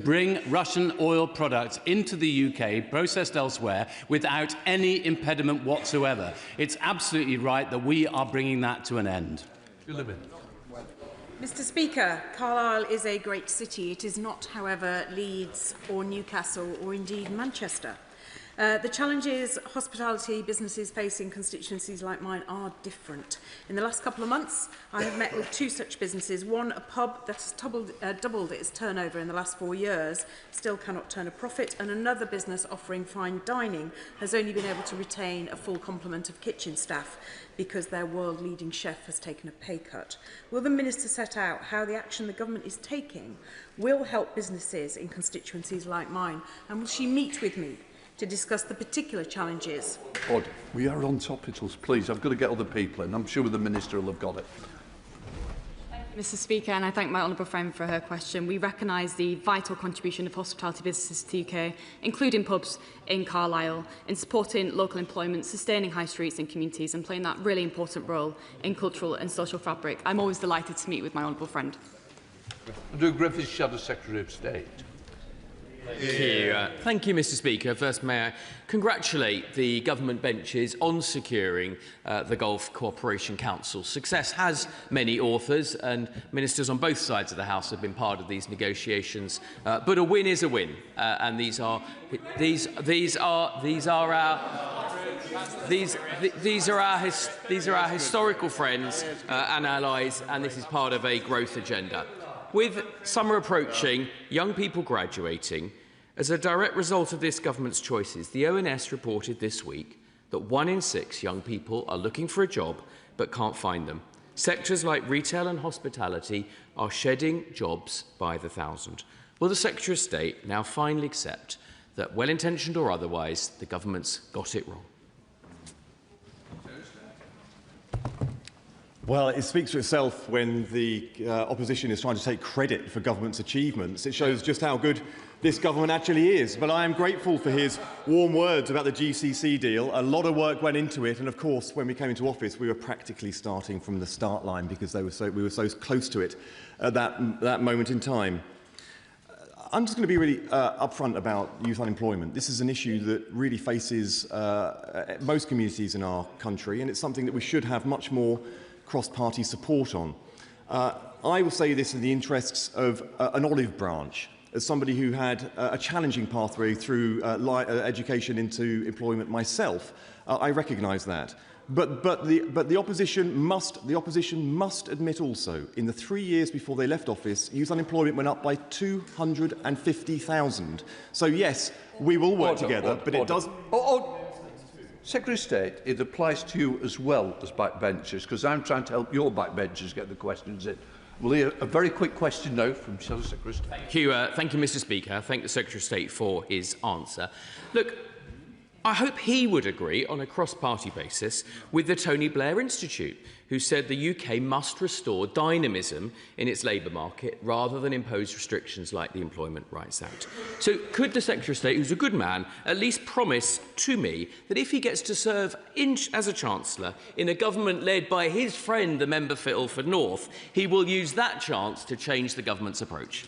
bring Russian oil products into the UK, processed elsewhere, without any impediment whatsoever. It's absolutely right that we are bringing that to an end. Mr. Speaker, Carlisle is a great city. It is not, however, Leeds or Newcastle or indeed Manchester. The challenges hospitality businesses face in constituencies like mine are different. In the last couple of months, I have met with two such businesses. One, a pub that has doubled its turnover in the last 4 years, still cannot turn a profit, and another business offering fine dining has only been able to retain a full complement of kitchen staff because their world-leading chef has taken a pay cut. Will the Minister set out how the action the government is taking will help businesses in constituencies like mine, and will she meet with me to discuss the particular challenges? We are on topicals, please. I've got to get other people in. I'm sure the Minister will have got it. Thank you, Mr. Speaker, and I thank my honourable friend for her question. We recognise the vital contribution of hospitality businesses to the UK, including pubs in Carlisle, in supporting local employment, sustaining high streets and communities, and playing that really important role in cultural and social fabric. I'm always delighted to meet with my honourable friend. Andrew Griffiths, Shadow Secretary of State. Thank you, Mr. Speaker. First, may I congratulate the government benches on securing the Gulf Cooperation Council. Success has many authors, and ministers on both sides of the House have been part of these negotiations. But a win is a win, and these are our historical friends and allies, and this is part of a growth agenda. With summer approaching, young people graduating, as a direct result of this government's choices, the ONS reported this week that 1 in 6 young people are looking for a job but can't find them. Sectors like retail and hospitality are shedding jobs by the thousand. Will the Secretary of State now finally accept that, well-intentioned or otherwise, the government's got it wrong? Well, it speaks for itself when the opposition is trying to take credit for government's achievements. It shows just how good this government actually is. But I am grateful for his warm words about the GCC deal. A lot of work went into it, and of course, when we came into office, we were practically starting from the start line because we were so close to it at that moment in time. I'm just going to be really upfront about youth unemployment. This is an issue that really faces most communities in our country, and it's something that we should have much more cross-party support on. I will say this in the interests of an olive branch. As somebody who had a challenging pathway through education into employment myself, I recognise that. But the opposition must admit also, in the 3 years before they left office, youth unemployment went up by 250,000. So yes, we will work together, but it does. Secretary of State, it applies to you as well as backbenchers, because I'm trying to help your backbenchers get the questions in. We'll hear a very quick question now from Shadow Secretary of State. Thank you, Mr. Speaker. I thank the Secretary of State for his answer. Look, I hope he would agree on a cross-party basis with the Tony Blair Institute, who said the UK must restore dynamism in its labour market rather than impose restrictions like the Employment Rights Act. So could the Secretary of State, who's a good man, at least promise to me that if he gets to serve as a Chancellor in a government led by his friend, the member for Ilford North, he will use that chance to change the government's approach?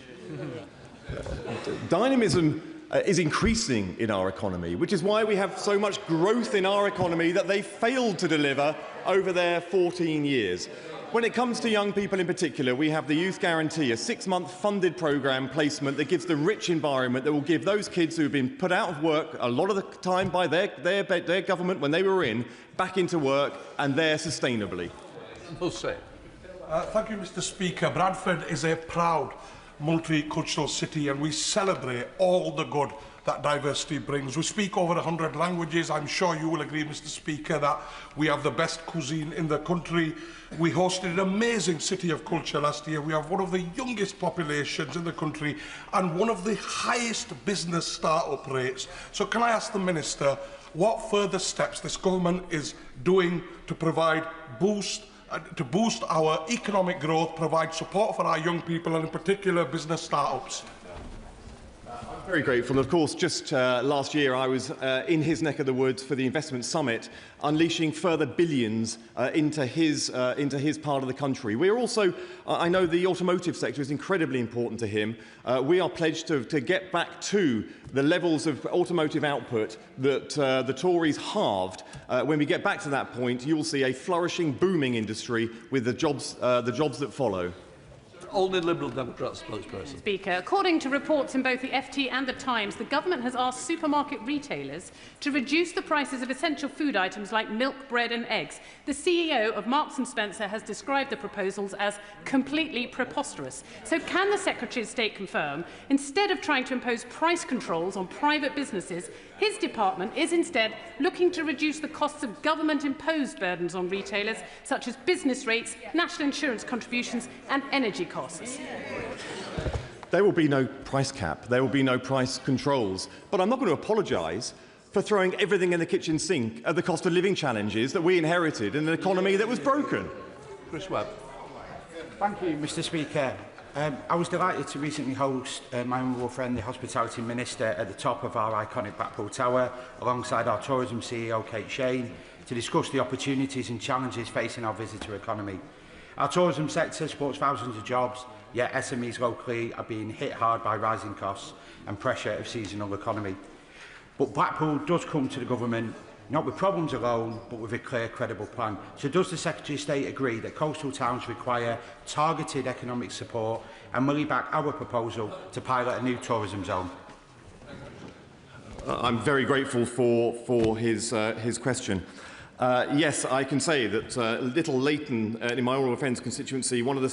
Dynamism is increasing in our economy, which is why we have so much growth in our economy that they failed to deliver over their 14 years. When it comes to young people in particular, we have the Youth Guarantee, a 6-month funded programme placement that gives the rich environment that will give those kids who have been put out of work a lot of the time by their government when they were in, back into work, and there sustainably. Thank you, Mr. Speaker. Bradford is a proud multicultural city, and we celebrate all the good that diversity brings. We speak over 100 languages. I'm sure you will agree, Mr. Speaker, that we have the best cuisine in the country. We hosted an amazing City of Culture last year. We have one of the youngest populations in the country and one of the highest business start-up rates. So can I ask the Minister what further steps this government is doing to boost our economic growth, provide support for our young people and in particular business start-ups? Very grateful. Of course, just last year I was in his neck of the woods for the investment summit, unleashing further billions into his part of the country. We are also, I know the automotive sector is incredibly important to him. We are pledged to get back to the levels of automotive output that the Tories halved. When we get back to that point, you will see a flourishing, booming industry with the jobs that follow. Only Liberal Democrat spokesperson. Speaker, according to reports in both the FT and the Times, the government has asked supermarket retailers to reduce the prices of essential food items like milk, bread and eggs. The CEO of Marks & Spencer has described the proposals as completely preposterous. So can the Secretary of State confirm, instead of trying to impose price controls on private businesses, his department is instead looking to reduce the costs of government-imposed burdens on retailers, such as business rates, national insurance contributions and energy costs? There will be no price cap. There will be no price controls. But I'm not going to apologise for throwing everything in the kitchen sink at the cost of living challenges that we inherited in an economy that was broken. Chris Webb. Thank you, Mr. Speaker. I was delighted to recently host my honourable friend, the Hospitality Minister, at the top of our iconic Blackpool Tower, alongside our tourism CEO, Kate Shane, to discuss the opportunities and challenges facing our visitor economy. Our tourism sector supports thousands of jobs, yet SMEs locally are being hit hard by rising costs and pressure of seasonal economy. But Blackpool does come to the government not with problems alone, but with a clear, credible plan. So does the Secretary of State agree that coastal towns require targeted economic support, and will he back our proposal to pilot a new tourism zone? I'm very grateful for his question. Yes, I can say that Little Leighton, in my Oral Friends constituency, one of the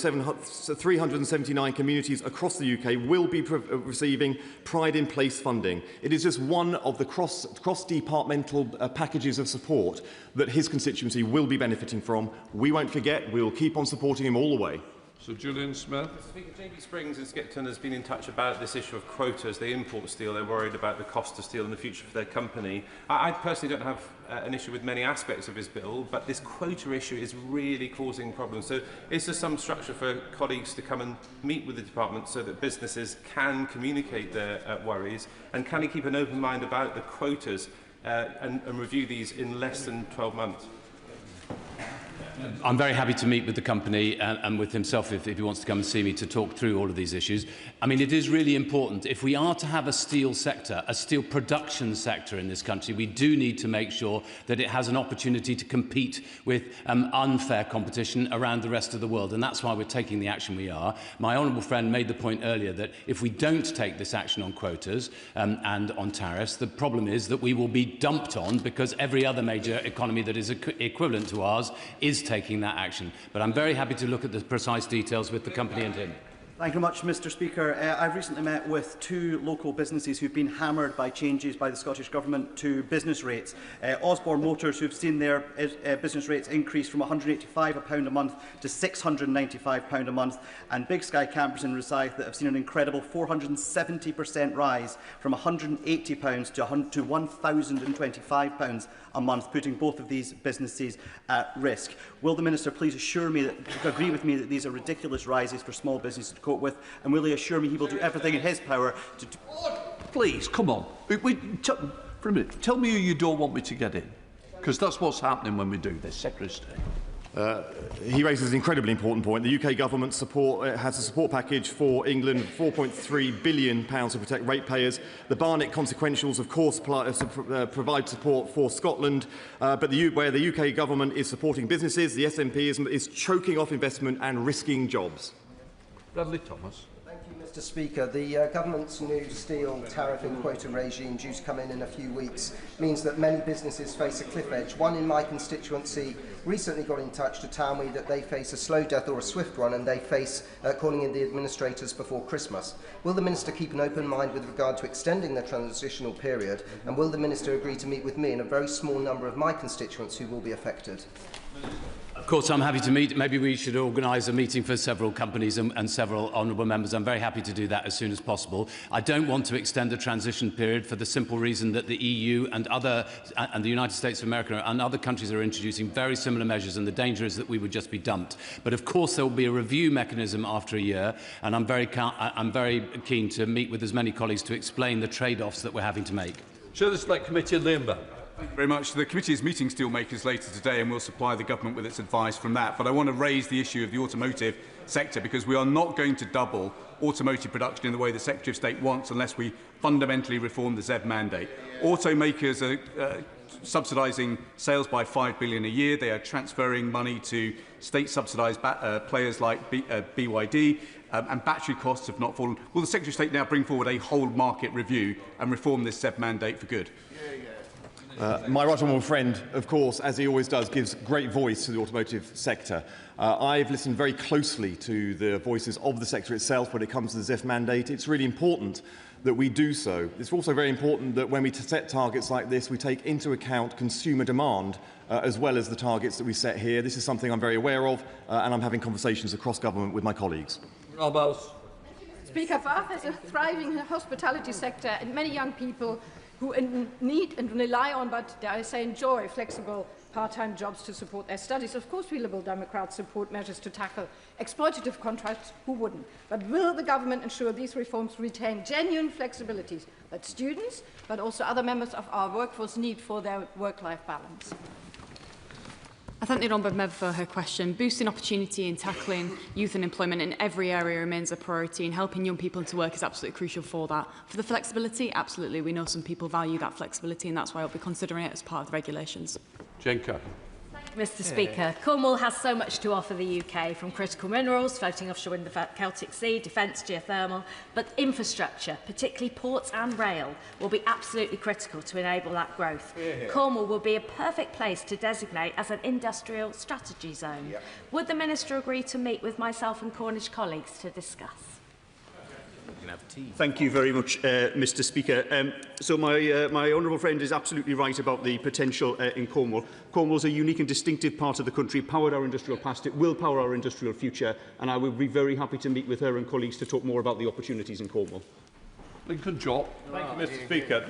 379 communities across the UK, will be receiving Pride in Place funding. It is just one of the cross-departmental packages of support that his constituency will be benefiting from. We won't forget. We will keep on supporting him all the way. So Julian Smith. Mr. Speaker, JB Springs in Skipton has been in touch about this issue of quotas. They import steel. They're worried about the cost of steel in the future for their company. I personally don't have an issue with many aspects of his bill, but this quota issue is really causing problems. So is there some structure for colleagues to come and meet with the department so that businesses can communicate their worries? And can he keep an open mind about the quotas and review these in less than 12 months? I'm very happy to meet with the company and with himself if he wants to come and see me to talk through all of these issues. I mean, it is really important. If we are to have a steel sector, a steel production sector in this country, we do need to make sure that it has an opportunity to compete with unfair competition around the rest of the world. And that's why we're taking the action we are. My honourable friend made the point earlier that if we don't take this action on quotas and on tariffs, the problem is that we will be dumped on because every other major economy that is equivalent to ours is taking that action. But I'm very happy to look at the precise details with the company and him. Thank you very much, Mr. Speaker. I've recently met with two local businesses who've been hammered by changes by the Scottish Government to business rates. Osborne Motors, who've seen their business rates increase from £185 a month to £695 a month, and Big Sky Campers in Rosyth that have seen an incredible 470% rise from £180 to £1,025 a month, putting both of these businesses at risk. Will the Minister please agree with me that these are ridiculous rises for small businesses to cope with, and will he assure me he will do everything in his power to... Please, come on. For a minute, tell me who you don't want me to get in, because that's what's happening when we do this. Secretary of State. He raises an incredibly important point. The UK government has a support package for England, £4.3 billion to protect ratepayers. The Barnett consequentials, of course, provide support for Scotland, but where the UK government is supporting businesses, the SNP is choking off investment and risking jobs. Bradley Thomas. Thank you, Mr. Speaker. The government's new steel tariff and quota regime due to come in a few weeks means that many businesses face a cliff edge. One in my constituency recently got in touch to tell me that they face a slow death or a swift one, and they face calling in the administrators before Christmas. Will the Minister keep an open mind with regard to extending the transitional period, and will the Minister agree to meet with me and a very small number of my constituents who will be affected? course, I'm happy to meet. Maybe we should organise a meeting for several companies and several honourable members. I'm very happy to do that as soon as possible. I don't want to extend the transition period for the simple reason that the EU and the United States of America and other countries are introducing very similar measures, and the danger is that we would just be dumped. But of course, there will be a review mechanism after a year, and I'm very keen to meet with as many colleagues to explain the trade-offs that we're having to make. Chair of the Select Committee, Liam Bell. Thank you very much. The committee is meeting steelmakers later today and will supply the government with its advice from that. But I want to raise the issue of the automotive sector, because we are not going to double automotive production in the way the Secretary of State wants unless we fundamentally reform the ZEV mandate. Automakers are subsidising sales by $5 billion a year. They are transferring money to state-subsidised players like BYD, and battery costs have not fallen. Will the Secretary of State now bring forward a whole market review and reform this ZEV mandate for good? My right honourable friend, of course, as he always does, gives great voice to the automotive sector. I've listened very closely to the voices of the sector itself when it comes to the ZEV mandate. It's really important that we do so. It's also very important that when we set targets like this, we take into account consumer demand as well as the targets that we set here. This is something I'm very aware of, and I'm having conversations across government with my colleagues. Speaker, Bath has a thriving hospitality sector and many young people who need and rely on, but dare I say enjoy, flexible part-time jobs to support their studies. Of course, we Liberal Democrats support measures to tackle exploitative contracts. Who wouldn't? But will the government ensure these reforms retain genuine flexibilities that students, but also other members of our workforce need for their work-life balance? I thank the honourable member for her question. Boosting opportunity and tackling youth unemployment in every area remains a priority, and helping young people into work is absolutely crucial for that. For the flexibility, absolutely. We know some people value that flexibility, and that's why I'll be considering it as part of the regulations. Jane Cook. Mr Speaker, Cornwall has so much to offer the UK, from critical minerals, floating offshore in the Celtic Sea, defence, geothermal, but infrastructure, particularly ports and rail, will be absolutely critical to enable that growth. Cornwall will be a perfect place to designate as an industrial strategy zone. Would the Minister agree to meet with myself and Cornish colleagues to discuss? Thank you very much, Mr Speaker. So my honourable friend is absolutely right about the potential in Cornwall. Cornwall is a unique and distinctive part of the country, powered our industrial past, it will power our industrial future, and I will be very happy to meet with her and colleagues to talk more about the opportunities in Cornwall. Lincoln Job. Thank you, Mr Speaker.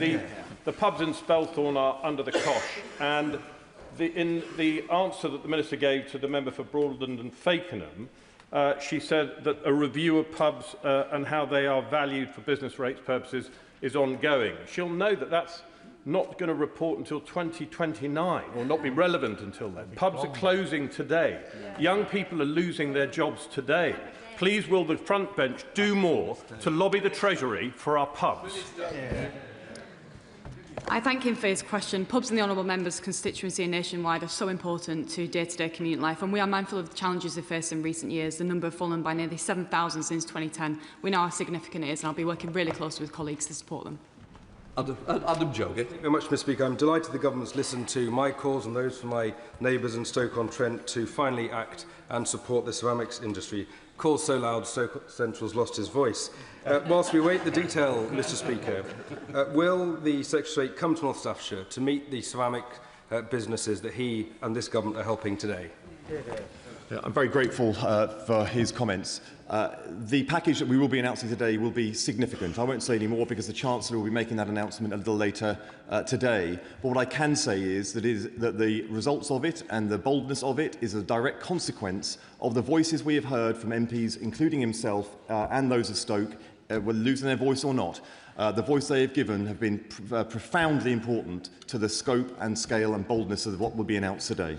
The pubs in Spelthorne are under the cosh, and in the answer that the Minister gave to the member for Broadland and Fakenham, she said that a review of pubs and how they are valued for business rates purposes is ongoing. She'll know that that's not going to report until 2029, or not be relevant until then. Pubs are closing today. Young people are losing their jobs today. Please will the front bench do more to lobby the Treasury for our pubs? I thank him for his question. Pubs in the honourable member's constituency and nationwide are so important to day-to-day community life, and we are mindful of the challenges they've faced in recent years. The number have fallen by nearly 7,000 since 2010. We know how significant it is, and I'll be working really closely with colleagues to support them. Adam Jogi. Thank you very much, Mr Speaker. I'm delighted the government's listened to my calls and those from my neighbours in Stoke-on-Trent to finally act and support the ceramics industry. Calls so loud, Stoke Central's lost his voice. Whilst we await the detail, Mr Speaker, will the Secretary of State come to North Staffordshire to meet the ceramic businesses that he and this government are helping today? I'm very grateful for his comments. The package that we will be announcing today will be significant. I won't say any more because the Chancellor will be making that announcement a little later today. But what I can say is that the results of it and the boldness of it is a direct consequence of the voices we have heard from MPs, including himself and those of Stoke, whether losing their voice or not. The voice they have given have been profoundly important to the scope and scale and boldness of what will be announced today.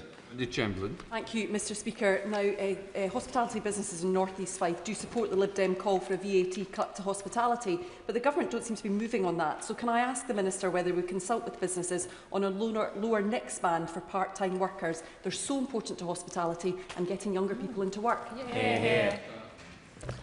Chamberlain. Thank you, Mr Speaker. Now, hospitality businesses in North East Fife do support the Lib Dem call for a VAT cut to hospitality, but the government don't seem to be moving on that. So can I ask the Minister whether we consult with businesses on a lower NICS band for part-time workers? They're so important to hospitality and getting younger people into work.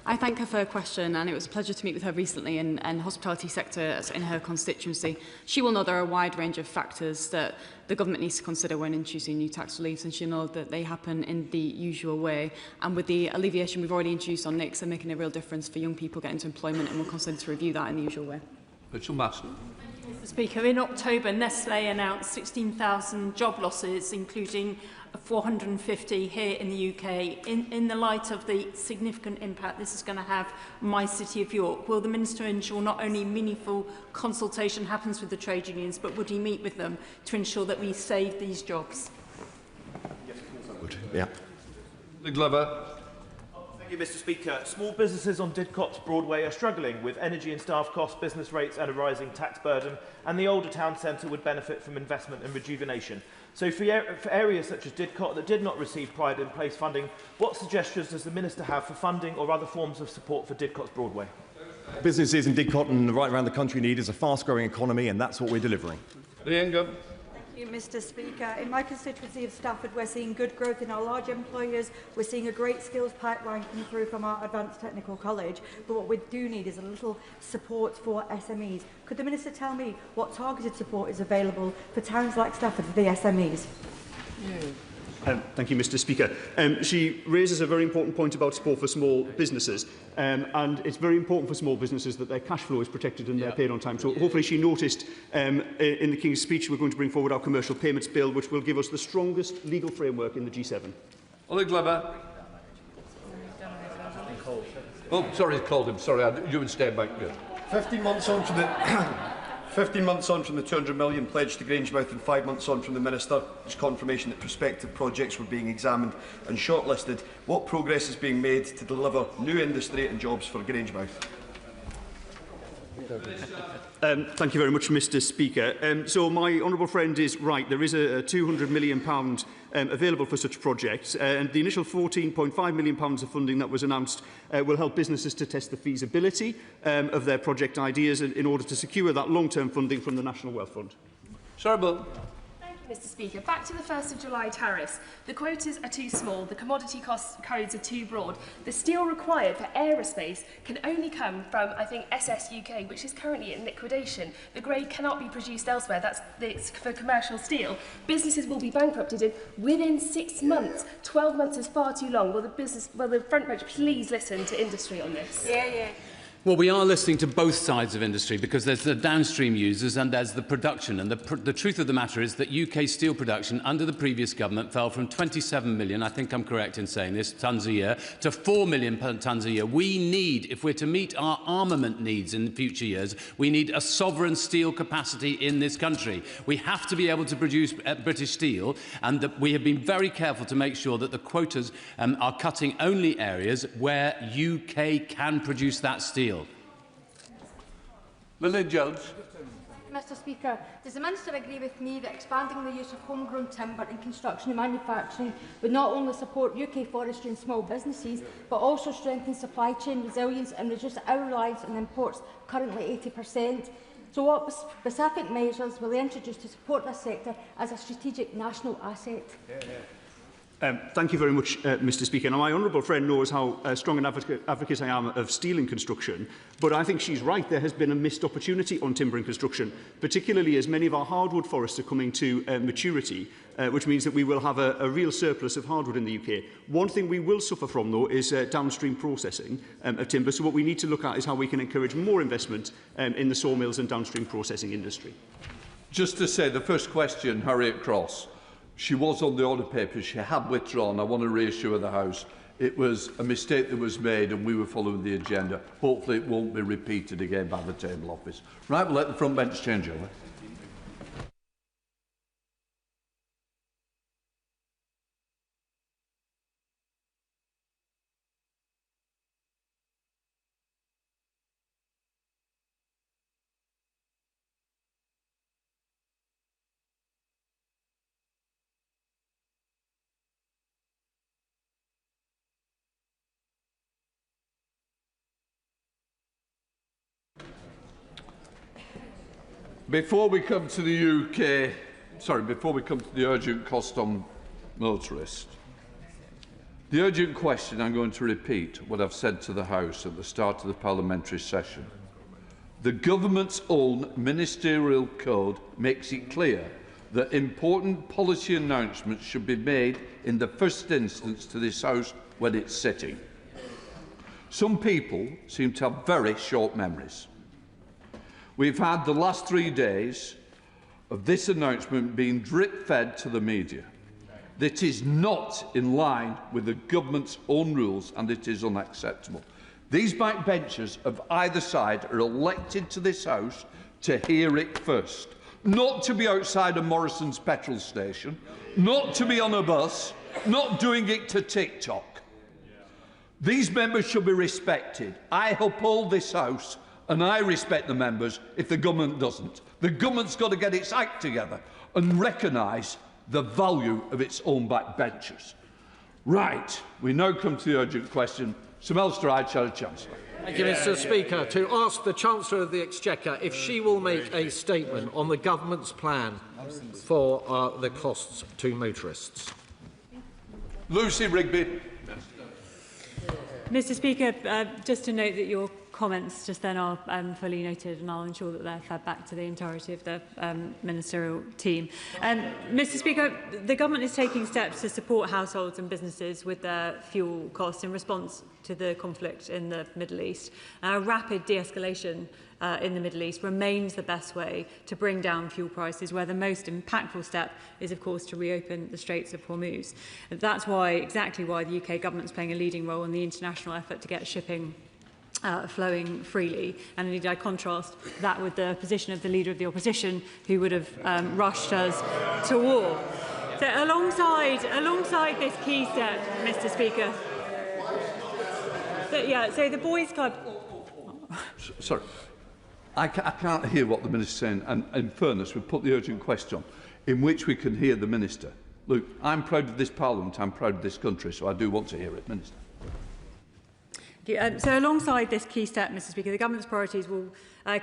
I thank her for her question, and it was a pleasure to meet with her recently in the hospitality sector in her constituency. She will know there are a wide range of factors that the government needs to consider when introducing new tax reliefs, and she'll know that they happen in the usual way. And with the alleviation we've already introduced on NICS, they're making a real difference for young people getting into employment, and we'll consider to review that in the usual way. Mr Speaker, in October, Nestlé announced 16,000 job losses, including of 450 here in the UK. In the light of the significant impact this is going to have on my city of York, will the Minister ensure not only meaningful consultation happens with the trade unions, but would he meet with them to ensure that we save these jobs? Yes, of course I would. Yeah. Glover. Thank you, Mr. Speaker. Small businesses on Didcot's Broadway are struggling with energy and staff costs, business rates and a rising tax burden, and the older town centre would benefit from investment and rejuvenation. So for areas such as Didcot that did not receive Pride in Place funding, what suggestions does the Minister have for funding or other forms of support for Didcot's Broadway? Businesses in Didcot and right around the country need is a fast-growing economy, and that's what we're delivering. Thank you, Mr. Speaker. In my constituency of Stafford, we're seeing good growth in our large employers. We're seeing a great skills pipeline come through from our Advanced Technical College. But what we do need is a little support for SMEs. Could the Minister tell me what targeted support is available for towns like Stafford for the SMEs? Thank you, Mr. Speaker. She raises a very important point about support for small businesses, and it's very important for small businesses that their cash flow is protected and they're paid on time. So hopefully she noticed in the King's speech we're going to bring forward our commercial payments bill, which will give us the strongest legal framework in the G7. Ollie Glover. Oh, sorry, called him. Sorry, you would stay back. Good. 15 months on from the 15 months on from the £200 million pledge to Grangemouth and 5 months on from the Minister's confirmation that prospective projects were being examined and shortlisted, what progress is being made to deliver new industry and jobs for Grangemouth? Thank you very much, Mr. Speaker. So my honourable friend is right. There is a £200 million available for such projects, and the initial £14.5 million of funding that was announced will help businesses to test the feasibility of their project ideas in order to secure that long-term funding from the National Wealth Fund. Sorry, Bill. Mr. Speaker, back to the 1st of July tariffs. The quotas are too small, the commodity cost codes are too broad. The steel required for aerospace can only come from, I think, SS UK, which is currently in liquidation. The grade cannot be produced elsewhere. It's for commercial steel. Businesses will be bankrupted within 6 months. 12 months is far too long. Will the front bench please listen to industry on this? Yeah. Well, we are listening to both sides of industry, because there's the downstream users and there's the production. And the truth of the matter is that UK steel production under the previous government fell from 27 million, I think I'm correct in saying this, tonnes a year, to 4 million tonnes a year. We need, if we're to meet our armament needs in future years, we need a sovereign steel capacity in this country. We have to be able to produce British steel, and we have been very careful to make sure that the quotas are cutting only areas where UK can produce that steel. Mr. Speaker, does the Minister agree with me that expanding the use of homegrown timber in construction and manufacturing would not only support UK forestry and small businesses, but also strengthen supply chain resilience and reduce our reliance on imports, currently 80%? So what specific measures will they introduce to support this sector as a strategic national asset? Thank you very much, Mr. Speaker. Now, my honourable friend knows how strong an advocate I am of steel in construction, but I think she's right. There has been a missed opportunity on timber in construction, particularly as many of our hardwood forests are coming to maturity, which means that we will have a real surplus of hardwood in the UK. One thing we will suffer from, though, is downstream processing of timber. So what we need to look at is how we can encourage more investment in the sawmills and downstream processing industry. Just to say, the first question, Harriet Cross. She was on the order papers. She had withdrawn. I want to reassure the House it was a mistake that was made and we were following the agenda. Hopefully it won't be repeated again by the table office. Right, we'll let the front bench change over. Before we come to the urgent cost on motorists, the urgent question, I'm going to repeat what I've said to the House at the start of the parliamentary session. The government's own ministerial code makes it clear that important policy announcements should be made in the first instance to this House when it's sitting. Some people seem to have very short memories. We've had the last 3 days of this announcement being drip-fed to the media. That is not in line with the government's own rules, and it is unacceptable. These backbenchers of either side are elected to this House to hear it first, not to be outside a Morrison's petrol station, not to be on a bus, not doing it to TikTok. These members should be respected. I uphold this House and I respect the members if the government doesn't. The government's got to get its act together and recognise the value of its own backbenchers. Right, we now come to the urgent question. Samel Stride, Shadow Chancellor. Thank you, Mr. Speaker. To ask the Chancellor of the Exchequer if she will make a statement on the government's plan for the costs to motorists. Lucy Rigby. Mr. Speaker, just to note that your comments just then are fully noted, and I'll ensure that they're fed back to the entirety of the ministerial team. Mr. Speaker, the government is taking steps to support households and businesses with their fuel costs in response to the conflict in the Middle East. Rapid de-escalation in the Middle East remains the best way to bring down fuel prices, where the most impactful step is, of course, to reopen the Straits of Hormuz. That's exactly why the UK government is playing a leading role in the international effort to get shipping flowing freely. And indeed, I contrast that with the position of the Leader of the Opposition, who would have rushed us to war. So alongside this key step, Mr. Speaker, so the Boys Club... Sorry. I can't hear what the Minister's saying, and in fairness, we've put the urgent question in which we can hear the Minister. Look, I'm proud of this Parliament, I'm proud of this country, so I do want to hear it, Minister. So alongside this key step, Mr. Speaker, the government's priorities will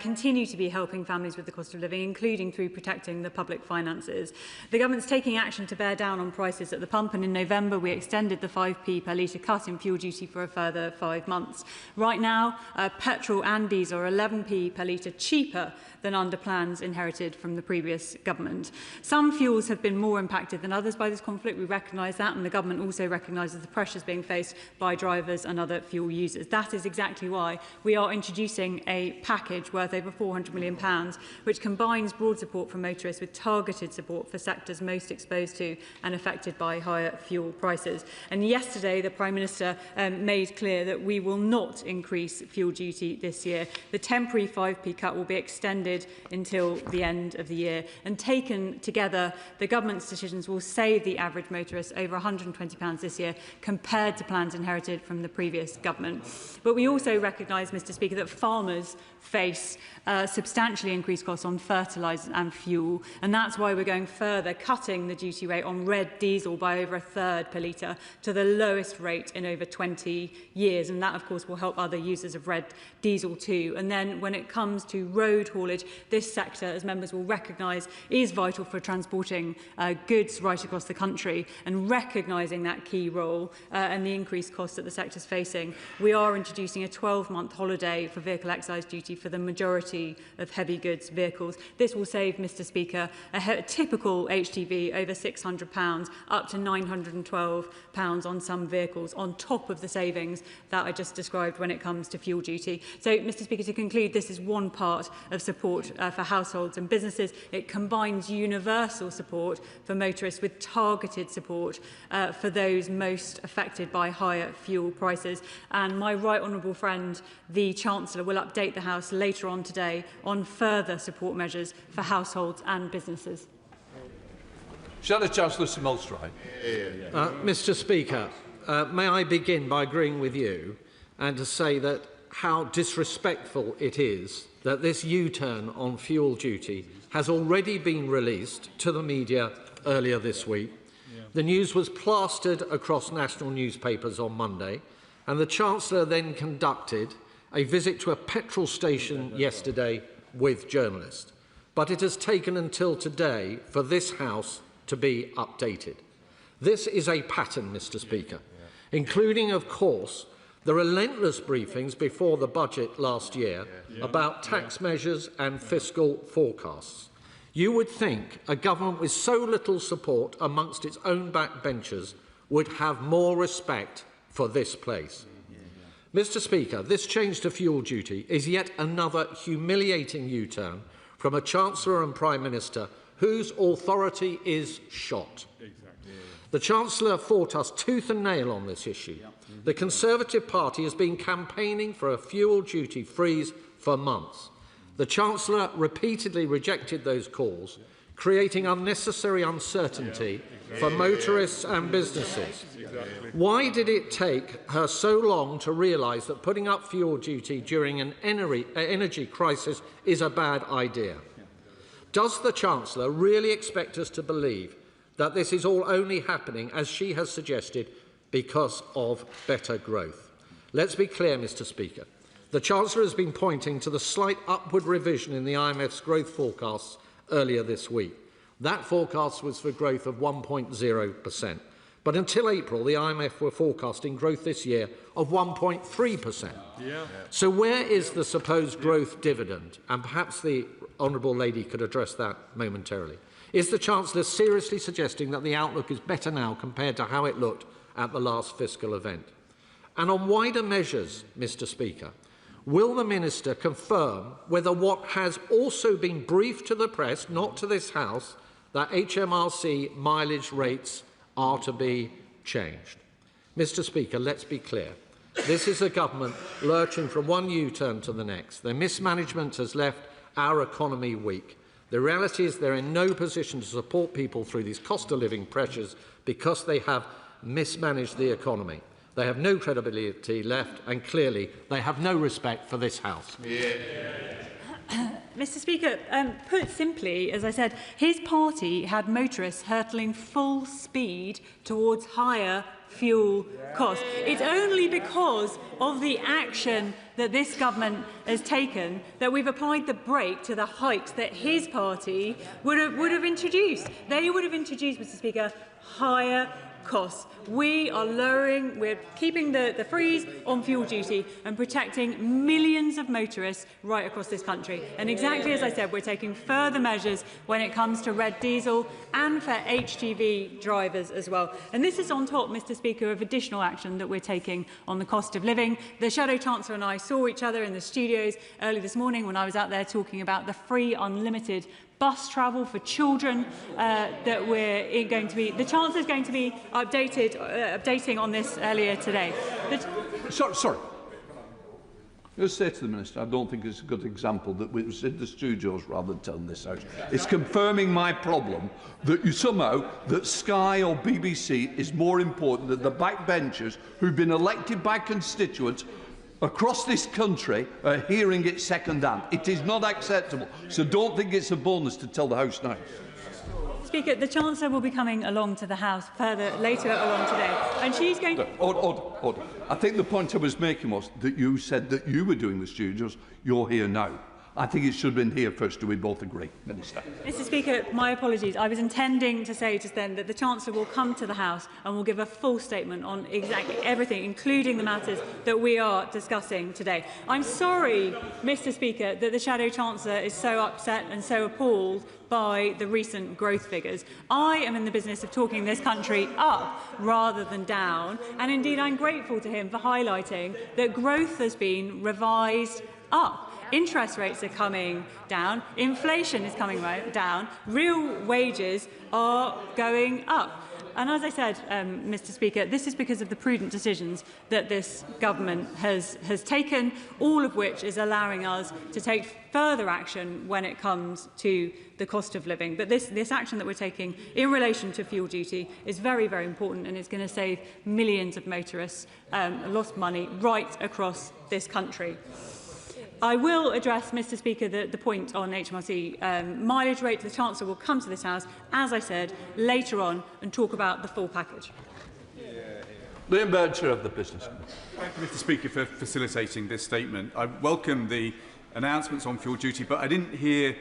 continue to be helping families with the cost of living, including through protecting the public finances. The government's taking action to bear down on prices at the pump, and in November we extended the 5p per litre cut in fuel duty for a further 5 months. Right now, petrol and diesel are 11p per litre cheaper than under plans inherited from the previous government. Some fuels have been more impacted than others by this conflict. We recognise that, and the government also recognises the pressures being faced by drivers and other fuel users. That is exactly why we are introducing a package worth over £400 million, which combines broad support for motorists with targeted support for sectors most exposed to and affected by higher fuel prices. And yesterday, the Prime Minister made clear that we will not increase fuel duty this year. The temporary 5p cut will be extended until the end of the year. And taken together, the government's decisions will save the average motorist over £120 this year compared to plans inherited from the previous government. But we also recognise, Mr. Speaker, that farmers face substantially increased costs on fertilisers and fuel, and that's why we're going further, cutting the duty rate on red diesel by over a third per litre to the lowest rate in over 20 years, and that, of course, will help other users of red diesel too. And then when it comes to road haulage, this sector, as members will recognise, is vital for transporting goods right across the country, and recognising that key role and the increased costs that the sector is facing, we are introducing a 12-month holiday for vehicle excise duty for the majority of heavy goods vehicles. This will save, Mr. Speaker, a typical HGV over £600, up to £912 on some vehicles, on top of the savings that I just described when it comes to fuel duty. So, Mr. Speaker, to conclude, this is one part of support for households and businesses. It combines universal support for motorists with targeted support for those most affected by higher fuel prices. And my right honourable friend, the Chancellor, will update the House later on today on further support measures for households and businesses. Shadow Chancellor Samel Stride. Mr. Speaker, may I begin by agreeing with you and to say that how disrespectful it is that this U-turn on fuel duty has already been released to the media earlier this week. The news was plastered across national newspapers on Monday, and the Chancellor then conducted a visit to a petrol station yesterday with journalists. But it has taken until today for this House to be updated. This is a pattern, Mr. Speaker, including, of course, the relentless briefings before the budget last year about tax measures and fiscal forecasts. You would think a government with so little support amongst its own backbenchers would have more respect for this place. Mr. Speaker, this change to fuel duty is yet another humiliating U-turn from a Chancellor and Prime Minister whose authority is shot. The Chancellor fought us tooth and nail on this issue. The Conservative Party has been campaigning for a fuel duty freeze for months. The Chancellor repeatedly rejected those calls, creating unnecessary uncertainty for motorists and businesses. Why did it take her so long to realise that putting up fuel duty during an energy crisis is a bad idea? Does the Chancellor really expect us to believe that this is all only happening, as she has suggested, because of better growth? Let's be clear, Mr. Speaker. The Chancellor has been pointing to the slight upward revision in the IMF's growth forecasts earlier this week. That forecast was for growth of 1.0%. But until April, the IMF were forecasting growth this year of 1.3%. So where is the supposed growth dividend? And perhaps the Honourable Lady could address that momentarily. Is the Chancellor seriously suggesting that the outlook is better now compared to how it looked at the last fiscal event? And on wider measures, Mr. Speaker, will the Minister confirm whether what has also been briefed to the press, not to this House, that HMRC mileage rates are to be changed? Mr. Speaker, let's be clear. This is a government lurching from one U-turn to the next. Their mismanagement has left our economy weak. The reality is they're in no position to support people through these cost of living pressures because they have mismanaged the economy. They have no credibility left, and clearly they have no respect for this House. Mr. Speaker, put simply, as I said, his party had motorists hurtling full speed towards higher fuel costs. It's only because of the action that this government has taken that we've applied the brake to the hikes that his party would have introduced. They would have introduced, Mr. Speaker, higher costs. We're keeping the freeze on fuel duty and protecting millions of motorists right across this country. And exactly as I said, we're taking further measures when it comes to red diesel and for HGV drivers as well. And this is on top, Mr. Speaker, of additional action that we're taking on the cost of living. The Shadow Chancellor and I saw each other in the studios early this morning when I was out there talking about the free unlimited bus travel for children that we're going to be. The Chancellor is going to be updating on this earlier today. Sorry. Just say to the Minister, I don't think it's a good example that we was in the studios rather than telling this out. It's confirming my problem that that Sky or BBC is more important than the backbenchers who've been elected by constituents across this country are hearing it second-hand. It is not acceptable. So don't think it's a bonus to tell the House now. Speaker, the Chancellor will be coming along to the House later along today, and she's going to... Order. I think the point I was making was that you said that you were doing the studios. You're here now. I think it should have been here first. Do we both agree, Minister? Mr. Speaker, my apologies. I was intending to say just then that the Chancellor will come to the House and will give a full statement on exactly everything, including the matters that we are discussing today. I'm sorry, Mr. Speaker, that the Shadow Chancellor is so upset and so appalled by the recent growth figures. I am in the business of talking this country up rather than down, and indeed I'm grateful to him for highlighting that growth has been revised up. Interest rates are coming down, inflation is coming down, real wages are going up. And as I said, Mr. Speaker, this is because of the prudent decisions that this government has taken, all of which is allowing us to take further action when it comes to the cost of living. But this action that we're taking in relation to fuel duty is very, very important, and it's going to save millions of motorists lost money right across this country. I will address, Mr. Speaker, the point on HMRC mileage rate. The Chancellor will come to this House, as I said, later on and talk about the full package. Liam Bircher of the Business. Thank you, Mr. Speaker, for facilitating this statement. I welcome the announcements on fuel duty, but I didn't hear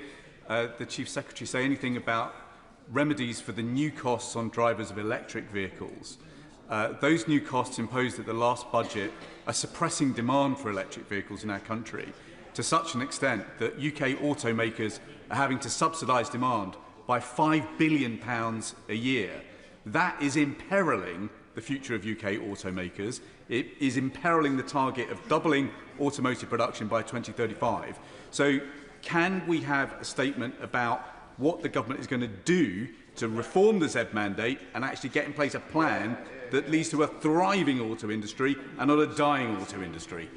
the Chief Secretary say anything about remedies for the new costs on drivers of electric vehicles. Those new costs imposed at the last budget are suppressing demand for electric vehicles in our country to such an extent that UK automakers are having to subsidise demand by £5 billion a year. That is imperiling the future of UK automakers. It is imperiling the target of doubling automotive production by 2035. So can we have a statement about what the government is going to do to reform the Z mandate and actually get in place a plan that leads to a thriving auto industry and not a dying auto industry.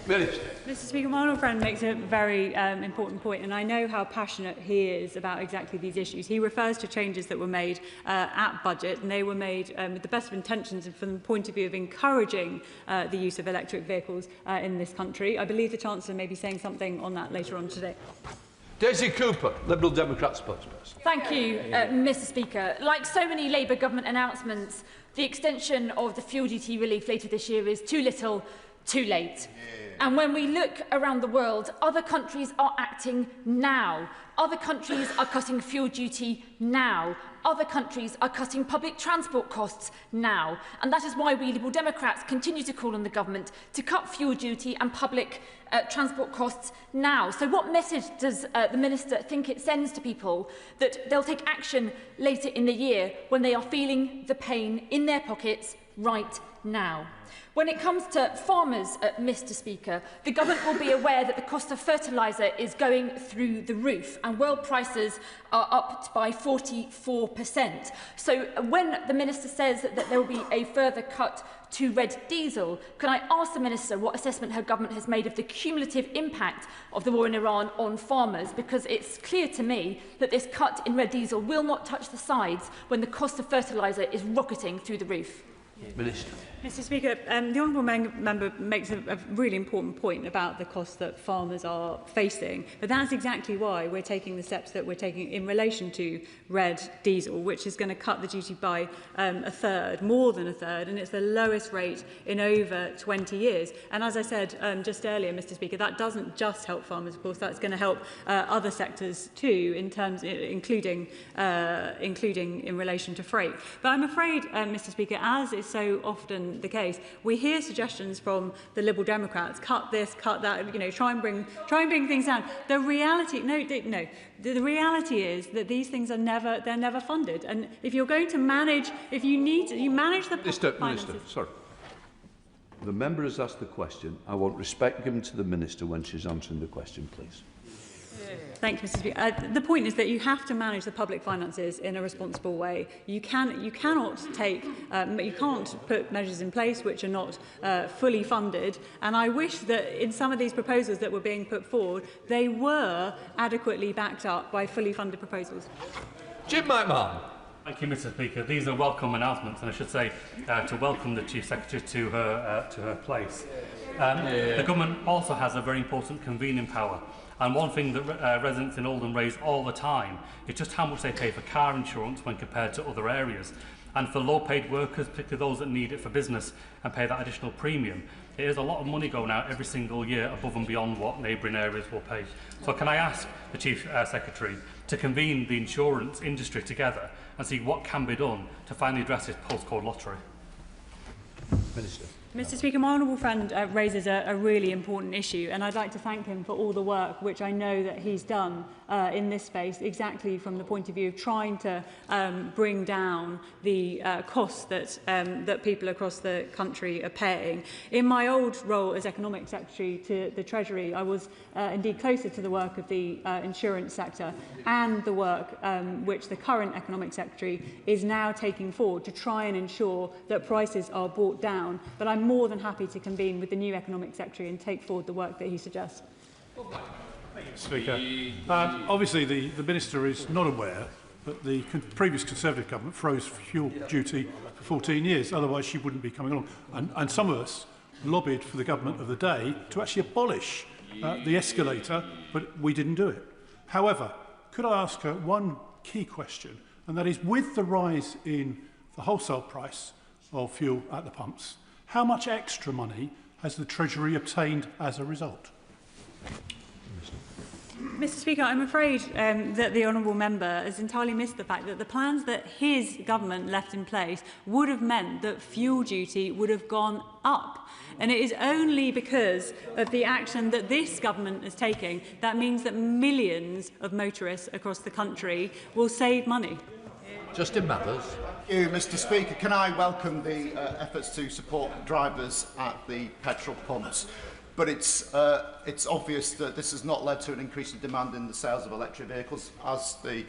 Mr. Speaker, my honourable friend makes a very important point, and I know how passionate he is about exactly these issues. He refers to changes that were made at budget, and they were made with the best of intentions and from the point of view of encouraging the use of electric vehicles in this country. I believe the Chancellor may be saying something on that later on today. Daisy Cooper, Liberal Democrat spokesperson. Thank you, Mr. Speaker. Like so many Labour government announcements, the extension of the fuel duty relief later this year is too little, too late. And when we look around the world, other countries are acting now. Other countries are cutting fuel duty now. Other countries are cutting public transport costs now. And that is why we Liberal Democrats continue to call on the government to cut fuel duty and public transport costs now. So what message does the Minister think it sends to people that they'll take action later in the year when they are feeling the pain in their pockets right now? When it comes to farmers, Mr. Speaker, the government will be aware that the cost of fertiliser is going through the roof and world prices are up by 44%. So when the Minister says that there will be a further cut to red diesel, can I ask the Minister what assessment her government has made of the cumulative impact of the war in Iran on farmers? Because it's clear to me that this cut in red diesel will not touch the sides when the cost of fertiliser is rocketing through the roof. Minister. Mr. Speaker, the honourable member makes a really important point about the costs that farmers are facing, but that's exactly why we're taking the steps that we're taking in relation to red diesel, which is going to cut the duty by a third, more than a third, and it's the lowest rate in over 20 years. And as I said just earlier, Mr. Speaker, that doesn't just help farmers, of course, that's going to help other sectors too, in terms, including in relation to freight. But I'm afraid, Mr. Speaker, as is so often the case, we hear suggestions from the Liberal Democrats, cut this, cut that, you know, try and bring things down. The reality, the reality is that these things are never funded. And if you're going to manage, if you need to, you manage the Minister, sorry. The member has asked the question. I want respect given to the Minister when she's answering the question, please. Thank you, Mr. Speaker. The point is that you have to manage the public finances in a responsible way. You can't put measures in place which are not fully funded. And I wish that in some of these proposals that were being put forward, they were adequately backed up by fully funded proposals. Jim McMahon. Thank you, Mr. Speaker. These are welcome announcements, and I should say to welcome the Chief Secretary to her place. The government also has a very important convening power. And one thing that residents in Oldham raise all the time is just how much they pay for car insurance when compared to other areas. And for low-paid workers, particularly those that need it for business and pay that additional premium, it is a lot of money going out every single year above and beyond what neighbouring areas will pay. So can I ask the Chief Secretary to convene the insurance industry together and see what can be done to finally address this postcode lottery? Minister. Mr. Speaker, my honourable friend raises a really important issue, and I'd like to thank him for all the work which I know that he's done in this space, exactly from the point of view of trying to bring down the costs that people across the country are paying. In my old role as Economic Secretary to the Treasury, I was indeed closer to the work of the insurance sector and the work which the current Economic Secretary is now taking forward to try and ensure that prices are brought down. But I'm more than happy to convene with the new Economic Secretary and take forward the work that he suggests. Speaker. Obviously, the Minister is not aware that the previous Conservative government froze fuel duty for 14 years. Otherwise, she wouldn't be coming along. And some of us lobbied for the government of the day to actually abolish the escalator, but we didn't do it. However, could I ask her one key question, and that is, with the rise in the wholesale price of fuel at the pumps, how much extra money has the Treasury obtained as a result? Mr. Speaker, I'm afraid that the honourable member has entirely missed the fact that the plans that his government left in place would have meant that fuel duty would have gone up. And it is only because of the action that this government is taking that means that millions of motorists across the country will save money. Justin Mathers. Thank you, Mr. Speaker. Can I welcome the efforts to support drivers at the petrol pumps? but it's obvious that this has not led to an increase in demand in the sales of electric vehicles. As the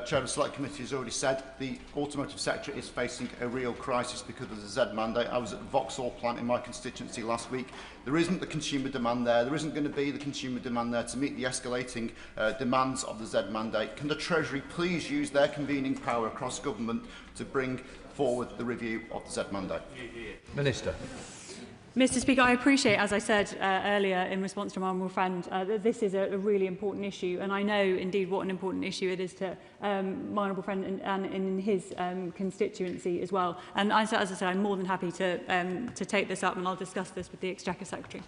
Chair of the Select Committee has already said, the automotive sector is facing a real crisis because of the Z mandate. I was at the Vauxhall plant in my constituency last week. There isn't the consumer demand there. There isn't going to be the consumer demand there to meet the escalating demands of the Z mandate. Can the Treasury please use their convening power across government to bring forward the review of the Z mandate? Minister. Mr Speaker, I appreciate, as I said earlier in response to my honourable friend, that this is a really important issue, and I know indeed what an important issue it is to my honourable friend and in his constituency as well. And as I said, I'm more than happy to take this up, and I'll discuss this with the Exchequer Secretary.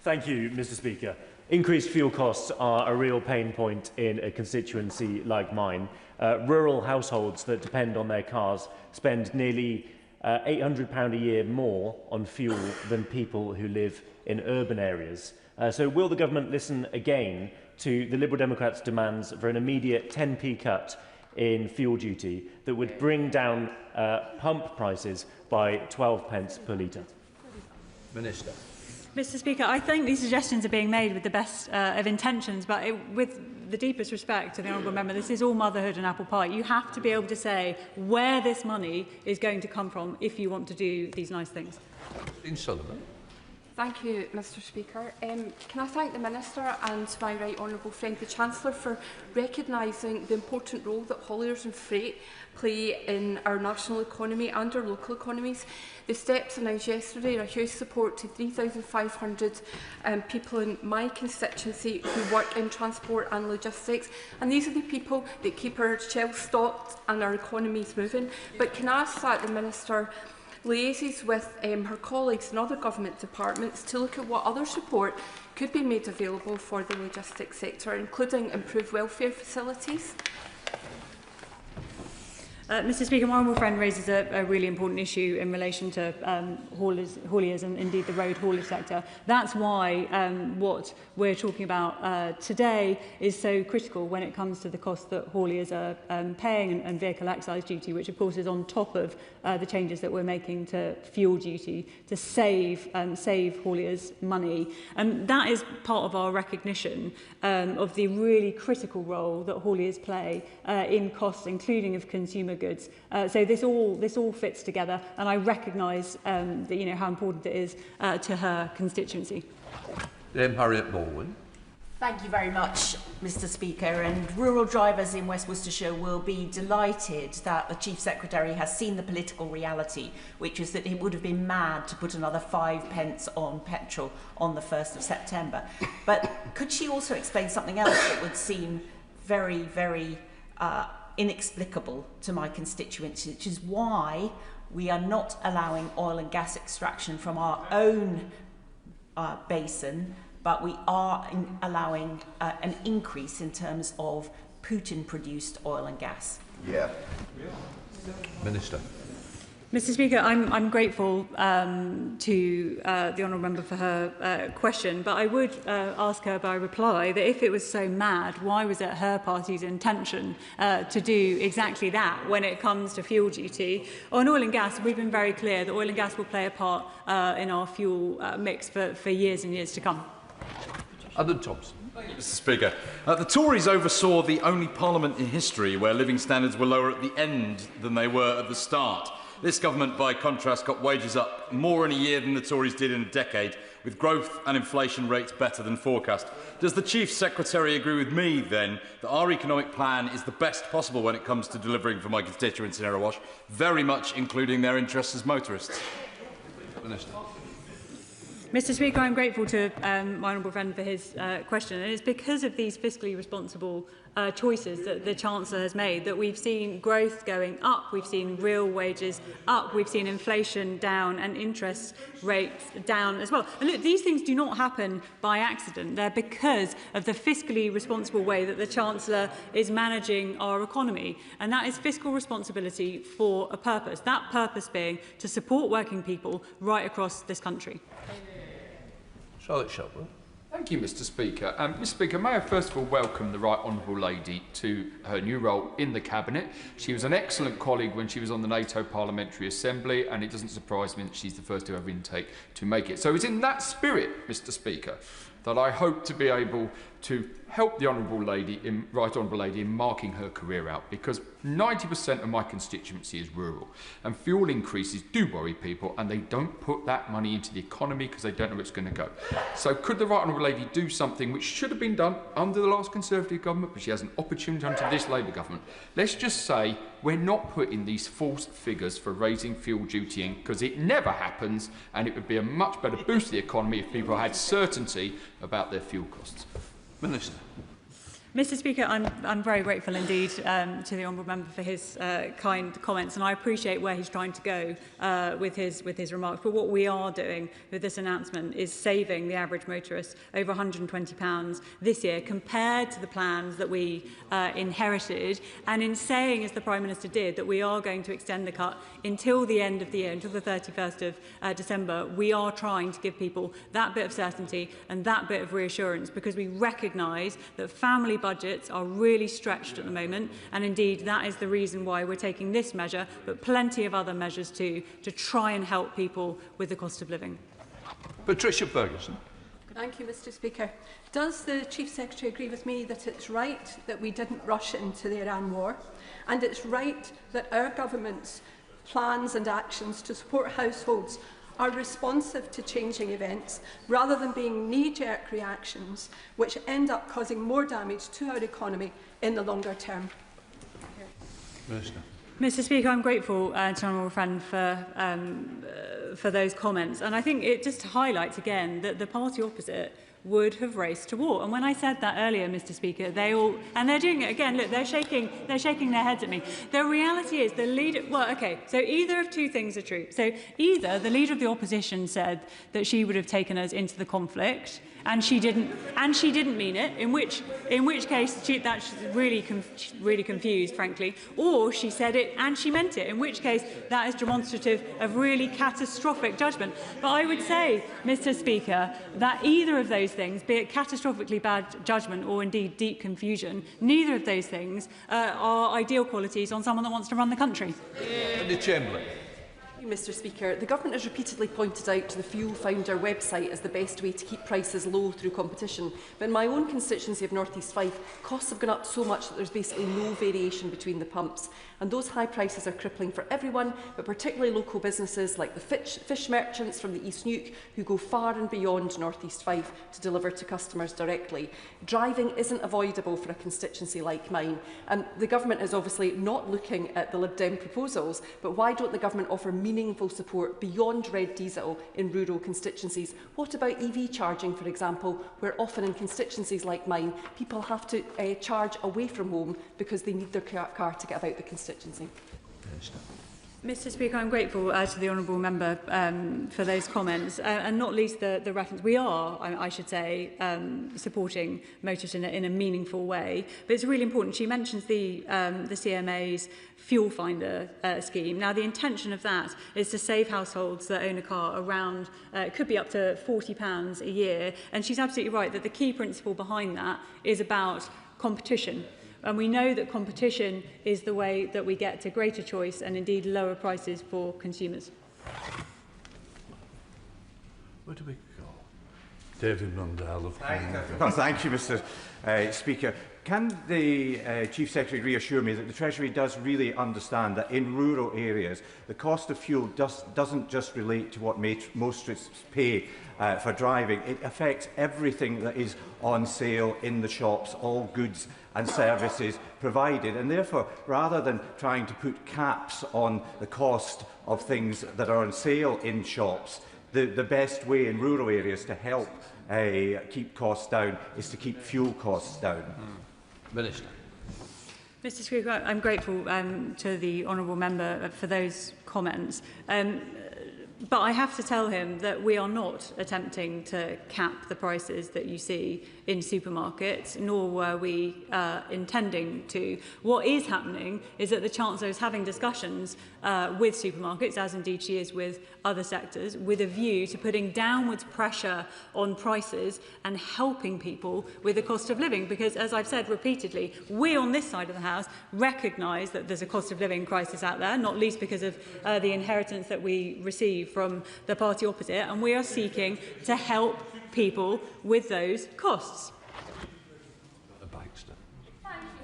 Thank you, Mr Speaker. Increased fuel costs are a real pain point in a constituency like mine. Rural households that depend on their cars spend nearly £800 a year more on fuel than people who live in urban areas. So will the government listen again to the Liberal Democrats' demands for an immediate 10p cut in fuel duty that would bring down pump prices by 12 pence per litre? Minister. Mr Speaker, I think these suggestions are being made with the best of intentions, but with the deepest respect to the honourable member, this is all motherhood and apple pie. You have to be able to say where this money is going to come from if you want to do these nice things. Sullivan. Thank you, Mr Speaker. Can I thank the Minister and my right honourable friend, the Chancellor, for recognising the important role that hauliers and freight play in our national economy and our local economies. The steps announced yesterday are a huge support to 3,500 people in my constituency who work in transport and logistics, and these are the people that keep our shelves stocked and our economies moving. But can I ask that the Minister liaises with her colleagues in other government departments to look at what other support could be made available for the logistics sector, including improved welfare facilities? Mr Speaker, my honourable friend raises a really important issue in relation to hauliers and indeed the road haulage sector. That's why what we're talking about today is so critical when it comes to the cost that hauliers are paying and vehicle excise duty, which of course is on top of the changes that we're making to fuel duty to save hauliers money. That is part of our recognition of the really critical role that hauliers play in costs, including of consumer goods. So this all fits together, and I recognise that how important it is to her constituency. Harriet Baldwin. Thank you very much, Mr Speaker. And rural drivers in West Worcestershire will be delighted that the Chief Secretary has seen the political reality, which is that it would have been mad to put another 5 pence on petrol on the 1st of September. But could she also explain something else that would seem very, very inexplicable to my constituents, which is why we are not allowing oil and gas extraction from our own basin, but we are allowing an increase in terms of Putin-produced oil and gas. Yeah. Minister. Mr Speaker, I'm grateful to the honourable member for her question, but I would ask her by reply that if it was so mad, why was it her party's intention to do exactly that when it comes to fuel duty? On oil and gas, we've been very clear that oil and gas will play a part in our fuel mix for years and years to come. Adam Thompson. Thank you, Mr Speaker. The Tories oversaw the only parliament in history where living standards were lower at the end than they were at the start. This government, by contrast, got wages up more in a year than the Tories did in a decade, with growth and inflation rates better than forecast. Does the Chief Secretary agree with me, then, that our economic plan is the best possible when it comes to delivering for my constituents in Erewash, very much including their interests as motorists? Minister. Mr Speaker, I'm grateful to my honourable friend for his question, and it's because of these fiscally responsible choices that the Chancellor has made that we've seen growth going up, we've seen real wages up, we've seen inflation down and interest rates down as well. And look, these things do not happen by accident. They're because of the fiscally responsible way that the Chancellor is managing our economy. And that is fiscal responsibility for a purpose, that purpose being to support working people right across this country. Charlotte Shelburne. Thank you, Mr Speaker. Mr Speaker, may I first of all welcome the Right Honourable Lady to her new role in the Cabinet. She was an excellent colleague when she was on the NATO Parliamentary Assembly, and it doesn't surprise me that she's the first to ever intake to make it. So it's in that spirit, Mr Speaker, that I hope to be able to help the Right Honourable Lady in marking her career out, because 90% of my constituency is rural, and fuel increases do worry people, and they don't put that money into the economy because they don't know where it's going to go. So could the Right Honourable Lady do something which should have been done under the last Conservative government, but she has an opportunity under this Labour government? Let's just say we're not putting these false figures for raising fuel duty in, because it never happens, and it would be a much better boost to the economy if people had certainty about their fuel costs. Minister. Mr Speaker, I'm very grateful indeed to the Honourable Member for his kind comments, and I appreciate where he's trying to go with his remarks. But what we are doing with this announcement is saving the average motorist over £120 this year compared to the plans that we inherited, and in saying, as the Prime Minister did, that we are going to extend the cut until the end of the year, until the 31st of December. We are trying to give people that bit of certainty and that bit of reassurance, because we recognise that family budgets are really stretched at the moment, and indeed that is the reason why we're taking this measure, but plenty of other measures too, to try and help people with the cost of living. Patricia Ferguson. Thank you, Mr Speaker. Does the Chief Secretary agree with me that it's right that we didn't rush into the Iran war, and it's right that our government's plans and actions to support households are responsive to changing events, rather than being knee-jerk reactions which end up causing more damage to our economy in the longer term? Minister. Mr Speaker, I'm grateful to Honourable Friend for those comments, and I think it just highlights again that the party opposite would have raced to war. And when I said that earlier, Mr Speaker, they all, and they're doing it again, look, they're shaking their heads at me. The reality is the leader, well, okay, so either of two things are true. So either the leader of the opposition said that she would have taken us into the conflict, and she didn't mean it, in which case that's really confused, frankly, or she said it and she meant it, in which case that is demonstrative of really catastrophic judgment. But I would say, Mr Speaker, that either of those things, be it catastrophically bad judgment or indeed deep confusion, neither of those things are ideal qualities on someone that wants to run the country. The Chamberlain. Mr Speaker, the Government has repeatedly pointed out to the Fuel Finder website as the best way to keep prices low through competition. But in my own constituency of North East Fife, costs have gone up so much that there's basically no variation between the pumps. And those high prices are crippling for everyone, but particularly local businesses like the fish merchants from the East Neuk, who go far and beyond North East Fife to deliver to customers directly. Driving isn't avoidable for a constituency like mine. And the Government is obviously not looking at the Lib Dem proposals, but why don't the Government offer meaningful support beyond red diesel in rural constituencies? What about EV charging, for example, where often in constituencies like mine, people have to charge away from home because they need their car to get about the constituency? Mr Speaker, I'm grateful to the Honourable Member for those comments, and not least the reference. We are, I should say, supporting motorists in a meaningful way, but it's really important. She mentions the CMA's Fuel Finder scheme. Now, the intention of that is to save households that own a car around, it could be up to £40 a year, and she's absolutely right that the key principle behind that is about competition. And we know that competition is the way that we get to greater choice and indeed lower prices for consumers. Where do we go? David Mundell of Thank you, Mr Speaker. Can the Chief Secretary reassure me that the Treasury does really understand that in rural areas the cost of fuel doesn't just relate to what motorists pay for driving? It affects everything that is on sale in the shops, all goods and services provided, and therefore, rather than trying to put caps on the cost of things that are on sale in shops, the best way in rural areas to help keep costs down is to keep fuel costs down. Minister. Mr Speaker, I'm grateful to the Honourable Member for those comments. But I have to tell him that we are not attempting to cap the prices that you see in supermarkets, nor were we intending to. What is happening is that the Chancellor is having discussions with supermarkets, as indeed she is with other sectors, with a view to putting downwards pressure on prices and helping people with the cost of living. Because, as I've said repeatedly, we on this side of the House recognise that there's a cost of living crisis out there, not least because of the inheritance that we receive from the party opposite, and we are seeking to help people with those costs.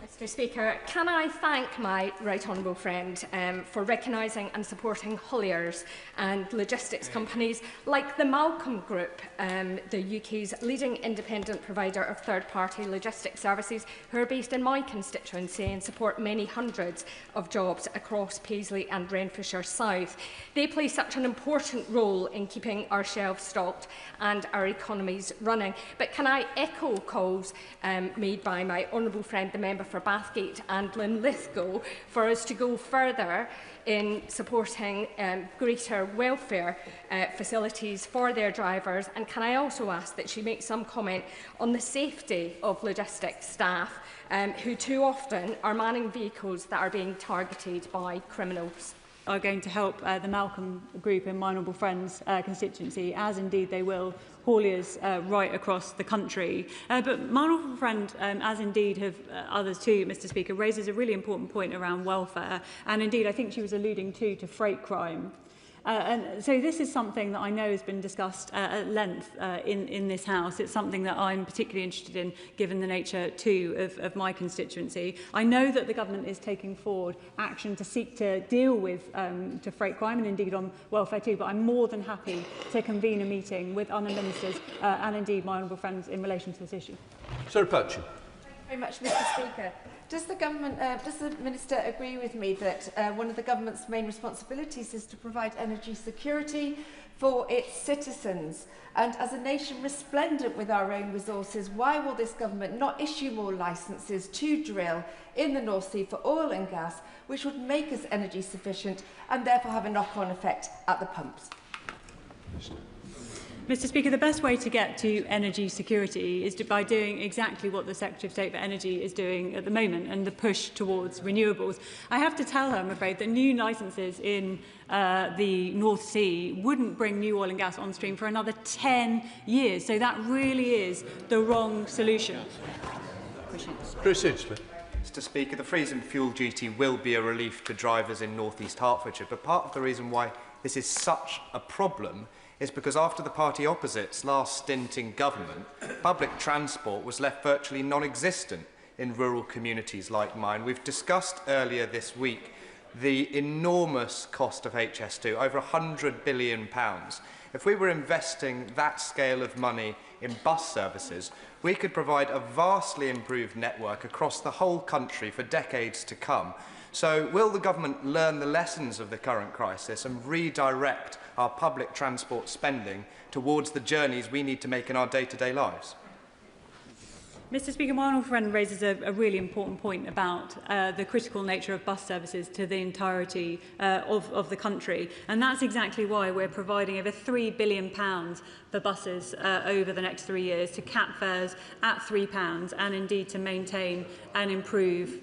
Mr Speaker, can I thank my right honourable friend for recognising and supporting hauliers and logistics companies like the Malcolm Group, the UK's leading independent provider of third-party logistics services, who are based in my constituency and support many hundreds of jobs across Paisley and Renfrewshire South. They play such an important role in keeping our shelves stocked and our economies running. But can I echo calls made by my honourable friend, the member for Bathgate and Linlithgow, for us to go further in supporting greater welfare facilities for their drivers? And can I also ask that she make some comment on the safety of logistics staff who too often are manning vehicles that are being targeted by criminals? Are going to help the Malcolm Group in my honourable friend's constituency, as indeed they will hauliers right across the country. But my honourable friend, as indeed have others too, Mr Speaker, raises a really important point around welfare, and indeed I think she was alluding to freight crime. And so this is something that I know has been discussed at length in this House. It's something that I'm particularly interested in, given the nature, too, of my constituency. I know that the government is taking forward action to seek to deal with to freight crime and indeed on welfare too, but I'm more than happy to convene a meeting with other ministers and indeed my honourable friends in relation to this issue. Sarah Patchin. Thank you very much, Mr Speaker. Does the Minister agree with me that one of the government's main responsibilities is to provide energy security for its citizens? And as a nation resplendent with our own resources, why will this government not issue more licences to drill in the North Sea for oil and gas, which would make us energy sufficient and therefore have a knock-on effect at the pumps? Mr Speaker, the best way to get to energy security is by doing exactly what the Secretary of State for Energy is doing at the moment, and the push towards renewables. I have to tell her, I'm afraid, that new licences in the North Sea wouldn't bring new oil and gas on stream for another 10 years. So that really is the wrong solution. Chris Hinchcliffe. Mr Speaker, the freeze and fuel duty will be a relief to drivers in North East Hertfordshire, but part of the reason why this is such a problem is because after the party opposite's last stint in government, public transport was left virtually non-existent in rural communities like mine. We've discussed earlier this week the enormous cost of HS2, over £100 billion. If we were investing that scale of money in bus services, we could provide a vastly improved network across the whole country for decades to come. So will the government learn the lessons of the current crisis and redirect our public transport spending towards the journeys we need to make in our day-to-day lives? Mr Speaker, my honourable friend raises a really important point about the critical nature of bus services to the entirety of the country. And that's exactly why we're providing over £3 billion for buses over the next 3 years to cap fares at £3 and indeed to maintain and improve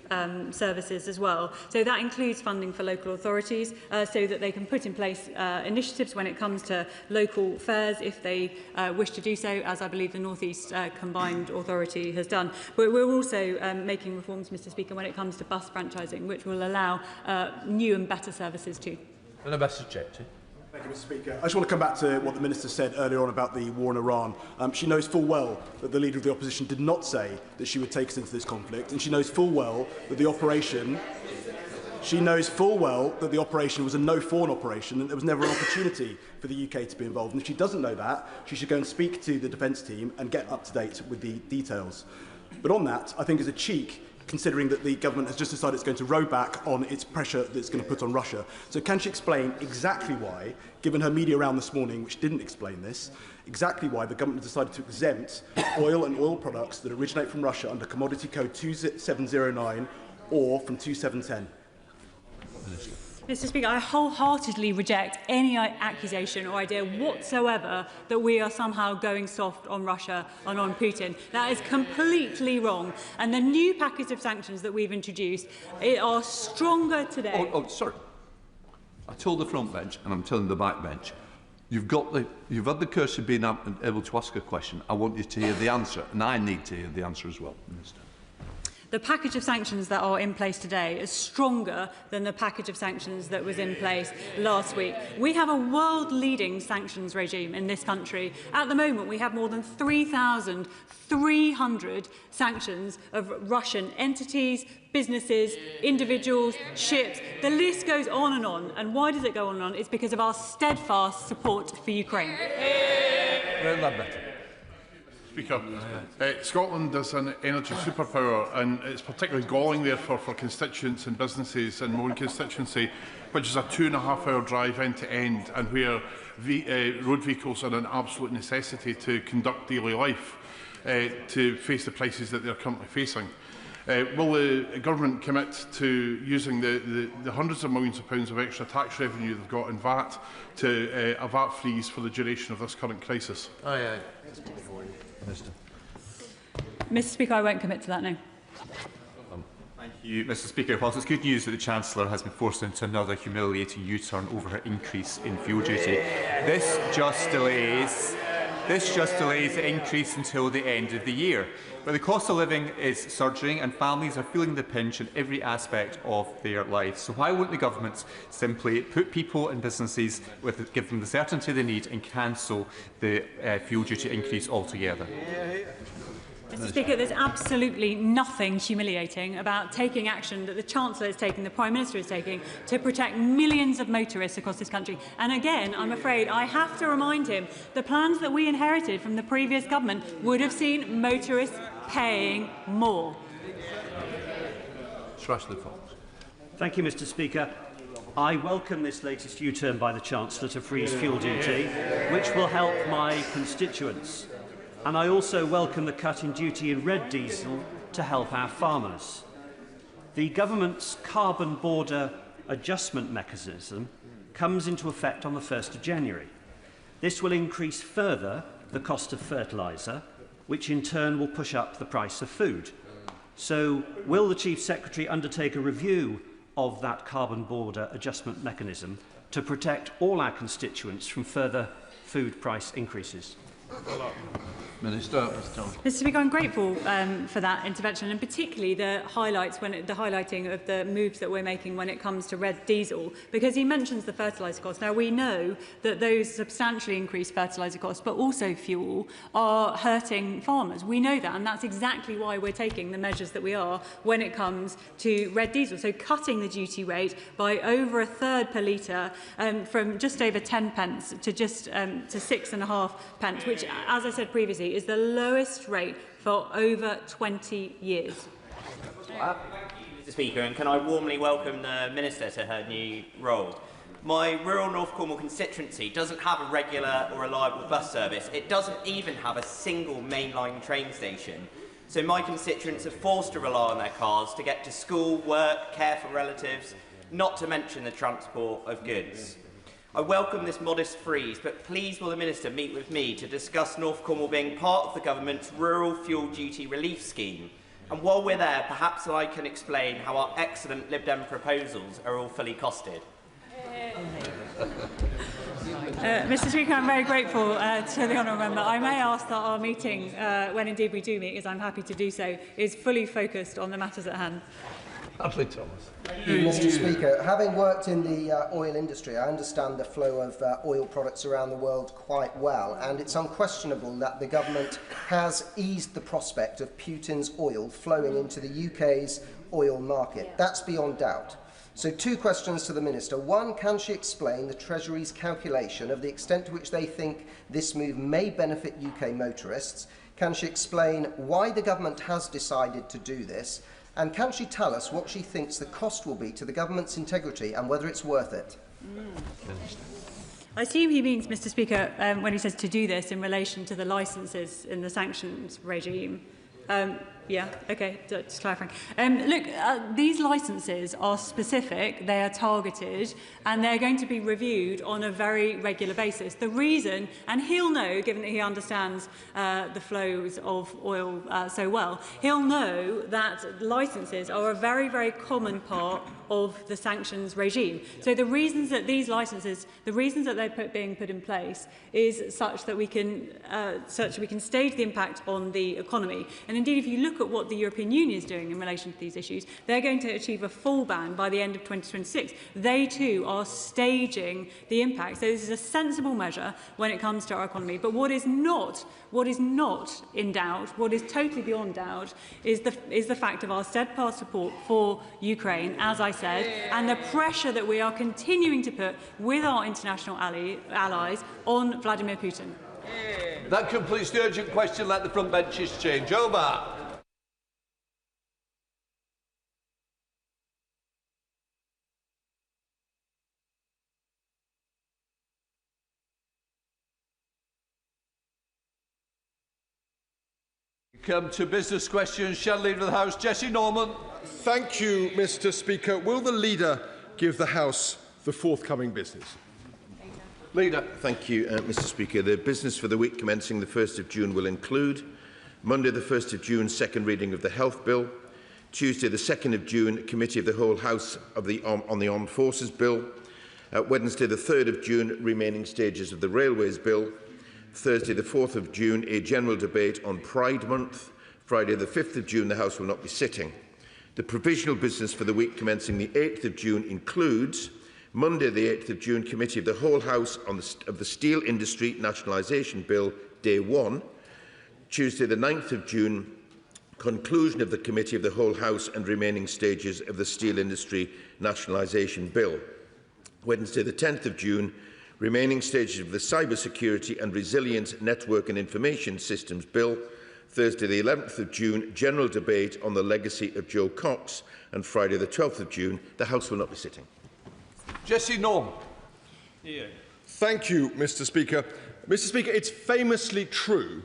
services as well. So that includes funding for local authorities so that they can put in place initiatives when it comes to local fares if they wish to do so, as I believe the North East Combined Authority has done. But we're also making reforms, Mr Speaker, when it comes to bus franchising, which will allow new and better services too. And Ambassador Chetty. Thank you, Mr Speaker. I just want to come back to what the Minister said earlier on about the war in Iran. She knows full well that the Leader of the Opposition did not say that she would take us into this conflict, and she knows full well that the operation was a no-fawn operation and there was never an opportunity for the UK to be involved. And if she doesn't know that, she should go and speak to the defence team and get up to date with the details. But on that, I think is a cheek, considering that the government has just decided it's going to row back on its pressure that it's going to put on Russia. So can she explain exactly why, given her media round this morning, which didn't explain this, exactly why the government has decided to exempt oil and oil products that originate from Russia under Commodity Code 2709 or from 2710? Mr. Speaker, I wholeheartedly reject any accusation or idea whatsoever that we are somehow going soft on Russia and on Putin. That is completely wrong. And the new package of sanctions that we've introduced are stronger today. Oh, sorry. I told the front bench, and I'm telling the back bench, you've had the courtesy of being able to ask a question. I want you to hear the answer, and I need to hear the answer as well, Minister. The package of sanctions that are in place today is stronger than the package of sanctions that was in place last week. We have a world-leading sanctions regime in this country. At the moment, we have more than 3,300 sanctions of Russian entities, businesses, individuals, ships. The list goes on and on. And why does it go on and on? It's because of our steadfast support for Ukraine. Speaker, Scotland is an energy superpower, and it's particularly galling therefore for constituents and businesses in my own constituency, which is a 2.5-hour drive end to end, and where road vehicles are an absolute necessity to conduct daily life, to face the prices that they're currently facing. Will the government commit to using the hundreds of millions of pounds of extra tax revenue they've got in VAT to a VAT freeze for the duration of this current crisis? Aye. Mr. Speaker, I won't commit to that now. Thank you, Mr. Speaker. Whilst it's good news that the Chancellor has been forced into another humiliating U-turn over her increase in fuel duty, this just delays the increase until the end of the year. But the cost of living is surging and families are feeling the pinch in every aspect of their lives. So why won't the government simply put people and businesses, give them the certainty they need and cancel the fuel duty increase altogether? Mr. Speaker, there's absolutely nothing humiliating about taking action that the Chancellor is taking, the Prime Minister is taking, to protect millions of motorists across this country. And again, I'm afraid I have to remind him, the plans that we inherited from the previous government would have seen motorists paying more. Thank you, Mr. Speaker. I welcome this latest U-turn by the Chancellor to freeze fuel duty, which will help my constituents. And I also welcome the cut in duty in red diesel to help our farmers. The government's carbon border adjustment mechanism comes into effect on the 1st of January. This will increase further the cost of fertiliser, which in turn will push up the price of food. So will the Chief Secretary undertake a review of that carbon border adjustment mechanism to protect all our constituents from further food price increases? Minister. Mr. Speaker, I'm grateful for that intervention, and particularly the highlighting of the moves that we're making when it comes to red diesel, because he mentions the fertiliser costs. Now, we know that those substantially increased fertiliser costs, but also fuel, are hurting farmers. We know that, and that's exactly why we're taking the measures that we are when it comes to red diesel. So cutting the duty rate by over a third per litre, from just over 10 pence to just to 6.5 pence, which, as I said previously, is the lowest rate for over 20 years. Mr. Speaker, and can I warmly welcome the Minister to her new role. My rural North Cornwall constituency doesn't have a regular or reliable bus service. It doesn't even have a single mainline train station. So my constituents are forced to rely on their cars to get to school, work, care for relatives, not to mention the transport of goods. I welcome this modest freeze, but please will the Minister meet with me to discuss North Cornwall being part of the government's rural fuel duty relief scheme. And while we're there, perhaps I can explain how our excellent Lib Dem proposals are all fully costed. Mr. Speaker, I'm very grateful to the honourable member. I may ask that our meeting, when indeed we do meet, as I'm happy to do so, is fully focused on the matters at hand. Mr. Speaker, having worked in the oil industry, I understand the flow of oil products around the world quite well, and it's unquestionable that the government has eased the prospect of Putin's oil flowing into the UK's oil market. That's beyond doubt. So 2 questions to the Minister. One, can she explain the Treasury's calculation of the extent to which they think this move may benefit UK motorists? Can she explain why the government has decided to do this? And can she tell us what she thinks the cost will be to the government's integrity and whether it's worth it? I assume he means, Mr. Speaker, when he says to do this in relation to the licences in the sanctions regime. Yeah, okay, just clarifying. Look, these licences are specific, they are targeted, and they're going to be reviewed on a very regular basis. The reason, and he'll know, given that he understands the flows of oil so well, he'll know that licences are a very, very common part of the sanctions regime. So the reasons that these licences, the reasons that they're being put in place is such that we can stage the impact on the economy. And indeed, if you look at what the European Union is doing in relation to these issues, they're going to achieve a full ban by the end of 2026. They too are staging the impact. So this is a sensible measure when it comes to our economy. But what is not in doubt, what is totally beyond doubt, is the fact of our steadfast support for Ukraine, as I said, and the pressure that we are continuing to put with our international allies on Vladimir Putin. That completes the urgent question. Let the front benches change over. Come to business questions. Shadow Leader of the House, Jesse Norman. Thank you, Mr. Speaker. Will the Leader give the House the forthcoming business? Leader. Thank you, Mr. Speaker. The business for the week commencing the 1st of June will include Monday the 1st of June, second reading of the Health Bill, Tuesday the 2nd of June, Committee of the Whole House on the Armed Forces Bill, Wednesday the 3rd of June, remaining stages of the Railways Bill, Thursday the 4th of June, a general debate on Pride Month, Friday the 5th of June, the House will not be sitting. The provisional business for the week commencing the 8th of June includes Monday the 8th of June, Committee of the Whole House of the Steel Industry Nationalisation Bill, Day 1, Tuesday the 9th of June, conclusion of the Committee of the Whole House and remaining stages of the Steel Industry Nationalisation Bill, Wednesday the 10th of June, remaining stages of the Cyber Security and Resilient Network and Information Systems Bill, Thursday the 11th of June, general debate on the legacy of Joe Cox, and Friday the 12th of June, the House will not be sitting. Jesse Norman. Thank you, Mr. Speaker. Mr. Speaker, it's famously true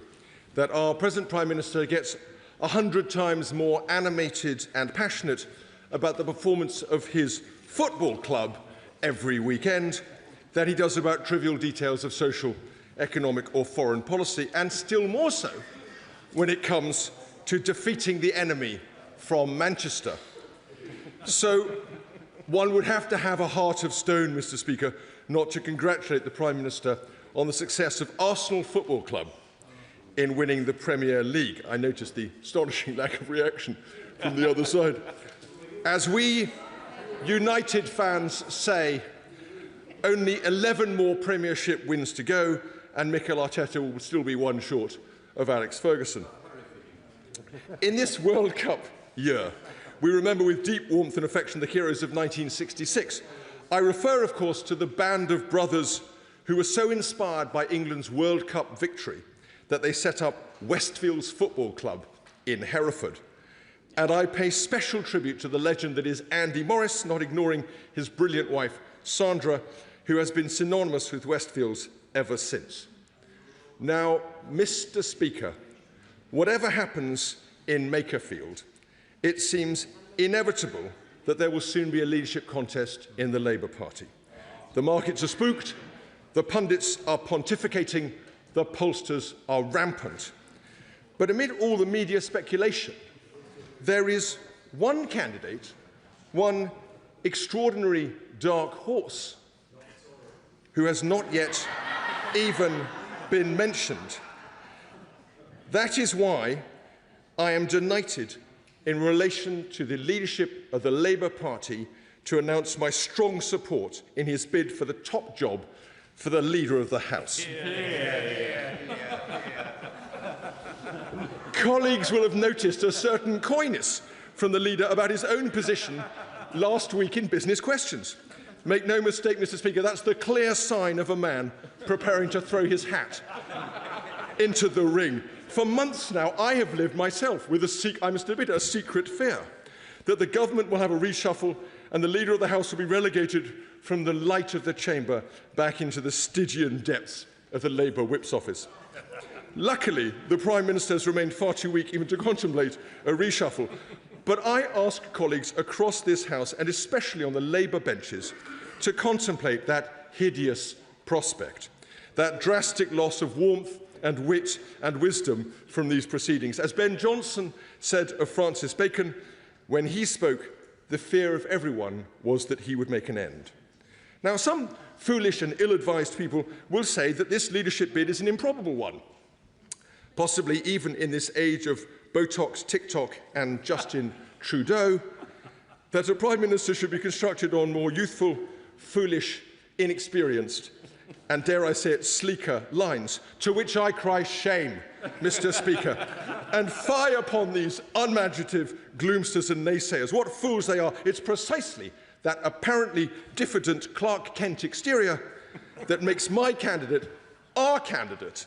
that our present Prime Minister gets 100 times more animated and passionate about the performance of his football club every weekend than he does about trivial details of social, economic or foreign policy, and still more so when it comes to defeating the enemy from Manchester. So one would have to have a heart of stone, Mr. Speaker, not to congratulate the Prime Minister on the success of Arsenal Football Club in winning the Premier League. I noticed the astonishing lack of reaction from the other side. As we United fans say, only 11 more Premiership wins to go, and Mikel Arteta will still be one short of Alex Ferguson. In this World Cup year, we remember with deep warmth and affection the heroes of 1966. I refer, of course, to the band of brothers who were so inspired by England's World Cup victory that they set up Westfields Football Club in Hereford. And I pay special tribute to the legend that is Andy Morris, not ignoring his brilliant wife, Sandra, who has been synonymous with Westfields ever since. Now, Mr. Speaker, whatever happens in Makerfield, it seems inevitable that there will soon be a leadership contest in the Labour Party. The markets are spooked, the pundits are pontificating, the pollsters are rampant. But amid all the media speculation, there is one candidate, one extraordinary dark horse, who has not yet even been mentioned. That is why I am delighted in relation to the leadership of the Labour Party to announce my strong support in his bid for the top job for the Leader of the House. Colleagues will have noticed a certain coyness from the Leader about his own position last week in Business Questions. Make no mistake, Mr. Speaker, that's the clear sign of a man preparing to throw his hat into the ring. For months now, I have lived myself with I must admit, a secret fear that the government will have a reshuffle and the Leader of the House will be relegated from the light of the chamber back into the Stygian depths of the Labour Whip's office. Luckily, the Prime Minister has remained far too weak even to contemplate a reshuffle. But I ask colleagues across this House, and especially on the Labour benches, to contemplate that hideous prospect, that drastic loss of warmth and wit and wisdom from these proceedings. As Ben Jonson said of Francis Bacon, when he spoke, the fear of everyone was that he would make an end. Now, some foolish and ill-advised people will say that this leadership bid is an improbable one. Possibly even in this age of Botox, TikTok and Justin Trudeau, that a Prime Minister should be constructed on more youthful, foolish, inexperienced and, dare I say it, sleeker lines, to which I cry shame, Mr. Speaker, and fie upon these unimaginative gloomsters and naysayers. What fools they are. It's precisely that apparently diffident Clark Kent exterior that makes my candidate, our candidate,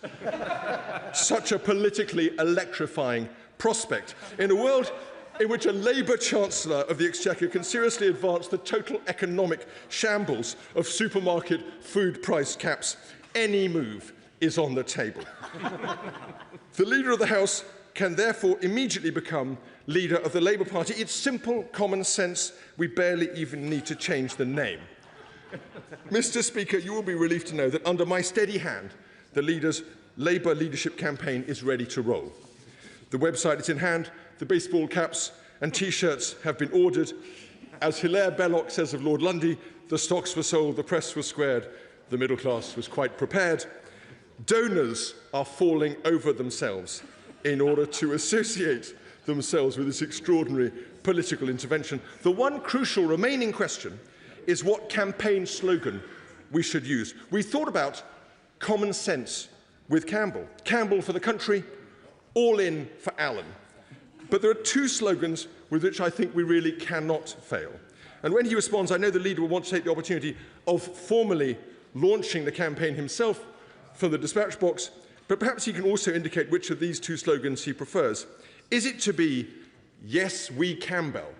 such a politically electrifying prospect in a world in which a Labour Chancellor of the Exchequer can seriously advance the total economic shambles of supermarket food price caps. Any move is on the table. The Leader of the House can therefore immediately become Leader of the Labour Party. It's simple common sense. We barely even need to change the name. Mr. Speaker, you will be relieved to know that under my steady hand, the Leader's Labour leadership campaign is ready to roll. The website is in hand, the baseball caps and T-shirts have been ordered. As Hilaire Belloc says of Lord Lundy, the stocks were sold, the press was squared, the middle class was quite prepared. Donors are falling over themselves in order to associate themselves with this extraordinary political intervention. The one crucial remaining question is what campaign slogan we should use. We thought about common sense with Campbell. Campbell for the country, all in for Allen. But there are two slogans with which I think we really cannot fail. And when he responds, I know the Leader will want to take the opportunity of formally launching the campaign himself from the dispatch box, but perhaps he can also indicate which of these two slogans he prefers. Is it to be, yes, we Campbell,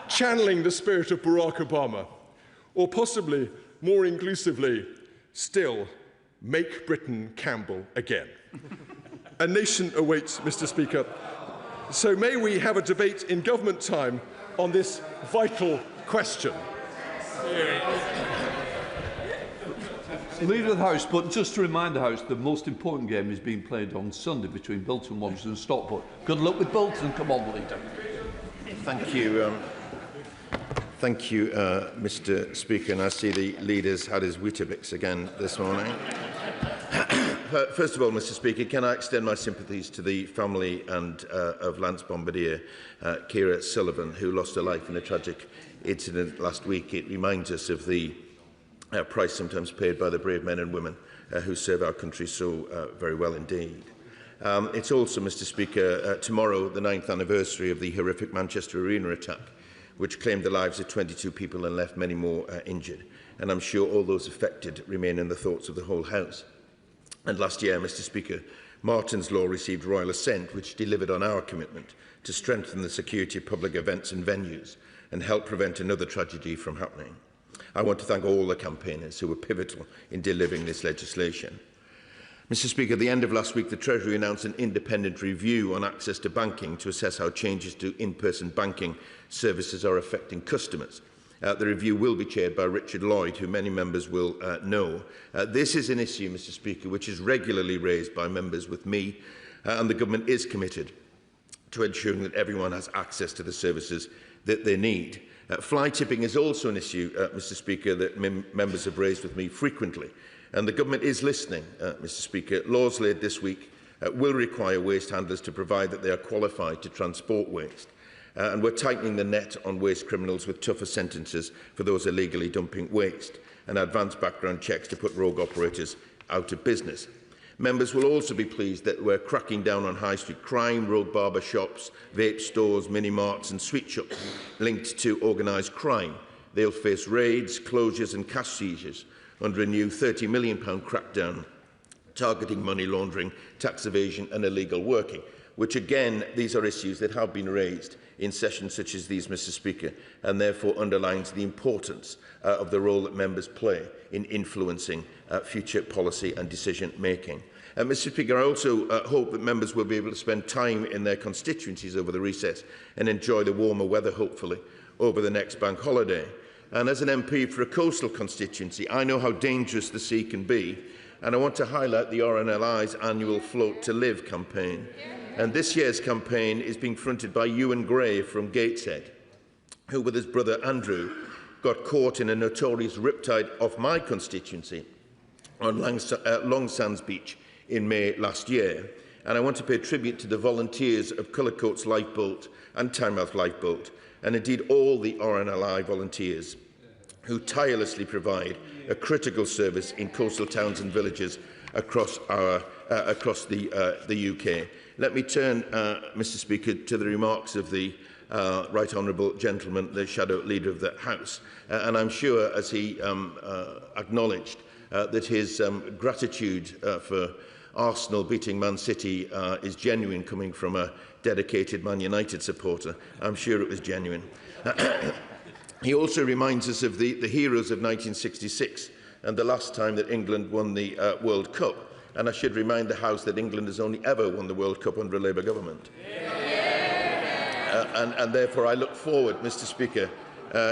channeling the spirit of Barack Obama, or possibly, more inclusively, still, make Britain Campbell again? A nation awaits, Mr. Speaker. So may we have a debate in government time on this vital question. Leader of the House, but just to remind the House, the most important game is being played on Sunday between Bolton Wanderers and Stockport. Good luck with Bolton. Come on, Leader. Thank you. Thank you, Mr. Speaker. And I see the Leader's had his Weetabix again this morning. First of all, Mr. Speaker, can I extend my sympathies to the family and of Lance Bombardier, Ciara Sullivan, who lost her life in a tragic incident last week. It reminds us of the price sometimes paid by the brave men and women who serve our country so very well indeed. It's also, Mr. Speaker, tomorrow the 9th anniversary of the horrific Manchester Arena attack, which claimed the lives of 22 people and left many more injured. And I'm sure all those affected remain in the thoughts of the whole House. And last year, Mr. Speaker, Martin's Law received royal assent, which delivered on our commitment to strengthen the security of public events and venues and help prevent another tragedy from happening. I want to thank all the campaigners who were pivotal in delivering this legislation. Mr. Speaker, at the end of last week, the Treasury announced an independent review on access to banking to assess how changes to in-person banking services are affecting customers. The review will be chaired by Richard Lloyd, who many members will know. This is an issue, Mr. Speaker, which is regularly raised by members with me, and the Government is committed to ensuring that everyone has access to the services that they need. Fly tipping is also an issue, Mr. Speaker, that members have raised with me frequently, and the Government is listening, Mr. Speaker. Laws laid this week will require waste handlers to provide that they are qualified to transport waste. And we're tightening the net on waste criminals with tougher sentences for those illegally dumping waste and advanced background checks to put rogue operators out of business. Members will also be pleased that we're cracking down on high street crime, rogue barber shops, vape stores, mini-marts and sweet shops linked to organised crime. They'll face raids, closures and cash seizures under a new £30 million crackdown targeting money laundering, tax evasion and illegal working. which again, these are issues that have been raised in sessions such as these, Mr. Speaker, and therefore underlines the importance of the role that members play in influencing future policy and decision-making. Mr. Speaker, I also hope that members will be able to spend time in their constituencies over the recess and enjoy the warmer weather, hopefully, over the next bank holiday. And as an MP for a coastal constituency, I know how dangerous the sea can be, and I want to highlight the RNLI's annual Float to Live campaign. And this year's campaign is being fronted by Ewan Gray from Gateshead, who, with his brother Andrew, got caught in a notorious riptide off my constituency on Long Sands Beach in May last year. And I want to pay tribute to the volunteers of Cullercoats Lifeboat and Tynemouth Lifeboat, and indeed all the RNLI volunteers who tirelessly provide a critical service in coastal towns and villages across the UK. Let me turn, Mr. Speaker, to the remarks of the Right Honourable Gentleman, the Shadow Leader of the House. And I'm sure, as he acknowledged, that his gratitude for Arsenal beating Man City is genuine, coming from a dedicated Man United supporter. I'm sure it was genuine. He also reminds us of the heroes of 1966 and the last time that England won the World Cup. And I should remind the House that England has only ever won the World Cup under a Labour government. And therefore I look forward, Mr. Speaker,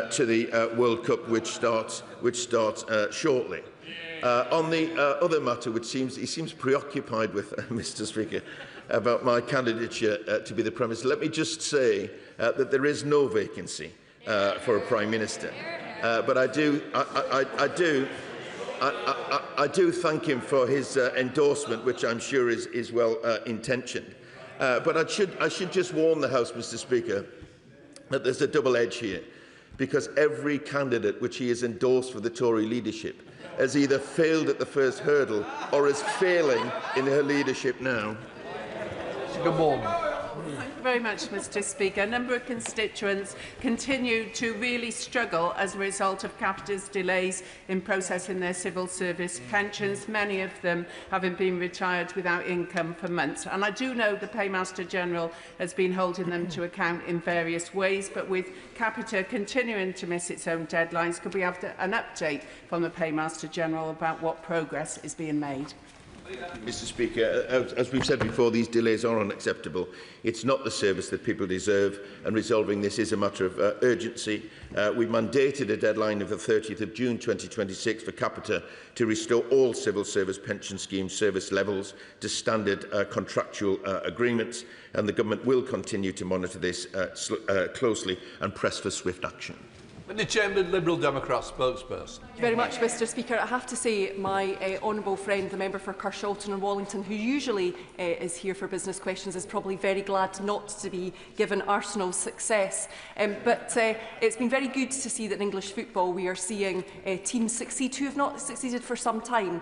to the World Cup which starts shortly. On the other matter, which he seems preoccupied with, Mr. Speaker, about my candidature to be the Prime Minister, let me just say that there is no vacancy for a Prime Minister. But I do thank him for his endorsement, which I'm sure is well intentioned. But I should just warn the House, Mr. Speaker, that there's a double edge here, because every candidate which he has endorsed for the Tory leadership has either failed at the first hurdle or is failing in her leadership now. Good morning. Thank you very much, Mr. Speaker. A number of constituents continue to really struggle as a result of Capita's delays in processing their civil service pensions, many of them having been retired without income for months. And I do know the Paymaster General has been holding them to account in various ways, but with Capita continuing to miss its own deadlines, could we have an update from the Paymaster General about what progress is being made? Mr. Speaker, as we've said before, these delays are unacceptable. It's not the service that people deserve, and resolving this is a matter of urgency. We mandated a deadline of the 30th of June 2026 for Capita to restore all civil service pension scheme service levels to standard contractual agreements, and the Government will continue to monitor this closely and press for swift action. The Chamberlain Liberal Democrat spokesperson. Thank you very much, Mr. Speaker. I have to say my honourable friend, the member for Carshalton and Wallington, who usually is here for business questions, is probably very glad not to be given Arsenal's success. But it's been very good to see that in English football we are seeing teams succeed who have not succeeded for some time.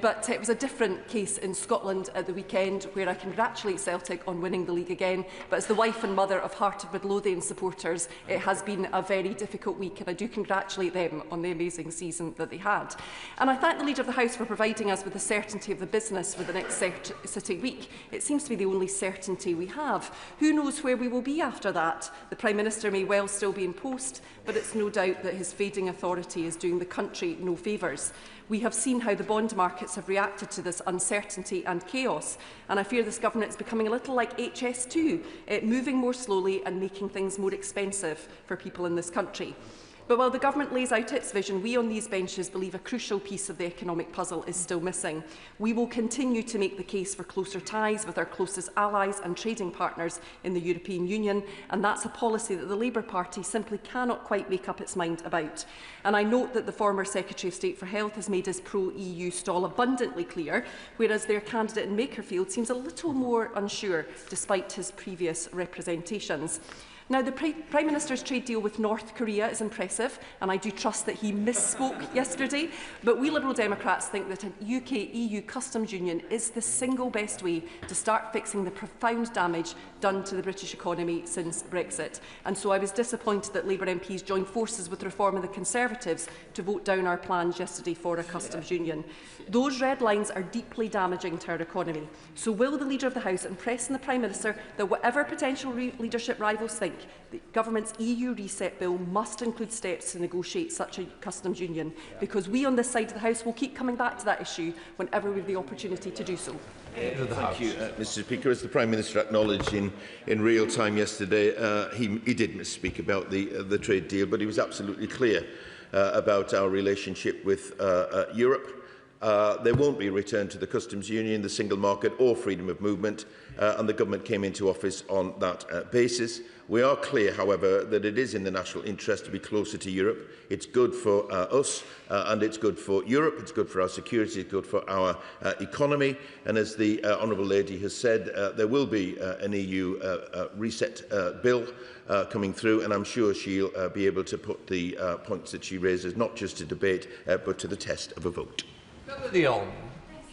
But it was a different case in Scotland at the weekend, where I congratulate Celtic on winning the league again. But as the wife and mother of Heart of Midlothian supporters, it has been a very difficult week, and I do congratulate them on the amazing season that they had. And I thank the Leader of the House for providing us with the certainty of the business for the next sitting week. It seems to be the only certainty we have. Who knows where we will be after that? The Prime Minister may well still be in post, but it's no doubt that his fading authority is doing the country no favours. We have seen how the bond markets have reacted to this uncertainty and chaos, and I fear this government is becoming a little like HS2, moving more slowly and making things more expensive for people in this country. But while the government lays out its vision, we on these benches believe a crucial piece of the economic puzzle is still missing. We will continue to make the case for closer ties with our closest allies and trading partners in the European Union, and that's a policy that the Labour Party simply cannot quite make up its mind about. And I note that the former Secretary of State for Health has made his pro-EU stall abundantly clear, whereas their candidate in Makerfield seems a little more unsure, despite his previous representations. Now, the Prime Minister's trade deal with North Korea is impressive, and I do trust that he misspoke yesterday, but we Liberal Democrats think that a UK-EU customs union is the single best way to start fixing the profound damage done to the British economy since Brexit. And so I was disappointed that Labour MPs joined forces with Reform and the Conservatives to vote down our plans yesterday for a customs union. Those red lines are deeply damaging to our economy. So will the Leader of the House impress on the Prime Minister that whatever potential leadership rivals think, the Government's EU reset bill must include steps to negotiate such a customs union? Because we on this side of the House will keep coming back to that issue whenever we have the opportunity to do so. Thank you, Mr. Speaker. As the Prime Minister acknowledged in real time yesterday, he did misspeak about the trade deal, but he was absolutely clear about our relationship with Europe. There won't be a return to the customs union, the single market or freedom of movement, and the government came into office on that basis. We are clear, however, that it is in the national interest to be closer to Europe. It's good for us and it's good for Europe, it's good for our security, it's good for our economy. And as the Honourable Lady has said, there will be an EU reset bill coming through, and I'm sure she'll be able to put the points that she raises not just to debate but to the test of a vote. Thank you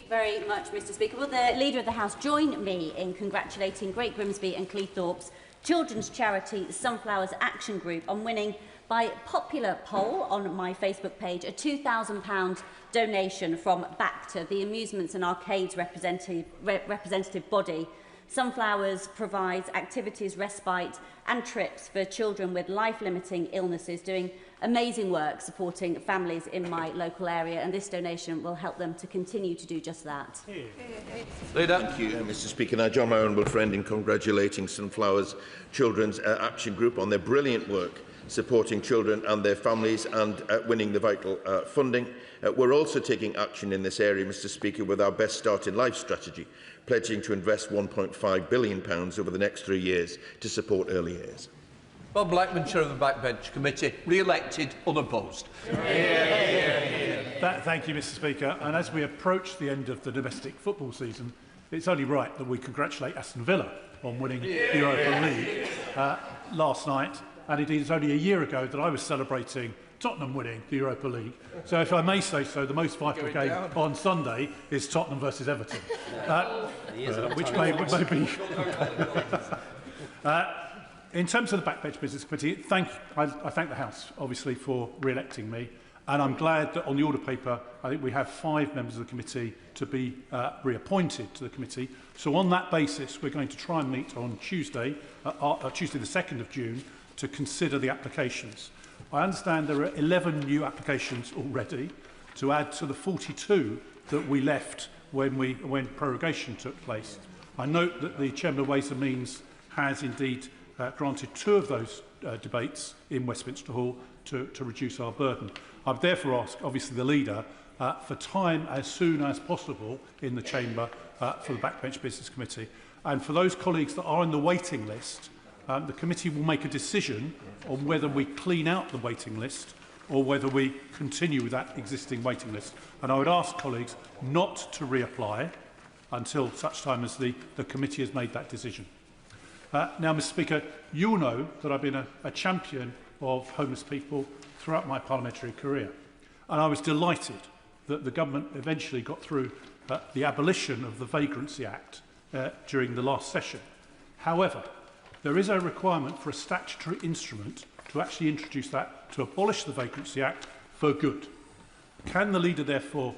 very much, Mr. Speaker. Will the Leader of the House join me in congratulating Great Grimsby and Cleethorpes children's charity Sunflowers Action Group on winning, by popular poll on my Facebook page, a £2,000 donation from BACTA, the Amusements and Arcades representative body. Sunflowers provides activities, respite and trips for children with life-limiting illnesses, doing amazing work supporting families in my local area, and this donation will help them to continue to do just that. Thank you, Mr. Speaker. I join my honourable friend in congratulating Sunflowers Children's Action Group on their brilliant work supporting children and their families and winning the vital funding. We're also taking action in this area, Mr. Speaker, with our Best Start in Life strategy, pledging to invest £1.5 billion over the next 3 years to support early years. Bob Blackman, Chair of the Backbench Committee, re-elected unopposed. Thank you, Mr. Speaker. And as we approach the end of the domestic football season, it's only right that we congratulate Aston Villa on winning the Europa League last night. And indeed, it's only a year ago that I was celebrating Tottenham winning the Europa League. So if I may say so, the most vital game on Sunday is Tottenham versus Everton, which may be... in terms of the Backbench Business Committee, I thank the House, obviously, for re-electing me. And I'm glad that on the order paper, I think we have 5 members of the committee to be reappointed to the committee. So on that basis, we're going to try and meet on Tuesday, Tuesday the 2nd of June, to consider the applications. I understand there are 11 new applications already to add to the 42 that we left when prorogation took place. I note that the Chairman of Ways and Means has indeed granted 2 of those debates in Westminster Hall to reduce our burden. I've therefore asked, obviously, the Leader for time as soon as possible in the Chamber for the Backbench Business Committee. And for those colleagues that are on the waiting list, the committee will make a decision on whether we clean out the waiting list or whether we continue with that existing waiting list. And I would ask colleagues not to reapply until such time as the committee has made that decision. Now, Mr. Speaker, you'll know that I've been a champion of homeless people throughout my parliamentary career. And I was delighted that the government eventually got through the abolition of the Vagrancy Act during the last session. However, there is a requirement for a statutory instrument to actually introduce that, to abolish the Vagrancy Act for good. Can the Leader therefore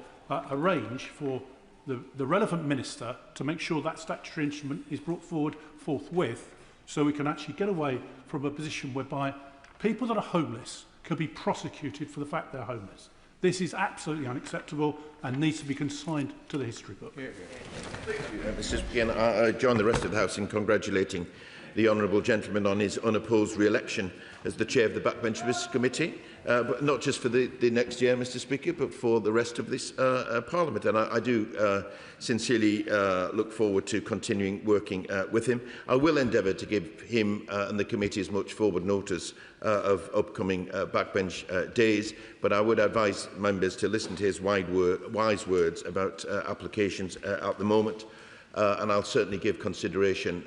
arrange for the relevant minister to make sure that statutory instrument is brought forward forthwith, so we can actually get away from a position whereby people that are homeless can be prosecuted for the fact they're homeless? This is absolutely unacceptable and needs to be consigned to the history book. Mr. Speaker, I join the rest of the House in congratulating the honourable gentleman on his unopposed re-election as the chair of the Backbench Business Committee, but not just for the next year, Mr. Speaker, but for the rest of this Parliament. And I do sincerely look forward to continuing working with him. I will endeavour to give him and the committee as much forward notice of upcoming backbench days, but I would advise members to listen to his wise words about applications at the moment. and I'll certainly give consideration,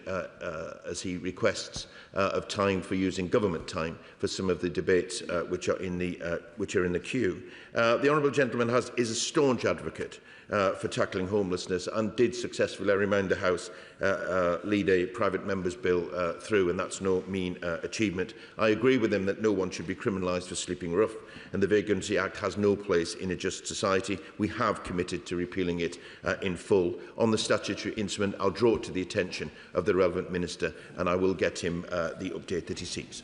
as he requests, of time for using government time for some of the debates which are in the queue. The honourable gentleman is a staunch advocate for tackling homelessness and did successfully, I remind the House, lead a private member's bill through, and that's no mean achievement. I agree with him that no one should be criminalised for sleeping rough, and the Vagrancy Act has no place in a just society. We have committed to repealing it in full. On the statutory instrument, I'll draw it to the attention of the relevant minister, and I will get him the update that he seeks.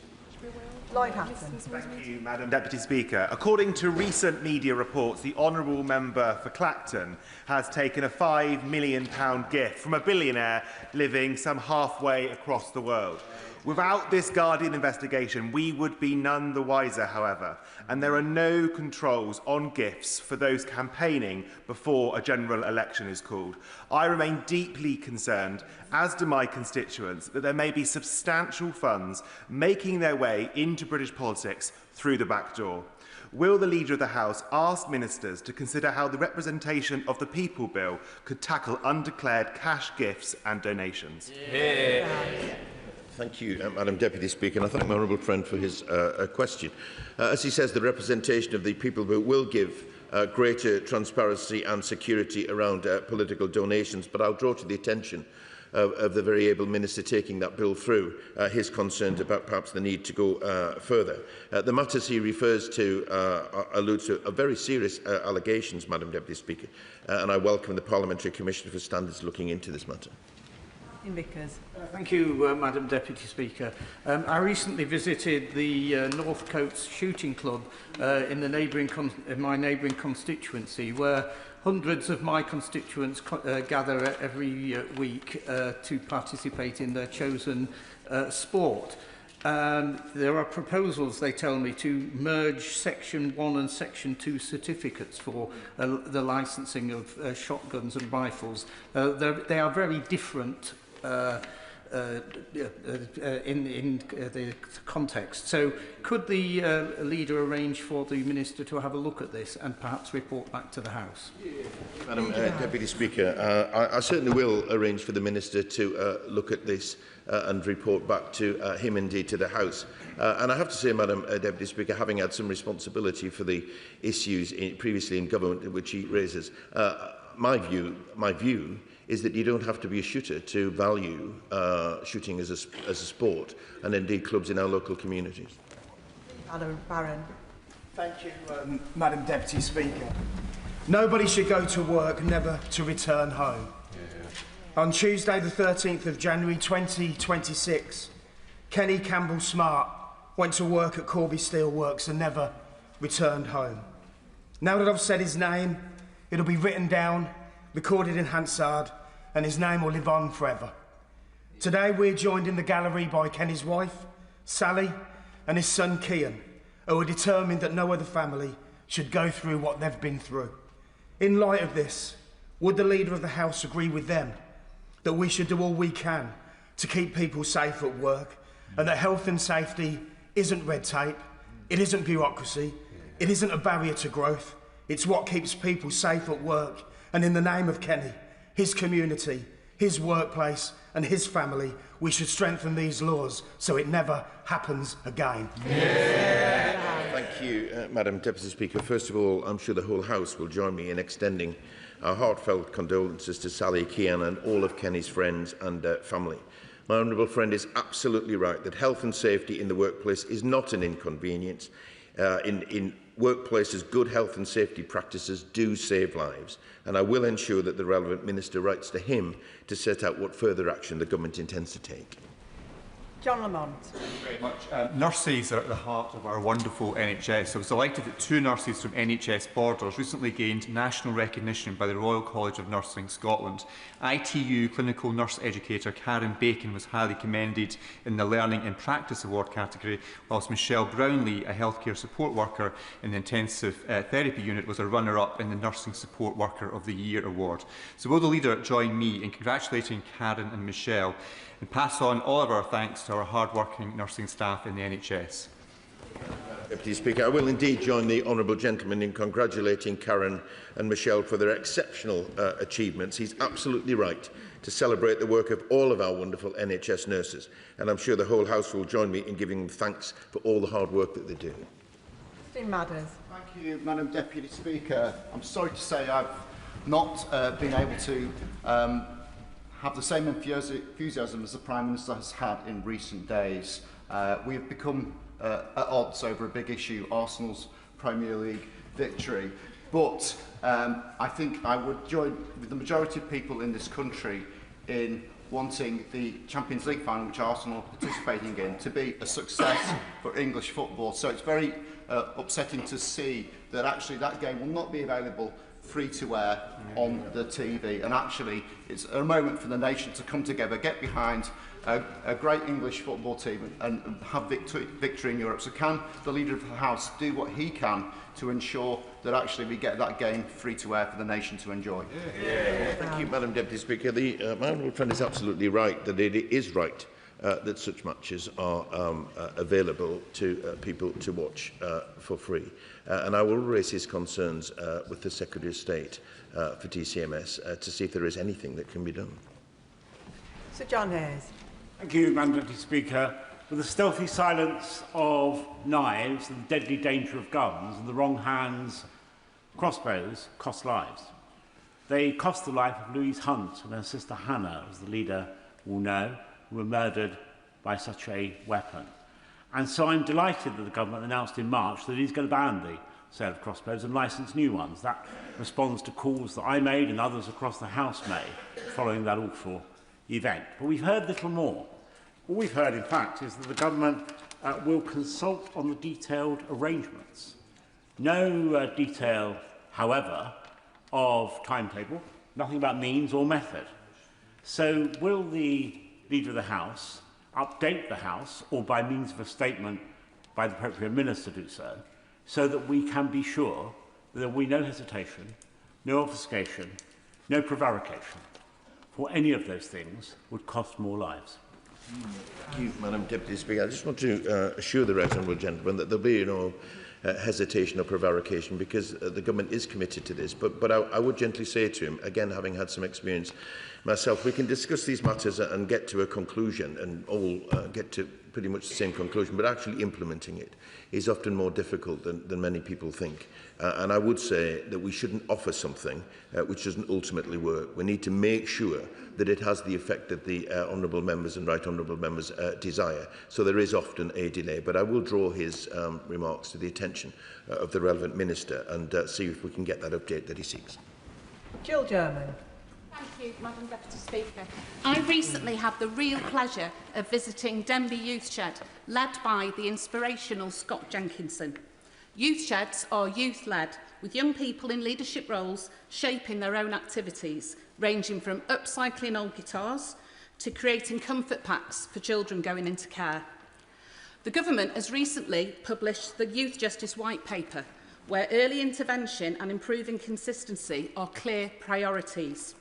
Thank you, Madam Deputy Speaker. According to recent media reports, the honourable member for Clacton has taken a £5 million gift from a billionaire living some halfway across the world. Without this Guardian investigation, we would be none the wiser, however, and there are no controls on gifts for those campaigning before a general election is called. I remain deeply concerned, as do my constituents, that there may be substantial funds making their way into British politics through the back door. Will the Leader of the House ask ministers to consider how the Representation of the People Bill could tackle undeclared cash gifts and donations? Yeah. Thank you, Madam Deputy Speaker, and I thank my honourable friend for his question. As he says, the Representation of the People Bill will give greater transparency and security around political donations, but I'll draw to the attention of the very able minister taking that bill through his concerns about perhaps the need to go further. The matters he refers to allude to very serious allegations, Madam Deputy Speaker, and I welcome the Parliamentary Commissioner for Standards looking into this matter. Thank you, Madam Deputy Speaker. I recently visited the North Coats Shooting Club in my neighbouring constituency, where hundreds of my constituents gather every week to participate in their chosen sport. There are proposals, they tell me, to merge Section 1 and Section 2 certificates for the licensing of shotguns and rifles. They are very different in the context. So could the leader arrange for the minister to have a look at this and perhaps report back to the House? Madam Deputy Speaker, I certainly will arrange for the minister to look at this and report back to him, indeed to the House. And I have to say, Madam Deputy Speaker, having had some responsibility for the issues previously in government which he raises, my view is that you don't have to be a shooter to value shooting as a sport, and indeed clubs in our local communities. Barron. Thank you, Madam Deputy Speaker. Nobody should go to work never to return home. On Tuesday the 13th of January 2026, Kenny Campbell Smart went to work at Corby Steelworks and never returned home. Now that I've said his name, it'll be written down, recorded in Hansard, and his name will live on forever. Today we're joined in the gallery by Kenny's wife, Sally, and his son Kian, who are determined that no other family should go through what they've been through. In light of this, would the Leader of the House agree with them that we should do all we can to keep people safe at work, and that health and safety isn't red tape, it isn't bureaucracy, it isn't a barrier to growth, it's what keeps people safe at work, and in the name of Kenny, his community, his workplace and his family, we should strengthen these laws so it never happens again. Yeah. Thank you, Madam Deputy Speaker. First of all, I'm sure the whole House will join me in extending our heartfelt condolences to Sally, Kian and all of Kenny's friends and family. My honourable friend is absolutely right that health and safety in the workplace is not an inconvenience. In workplaces, good health and safety practices do save lives, and I will ensure that the relevant minister writes to him to set out what further action the government intends to take. John Lamont. Thank you very much. Nurses are at the heart of our wonderful NHS. I was delighted that 2 nurses from NHS Borders recently gained national recognition by the Royal College of Nursing Scotland. ITU clinical nurse educator Karen Bacon was highly commended in the Learning and Practice Award category, whilst Michelle Brownlee, a healthcare support worker in the intensive therapy unit, was a runner-up in the Nursing Support Worker of the Year award. So will the leader join me in congratulating Karen and Michelle and pass on all of our thanks to our hard-working nursing staff in the NHS? Deputy Speaker, I will indeed join the honourable gentleman in congratulating Karen and Michelle for their exceptional achievements. He's absolutely right to celebrate the work of all of our wonderful NHS nurses. And I'm sure the whole House will join me in giving them thanks for all the hard work that they do. Thank you, Madam Deputy Speaker. I'm sorry to say I've not been able to have the same enthusiasm as the Prime Minister has had in recent days. We have become at odds over a big issue, Arsenal's Premier League victory. But I think I would join with the majority of people in this country in wanting the Champions League final, which Arsenal are participating in, to be a success for English football. So it's very upsetting to see that actually that game will not be available free to air on the TV, and actually it's a moment for the nation to come together, get behind a great English football team and have victory in Europe. So can the Leader of the House do what he can to ensure that actually we get that game free to air for the nation to enjoy? Thank you, Madam Deputy Speaker. My honourable friend is absolutely right that it is right that such matches are available to people to watch for free. And I will raise his concerns with the Secretary of State for DCMS to see if there is anything that can be done. Sir John Hayes. Thank you, Madam Deputy Speaker. With the stealthy silence of knives and the deadly danger of guns in the wrong hands, crossbows cost lives. They cost the life of Louise Hunt and her sister Hannah, as the leader will know, who were murdered by such a weapon. And so I'm delighted that the government announced in March that it is going to ban the sale of crossbows and licence new ones. That responds to calls that I made and others across the House made following that awful event. But we've heard little more. All we've heard, in fact, is that the government will consult on the detailed arrangements. No detail, however, of timetable, nothing about means or method. So will the Leader of the House update the House, or by means of a statement by the appropriate minister do so that we can be sure that there will be no hesitation, no obfuscation, no prevarication, for any of those things would cost more lives? Thank you, Madam Deputy Speaker. I just want to assure the right honourable gentleman that there will be no hesitation or prevarication, because the government is committed to this. But I would gently say to him, again, having had some experience myself, we can discuss these matters and get to a conclusion and all get to pretty much the same conclusion, but actually implementing it is often more difficult than many people think. And I would say that we shouldn't offer something which doesn't ultimately work. We need to make sure that it has the effect that the honourable members and right honourable members desire. So there is often a delay, but I will draw his remarks to the attention of the relevant minister and see if we can get that update that he seeks. Jill German. Thank you, Madam Deputy Speaker. I recently had the real pleasure of visiting Denby Youth Shed, led by the inspirational Scott Jenkinson. Youth sheds are youth-led, with young people in leadership roles shaping their own activities, ranging from upcycling old guitars to creating comfort packs for children going into care. The government has recently published the Youth Justice White Paper, where early intervention and improving consistency are clear priorities.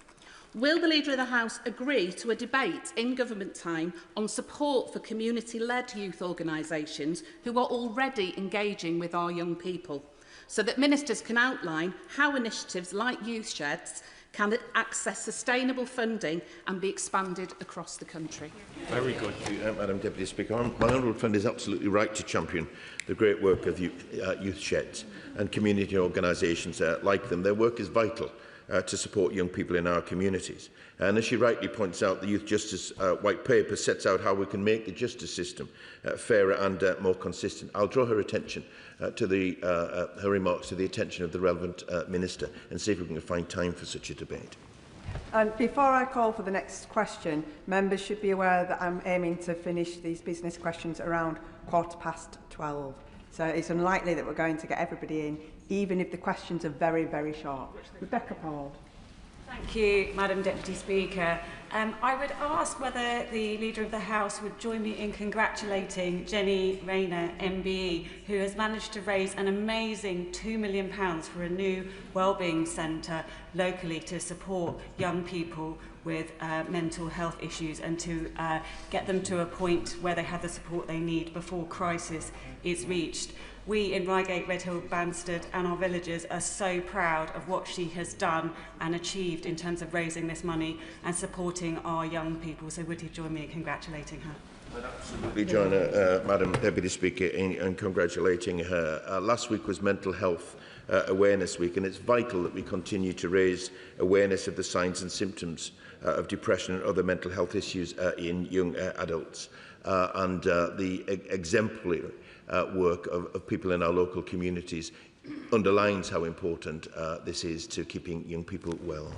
Will the Leader of the House agree to a debate in government time on support for community-led youth organisations who are already engaging with our young people, so that ministers can outline how initiatives like youth sheds can access sustainable funding and be expanded across the country? Very good. Thank you, Madam Deputy Speaker. My honourable friend is absolutely right to champion the great work of youth sheds and community organisations like them. Their work is vital to support young people in our communities. And as she rightly points out, the Youth Justice White Paper sets out how we can make the justice system fairer and more consistent. I'll draw her attention her remarks to the attention of the relevant minister and see if we can find time for such a debate. And before I call for the next question, members should be aware that I'm aiming to finish these business questions around 12:15. So it's unlikely that we're going to get everybody in, even if the questions are very, very short. Rebecca Paul. Thank you, Madam Deputy Speaker. I would ask whether the Leader of the House would join me in congratulating Jenny Rayner, MBE, who has managed to raise an amazing £2 million for a new wellbeing centre locally to support young people with mental health issues and to get them to a point where they have the support they need before crisis is reached. We in Reigate, Redhill, Banstead and our villagers are so proud of what she has done and achieved in terms of raising this money and supporting our young people. So would you join me in congratulating her? I'd absolutely join her, Madam Deputy Speaker, in congratulating her. Last week was Mental Health Awareness Week, and it's vital that we continue to raise awareness of the signs and symptoms of depression and other mental health issues in young adults, and the exemplary work of people in our local communities underlines how important this is to keeping young people well.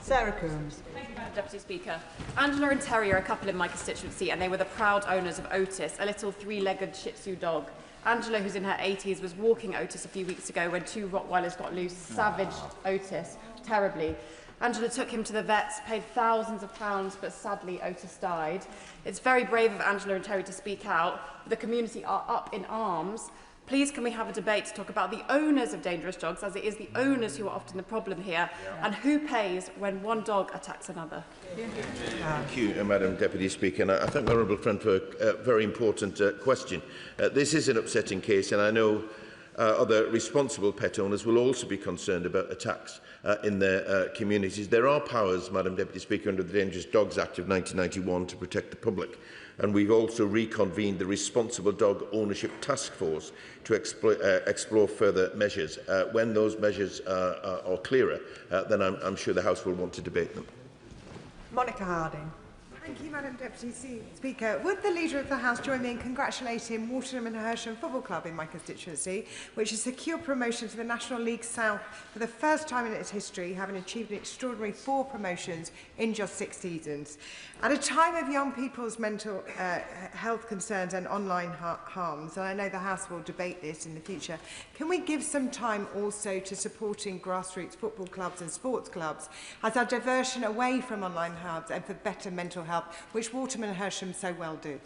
Sarah Coombs. Thank you, Madam Deputy Speaker. Angela and Terry are a couple in my constituency, and they were the proud owners of Otis, a little three-legged Shih Tzu dog. Angela, who's in her 80s, was walking Otis a few weeks ago when two Rottweilers got loose, savaged Otis terribly. Angela took him to the vets, paid thousands of pounds, but sadly Otis died. It's very brave of Angela and Terry to speak out. The community are up in arms. Please can we have a debate to talk about the owners of dangerous dogs, as it is the owners who are often the problem here, and who pays when one dog attacks another. Thank you, Madam Deputy Speaker. And I thank the honourable friend for a very important question. This is an upsetting case, and I know other responsible pet owners will also be concerned about attacks in their communities. There are powers, Madam Deputy Speaker, under the Dangerous Dogs Act of 1991 to protect the public. And we've also reconvened the Responsible Dog Ownership Task Force to explore further measures. When those measures are clearer, then I'm sure the House will want to debate them. Monica Harding. Thank you, Madam Deputy Speaker. Would the Leader of the House join me in congratulating Waterham and Hersham Football Club in my constituency, which has secured promotion to the National League South for the first time in its history, having achieved an extraordinary 4 promotions in just 6 seasons. At a time of young people's mental health concerns and online harms, and I know the House will debate this in the future, can we give some time also to supporting grassroots football clubs and sports clubs as a diversion away from online harms and for better mental health, which Waterham and Hersham so well do?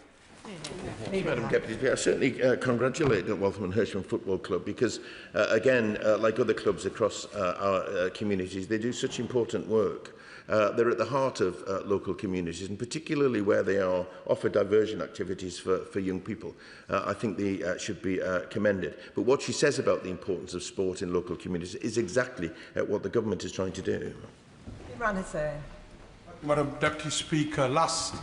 Madam Deputy Speaker, I certainly congratulate the Waltham and Hersham Football Club because, again, like other clubs across our communities, they do such important work. They're at the heart of local communities, and particularly where they are offer diversion activities for young people. I think they should be commended. But what she says about the importance of sport in local communities is exactly what the government is trying to do. Imran Hussain. Madam Deputy Speaker, last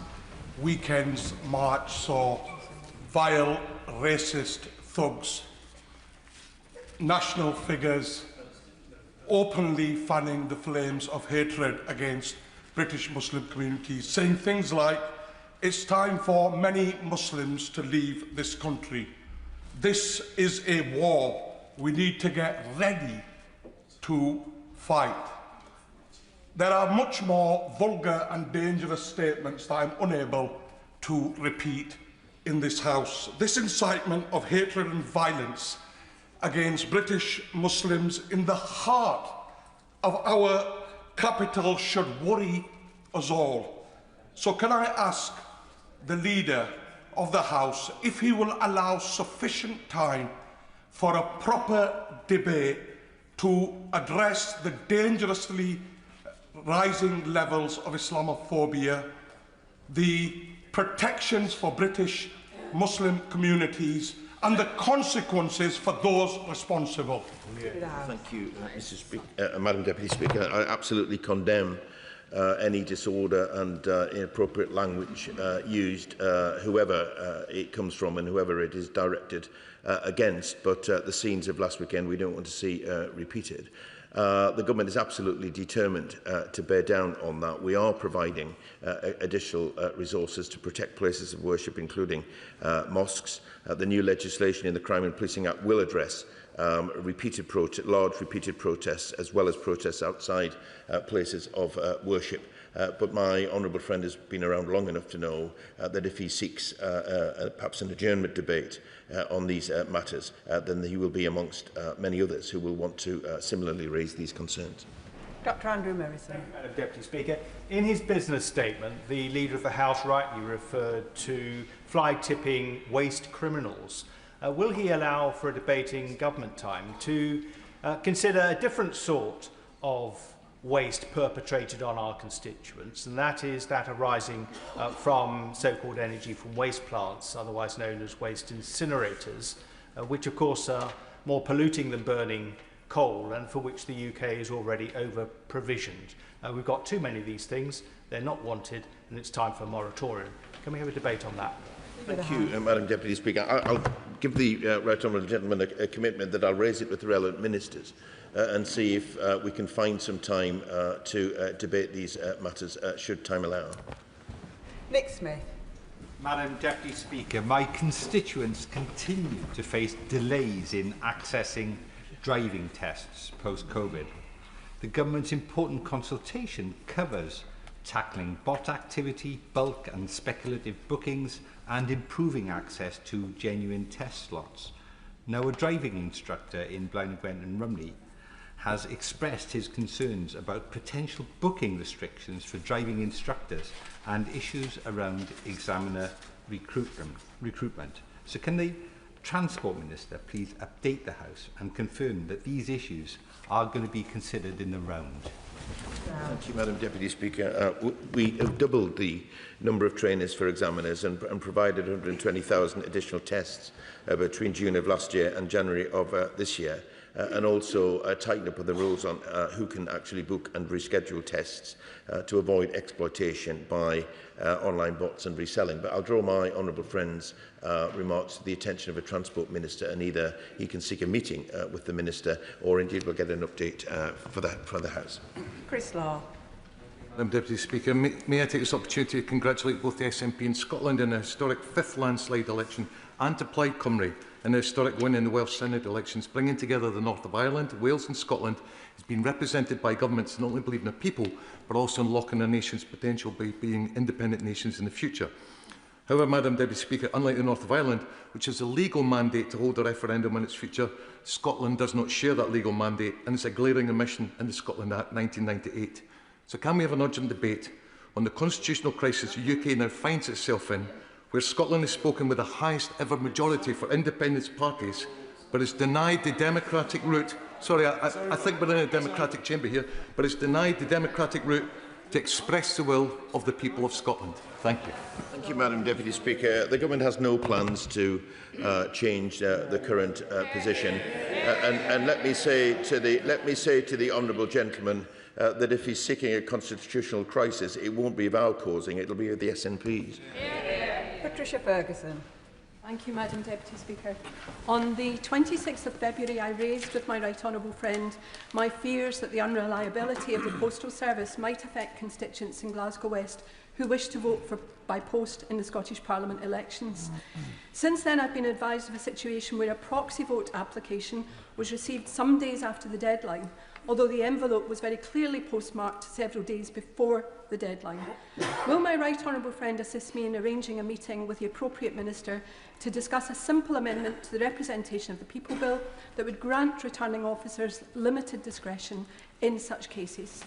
weekend's march saw vile, racist thugs, national figures, openly fanning the flames of hatred against British Muslim communities, saying things like, "It's time for many Muslims to leave this country. This is a war. We need to get ready to fight." There are much more vulgar and dangerous statements that I'm unable to repeat in this House. This incitement of hatred and violence against British Muslims in the heart of our capital should worry us all. So can I ask the Leader of the House if he will allow sufficient time for a proper debate to address the dangerously rising levels of Islamophobia, the protections for British Muslim communities and the consequences for those responsible. Thank you, Madam Deputy Speaker. I absolutely condemn any disorder and inappropriate language used, whoever it comes from and whoever it is directed against. But the scenes of last weekend we don't want to see repeated. The government is absolutely determined to bear down on that. We are providing additional resources to protect places of worship, including mosques. The new legislation in the Crime and Policing Act will address large repeated protests, as well as protests outside places of worship. But my honourable friend has been around long enough to know that if he seeks perhaps an adjournment debate on these matters, then he will be amongst many others who will want to similarly raise these concerns. Dr Andrew Merrison. Madam Deputy Speaker, in his business statement, the Leader of the House rightly referred to fly-tipping waste criminals. Will he allow for a debate in government time to consider a different sort of waste perpetrated on our constituents, and that is that arising from so-called energy from waste plants, otherwise known as waste incinerators, which of course are more polluting than burning coal and for which the UK is already over-provisioned. We've got too many of these things, they're not wanted, and it's time for a moratorium. Can we have a debate on that? Thank you, Madam Deputy Speaker. I'll give the Right Honourable Gentleman a commitment that I'll raise it with the relevant ministers and see if we can find some time to debate these matters, should time allow. Nick Smith. Madam Deputy Speaker, my constituents continue to face delays in accessing driving tests post-COVID. The government's important consultation covers tackling bot activity, bulk and speculative bookings, and improving access to genuine test slots. Now, a driving instructor in Blaenau Gwent and Rumney has expressed his concerns about potential booking restrictions for driving instructors and issues around examiner recruitment. So can the Transport Minister please update the House and confirm that these issues are going to be considered in the round? Thank you, Madam Deputy Speaker. We have doubled the number of trainers for examiners and provided 120,000 additional tests between June of last year and January of this year, and also tightened up the rules on who can actually book and reschedule tests to avoid exploitation by online bots and reselling. But I'll draw my honourable friend's remarks to the attention of a Transport Minister, and either he can seek a meeting with the Minister or indeed we'll get an update for the House. Chris Law. Madam Deputy Speaker, may I take this opportunity to congratulate both the SNP in Scotland in a historic 5th landslide election and to Plaid Cymru in a historic win in the Welsh Senate elections, bringing together the north of Ireland, Wales and Scotland has been represented by governments that not only believe in the people, but also unlocking a nation's potential by being independent nations in the future. However, Madam Deputy Speaker, unlike the north of Ireland, which has a legal mandate to hold a referendum on its future, Scotland does not share that legal mandate, and it's a glaring omission in the Scotland Act 1998. So can we have an urgent debate on the constitutional crisis the UK now finds itself in, where Scotland has spoken with the highest ever majority for independence parties, but is denied the democratic route. Sorry, I think we're in a democratic chamber here, but it's denied the democratic route to express the will of the people of Scotland. Thank you. Thank you, Madam Deputy Speaker. The government has no plans to change the current position, and let me say to the honourable gentleman that if he's seeking a constitutional crisis, it won't be of our causing; it'll be of the SNP's. Patricia Ferguson. Thank you, Madam Deputy Speaker. On the 26th of February, I raised with my right honourable friend my fears that the unreliability of the postal service might affect constituents in Glasgow West who wish to vote by post in the Scottish Parliament elections. Since then, I've been advised of a situation where a proxy vote application was received some days after the deadline, although the envelope was very clearly postmarked several days before the deadline. Will my right honourable friend assist me in arranging a meeting with the appropriate minister to discuss a simple amendment to the Representation of the People Bill that would grant returning officers limited discretion in such cases?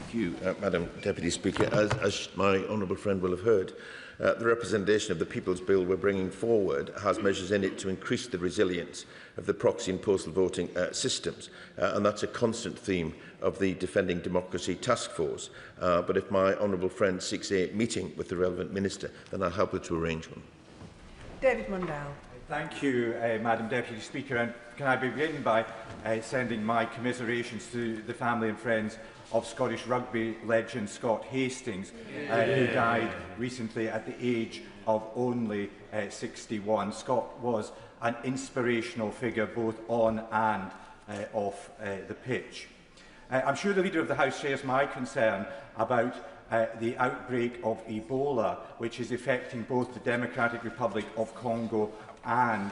Thank you, Madam Deputy Speaker. As my honourable friend will have heard, the representation of the People's Bill we're bringing forward has measures in it to increase the resilience of the proxy and postal voting systems, and that's a constant theme of the Defending Democracy Task Force. But if my honourable friend seeks a meeting with the relevant minister, then I'll help her to arrange one. David Mundell. Thank you, Madam Deputy Speaker. And can I begin by sending my commiserations to the family and friends of Scottish rugby legend Scott Hastings, who died recently at the age of only 61. Scott was an inspirational figure both on and off the pitch. I'm sure the Leader of the House shares my concern about the outbreak of Ebola, which is affecting both the Democratic Republic of Congo and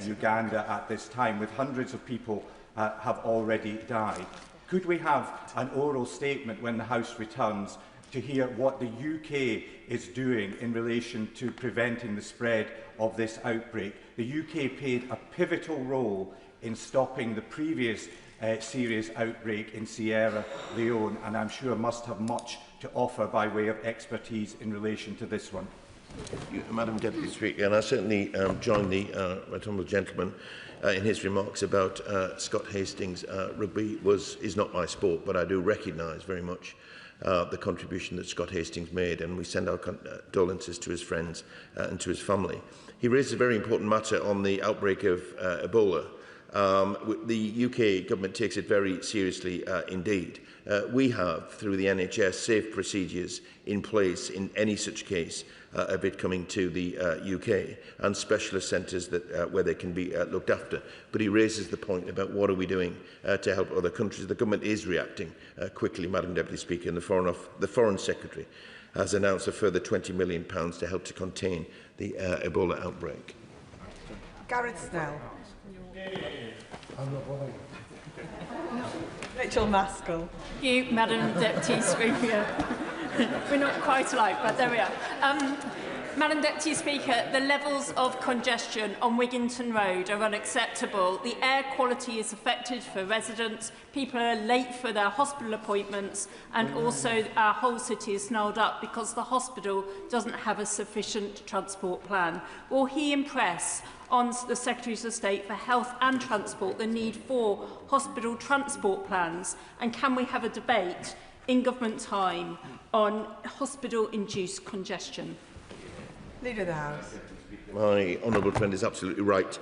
Uganda at this time, with hundreds of people have already died. Could we have an oral statement when the House returns to hear what the UK is doing in relation to preventing the spread of this outbreak? The UK played a pivotal role in stopping the previous serious outbreak in Sierra Leone, and I'm sure must have much to offer by way of expertise in relation to this one. Madam Deputy Speaker, and I certainly join the right honourable gentleman in his remarks about Scott Hastings. Rugby is not my sport, but I do recognise very much the contribution that Scott Hastings made, and we send our condolences to his friends and to his family. He raised a very important matter on the outbreak of Ebola. The UK government takes it very seriously indeed. We have, through the NHS, safe procedures in place in any such case of it coming to the UK, and specialist centres that where they can be looked after. But he raises the point about what are we doing to help other countries. The government is reacting quickly, Madam Deputy Speaker, and the Foreign Secretary has announced a further £20 million to help to contain the Ebola outbreak. Gareth Snell. Rachel Maskell. Thank you, Madam Deputy Speaker. We're not quite alike, but there we are. Madam Deputy Speaker, the levels of congestion on Wigginton Road are unacceptable. The air quality is affected for residents, people are late for their hospital appointments, and also our whole city is snarled up because the hospital doesn't have a sufficient transport plan. Will he impress on the Secretaries of State for Health and Transport the need for hospital transport plans? And can we have a debate in government time on hospital-induced congestion? Leader of the House. My honourable friend is absolutely right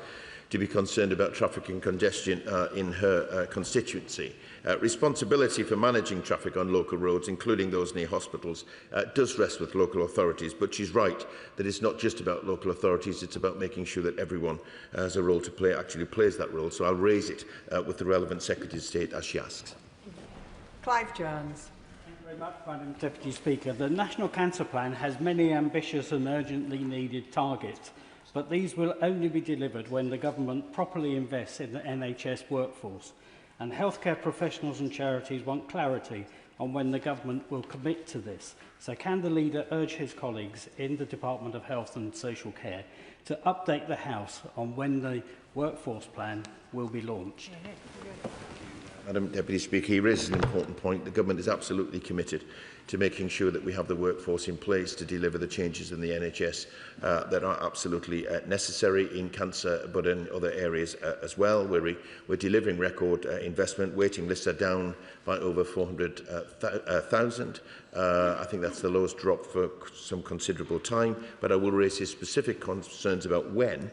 to be concerned about traffic and congestion in her constituency. Responsibility for managing traffic on local roads, including those near hospitals, does rest with local authorities, but she's right that it's not just about local authorities, it's about making sure that everyone has a role to play, actually plays that role. So I'll raise it with the relevant Secretary of State as she asks. Clive Jones. Thank you very much, Madam Deputy Speaker. The National Cancer Plan has many ambitious and urgently needed targets, but these will only be delivered when the government properly invests in the NHS workforce. And healthcare professionals and charities want clarity on when the government will commit to this. So can the leader urge his colleagues in the Department of Health and Social Care to update the House on when the workforce plan will be launched? Madam Deputy Speaker, he raises an important point. The government is absolutely committed to making sure that we have the workforce in place to deliver the changes in the NHS that are absolutely necessary in cancer, but in other areas as well. We're delivering record investment. Waiting lists are down by over 400,000. I think that's the lowest drop for some considerable time, but I will raise his specific concerns about when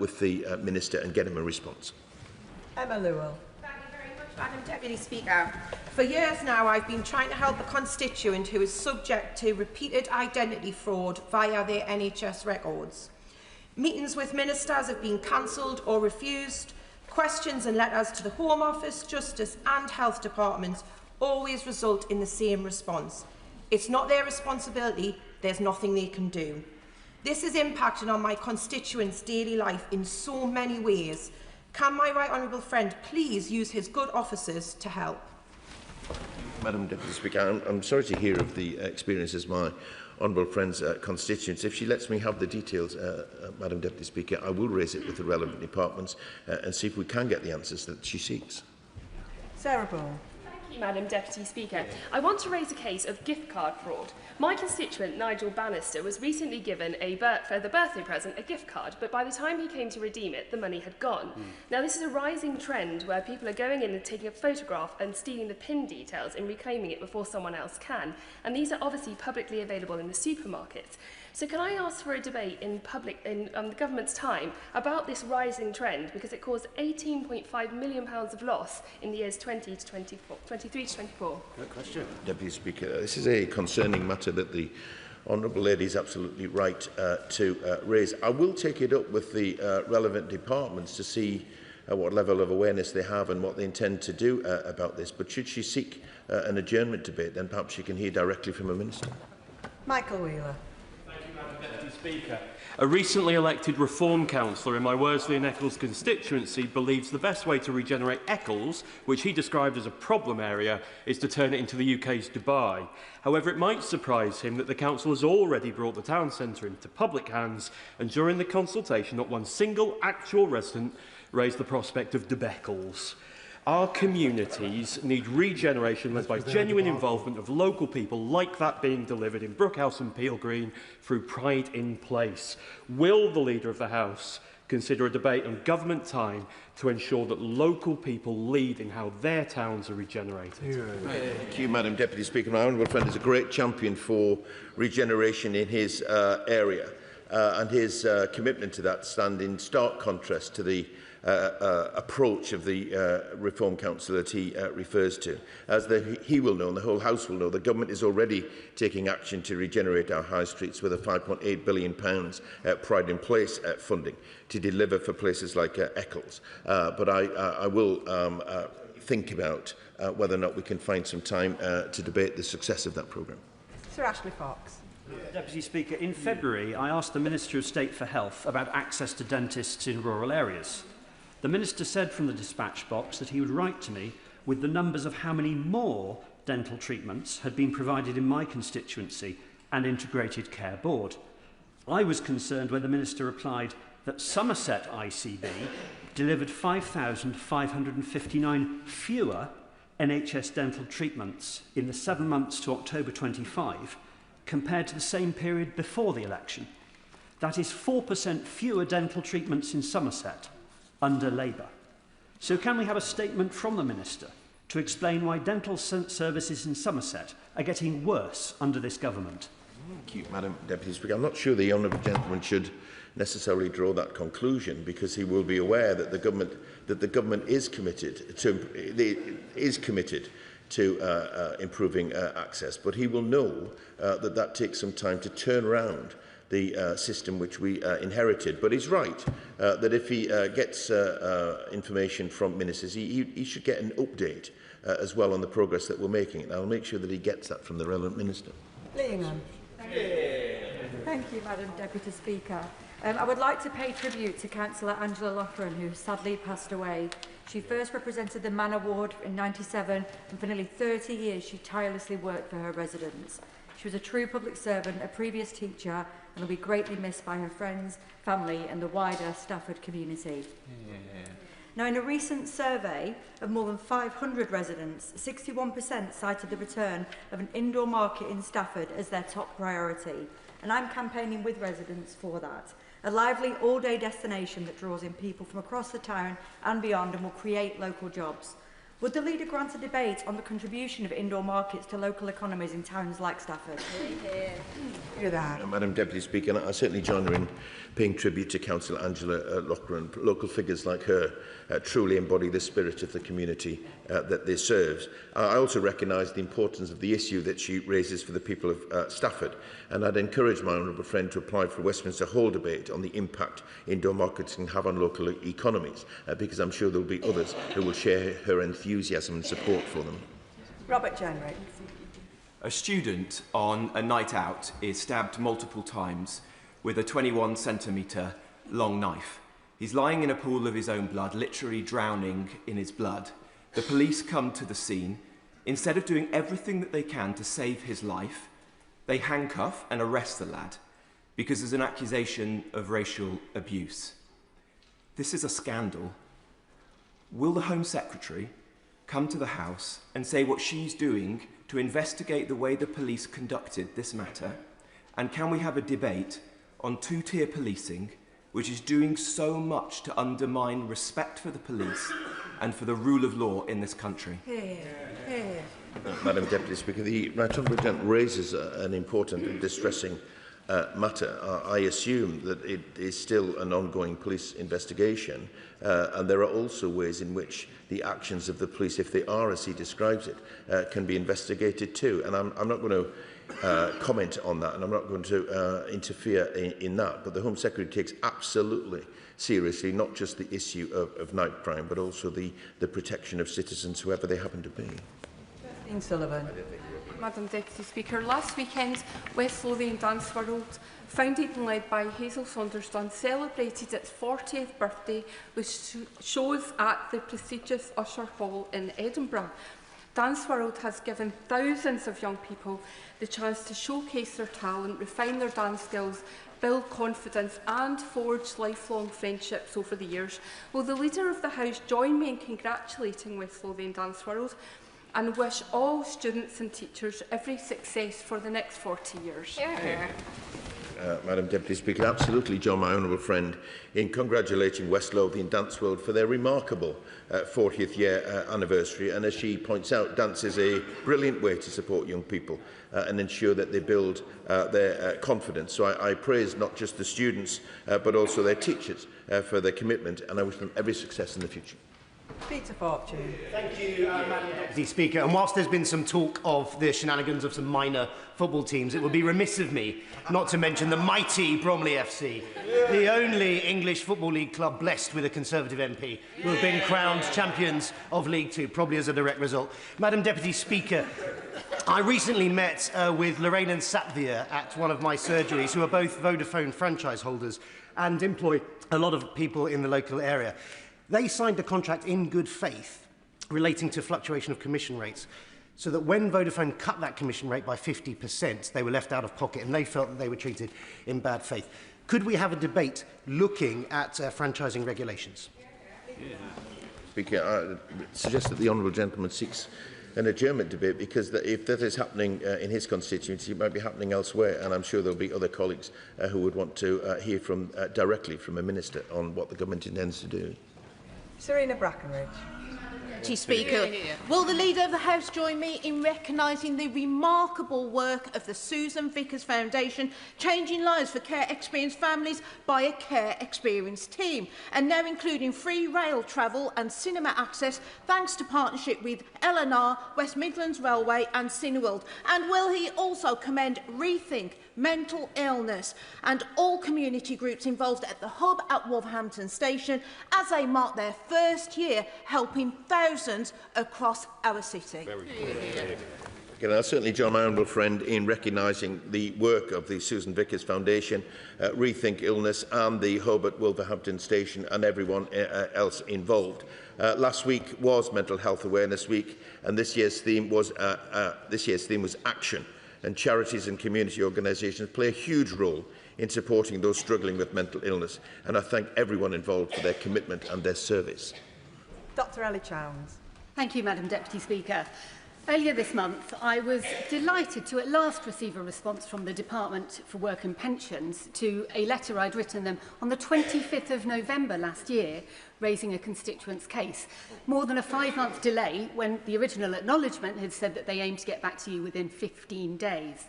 with the Minister and get him a response. Emma Lewell. Madam Deputy Speaker, for years now I've been trying to help a constituent who is subject to repeated identity fraud via their NHS records. Meetings with ministers have been cancelled or refused. Questions and letters to the Home Office, Justice and Health Departments always result in the same response. It's not their responsibility, there's nothing they can do. This is impacting on my constituents' daily life in so many ways. Can my right honourable friend please use his good offices to help? Madam Deputy Speaker, I'm sorry to hear of the experiences my honourable friend's constituents. If she lets me have the details, Madam Deputy Speaker, I will raise it with the relevant departments and see if we can get the answers that she seeks. Sarah Ball. Thank you, Madam Deputy Speaker. I want to raise a case of gift card fraud. My constituent, Nigel Bannister, was recently given for the birthday present a gift card, but by the time he came to redeem it, the money had gone. Now, this is a rising trend where people are going in and taking a photograph and stealing the PIN details and reclaiming it before someone else can. And these are obviously publicly available in the supermarkets. So can I ask for a debate in the government's time about this rising trend, because it caused £18.5 million of loss in the years 23 to 24? Good question. Deputy Speaker, this is a concerning matter that the honourable lady is absolutely right to raise. I will take it up with the relevant departments to see what level of awareness they have and what they intend to do about this. But should she seek an adjournment debate, then perhaps she can hear directly from a minister. Michael Wheeler. Deputy Speaker. A recently elected Reform councillor in my Worsley and Eccles constituency believes the best way to regenerate Eccles, which he described as a problem area, is to turn it into the UK's Dubai. However, it might surprise him that the council has already brought the town centre into public hands, and during the consultation not one single actual resident raised the prospect of Debeckles. Our communities need regeneration led by genuine involvement of local people, like that being delivered in Brookhouse and Peel Green through Pride in Place. Will the Leader of the House consider a debate on government time to ensure that local people lead in how their towns are regenerated? Thank you, Madam Deputy Speaker. My honourable friend is a great champion for regeneration in his area, and his commitment to that stand in stark contrast to the approach of the Reform Council that he refers to. As he will know, and the whole House will know, the Government is already taking action to regenerate our high streets with a £5.8 billion Pride in Place funding to deliver for places like Eccles. But I will think about whether or not we can find some time to debate the success of that programme. Sir Ashley Fox. Deputy Speaker, in February I asked the Minister of State for Health about access to dentists in rural areas. The Minister said from the dispatch box that he would write to me with the numbers of how many more dental treatments had been provided in my constituency and Integrated Care Board. I was concerned when the Minister replied that Somerset ICB delivered 5,559 fewer NHS dental treatments in the 7 months to October 25 compared to the same period before the election. That is 4% fewer dental treatments in Somerset under Labour. So can we have a statement from the Minister to explain why dental services in Somerset are getting worse under this government? Thank you, Madam Deputy Speaker. I'm not sure the honourable gentleman should necessarily draw that conclusion, because he will be aware that the government is committed to improving access. But he will know that takes some time to turn around the system which we inherited. But he's right that if he gets information from ministers, he should get an update as well on the progress that we're making. And I'll make sure that he gets that from the relevant minister. Leanham. Thank you, Madam Deputy Speaker. I would like to pay tribute to Chancellor Angela Loughran, who sadly passed away. She first represented the Manor Ward in '97, and for nearly 30 years she tirelessly worked for her residents. She was a true public servant, a previous teacher, and will be greatly missed by her friends, family and the wider Stafford community. Now, in a recent survey of more than 500 residents, 61% cited the return of an indoor market in Stafford as their top priority. And I'm campaigning with residents for that. A lively all-day destination that draws in people from across the town and beyond and will create local jobs. Would the Leader grant a debate on the contribution of indoor markets to local economies in towns like Stafford? Madam Deputy Speaker, I certainly join her in paying tribute to Councillor Angela Loughran. Local figures like her truly embody the spirit of the community that they serve. I also recognise the importance of the issue that she raises for the people of Stafford, and I'd encourage my honourable friend to apply for Westminster Hall debate on the impact indoor markets can have on local economies, because I'm sure there will be others who will share her enthusiasm and support for them. Robert Jenrick. A student on a night out is stabbed multiple times with a 21-centimetre long knife. He's lying in a pool of his own blood, literally drowning in his blood. The police come to the scene. Instead of doing everything that they can to save his life, they handcuff and arrest the lad because there's an accusation of racial abuse. This is a scandal. Will the Home Secretary come to the House and say what she's doing to investigate the way the police conducted this matter? And can we have a debate on two-tier policing, which is doing so much to undermine respect for the police and for the rule of law in this country? Madam Deputy Speaker, the Right Honourable Gentleman raises an important and distressing matter. I assume that it is still an ongoing police investigation, and there are also ways in which the actions of the police, if they are as he describes it, can be investigated too. And I'm not going to comment on that, and I'm not going to interfere in that. But the Home Secretary takes absolutely seriously not just the issue of night crime, but also the protection of citizens, whoever they happen to be. Dean Sullivan. Madam Deputy Speaker, last weekend, West Lothian Dance World, founded and led by Hazel Saunders-Dunn, celebrated its 40th birthday with shows at the prestigious Usher Hall in Edinburgh. Dance World has given thousands of young people the chance to showcase their talent, refine their dance skills, build confidence and forge lifelong friendships over the years. Will the Leader of the House join me in congratulating West Lothian Dance World and wish all students and teachers every success for the next 40 years? Yeah. Madam Deputy Speaker, absolutely join my honourable friend in congratulating West Lothian Dance World for their remarkable 40th year anniversary. And as she points out, dance is a brilliant way to support young people and ensure that they build their confidence. So I praise not just the students but also their teachers for their commitment, and I wish them every success in the future. Peter Fortune. Thank you, Madam Deputy Speaker. And whilst there's been some talk of the shenanigans of some minor football teams, it would be remiss of me not to mention the mighty Bromley FC, the only English Football League club blessed with a Conservative MP, who have been crowned champions of League Two, probably as a direct result. Madam Deputy Speaker, I recently met with Lorraine and Satvir at one of my surgeries, who are both Vodafone franchise holders and employ a lot of people in the local area. They signed a contract in good faith relating to fluctuation of commission rates, so that when Vodafone cut that commission rate by 50%, they were left out of pocket, and they felt that they were treated in bad faith. Could we have a debate looking at franchising regulations? Speaker, I suggest that the honourable gentleman seeks an adjournment debate, because if that is happening in his constituency, it might be happening elsewhere, and I'm sure there will be other colleagues who would want to hear from directly from a minister on what the government intends to do. Serena Brackenridge. Deputy Speaker, will the Leader of the House join me in recognising the remarkable work of the Susan Vickers Foundation, changing lives for care-experienced families by a care-experienced team, and now including free rail travel and cinema access thanks to partnership with L&R, West Midlands Railway and Cineworld? And will he also commend Rethink Mental Illness and all community groups involved at the hub at Wolverhampton Station as they mark their first year helping thousands across our city? Again, I'll certainly join my honourable friend in recognising the work of the Susan Vickers Foundation, Rethink Illness and the hub at Wolverhampton Station and everyone else involved. Last week was Mental Health Awareness Week, and this year's theme was action. And charities and community organisations play a huge role in supporting those struggling with mental illness, and I thank everyone involved for their commitment and their service. Dr Ellie Chowns. Thank you, Madam Deputy Speaker. Earlier this month, I was delighted to at last receive a response from the Department for Work and Pensions to a letter I'd written them on the 25th of November last year, raising a constituent's case. More than a 5-month delay when the original acknowledgement had said that they aimed to get back to you within 15 days.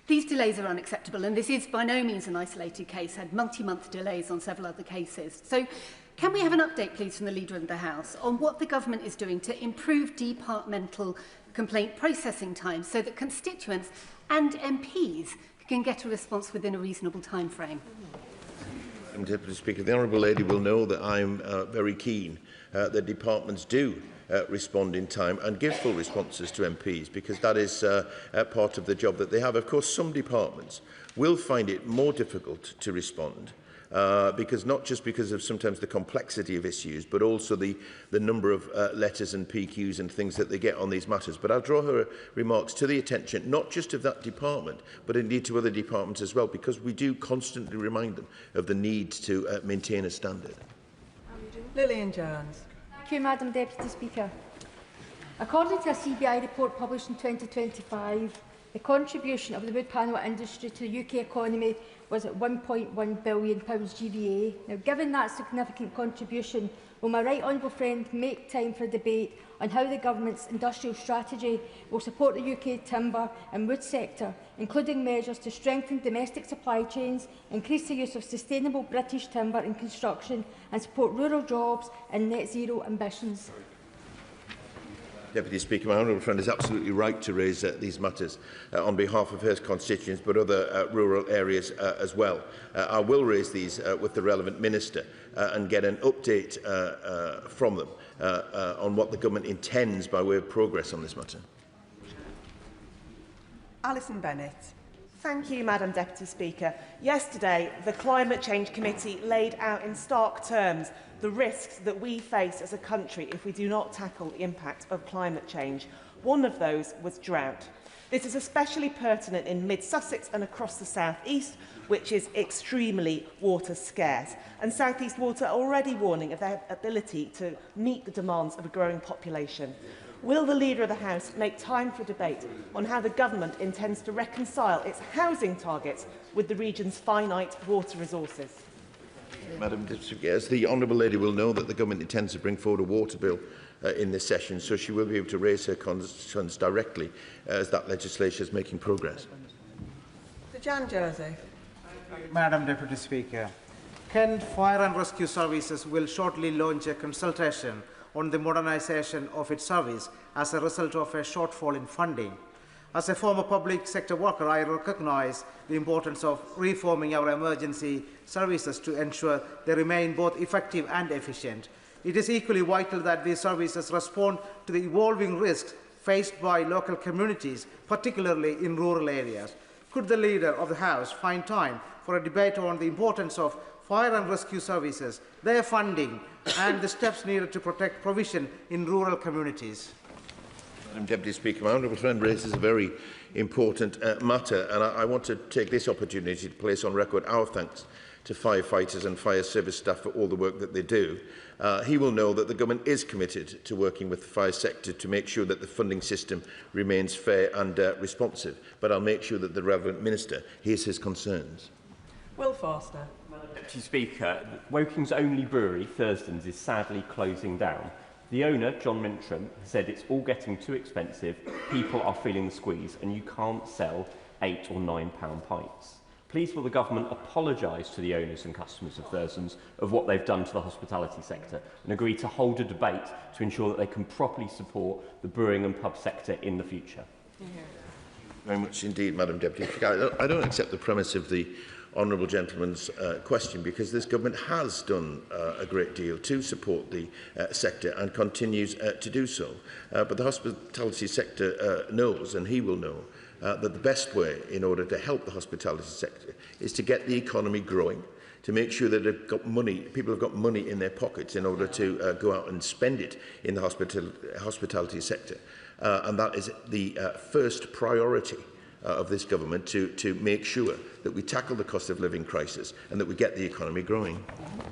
These delays are unacceptable, and this is by no means an isolated case, had multi-month delays on several other cases. So, can we have an update, please, from the Leader of the House on what the government is doing to improve departmental complaint processing times so that constituents and MPs can get a response within a reasonable time frame? Madam Deputy Speaker, the Honourable Lady will know that I'm very keen that departments do respond in time and give full responses to MPs, because that is part of the job that they have. Of course, some departments will find it more difficult to respond because not just because of sometimes the complexity of issues, but also the number of letters and PQs and things that they get on these matters. But I'll draw her remarks to the attention, not just of that department, but indeed to other departments as well, because we do constantly remind them of the need to maintain a standard. Lillian Jones. Thank you, Madam Deputy Speaker. According to a CBI report published in 2025, the contribution of the wood panel industry to the UK economy was at £1.1 billion GVA. Now, given that significant contribution, will my right honourable friend make time for a debate on how the government's industrial strategy will support the UK timber and wood sector, including measures to strengthen domestic supply chains, increase the use of sustainable British timber in construction and support rural jobs and net zero ambitions? Deputy Speaker, my honourable friend is absolutely right to raise these matters on behalf of her constituents, but other rural areas as well. I will raise these with the relevant minister and get an update from them on what the government intends by way of progress on this matter. Alison Bennett. Thank you, Madam Deputy Speaker. Yesterday, the Climate Change Committee laid out in stark terms the risks that we face as a country if we do not tackle the impact of climate change. One of those was drought. This is especially pertinent in mid-Sussex and across the South East, which is extremely water scarce. And South East Water are already warning of their ability to meet the demands of a growing population. Will the Leader of the House make time for debate on how the Government intends to reconcile its housing targets with the region's finite water resources? Madam Deputy, as the Honourable Lady will know, that the Government intends to bring forward a water bill in this session, so she will be able to raise her concerns directly as that legislation is making progress. Sir Jan Joseph. Madam Deputy Speaker, Kent Fire and Rescue Services will shortly launch a consultation on the modernisation of its service as a result of a shortfall in funding. As a former public sector worker, I recognise the importance of reforming our emergency services to ensure they remain both effective and efficient. It is equally vital that these services respond to the evolving risks faced by local communities, particularly in rural areas. Could the Leader of the House find time for a debate on the importance of fire and rescue services, their funding, and the steps needed to protect provision in rural communities? Madam Deputy Speaker, my honourable friend raises a very important matter, and I want to take this opportunity to place on record our thanks to firefighters and fire service staff for all the work that they do. He will know that the Government is committed to working with the fire sector to make sure that the funding system remains fair and responsive, but I'll make sure that the relevant Minister hears his concerns. Will Forster. Deputy Speaker, Woking's only brewery, Thurston's, is sadly closing down. The owner, John Mintram, said it's all getting too expensive, people are feeling the squeeze, and you can't sell £8 or £9 pints. Please will the Government apologise to the owners and customers of Thurston's of what they've done to the hospitality sector and agree to hold a debate to ensure that they can properly support the brewing and pub sector in the future? Very much indeed, Madam Deputy Speaker. I don't accept the premise of the honourable gentleman's question, because this Government has done a great deal to support the sector and continues to do so. But the hospitality sector knows, and he will know, that the best way in order to help the hospitality sector is to get the economy growing, to make sure that they've got money, people have got money in their pockets in order to go out and spend it in the hospitality sector. And that is the first priority of this Government, to make sure that we tackle the cost of living crisis and that we get the economy growing.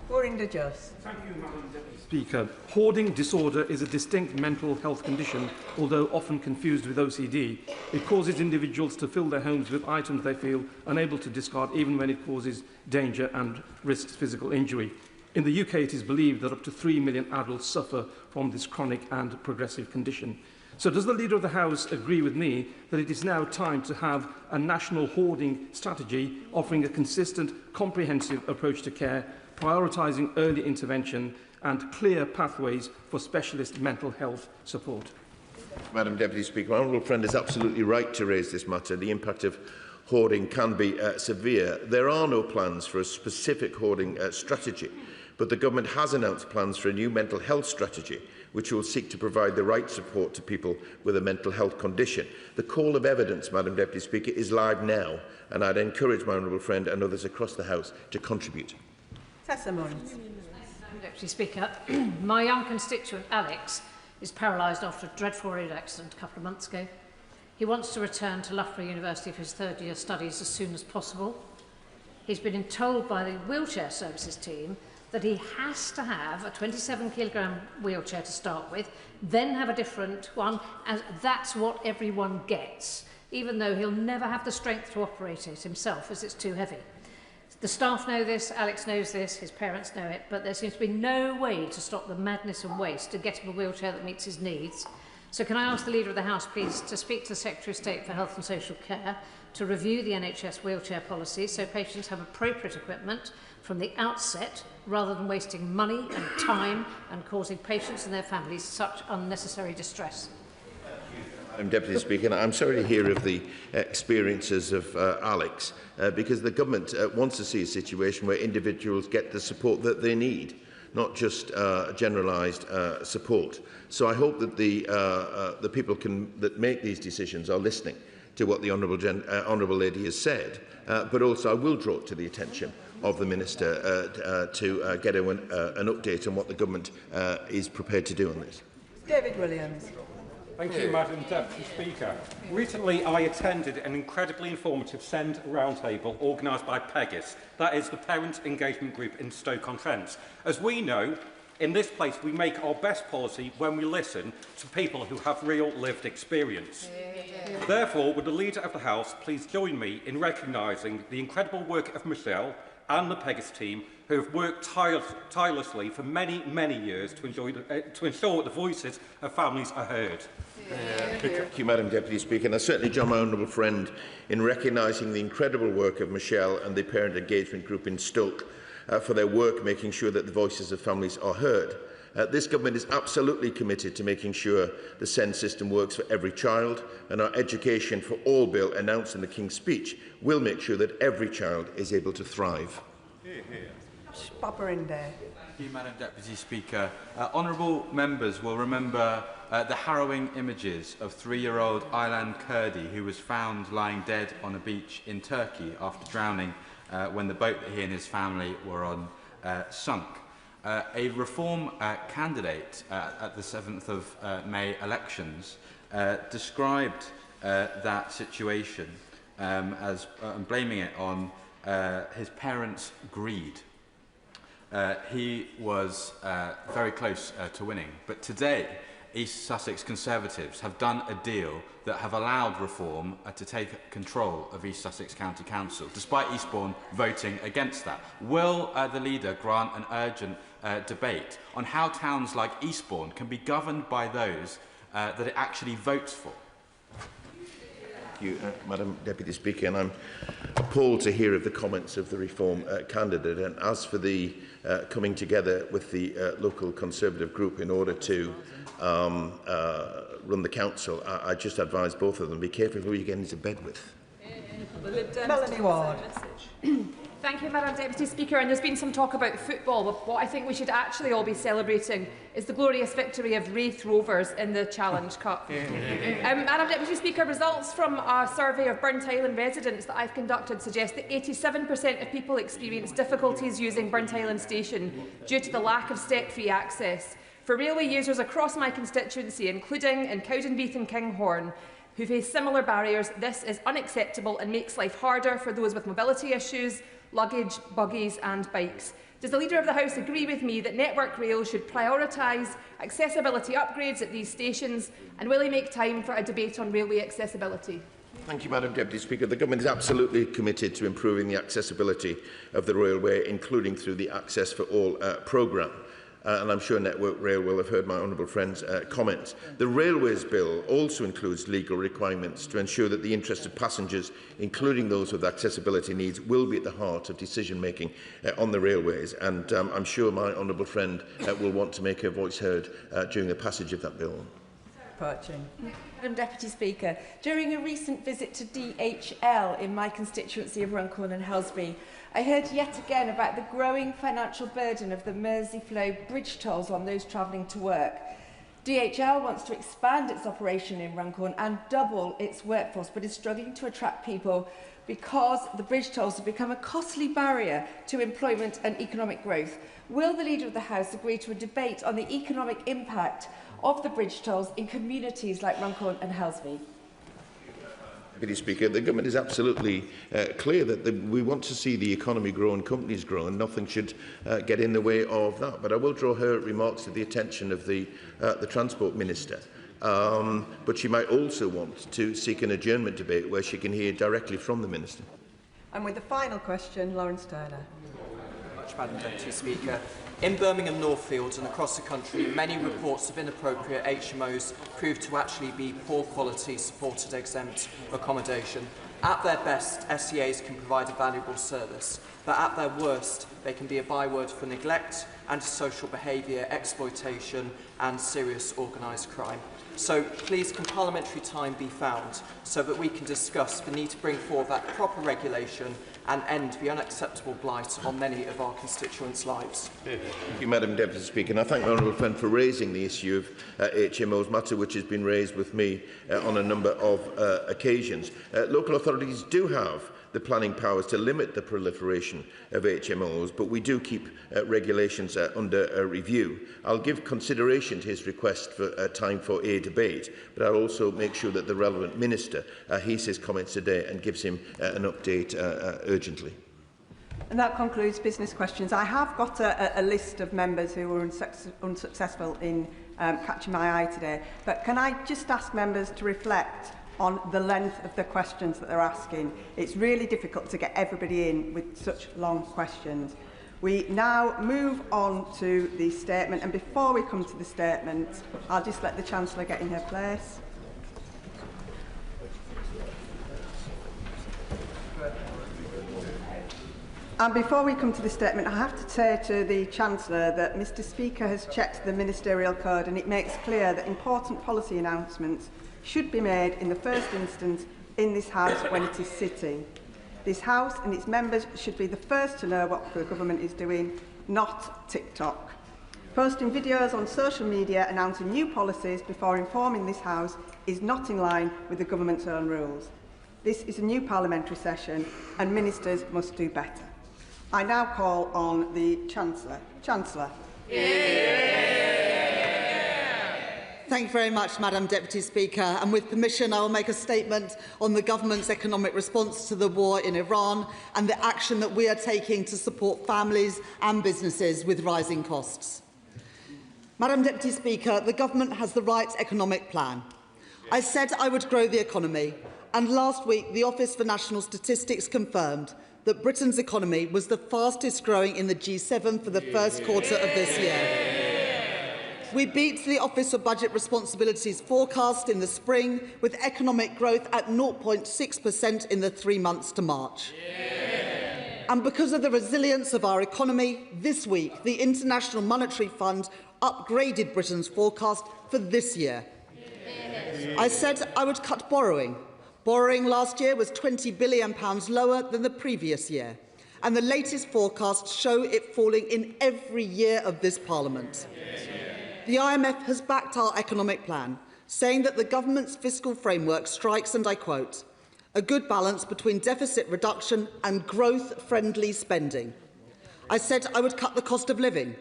Thank you, Madam Deputy Speaker. Hoarding disorder is a distinct mental health condition, although often confused with OCD. It causes individuals to fill their homes with items they feel unable to discard, even when it causes danger and risks physical injury. In the UK, it is believed that up to 3 million adults suffer from this chronic and progressive condition. So does the Leader of the House agree with me that it is now time to have a national hoarding strategy offering a consistent, comprehensive approach to care, prioritising early intervention and clear pathways for specialist mental health support? Madam Deputy Speaker, my honourable friend is absolutely right to raise this matter. The impact of hoarding can be severe. There are no plans for a specific hoarding strategy, but the Government has announced plans for a new mental health strategy, which will seek to provide the right support to people with a mental health condition. The call of evidence, Madam Deputy Speaker, is live now, and I'd encourage my honourable friend and others across the House to contribute. Tessa Mullins. Deputy Speaker, my young constituent Alex is paralysed after a dreadful road accident a couple of months ago. He wants to return to Loughborough University for his third-year studies as soon as possible. He's been told by the wheelchair services team that he has to have a 27-kilogram wheelchair to start with, then have a different one, and that's what everyone gets, even though he'll never have the strength to operate it himself, as it's too heavy. The staff know this, Alex knows this, his parents know it, but there seems to be no way to stop the madness and waste to get him a wheelchair that meets his needs. So can I ask the Leader of the House, please, to speak to the Secretary of State for Health and Social Care to review the NHS wheelchair policy so patients have appropriate equipment from the outset, rather than wasting money and time and causing patients and their families such unnecessary distress? Madam Deputy Speaker, I'm sorry to hear of the experiences of Alex, because the Government wants to see a situation where individuals get the support that they need, not just generalised support. So I hope that the people that make these decisions are listening to what the Honourable Lady has said, but also I will draw it to the attention of the Minister to get an update on what the Government is prepared to do on this. David Williams. Thank you, Madam Deputy Speaker. Recently, I attended an incredibly informative SEND roundtable organised by PEGIS, that is the Parent Engagement Group in Stoke-on-Trent. As we know, in this place, we make our best policy when we listen to people who have real lived experience. Therefore, would the Leader of the House please join me in recognising the incredible work of Michelle and the PEGIS team, who have worked tirelessly for many, many years to ensure the voices of families are heard. Thank you, Madam Deputy Speaker. And I certainly join my honourable friend in recognising the incredible work of Michelle and the Parent Engagement Group in Stoke for their work making sure that the voices of families are heard. This government is absolutely committed to making sure the SEND system works for every child, and our Education for All bill announced in the King's Speech will make sure that every child is able to thrive. Thank you, Madam Deputy Speaker. Honourable members will remember the harrowing images of 3-year-old Aylan Kurdi, who was found lying dead on a beach in Turkey after drowning when the boat that he and his family were on sunk. A Reform candidate at the 7th of May elections described that situation as blaming it on his parents' greed. He was very close to winning, but today East Sussex Conservatives have done a deal that have allowed Reform to take control of East Sussex County Council, despite Eastbourne voting against that. Will the Leader grant an urgent debate on how towns like Eastbourne can be governed by those that it actually votes for? Thank you, Madam Deputy Speaker, and I'm appalled to hear of the comments of the Reform candidate. And as for the coming together with the local Conservative group in order to run the council, I just advise both of them, be careful who you get into bed with. Melanie Ward. Thank you, Madam Deputy Speaker. And there's been some talk about football, but what I think we should actually all be celebrating is the glorious victory of Wraith Rovers in the Challenge Cup. Madam Deputy Speaker, results from a survey of Burnt Island residents that I've conducted suggest that 87% of people experience difficulties using Burnt Island Station due to the lack of step-free access. For railway users across my constituency, including in Cowdenbeath and Kinghorn, who face similar barriers, this is unacceptable and makes life harder for those with mobility issues, luggage, buggies and bikes. Does the Leader of the House agree with me that Network Rail should prioritise accessibility upgrades at these stations, and will he make time for a debate on railway accessibility? Thank you, Madam Deputy Speaker. The Government is absolutely committed to improving the accessibility of the railway, including through the Access for All programme. And I'm sure Network Rail will have heard my honourable friend's comments. The Railways Bill also includes legal requirements to ensure that the interests of passengers, including those with accessibility needs, will be at the heart of decision-making on the railways. And I'm sure my honourable friend will want to make her voice heard during the passage of that bill. Madam Deputy Speaker, during a recent visit to DHL in my constituency of Runcorn and Helsby, I heard yet again about the growing financial burden of the Merseyflow bridge tolls on those travelling to work. DHL wants to expand its operation in Runcorn and double its workforce, but is struggling to attract people because the bridge tolls have become a costly barrier to employment and economic growth. Will the Leader of the House agree to a debate on the economic impact of the bridge tolls in communities like Runcorn and Helsby? Deputy Speaker, the Government is absolutely clear that we want to see the economy grow and companies grow, and nothing should get in the way of that. But I will draw her remarks to the attention of the Transport Minister. But she might also want to seek an adjournment debate where she can hear directly from the Minister. And with the final question, Lawrence Turner. Madam Deputy Speaker. In Birmingham Northfields and across the country, many reports of inappropriate HMOs prove to actually be poor quality supported exempt accommodation. At their best, SEAs can provide a valuable service, but at their worst, they can be a byword for neglect, antisocial behaviour, exploitation and serious organised crime. So please, can parliamentary time be found so that we can discuss the need to bring forward that proper regulation and end the unacceptable blight on many of our constituents' lives? Thank you, Madam Deputy Speaker. And I thank my honourable friend for raising the issue of HMOs, matter which has been raised with me on a number of occasions. Local authorities do have the planning powers to limit the proliferation of HMOs, but we do keep regulations under review. I'll give consideration to his request for time for a debate, but I'll also make sure that the relevant minister hears his comments today and gives him an update urgently. And that concludes business questions. I have got a list of members who were unsuccessful in catching my eye today, but can I just ask members to reflect on the length of the questions that they're asking? It's really difficult to get everybody in with such long questions. We now move on to the statement, and before we come to the statement, I'll just let the Chancellor get in her place. And before we come to the statement, I have to say to the Chancellor that Mr Speaker has checked the ministerial code, and it makes clear that important policy announcements should be made in the first instance in this House when it is sitting. This House and its members should be the first to know what the government is doing, not TikTok. Posting videos on social media announcing new policies before informing this House is not in line with the government's own rules. This is a new parliamentary session and ministers must do better. I now call on the Chancellor. Chancellor. Thank you very much, Madam Deputy Speaker. And with permission, I will make a statement on the government's economic response to the war in Iran and the action that we are taking to support families and businesses with rising costs. Madam Deputy Speaker, the government has the right economic plan. I said I would grow the economy, and last week the Office for National Statistics confirmed that Britain's economy was the fastest growing in the G7 for the first quarter of this year. We beat the Office for Budget Responsibility's forecast in the spring, with economic growth at 0.6% in the 3 months to March. And because of the resilience of our economy, this week the International Monetary Fund upgraded Britain's forecast for this year. I said I would cut borrowing. Borrowing last year was £20 billion lower than the previous year, and the latest forecasts show it falling in every year of this Parliament. The IMF has backed our economic plan, saying that the government's fiscal framework strikes, and I quote, a good balance between deficit reduction and growth-friendly spending. I said I would cut the cost of living.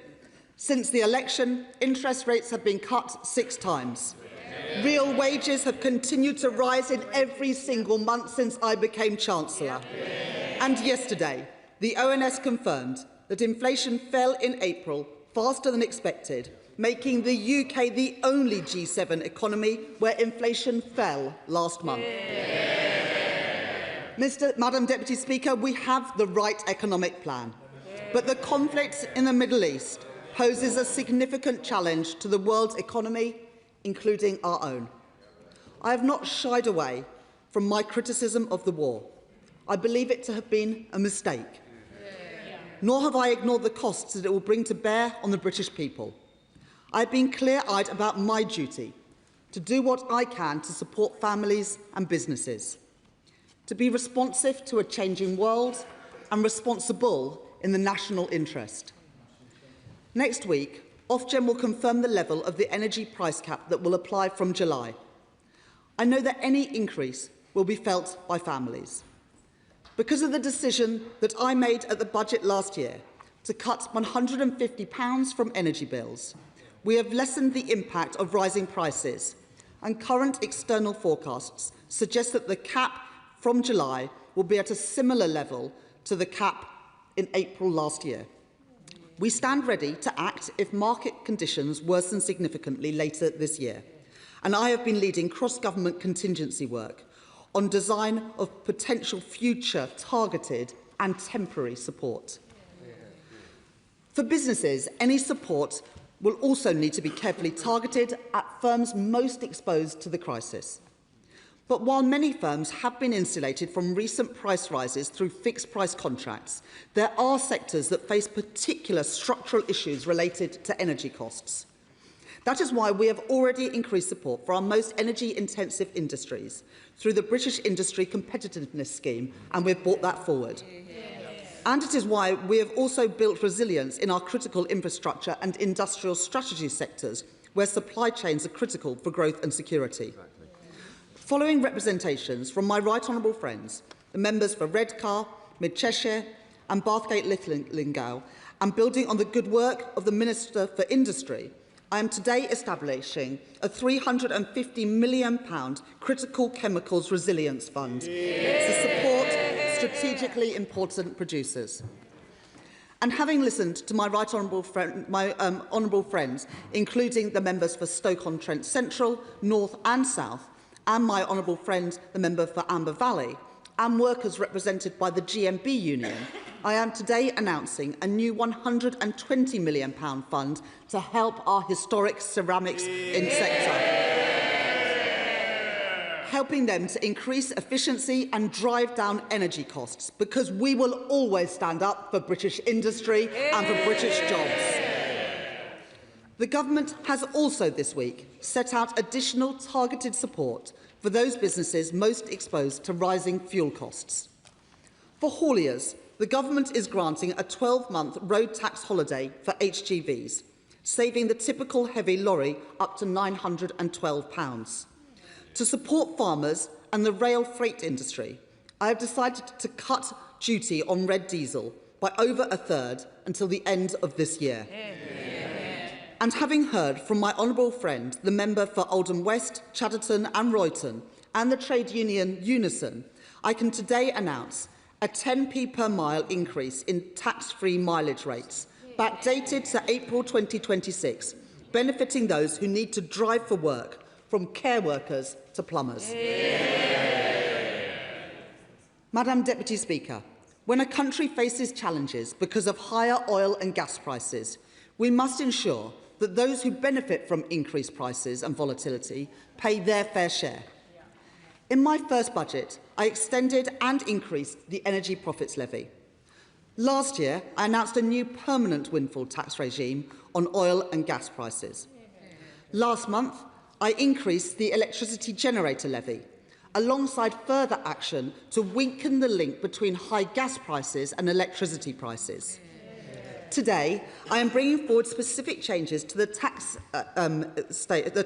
Since the election, interest rates have been cut 6 times. Real wages have continued to rise in every single month since I became Chancellor. And yesterday, the ONS confirmed that inflation fell in April faster than expected, making the UK the only G7 economy where inflation fell last month. Madam Deputy Speaker, we have the right economic plan, but the conflict in the Middle East poses a significant challenge to the world's economy, including our own. I have not shied away from my criticism of the war. I believe it to have been a mistake. Nor have I ignored the costs that it will bring to bear on the British people. I have been clear-eyed about my duty to do what I can to support families and businesses, to be responsive to a changing world and responsible in the national interest. Next week, Ofgem will confirm the level of the energy price cap that will apply from July. I know that any increase will be felt by families. Because of the decision that I made at the budget last year to cut £150 from energy bills, we have lessened the impact of rising prices, and current external forecasts suggest that the cap from July will be at a similar level to the cap in April last year. We stand ready to act if market conditions worsen significantly later this year, and I have been leading cross-government contingency work on design of potential future targeted and temporary support. For businesses, any support will also need to be carefully targeted at firms most exposed to the crisis. But while many firms have been insulated from recent price rises through fixed-price contracts, there are sectors that face particular structural issues related to energy costs. That is why we have already increased support for our most energy-intensive industries through the British Industry Competitiveness Scheme, and we've brought that forward. And it is why we have also built resilience in our critical infrastructure and industrial strategy sectors, where supply chains are critical for growth and security. Following representations from my right honourable friends, the members for Redcar, Mid Cheshire and Bathgate Linlithgow, and building on the good work of the Minister for Industry, I am today establishing a £350 million critical chemicals resilience fund to support strategically important producers. And having listened to my right honourable honourable friends, including the members for Stoke-on-Trent Central, North and South, and my honourable friend, the member for Amber Valley, and workers represented by the GMB Union, I am today announcing a new £120 million fund to help our historic ceramics sector, helping them to increase efficiency and drive down energy costs, because we will always stand up for British industry and for British jobs. The government has also this week set out additional targeted support for those businesses most exposed to rising fuel costs. For hauliers, the government is granting a 12-month road tax holiday for HGVs, saving the typical heavy lorry up to £912. To support farmers and the rail freight industry, I have decided to cut duty on red diesel by over a third until the end of this year. And having heard from my honourable friend, the member for Oldham West, Chadderton and Royton, and the trade union Unison, I can today announce a 10p per mile increase in tax-free mileage rates, backdated to April 2026, benefiting those who need to drive for work, from care workers to plumbers. Madam Deputy Speaker, when a country faces challenges because of higher oil and gas prices, we must ensure that those who benefit from increased prices and volatility pay their fair share. In my first budget, I extended and increased the Energy Profits Levy. Last year, I announced a new permanent windfall tax regime on oil and gas prices. Last month, I increased the electricity generator levy, alongside further action to weaken the link between high gas prices and electricity prices. Today, I am bringing forward specific changes to the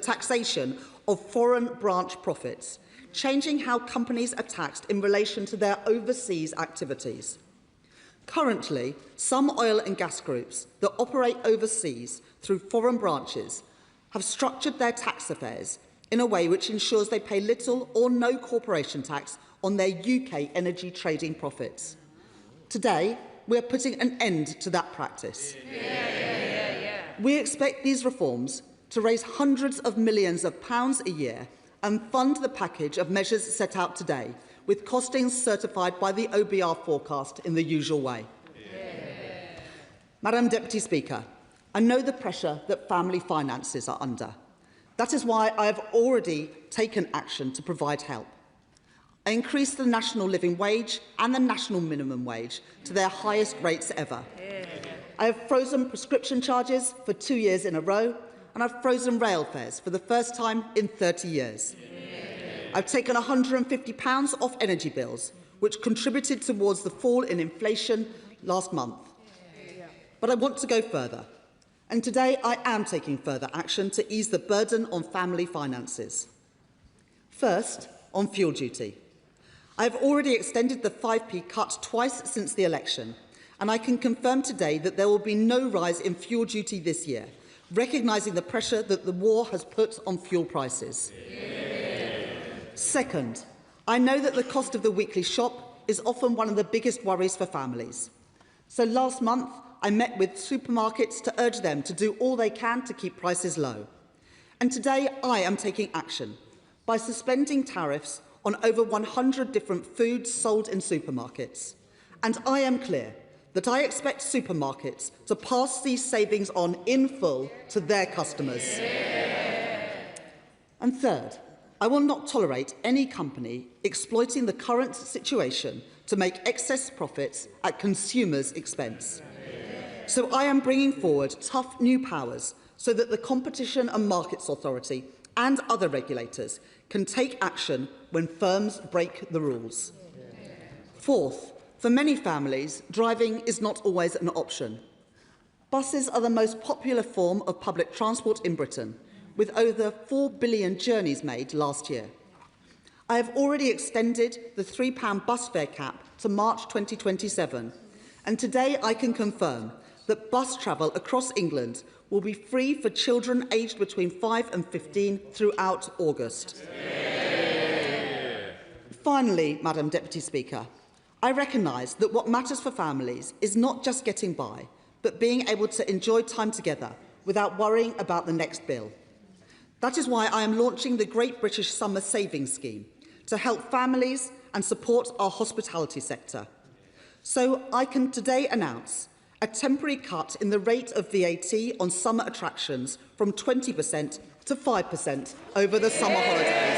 taxation of foreign branch profits, changing how companies are taxed in relation to their overseas activities. Currently, some oil and gas groups that operate overseas through foreign branches have structured their tax affairs in a way which ensures they pay little or no corporation tax on their UK energy trading profits. Today, we are putting an end to that practice. We expect these reforms to raise hundreds of millions of pounds a year and fund the package of measures set out today, with costings certified by the OBR forecast in the usual way. Madam Deputy Speaker, I know the pressure that family finances are under. That is why I have already taken action to provide help. I increased the national living wage and the national minimum wage to their highest rates ever. I have frozen prescription charges for 2 years in a row, and I've frozen rail fares for the first time in 30 years. I've taken £150 off energy bills, which contributed towards the fall in inflation last month. But I want to go further, and today I am taking further action to ease the burden on family finances. First, on fuel duty. I have already extended the 5p cut twice since the election, and I can confirm today that there will be no rise in fuel duty this year, recognising the pressure that the war has put on fuel prices. Second, I know that the cost of the weekly shop is often one of the biggest worries for families. So last month, I met with supermarkets to urge them to do all they can to keep prices low. And today, I am taking action by suspending tariffs on over 100 different foods sold in supermarkets. And I am clear that I expect supermarkets to pass these savings on in full to their customers. And third, I will not tolerate any company exploiting the current situation to make excess profits at consumers' expense. So I am bringing forward tough new powers so that the Competition and Markets Authority and other regulators can take action when firms break the rules. Fourth, for many families, driving is not always an option. Buses are the most popular form of public transport in Britain, with over 4 billion journeys made last year. I have already extended the £3 bus fare cap to March 2027, and today I can confirm that bus travel across England will be free for children aged between 5 and 15 throughout August. Finally, Madam Deputy Speaker, I recognise that what matters for families is not just getting by, but being able to enjoy time together without worrying about the next bill. That is why I am launching the Great British Summer Savings Scheme to help families and support our hospitality sector. So I can today announce a temporary cut in the rate of VAT on summer attractions from 20% to 5% over the summer holidays.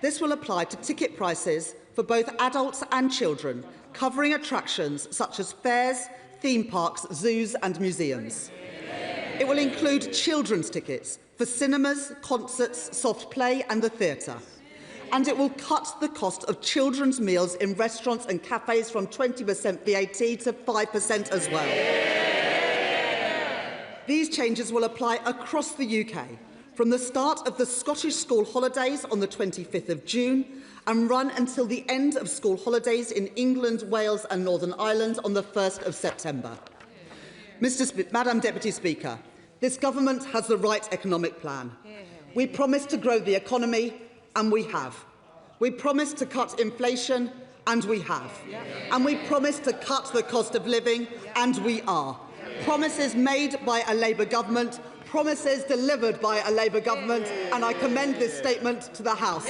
This will apply to ticket prices for both adults and children, covering attractions such as fairs, theme parks, zoos and museums. It will include children's tickets for cinemas, concerts, soft play and the theatre. And it will cut the cost of children's meals in restaurants and cafes from 20% VAT to 5% as well. These changes will apply across the UK from the start of the Scottish school holidays on the 25th of June and run until the end of school holidays in England, Wales and Northern Ireland on the 1st of September. Madam Deputy Speaker, this government has the right economic plan. We promised to grow the economy, and we have. We promised to cut inflation, and we have. And we promised to cut the cost of living, and we are. Promises made by a Labour government, promises delivered by a Labour government, and I commend this statement to the House.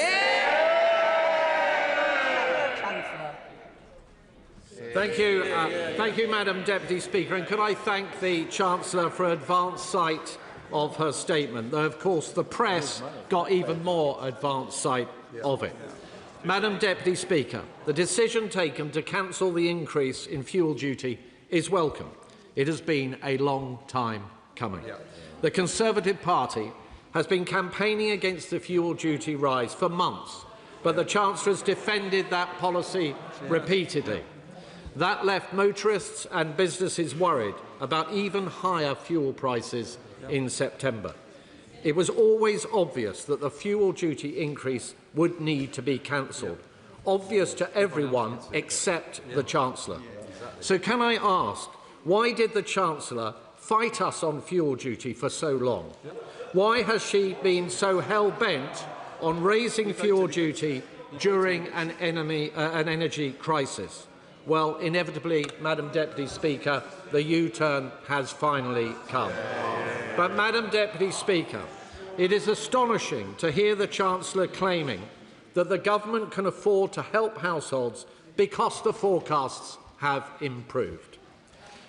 Thank you, Madam Deputy Speaker. And could I thank the Chancellor for advance sight of her statement, though, of course, the press got even more advance sight of it. Madam Deputy Speaker, the decision taken to cancel the increase in fuel duty is welcome. It has been a long time coming. The Conservative Party has been campaigning against the fuel duty rise for months, but the Chancellor has defended that policy repeatedly. That left motorists and businesses worried about even higher fuel prices in September. It was always obvious that the fuel duty increase would need to be cancelled, obvious to everyone except the Chancellor. So can I ask, why did the Chancellor fight us on fuel duty for so long? Why has she been so hell-bent on raising fuel duty during an energy crisis? Well, inevitably, Madam Deputy Speaker, the U-turn has finally come. But, Madam Deputy Speaker, it is astonishing to hear the Chancellor claiming that the government can afford to help households because the forecasts have improved.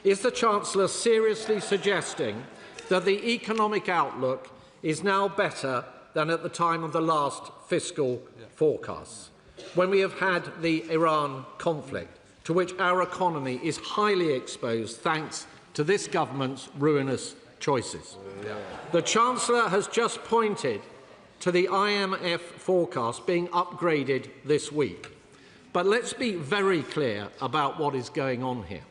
Is the Chancellor seriously suggesting that the economic outlook is now better than at the time of the last fiscal forecasts, when we have had the Iran conflict, to which our economy is highly exposed thanks to this government's ruinous choices? The Chancellor has just pointed to the IMF forecast being upgraded this week. But let's be very clear about what is going on here.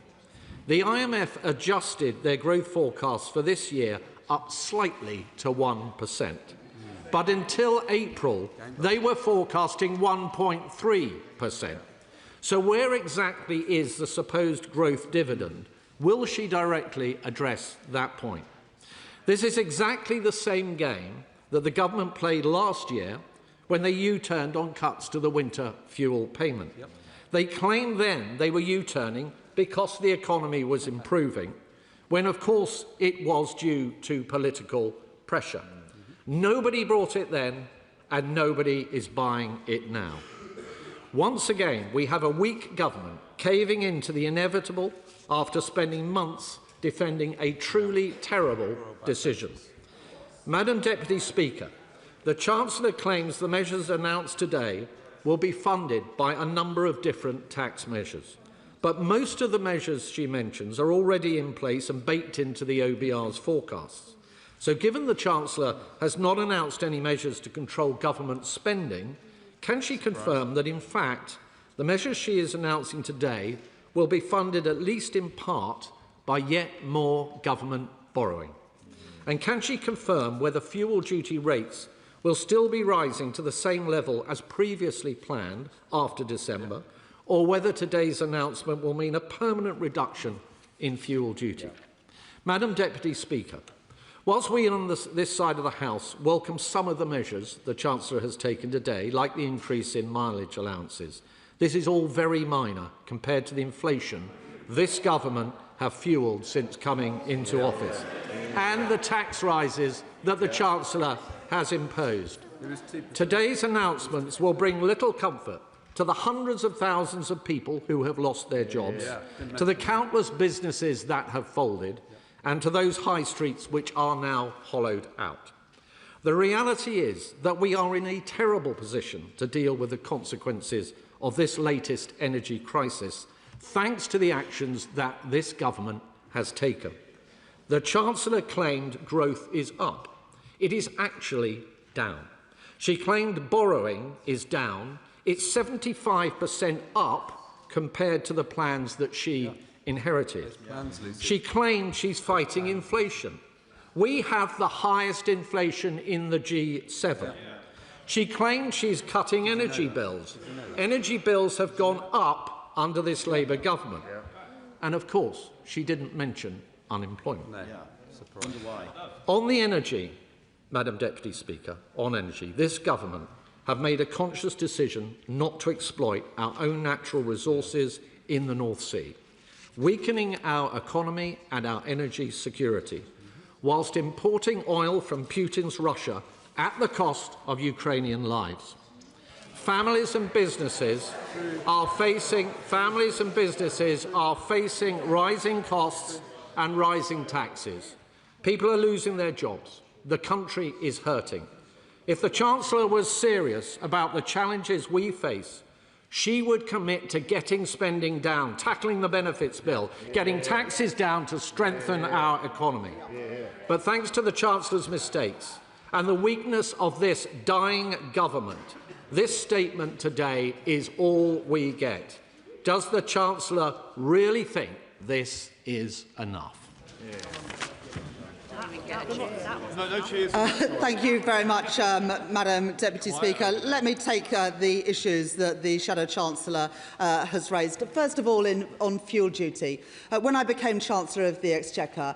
The IMF adjusted their growth forecast for this year up slightly to 1%. But until April, they were forecasting 1.3%. So where exactly is the supposed growth dividend? Will she directly address that point? This is exactly the same game that the government played last year when they U-turned on cuts to the winter fuel payment. They claimed then they were U-turning because the economy was improving, when of course it was due to political pressure. Nobody brought it then, and nobody is buying it now. Once again, we have a weak government caving into the inevitable after spending months defending a truly terrible decision. Madam Deputy Speaker, the Chancellor claims the measures announced today will be funded by a number of different tax measures. But most of the measures she mentions are already in place and baked into the OBR's forecasts. So given the Chancellor has not announced any measures to control government spending, can she confirm that, in fact, the measures she is announcing today will be funded at least in part by yet more government borrowing? And can she confirm whether fuel duty rates will still be rising to the same level as previously planned after December, or whether today's announcement will mean a permanent reduction in fuel duty. Madam Deputy Speaker, whilst we on this side of the House welcome some of the measures the Chancellor has taken today, like the increase in mileage allowances, this is all very minor compared to the inflation this government have fuelled since coming into office, and the tax rises that the Chancellor has imposed. Today's announcements will bring little comfort to the hundreds of thousands of people who have lost their jobs, to the countless businesses that have folded, and to those high streets which are now hollowed out. The reality is that we are in a terrible position to deal with the consequences of this latest energy crisis, thanks to the actions that this government has taken. The Chancellor claimed growth is up. It is actually down. She claimed borrowing is down. It's 75% up compared to the plans that she inherited. She claimed she's fighting inflation. We have the highest inflation in the G7. She claimed she's cutting energy bills. Energy bills have gone up under this Labour government. And of course, she didn't mention unemployment. On the energy, Madam Deputy Speaker, on energy, this government have made a conscious decision not to exploit our own natural resources in the North Sea, weakening our economy and our energy security, whilst importing oil from Putin's Russia at the cost of Ukrainian lives. Families and businesses are facing rising costs and rising taxes. People are losing their jobs. The country is hurting. If the Chancellor was serious about the challenges we face, she would commit to getting spending down, tackling the benefits bill, getting taxes down to strengthen our economy. But thanks to the Chancellor's mistakes and the weakness of this dying government, this statement today is all we get. Does the Chancellor really think this is enough? Thank you very much, Madam Deputy Speaker. Let me take the issues that the Shadow Chancellor has raised. First of all, on fuel duty. When I became Chancellor of the Exchequer,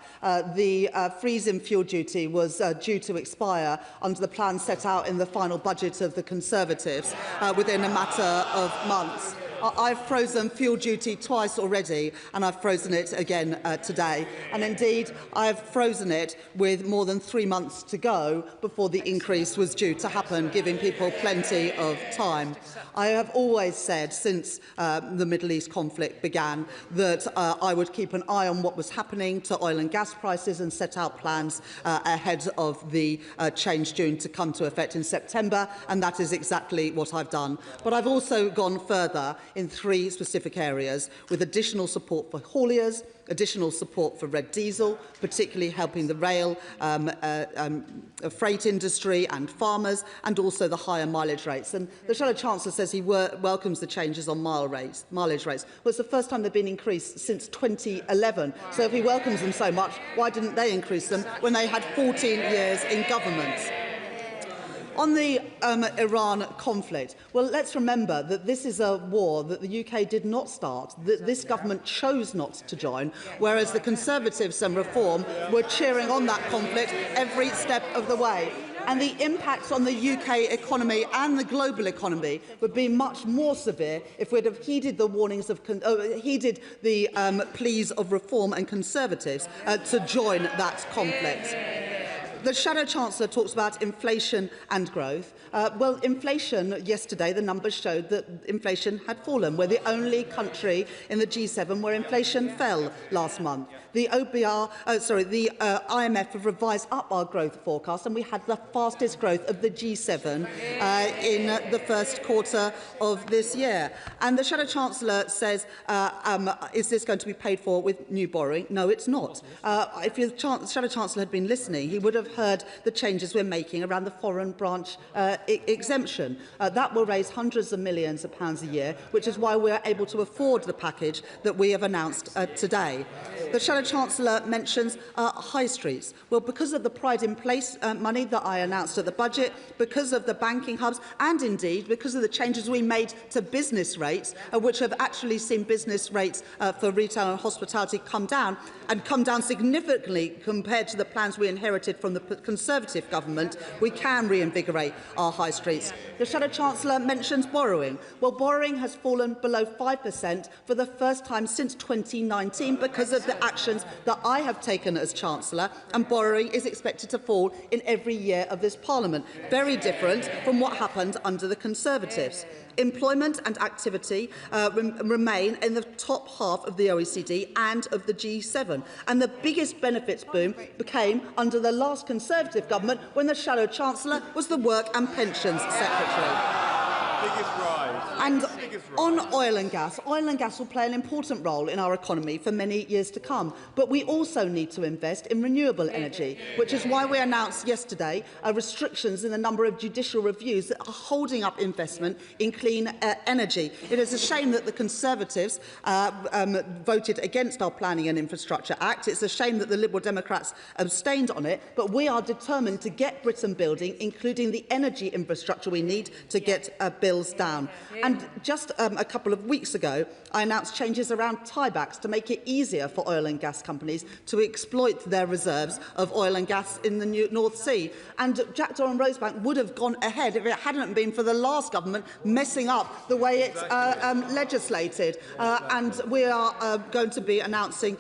the freeze in fuel duty was due to expire under the plan set out in the final budget of the Conservatives within a matter of months. I've frozen fuel duty twice already, and I've frozen it again today. And indeed, I've frozen it with more than 3 months to go before the increase was due to happen, giving people plenty of time. I have always said, since the Middle East conflict began, that I would keep an eye on what was happening to oil and gas prices and set out plans ahead of the change due to come to effect in September, and that is exactly what I've done. But I've also gone further in 3 specific areas, with additional support for hauliers, additional support for red diesel, particularly helping the rail, freight industry and farmers, and also the higher mileage rates. And the Shadow Chancellor says he welcomes the changes on mileage rates. Well, it's the first time they've been increased since 2011. So if he welcomes them so much, why didn't they increase them when they had 14 years in government? On the Iran conflict, well, let's remember that this is a war that the UK did not start, that this government chose not to join, whereas the Conservatives and Reform were cheering on that conflict every step of the way. And the impacts on the UK economy and the global economy would be much more severe if we'd have heeded the warnings of, heeded the pleas of Reform and Conservatives to join that conflict. The Shadow Chancellor talks about inflation and growth. Well, inflation, yesterday, the numbers showed that inflation had fallen. We're the only country in the G7 where inflation fell last month. The IMF have revised up our growth forecast, and we had the fastest growth of the G7 in the first quarter of this year. And the Shadow Chancellor says, is this going to be paid for with new borrowing? No, it's not. If the Shadow Chancellor had been listening, he would have heard the changes we're making around the foreign branch exemption. That will raise hundreds of millions of pounds a year, which is why we are able to afford the package that we have announced today. The Shadow Chancellor mentions high streets. Well, because of the Pride in Place money that I announced at the budget, because of the banking hubs, and indeed because of the changes we made to business rates, which have actually seen business rates for retail and hospitality come down, and come down significantly compared to the plans we inherited from the Conservative government, we can reinvigorate our high streets. The Shadow Chancellor mentions borrowing. Well, borrowing has fallen below 5% for the first time since 2019 because of the actions that I have taken as Chancellor, and borrowing is expected to fall in every year of this Parliament. Very different from what happened under the Conservatives. Employment and activity remain in the top half of the OECD and of the G7. And the biggest benefits boom came under the last Conservative government when the Shadow Chancellor was the Work and Pensions Secretary. And on oil and gas will play an important role in our economy for many years to come. But we also need to invest in renewable energy, which is why we announced yesterday restrictions in the number of judicial reviews that are holding up investment in clean energy. It is a shame that the Conservatives voted against our Planning and Infrastructure Act. It's a shame that the Liberal Democrats abstained on it, but we are determined to get Britain building, including the energy infrastructure we need to get bills down. And just a couple of weeks ago, I announced changes around tiebacks to make it easier for oil and gas companies to exploit their reserves of oil and gas in the North Sea. And Jackdaw and Rosebank would have gone ahead if it hadn't been for the last government messing up the way it legislated. And we are going to be announcing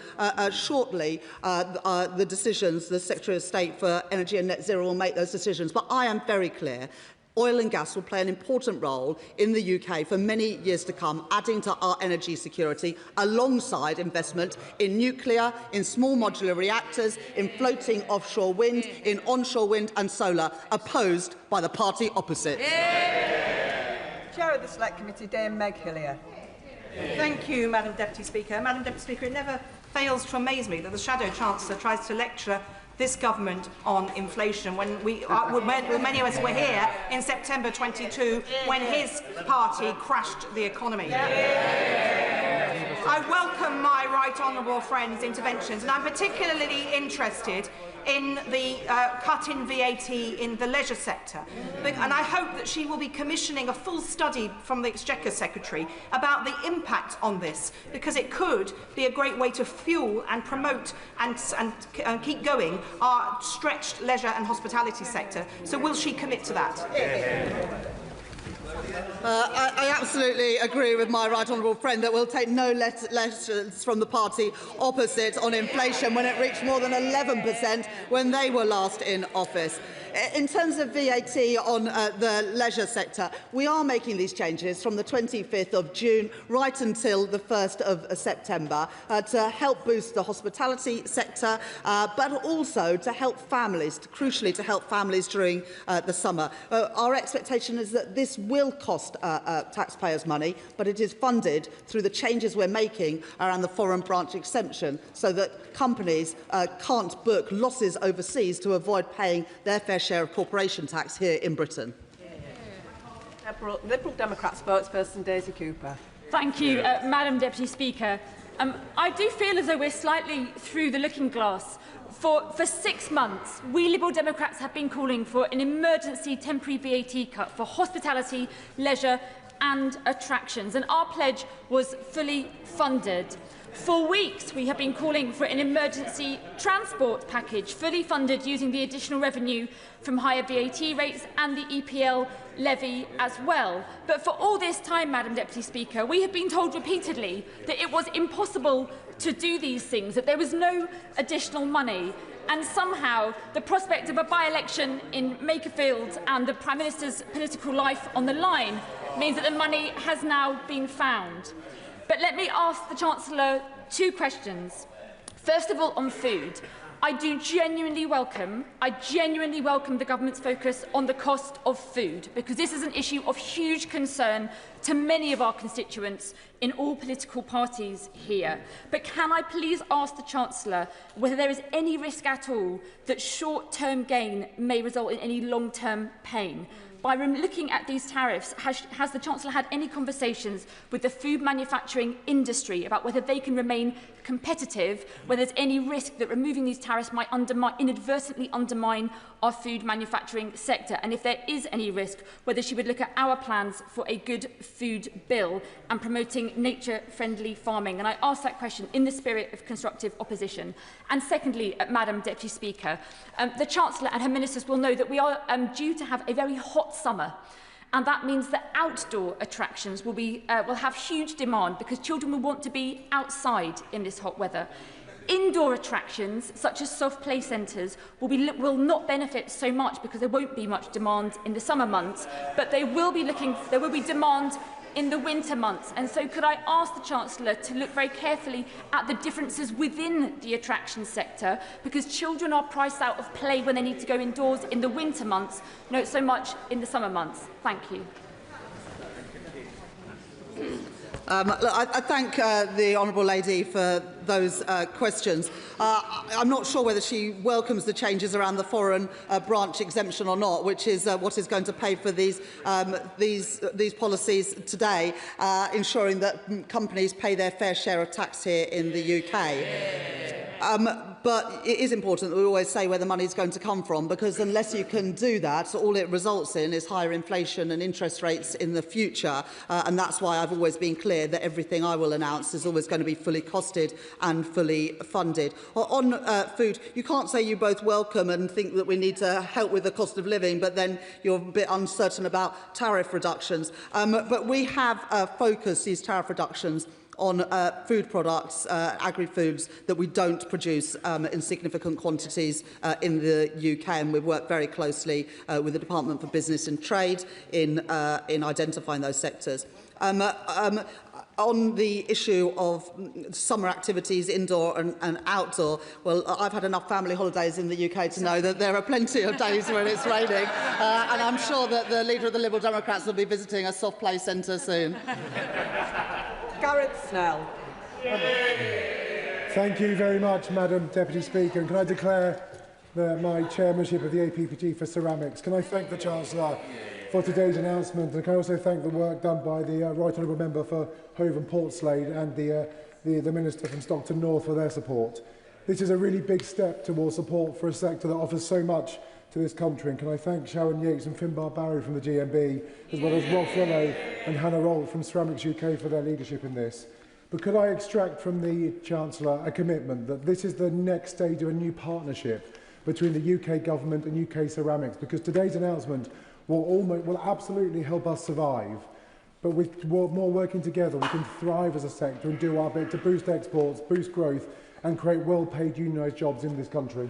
shortly the decisions. The Secretary of State for Energy and Net Zero will make those decisions. But I am very clear. Oil and gas will play an important role in the UK for many years to come, adding to our energy security alongside investment in nuclear, in small modular reactors, in floating offshore wind, in onshore wind and solar, opposed by the party opposite. Chair of the Select Committee, Dame Meg Hillier. Thank you, Madam Deputy Speaker. Madam Deputy Speaker, it never fails to amaze me that the Shadow Chancellor tries to lecture this government on inflation when many of us were here in September 22 when his party crashed the economy. I welcome my right honourable friend's interventions, and I'm particularly interested in the cut in VAT in the leisure sector. And I hope that she will be commissioning a full study from the Exchequer Secretary about the impact on this, because it could be a great way to fuel and promote and keep going our stretched leisure and hospitality sector. So will she commit to that? I absolutely agree with my right honourable friend that we'll take no lessons from the party opposite on inflation when it reached more than 11% when they were last in office. In terms of VAT on the leisure sector, we are making these changes from the 25th of June right until the 1st of September to help boost the hospitality sector, but also to help families, crucially to help families during the summer. Our expectation is that this will cost taxpayers money, but it is funded through the changes we're making around the foreign branch exemption so that companies can't book losses overseas to avoid paying their fair share of corporation tax here in Britain. Liberal Democrat spokesperson Daisy Cooper. Thank you, Madam Deputy Speaker. I do feel as though we're slightly through the looking glass. For 6 months, we Liberal Democrats have been calling for an emergency temporary VAT cut for hospitality, leisure and attractions, and our pledge was fully funded. For weeks, we have been calling for an emergency transport package fully funded using the additional revenue from higher VAT rates and the EPL levy as well. But for all this time, Madam Deputy Speaker, we have been told repeatedly that it was impossible to do these things, that there was no additional money. And somehow, the prospect of a by-election in Makerfield and the Prime Minister's political life on the line means that the money has now been found. But let me ask the Chancellor 2 questions. First of all, on food. I genuinely welcome the government's focus on the cost of food, because this is an issue of huge concern to many of our constituents in all political parties here. But can I please ask the Chancellor whether there is any risk at all that short-term gain may result in any long-term pain? By looking at these tariffs, has the Chancellor had any conversations with the food manufacturing industry about whether they can remain competitive, whether there's any risk that removing these tariffs might inadvertently undermine our food manufacturing sector, and if there is any risk, whether she would look at our plans for a good food bill and promoting nature-friendly farming? And I ask that question in the spirit of constructive opposition. And secondly, Madam Deputy Speaker, the Chancellor and her ministers will know that we are due to have a very hot summer. And that means that outdoor attractions will have huge demand because children will want to be outside in this hot weather. Indoor attractions, such as soft play centres, will not benefit so much because there won't be much demand in the summer months, but there will be demand in the winter months. And so could I ask the Chancellor to look very carefully at the differences within the attraction sector, because children are priced out of play when they need to go indoors in the winter months, not so much in the summer months. Thank you. I thank the Honourable Lady for those questions. I'm not sure whether she welcomes the changes around the foreign branch exemption or not, which is what is going to pay for these policies today, ensuring that companies pay their fair share of tax here in the UK. But it is important that we always say where the money is going to come from, because unless you can do that, all it results in is higher inflation and interest rates in the future. And that's why I've always been clear that everything I will announce is always going to be fully costed and fully funded. On food, you can't say you both welcome and think that we need to help with the cost of living, but then you're a bit uncertain about tariff reductions. But we have focused these tariff reductions on food products, agri-foods, that we don't produce in significant quantities in the UK, and we've worked very closely with the Department for Business and Trade in identifying those sectors. On the issue of summer activities, indoor and outdoor, well, I've had enough family holidays in the UK to know that there are plenty of days when it's raining, and I'm sure that the leader of the Liberal Democrats will be visiting a soft play centre soon. Gareth Snell. Thank you very much, Madam Deputy Speaker. And can I declare my chairmanship of the APPG for ceramics? Can I thank the Chancellor for today's announcement, and can I also thank the work done by the Right Honourable Member for Hove and Portslade and the Minister from Stockton North for their support. This is a really big step towards support for a sector that offers so much to this country. And can I thank Sharon Yates and Finbar Barry from the GMB, as well as Rolf Rollo and Hannah Roll from Ceramics UK for their leadership in this. But could I extract from the Chancellor a commitment that this is the next stage of a new partnership between the UK Government and UK Ceramics, because today's announcement will absolutely help us survive. But with more working together, we can thrive as a sector and do our bit to boost exports, boost growth and create well-paid unionised jobs in this country.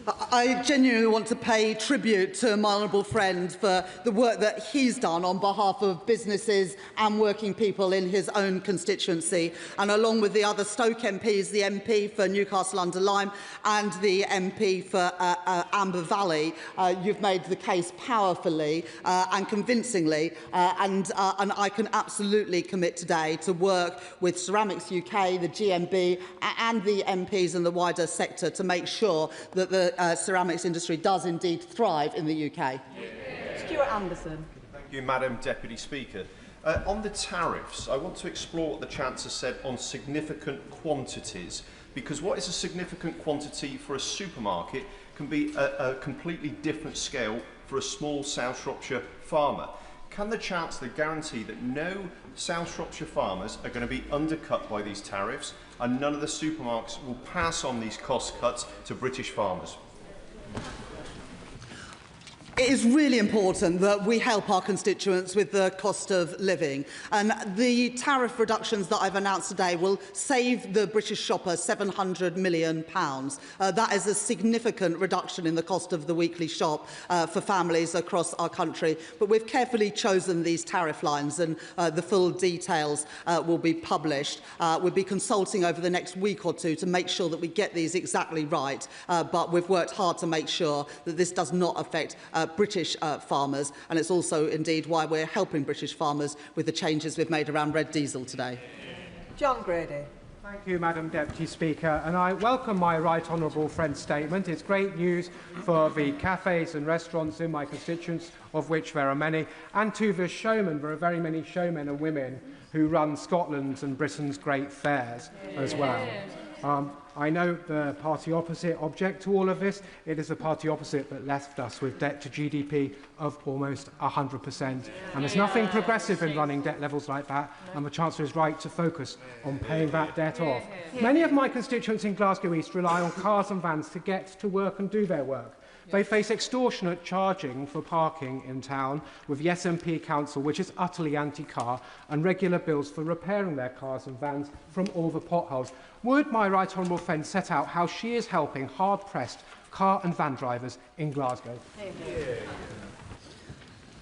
I genuinely want to pay tribute to my honourable friend for the work that he's done on behalf of businesses and working people in his own constituency. And along with the other Stoke MPs, the MP for Newcastle-under-Lyme and the MP for Amber Valley, you've made the case powerfully and convincingly. And I can absolutely commit today to work with Ceramics UK, the GMB and the MPs and the wider sector to make sure that the ceramics industry does indeed thrive in the UK. Stuart Anderson. Thank you, Madam Deputy Speaker. On the tariffs, I want to explore what the Chancellor said on significant quantities, because what is a significant quantity for a supermarket can be a completely different scale for a small South Shropshire farmer. Can the Chancellor guarantee that no South Shropshire farmers are going to be undercut by these tariffs and none of the supermarkets will pass on these cost cuts to British farmers? It is really important that we help our constituents with the cost of living, and the tariff reductions that I've announced today will save the British shopper £700 million. That is a significant reduction in the cost of the weekly shop for families across our country. But we've carefully chosen these tariff lines, and the full details will be published. We'll be consulting over the next week or two to make sure that we get these exactly right, but we've worked hard to make sure that this does not affect British farmers, and it's also indeed why we're helping British farmers with the changes we've made around red diesel today. John Grady. Thank you, Madam Deputy Speaker, and I welcome my right honourable friend's statement. It's great news for the cafes and restaurants in my constituents, of which there are many, and to the showmen. There are very many showmen and women who run Scotland's and Britain's great fairs as well. I know the party opposite object to all of this. It is the party opposite that left us with debt to GDP of almost 100%. And there's nothing progressive in running debt levels like that, and the Chancellor is right to focus on paying that debt off. Many of my constituents in Glasgow East rely on cars and vans to get to work and do their work. They face extortionate charging for parking in town with the SNP Council, which is utterly anti-car, and regular bills for repairing their cars and vans from all the potholes. Would my right honourable friend set out how she is helping hard-pressed car and van drivers in Glasgow?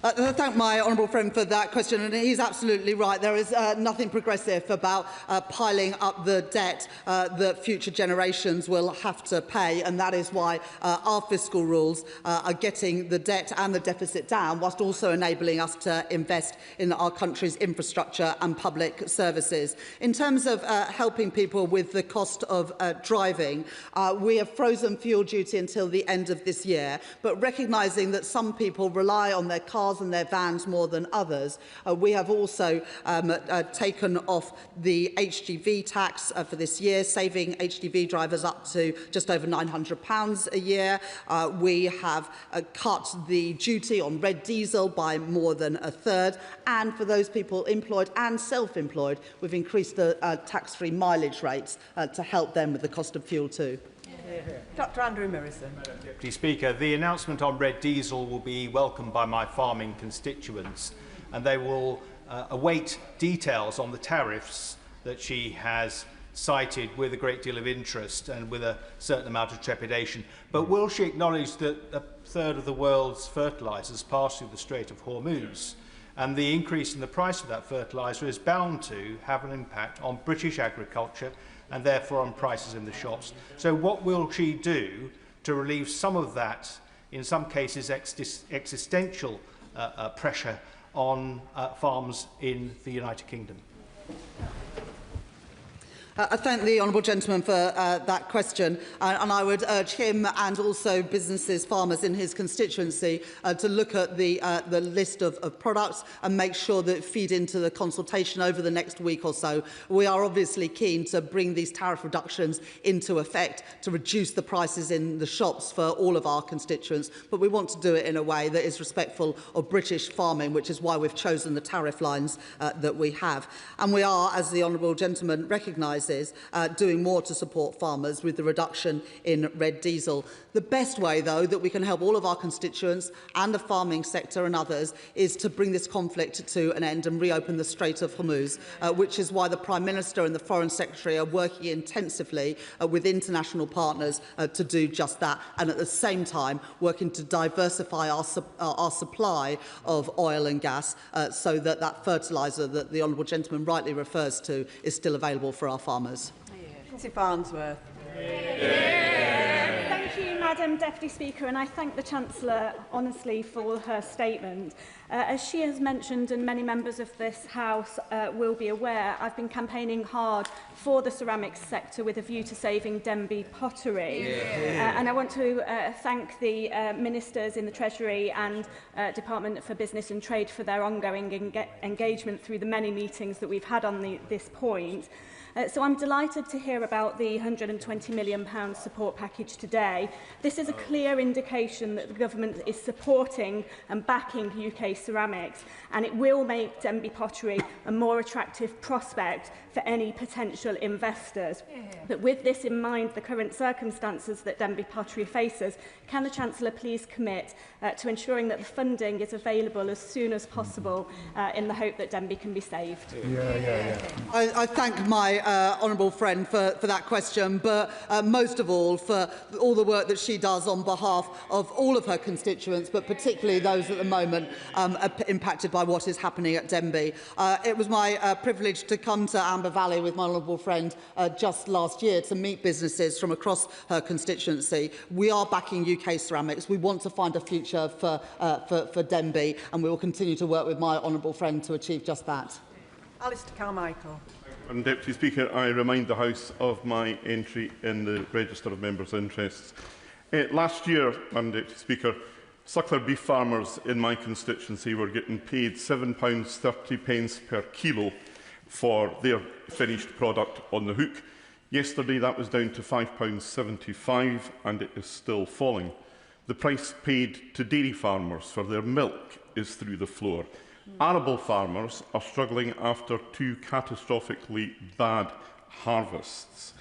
I thank my honourable friend for that question, and he's absolutely right. There is nothing progressive about piling up the debt that future generations will have to pay, and that is why our fiscal rules are getting the debt and the deficit down, whilst also enabling us to invest in our country's infrastructure and public services. In terms of helping people with the cost of driving, we have frozen fuel duty until the end of this year, but recognising that some people rely on their cars and their vans more than others, we have also taken off the HGV tax for this year, saving HGV drivers up to just over £900 a year. We have cut the duty on red diesel by more than a third, and for those people employed and self-employed, we've increased the tax-free mileage rates to help them with the cost of fuel too. Dr Andrew Mirison. Madam Deputy Speaker, the announcement on red diesel will be welcomed by my farming constituents, and they will await details on the tariffs that she has cited with a great deal of interest and with a certain amount of trepidation. But will she acknowledge that a third of the world's fertilisers pass through the Strait of Hormuz, and the increase in the price of that fertiliser is bound to have an impact on British agriculture and therefore on prices in the shops? So what will she do to relieve some of that, in some cases existential pressure on farms in the United Kingdom? I thank the honourable gentleman for that question, and I would urge him and also businesses, farmers in his constituency to look at the list of products and make sure that feed into the consultation over the next week or so. We are obviously keen to bring these tariff reductions into effect to reduce the prices in the shops for all of our constituents, but we want to do it in a way that is respectful of British farming, which is why we've chosen the tariff lines that we have. And we are, as the honourable gentleman recognises, doing more to support farmers with the reduction in red diesel. The best way, though, that we can help all of our constituents and the farming sector and others is to bring this conflict to an end and reopen the Strait of Hormuz, which is why the Prime Minister and the Foreign Secretary are working intensively with international partners to do just that, and at the same time working to diversify our supply of oil and gas so that that fertiliser that the honourable gentleman rightly refers to is still available for our farmers. Farnsworth. Thank you, Madam Deputy Speaker, and I thank the Chancellor honestly for her statement. As she has mentioned, and many members of this House will be aware, I've been campaigning hard for the ceramics sector with a view to saving Denby pottery. And I want to thank the Ministers in the Treasury and Department for Business and Trade for their ongoing engagement through the many meetings that we've had on this point. So I'm delighted to hear about the £120 million support package today. This is a clear indication that the government is supporting and backing UK ceramics, and it will make Denby Pottery a more attractive prospect for any potential investors. But with this in mind, the current circumstances that Denby Pottery faces, can the Chancellor please commit to ensuring that the funding is available as soon as possible in the hope that Denby can be saved? I thank my honourable friend for that question, but most of all for all the work that she does on behalf of all of her constituents, but particularly those at the moment impacted by what is happening at Denby. It was my privilege to come to Amber Valley with my honourable friend just last year to meet businesses from across her constituency. We are backing UK ceramics. We want to find a future for Denby, and we will continue to work with my honourable friend to achieve just that. Alistair Carmichael. Madam Deputy Speaker, I remind the House of my entry in the Register of Members' Interests. Last year, Madam Deputy Speaker, suckler beef farmers in my constituency were getting paid £7.30 per kilo for their finished product on the hook. Yesterday that was down to £5.75 and it is still falling. The price paid to dairy farmers for their milk is through the floor. Arable farmers are struggling after 2 catastrophically bad harvests.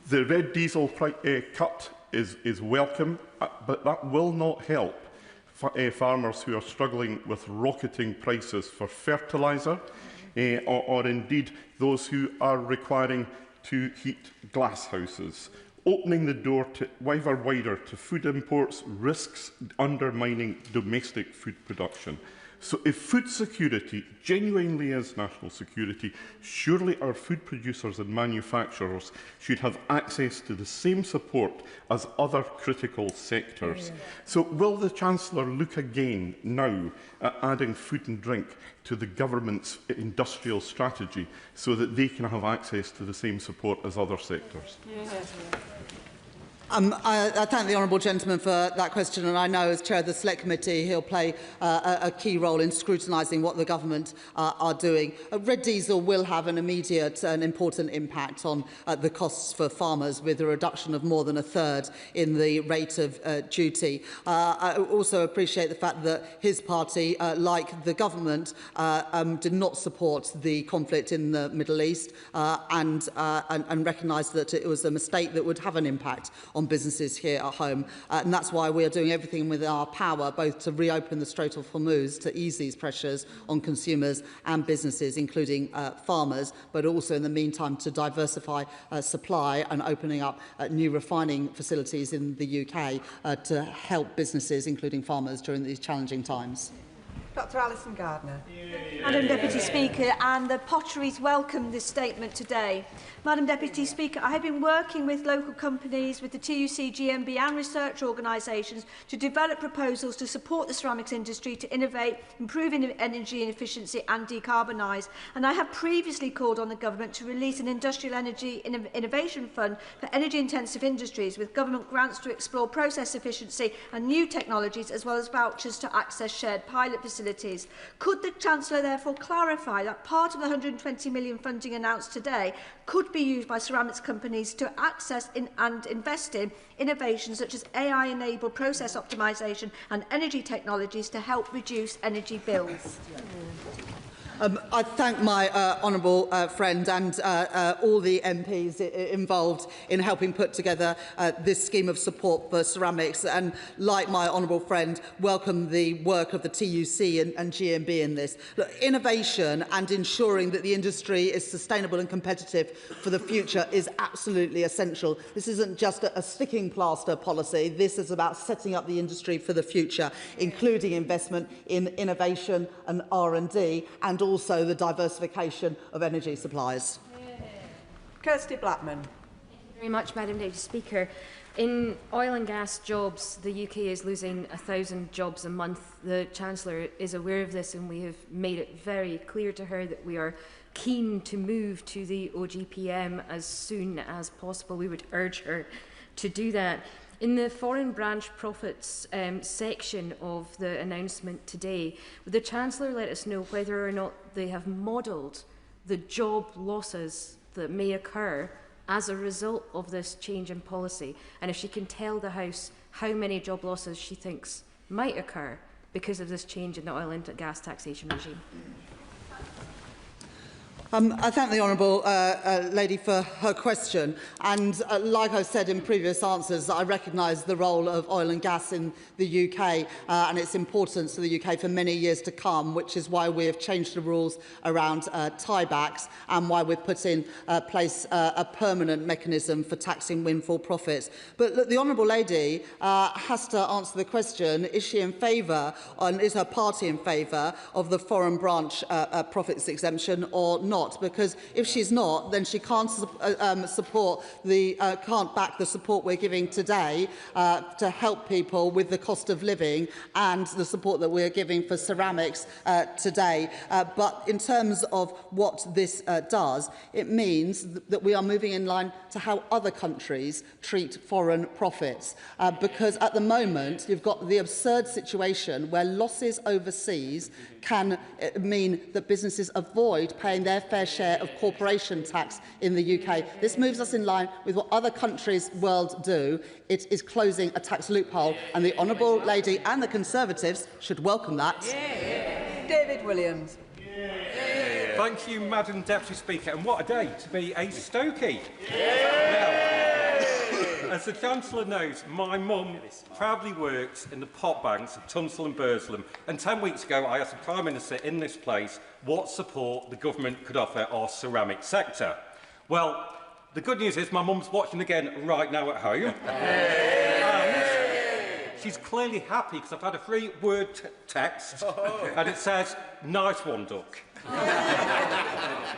The red diesel cut is welcome, but that will not help farmers who are struggling with rocketing prices for fertiliser, or indeed those who are requiring to heat glass houses. Opening the door to ever wider to food imports risks undermining domestic food production. So if food security genuinely is national security, surely our food producers and manufacturers should have access to the same support as other critical sectors. So will the Chancellor look again now at adding food and drink to the government's industrial strategy so that they can have access to the same support as other sectors? I thank the honourable gentleman for that question, and I know as chair of the Select Committee he'll play a key role in scrutinising what the government are doing. Red diesel will have an immediate and important impact on the costs for farmers, with a reduction of more than a third in the rate of duty. I also appreciate the fact that his party, like the government, did not support the conflict in the Middle East and recognised that it was a mistake that would have an impact on businesses here at home. And that's why we are doing everything within our power, both to reopen the Strait of Hormuz to ease these pressures on consumers and businesses, including farmers, but also in the meantime to diversify supply and opening up new refining facilities in the UK to help businesses, including farmers, during these challenging times. Dr Alison Gardner. Madam Deputy Speaker, and the Potteries welcome this statement today. Madam Deputy Speaker, I have been working with local companies, with the TUC, GMB and research organisations to develop proposals to support the ceramics industry to innovate, improve energy efficiency and decarbonise. And I have previously called on the government to release an industrial energy innovation fund for energy-intensive industries, with government grants to explore process efficiency and new technologies, as well as vouchers to access shared pilot facilities. Could the Chancellor therefore clarify that part of the £120 million funding announced today could be used by ceramics companies to access and invest in innovations such as AI-enabled process optimisation and energy technologies to help reduce energy bills? I thank my honourable friend and all the MPs involved in helping put together this scheme of support for ceramics, and like my honourable friend, welcome the work of the TUC and GMB in this. Look, innovation and ensuring that the industry is sustainable and competitive for the future is absolutely essential. This isn't just a sticking plaster policy. This is about setting up the industry for the future, including investment in innovation and R&D, and also the diversification of energy supplies. Kirsty Blackman. Thank you very much, Madam Deputy Speaker. In oil and gas jobs, the UK is losing 1,000 jobs a month. The Chancellor is aware of this, and we have made it very clear to her that we are keen to move to the OGPM as soon as possible. We would urge her to do that. In the foreign branch profits section of the announcement today, would the Chancellor let us know whether or not they have modelled the job losses that may occur as a result of this change in policy, and if she can tell the House how many job losses she thinks might occur because of this change in the oil and gas taxation regime. I thank the honourable lady for her question, and like I've said in previous answers, I recognise the role of oil and gas in the UK and its importance to the UK for many years to come, which is why we have changed the rules around tiebacks and why we've put in place a permanent mechanism for taxing windfall profits. But look, the honourable lady has to answer the question, is she in favour, and is her party in favour of the foreign branch profits exemption or not? Because if she's not, then she can't can't back the support we're giving today to help people with the cost of living and the support that we're giving for ceramics today. But in terms of what this does, it means that we are moving in line to how other countries treat foreign profits. Because at the moment, you've got the absurd situation where losses overseas can mean that businesses avoid paying their fair share of corporation tax in the UK. This moves us in line with what other countries world do. It is closing a tax loophole, and the honourable lady and the Conservatives should welcome that. David Williams. Thank you, Madam Deputy Speaker. And what a day to be a Stokey. Now, as the Chancellor knows, my mum proudly works in the pot banks of Tunstall and Burslem, and 10 weeks ago I asked the Prime Minister in this place what support the government could offer our ceramic sector. Well, the good news is my mum's watching again right now at home. And she's clearly happy because I've had a free-word text and it says, "Nice one, Duck."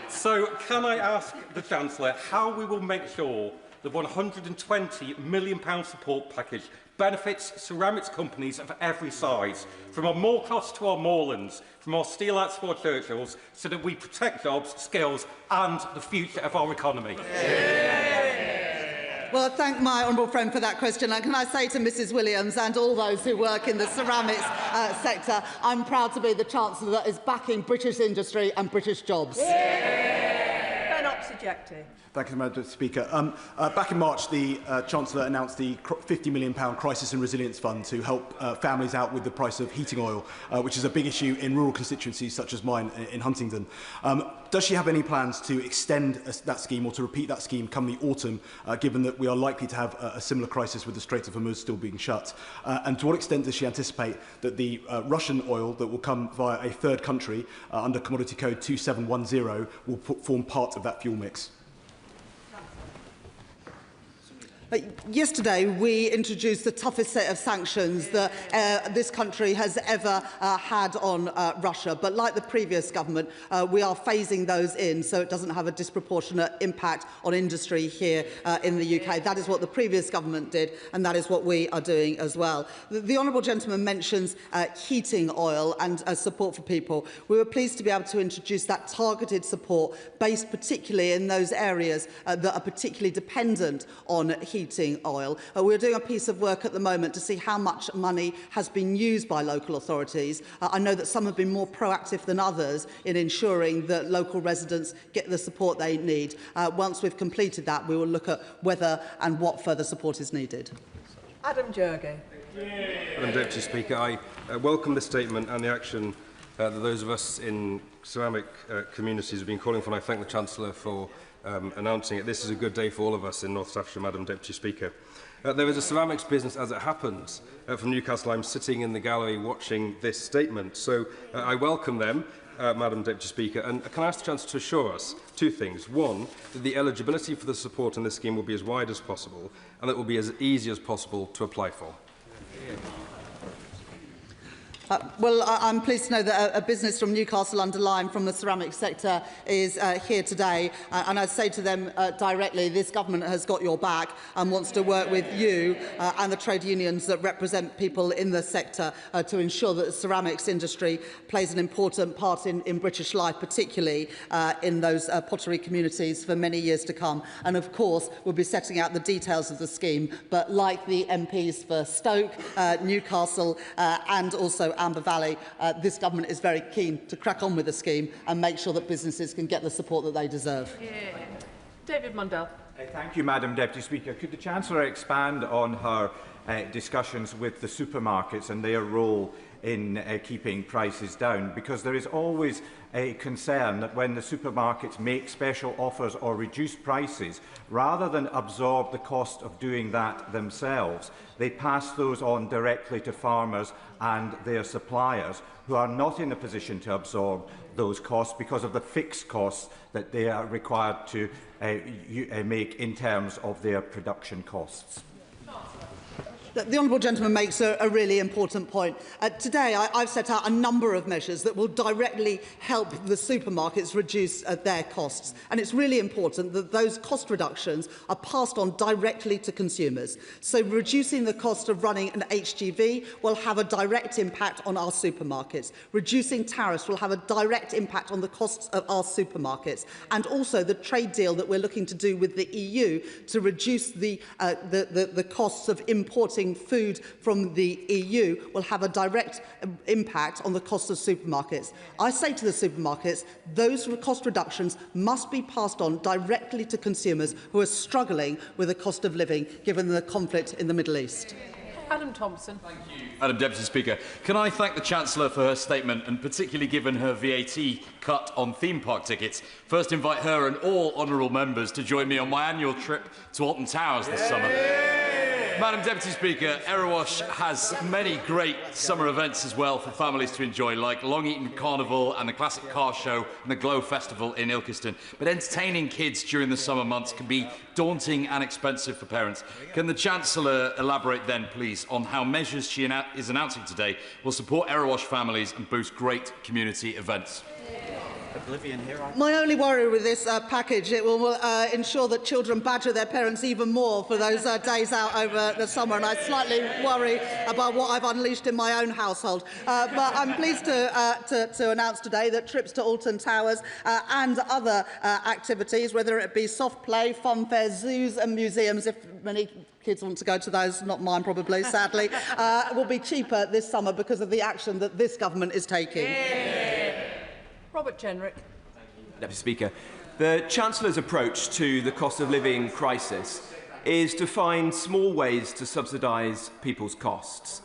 So can I ask the Chancellor how we will make sure the £120 million support package benefits ceramics companies of every size, from our Moorcross to our moorlands, from our steel arts to our Churchills, so that we protect jobs, skills and the future of our economy? Well, I thank my honourable friend for that question. And can I say to Mrs Williams and all those who work in the ceramics sector, I'm proud to be the Chancellor that is backing British industry and British jobs. Thank you, Madam Speaker. Back in March, the Chancellor announced the £50 million Crisis and Resilience Fund to help families out with the price of heating oil, which is a big issue in rural constituencies such as mine in Huntingdon. Does she have any plans to extend that scheme or to repeat that scheme come the autumn, given that we are likely to have a similar crisis with the Strait of Hormuz still being shut? And to what extent does she anticipate that the Russian oil that will come via a third country under Commodity Code 2710 will form part of that fuel mix? Yesterday, we introduced the toughest set of sanctions that this country has ever had on Russia. But like the previous government, we are phasing those in so it doesn't have a disproportionate impact on industry here in the UK. That is what the previous government did, and that is what we are doing as well. The honourable gentleman mentions heating oil and support for people. We were pleased to be able to introduce that targeted support based particularly in those areas that are particularly dependent on heating oil. We're doing a piece of work at the moment to see how much money has been used by local authorities. I know that some have been more proactive than others in ensuring that local residents get the support they need. Once we've completed that, we will look at whether and what further support is needed. Adam Jurgey. Madam Deputy Speaker, I welcome this statement and the action that those of us in ceramic communities have been calling for, and I thank the Chancellor for announcing it. This is a good day for all of us in North Staffordshire, Madam Deputy Speaker. There is a ceramics business, as it happens, from Newcastle. I'm sitting in the gallery watching this statement, so I welcome them, Madam Deputy Speaker. And can I ask the Chancellor to assure us two things? One, that the eligibility for the support in this scheme will be as wide as possible, and that it will be as easy as possible to apply for. Well, I'm pleased to know that a business from Newcastle under Lyme from the ceramics sector is here today, and I say to them directly, this government has got your back and wants to work with you and the trade unions that represent people in the sector to ensure that the ceramics industry plays an important part in British life, particularly in those pottery communities for many years to come. And of course, we'll be setting out the details of the scheme, but like the MPs for Stoke, Newcastle and also Amber Valley, this government is very keen to crack on with the scheme and make sure that businesses can get the support that they deserve. David Mundell. Thank you, Madam Deputy Speaker. Could the Chancellor expand on her discussions with the supermarkets and their role in keeping prices down? Because there is always a concern that when the supermarkets make special offers or reduce prices, rather than absorb the cost of doing that themselves, they pass those on directly to farmers and their suppliers, who are not in a position to absorb those costs because of the fixed costs that they are required to make in terms of their production costs. The honourable gentleman makes a really important point. Today, I've set out a number of measures that will directly help the supermarkets reduce their costs. And it's really important that those cost reductions are passed on directly to consumers. So reducing the cost of running an HGV will have a direct impact on our supermarkets. Reducing tariffs will have a direct impact on the costs of our supermarkets. And also the trade deal that we're looking to do with the EU to reduce the costs of importing food from the EU will have a direct impact on the cost of supermarkets. I say to the supermarkets, those cost reductions must be passed on directly to consumers who are struggling with the cost of living given the conflict in the Middle East. Adam Thompson. Thank you, Madam Deputy Speaker. Can I thank the Chancellor for her statement, and particularly given her VAT cut on theme park tickets, first invite her and all honourable members to join me on my annual trip to Alton Towers this summer. Madam Deputy Speaker, Erewash has many great summer events as well for families to enjoy, like Long Eaton Carnival and the Classic Car Show and the Glow Festival in Ilkeston. But entertaining kids during the summer months can be daunting and expensive for parents. Can the Chancellor elaborate then, please, on how measures she is announcing today will support Erewash families and boost great community events? My only worry with this package, it will ensure that children badger their parents even more for those days out over the summer, and I slightly worry about what I've unleashed in my own household. But I'm pleased to announce today that trips to Alton Towers and other activities, whether it be soft play, fun fairs, zoos and museums, if many kids want to go to those, not mine probably, sadly, will be cheaper this summer because of the action that this government is taking. Robert Jenrick. Deputy Speaker, the Chancellor's approach to the cost of living crisis is to find small ways to subsidise people's costs.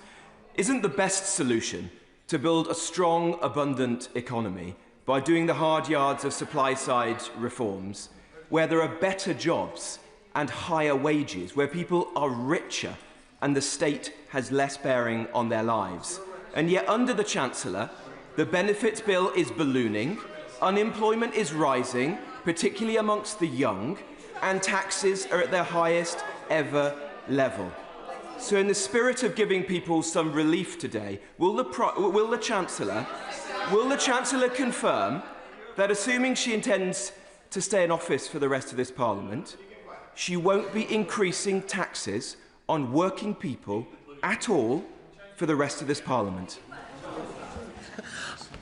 Isn't the best solution to build a strong, abundant economy by doing the hard yards of supply-side reforms, where there are better jobs and higher wages, where people are richer and the state has less bearing on their lives? And yet, under the Chancellor, the benefits bill is ballooning, unemployment is rising, particularly amongst the young, and taxes are at their highest ever level. So in the spirit of giving people some relief today, will the Chancellor confirm that, assuming she intends to stay in office for the rest of this Parliament, she won't be increasing taxes on working people at all for the rest of this Parliament?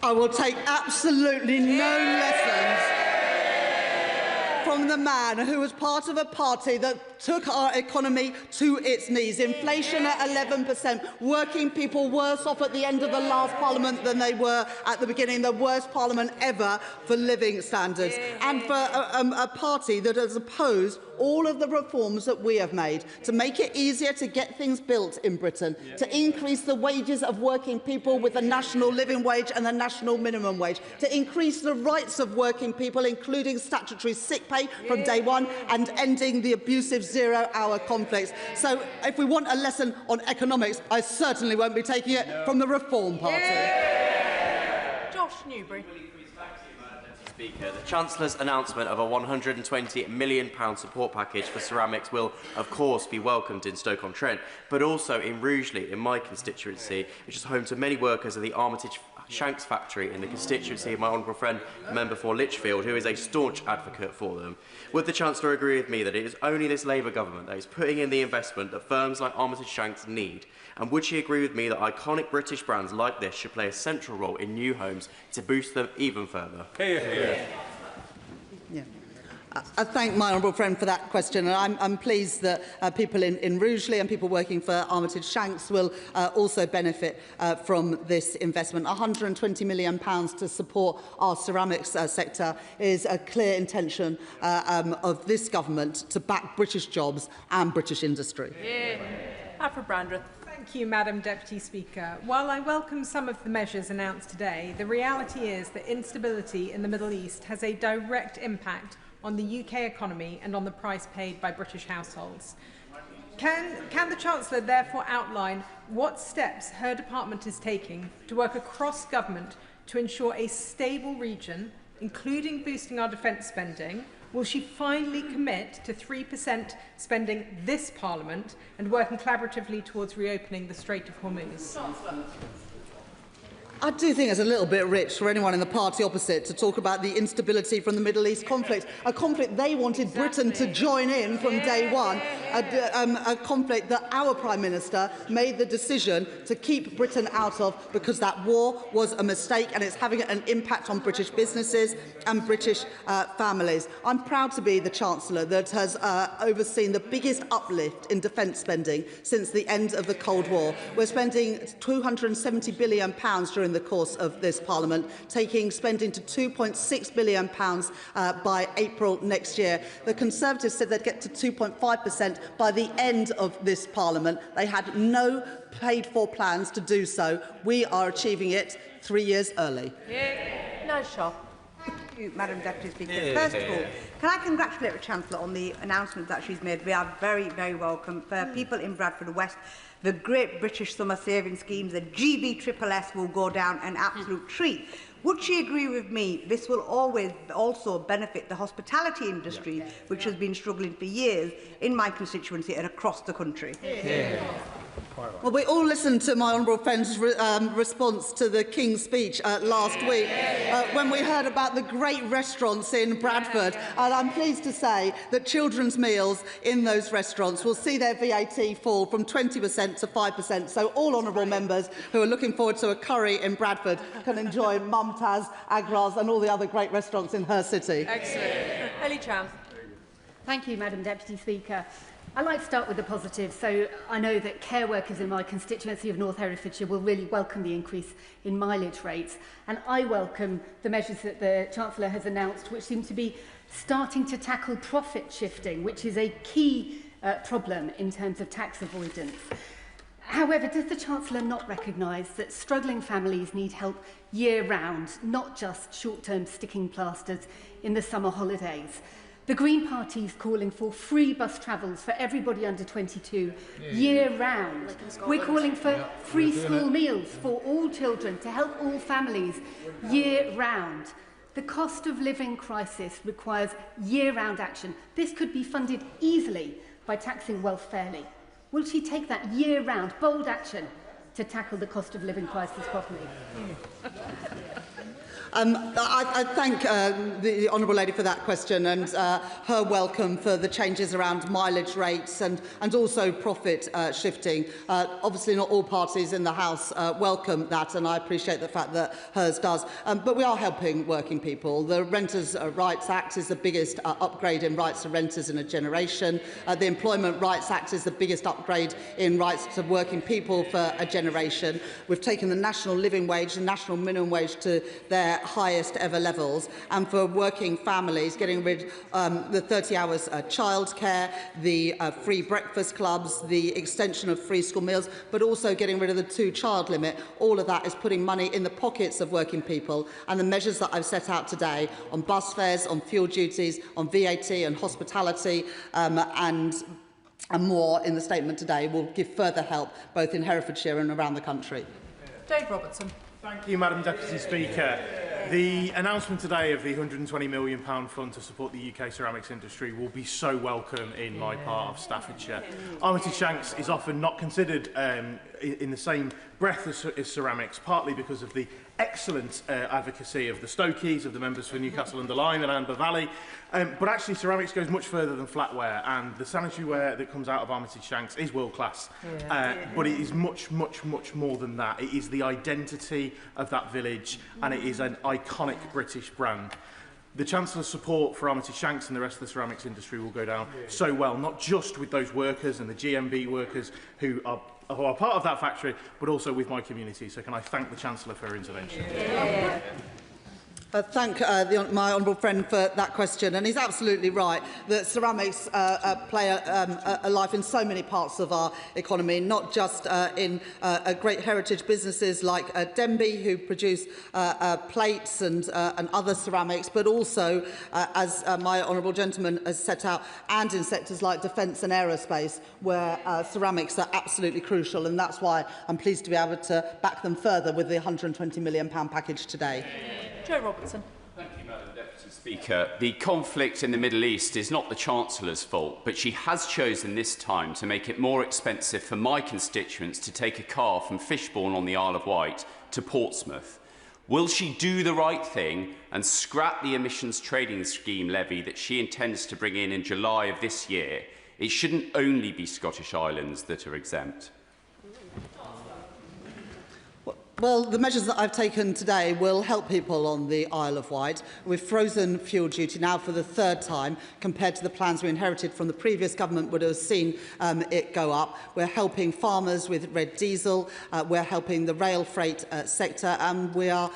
I will take absolutely no lessons from the man who was part of a party that took our economy to its knees. Inflation at 11%, working people worse off at the end of the last Parliament than they were at the beginning, the worst Parliament ever for living standards, and for a party that has opposed all of the reforms that we have made to make it easier to get things built in Britain, to increase the wages of working people with the national living wage and the national minimum wage, to increase the rights of working people, including statutory sick pay from day one, and ending the abusive zero-hour conflicts. So if we want a lesson on economics, I certainly won't be taking it from the Reform Party. Josh Newbury. Speaker, the Chancellor's announcement of a £120 million support package for ceramics will, of course, be welcomed in Stoke-on-Trent, but also in Rugeley, in my constituency, which is home to many workers of the Armitage Shanks factory in the constituency of my honourable friend, the member for Lichfield, who is a staunch advocate for them. Would the Chancellor agree with me that it is only this Labour government that is putting in the investment that firms like Armitage Shanks need? And would she agree with me that iconic British brands like this should play a central role in new homes to boost them even further? Yeah. I thank my honourable friend for that question, and I'm pleased that people in Rugeley and people working for Armitage Shanks will also benefit from this investment. £120 million to support our ceramics sector is a clear intention of this government to back British jobs and British industry. Alfred Brandreth. Thank you, Madam Deputy Speaker. While I welcome some of the measures announced today, the reality is that instability in the Middle East has a direct impact on the UK economy and on the price paid by British households. Can the Chancellor therefore outline what steps her department is taking to work across government to ensure a stable region, including boosting our defence spending? Will she finally commit to 3% spending this Parliament and working collaboratively towards reopening the Strait of Hormuz? I do think it's a little bit rich for anyone in the party opposite to talk about the instability from the Middle East conflict, a conflict they wanted Britain to join in from day one, a conflict that our Prime Minister made the decision to keep Britain out of because that war was a mistake and it's having an impact on British businesses and British families. I'm proud to be the Chancellor that has overseen the biggest uplift in defence spending since the end of the Cold War. We're spending £270 billion during the course of this Parliament, taking spending to £2.6 billion by April next year. The Conservatives said they'd get to 2.5% by the end of this Parliament. They had no paid-for plans to do so. We are achieving it 3 years early. No, Shaw. Thank you, Madam Deputy Speaker. First of all, can I congratulate the Chancellor on the announcement that she's made? We are very, very welcome. For people in Bradford West, the Great British Summer Savings Schemes, the GBSSS, will go down an absolute treat. Would she agree with me this will always also benefit the hospitality industry, which has been struggling for years in my constituency and across the country? Well, we all listened to my honourable friend's response to the King's speech last week when we heard about the great restaurants in Bradford. And I'm pleased to say that children's meals in those restaurants will see their VAT fall from 20% to 5%. So all honourable members who are looking forward to a curry in Bradford can enjoy Mumtaz, Agras and all the other great restaurants in her city. Excellent. Ellie Cham. Thank you, Madam Deputy Speaker. I'd like to start with the positives. So I know that care workers in my constituency of North Herefordshire will really welcome the increase in mileage rates. And I welcome the measures that the Chancellor has announced, which seem to be starting to tackle profit shifting, which is a key problem in terms of tax avoidance. However, does the Chancellor not recognise that struggling families need help year-round, not just short-term sticking plasters in the summer holidays? The Green Party is calling for free bus travels for everybody under 22 year-round. We're calling for free school meals for all children to help all families year-round. The cost of living crisis requires year-round action. This could be funded easily by taxing wealth fairly. Will she take that year-round, bold action to tackle the cost of living crisis properly? I thank the Honourable Lady for that question and her welcome for the changes around mileage rates and also profit shifting. Obviously not all parties in the House welcome that, and I appreciate the fact that hers does. But we are helping working people. The Renters' Rights Act is the biggest upgrade in rights to renters in a generation. The Employment Rights Act is the biggest upgrade in rights to working people for a generation. We've taken the national living wage, the national minimum wage to their highest ever levels, and for working families getting rid of the 30 hours childcare, the free breakfast clubs, the extension of free school meals, but also getting rid of the 2-child limit. All of that is putting money in the pockets of working people, and the measures that I've set out today on bus fares, on fuel duties, on VAT and hospitality and more in the statement today will give further help both in Herefordshire and around the country. Dave Robertson. Thank you, Madam Deputy Speaker. The announcement today of the £120 million fund to support the UK ceramics industry will be so welcome in my part of Staffordshire. Armitage Shanks is often not considered in the same breath as ceramics, partly because of the excellent advocacy of the Stokies, of the members for Newcastle under Lyme and Amber Valley. But actually ceramics goes much further than flatware, and the sanitary ware that comes out of Armitage Shanks is world class. But it is much, much, much more than that. It is the identity of that village, and it is an iconic British brand. the Chancellor's support for Amity Shanks and the rest of the ceramics industry will go down so well, not just with those workers and the GMB workers who are part of that factory, but also with my community. So can I thank the Chancellor for her intervention? Thank my honourable friend for that question, and he's absolutely right that ceramics play a life in so many parts of our economy, not just in great heritage businesses like Denby, who produce plates and other ceramics, but also, as my honourable gentleman has set out, and in sectors like defence and aerospace, where ceramics are absolutely crucial, and that's why I'm pleased to be able to back them further with the £120 million package today. Joe Robertson. Thank you, Madam Deputy Speaker. The conflict in the Middle East is not the Chancellor's fault, but she has chosen this time to make it more expensive for my constituents to take a car from Fishbourne on the Isle of Wight to Portsmouth. Will she do the right thing and scrap the emissions trading scheme levy that she intends to bring in July of this year? It shouldn't only be Scottish Islands that are exempt. Well, the measures that I've taken today will help people on the Isle of Wight. We've frozen fuel duty now for the third time, compared to the plans we inherited from the previous government would have seen it go up. We're helping farmers with red diesel, we're helping the rail freight sector, and we are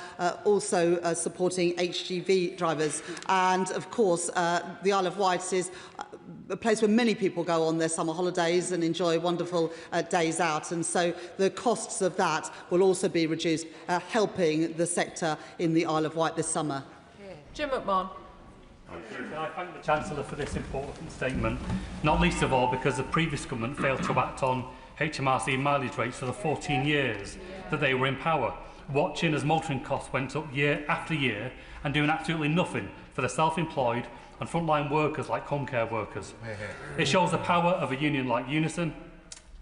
also supporting HGV drivers. And, of course, the Isle of Wight is a place where many people go on their summer holidays and enjoy wonderful days out, and so the costs of that will also be reduced, helping the sector in the Isle of Wight this summer. Jim McMahon. I thank the Chancellor for this important statement, not least of all because the previous government failed to act on HMRC mileage rates for the 14 years that they were in power, watching as motoring costs went up year after year and doing absolutely nothing for the self-employed and frontline workers like home care workers. It shows the power of a union like Unison,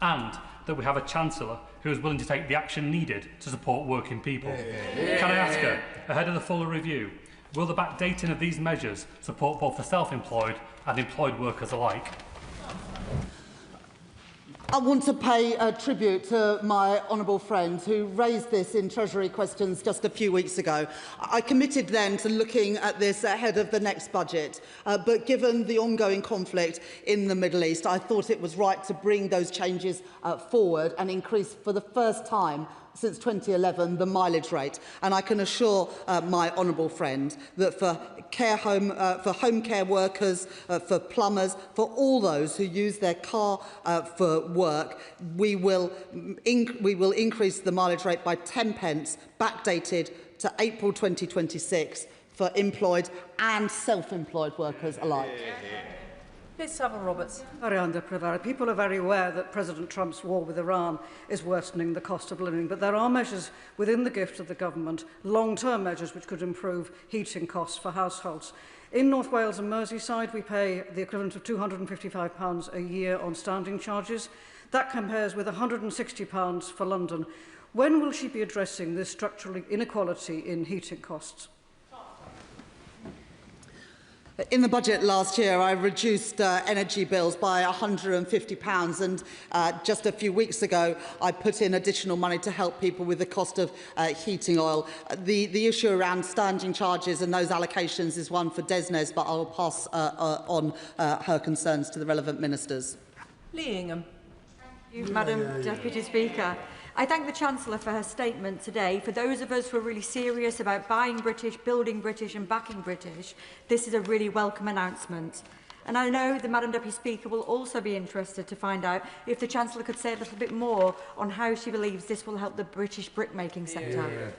and that we have a Chancellor who is willing to take the action needed to support working people. Can I ask her, ahead of the fuller review, will the backdating of these measures support both the self-employed and employed workers alike? I want to pay tribute to my honourable friend who raised this in Treasury questions just a few weeks ago. I committed then to looking at this ahead of the next budget, but given the ongoing conflict in the Middle East, I thought it was right to bring those changes forward and increase for the first time since 2011 the mileage rate. And I can assure my honourable friend that for home care workers, for plumbers, for all those who use their car for work, we will increase the mileage rate by 10 pence, backdated to April 2026 for employed and self-employed workers alike. Liz Saville-Roberts. People are very aware that President Trump's war with Iran is worsening the cost of living, but there are measures within the gift of the government, long-term measures which could improve heating costs for households. In North Wales and Merseyside, we pay the equivalent of £255 a year on standing charges. That compares with £160 for London. When will she be addressing this structural inequality in heating costs? In the budget last year, I reduced energy bills by £150, and just a few weeks ago, I put in additional money to help people with the cost of heating oil. The issue around standing charges and those allocations is one for Desnes, but I will pass on her concerns to the relevant ministers. Lee Ingham. Thank you, Madam Deputy Speaker. I thank the Chancellor for her statement today. For those of us who are really serious about buying British, building British and backing British, this is a really welcome announcement. And I know the Madam Deputy Speaker will also be interested to find out if the Chancellor could say a little bit more on how she believes this will help the British brickmaking sector.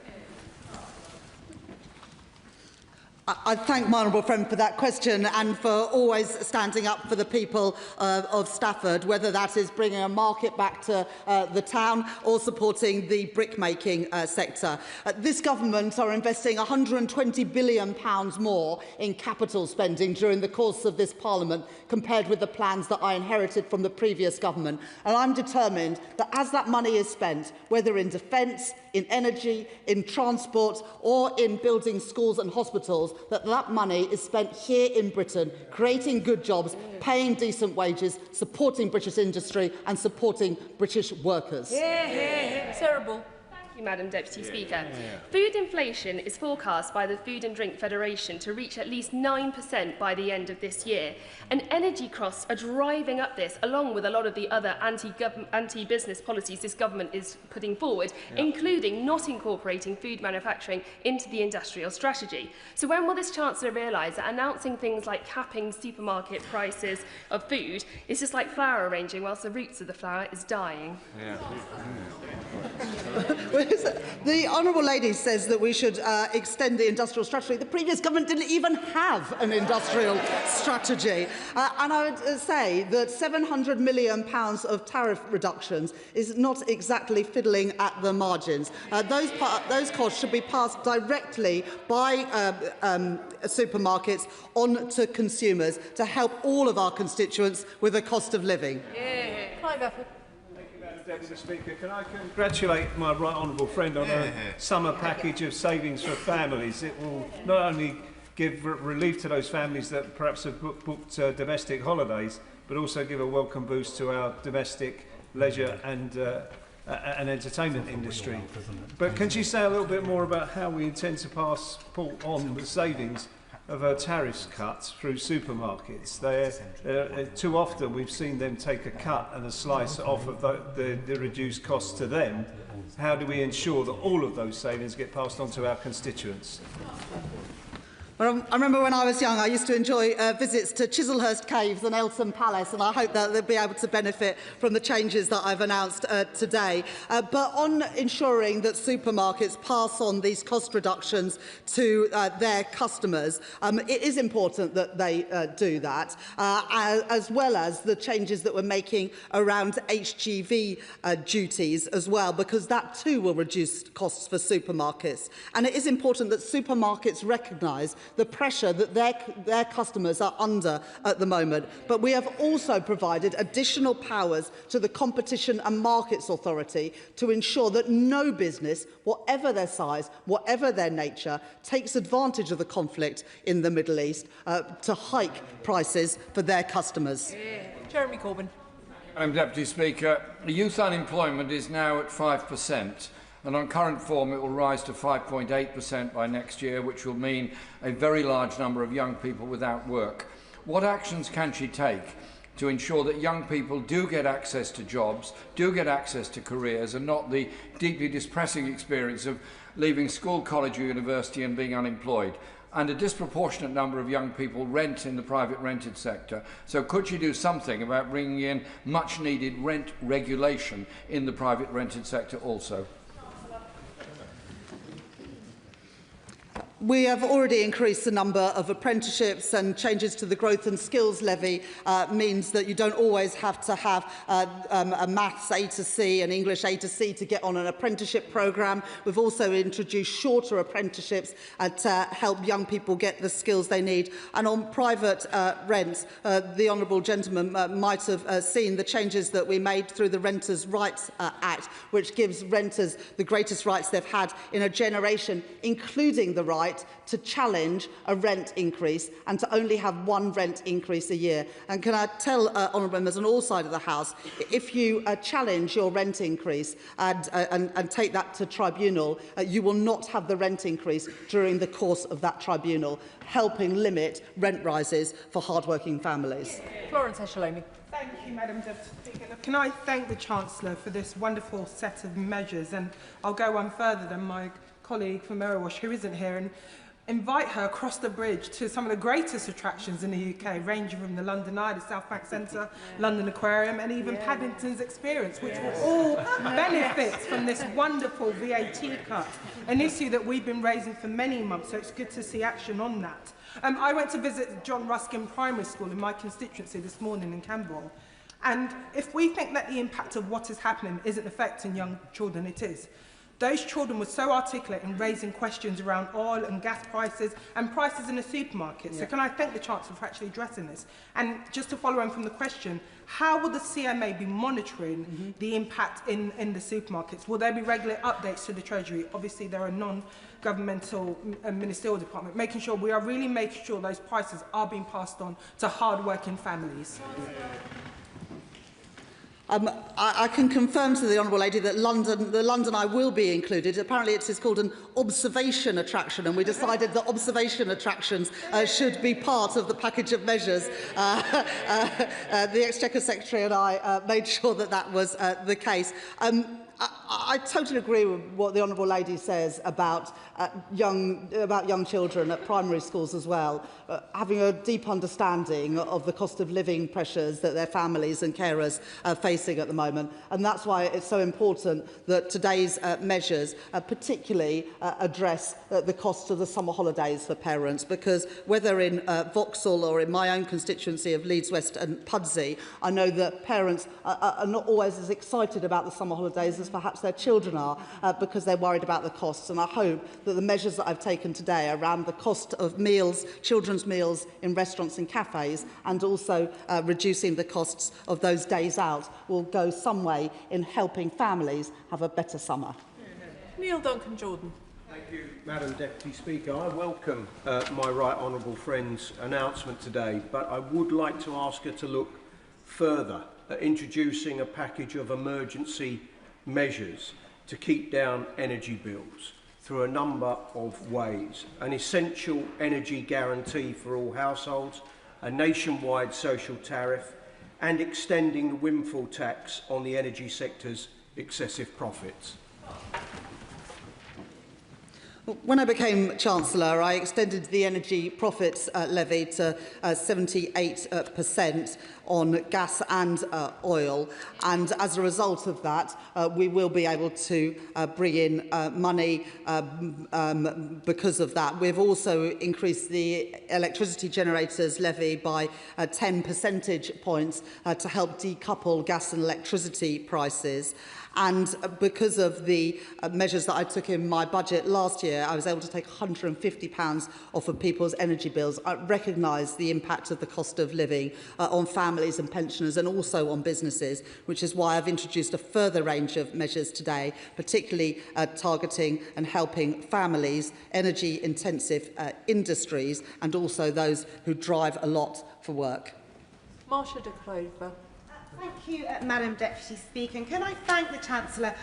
I thank my honourable friend for that question and for always standing up for the people of Stafford, whether that is bringing a market back to the town or supporting the brickmaking sector. This government are investing £120 billion more in capital spending during the course of this Parliament compared with the plans that I inherited from the previous government. And I'm determined that as that money is spent, whether in defence, in energy, in transport or in building schools and hospitals, that money is spent here in Britain, creating good jobs, paying decent wages, supporting British industry and supporting British workers. Sarah Bull. you, Madam Deputy Speaker. Food inflation is forecast by the Food and Drink Federation to reach at least 9% by the end of this year. And energy costs are driving up this, along with a lot of the other anti-business policies this government is putting forward, including not incorporating food manufacturing into the industrial strategy. So when will this Chancellor realise that announcing things like capping supermarket prices of food is just like flower arranging whilst the roots of the flower is dying? The Honourable Lady says that we should extend the industrial strategy. The previous government didn't even have an industrial strategy. And I would say that £700 million of tariff reductions is not exactly fiddling at the margins. Those costs should be passed directly by supermarkets on to consumers to help all of our constituents with the cost of living. Deputy Speaker, can I congratulate my right honourable friend on a summer package of savings for families? It will not only give relief to those families that perhaps have booked domestic holidays, but also give a welcome boost to our domestic leisure and entertainment industry. But can she say a little bit more about how we intend to pass on the savings of our tariffs cuts through supermarkets? Too often we've seen them take a cut and a slice off of the reduced costs to them. How do we ensure that all of those savings get passed on to our constituents? Well, I remember when I was young, I used to enjoy visits to Chislehurst Caves and Eltham Palace, and I hope that they'll be able to benefit from the changes that I've announced today. But on ensuring that supermarkets pass on these cost reductions to their customers, it is important that they do that, as well as the changes that we're making around HGV duties as well, because that too will reduce costs for supermarkets. And it is important that supermarkets recognise the pressure that their customers are under at the moment. But we have also provided additional powers to the Competition and Markets Authority to ensure that no business, whatever their size, whatever their nature, takes advantage of the conflict in the Middle East to hike prices for their customers. Jeremy Corbyn. Madam Deputy Speaker, youth unemployment is now at 5%. And on current form, it will rise to 5.8% by next year, which will mean a very large number of young people without work. What actions can she take to ensure that young people do get access to jobs, do get access to careers, and not the deeply distressing experience of leaving school, college or university and being unemployed? And a disproportionate number of young people rent in the private rented sector. So could she do something about bringing in much needed rent regulation in the private rented sector also? We have already increased the number of apprenticeships, and changes to the Growth and Skills Levy means that you don't always have to have a maths A to C and English A to C to get on an apprenticeship programme. We've also introduced shorter apprenticeships to help young people get the skills they need. And on private rents, the honourable gentleman might have seen the changes that we made through the Renters' Rights Act, which gives renters the greatest rights they've had in a generation, including the right to challenge a rent increase and to only have one rent increase a year. And can I tell honourable members on all sides of the House, if you challenge your rent increase and take that to tribunal, you will not have the rent increase during the course of that tribunal, helping limit rent rises for hard-working families. Florence Eshalomi. Thank you, Madam Deputy Speaker. Can I thank the Chancellor for this wonderful set of measures, and I'll go one further than my colleague from Merriwash, who isn't here, and invite her across the bridge to some of the greatest attractions in the UK, ranging from the London Eye, the South Bank Centre, London Aquarium, and even Paddington's Experience, which will all benefit from this wonderful VAT cut, an issue that we've been raising for many months, so it's good to see action on that. I went to visit John Ruskin Primary School in my constituency this morning in Camberwell, and if we think that the impact of what is happening isn't affecting young children, it is. Those children were so articulate in raising questions around oil and gas prices and prices in the supermarket. So can I thank the Chancellor for actually addressing this? And just to follow on from the question, how will the CMA be monitoring the impact in the supermarkets? Will there be regular updates to the Treasury? Obviously, they're a non-governmental ministerial department, making sure we are really making sure those prices are being passed on to hard-working families. I can confirm to the Honourable Lady that the London Eye will be included. Apparently it is called an observation attraction, and we decided that observation attractions should be part of the package of measures. The Exchequer Secretary and I made sure that that was the case. I totally agree with what the Honourable Lady says about young children at primary schools as well, having a deep understanding of the cost of living pressures that their families and carers are facing at the moment. And that's why it's so important that today's measures particularly address the cost of the summer holidays for parents, because whether in Vauxhall or in my own constituency of Leeds West and Pudsey, I know that parents are not always as excited about the summer holidays as perhaps their children are, because they're worried about the costs. And I hope that the measures that I've taken today around the cost of meals, children's meals in restaurants and cafes, and also reducing the costs of those days out will go some way in helping families have a better summer. Neil Duncan-Jordan. Thank you, Madam Deputy Speaker. I welcome my right honourable friend's announcement today, but I would like to ask her to look further at introducing a package of emergency measures to keep down energy bills through a number of ways: an essential energy guarantee for all households, a nationwide social tariff, and extending the windfall tax on the energy sector's excessive profits. When I became Chancellor, I extended the energy profits levy to 78% on gas and oil, and as a result of that, we will be able to bring in money because of that. We've also increased the electricity generators levy by 10 percentage points to help decouple gas and electricity prices. And because of the measures that I took in my budget last year, I was able to take £150 off of people's energy bills. I recognise the impact of the cost of living on families and pensioners, and also on businesses, which is why I've introduced a further range of measures today, particularly targeting and helping families, energy-intensive industries, and also those who drive a lot for work. Marsha de Clover. Thank you, Madam Deputy Speaker. And can I thank the Chancellor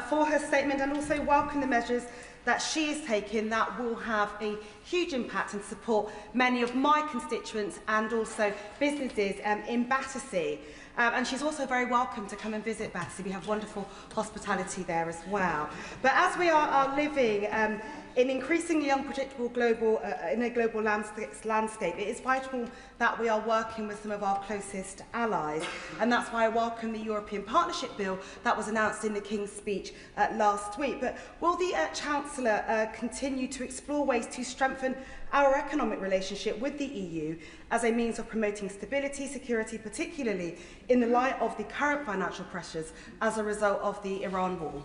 for her statement, and also welcome the measures that she is taking that will have a huge impact and support many of my constituents and also businesses in Battersea. And she's also very welcome to come and visit Battersea. We have wonderful hospitality there as well. But as we are living in increasingly unpredictable global landscape, it is vital that we are working with some of our closest allies, and that's why I welcome the European Partnership Bill that was announced in the King's speech last week. But will the Chancellor continue to explore ways to strengthen our economic relationship with the EU as a means of promoting stability, security, particularly in the light of the current financial pressures as a result of the Iran war?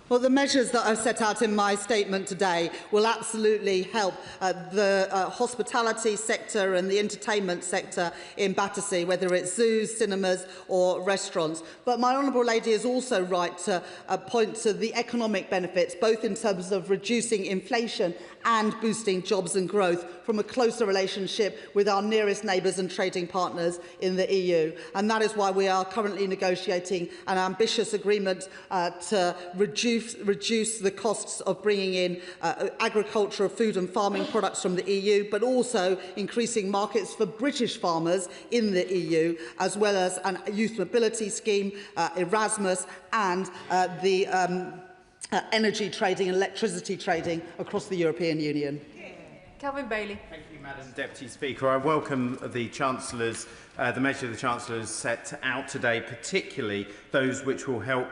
Well, the measures that I've set out in my statement today will absolutely help the hospitality sector and the entertainment sector in Battersea, whether it's zoos, cinemas or restaurants. But my honourable lady is also right to point to the economic benefits, both in terms of reducing inflation and boosting jobs and growth from a closer relationship with our nearest neighbours and trading partners in the EU. And that is why we are currently negotiating an ambitious agreement to reduce the costs of bringing in agricultural, food and farming products from the EU, but also increasing markets for British farmers in the EU, as well as a youth mobility scheme, Erasmus, and the energy trading and electricity trading across the European Union. Calvin Bailey. Thank you, Madam Deputy Speaker. I welcome the Chancellor's, the measure the Chancellor has set out today, particularly those which will help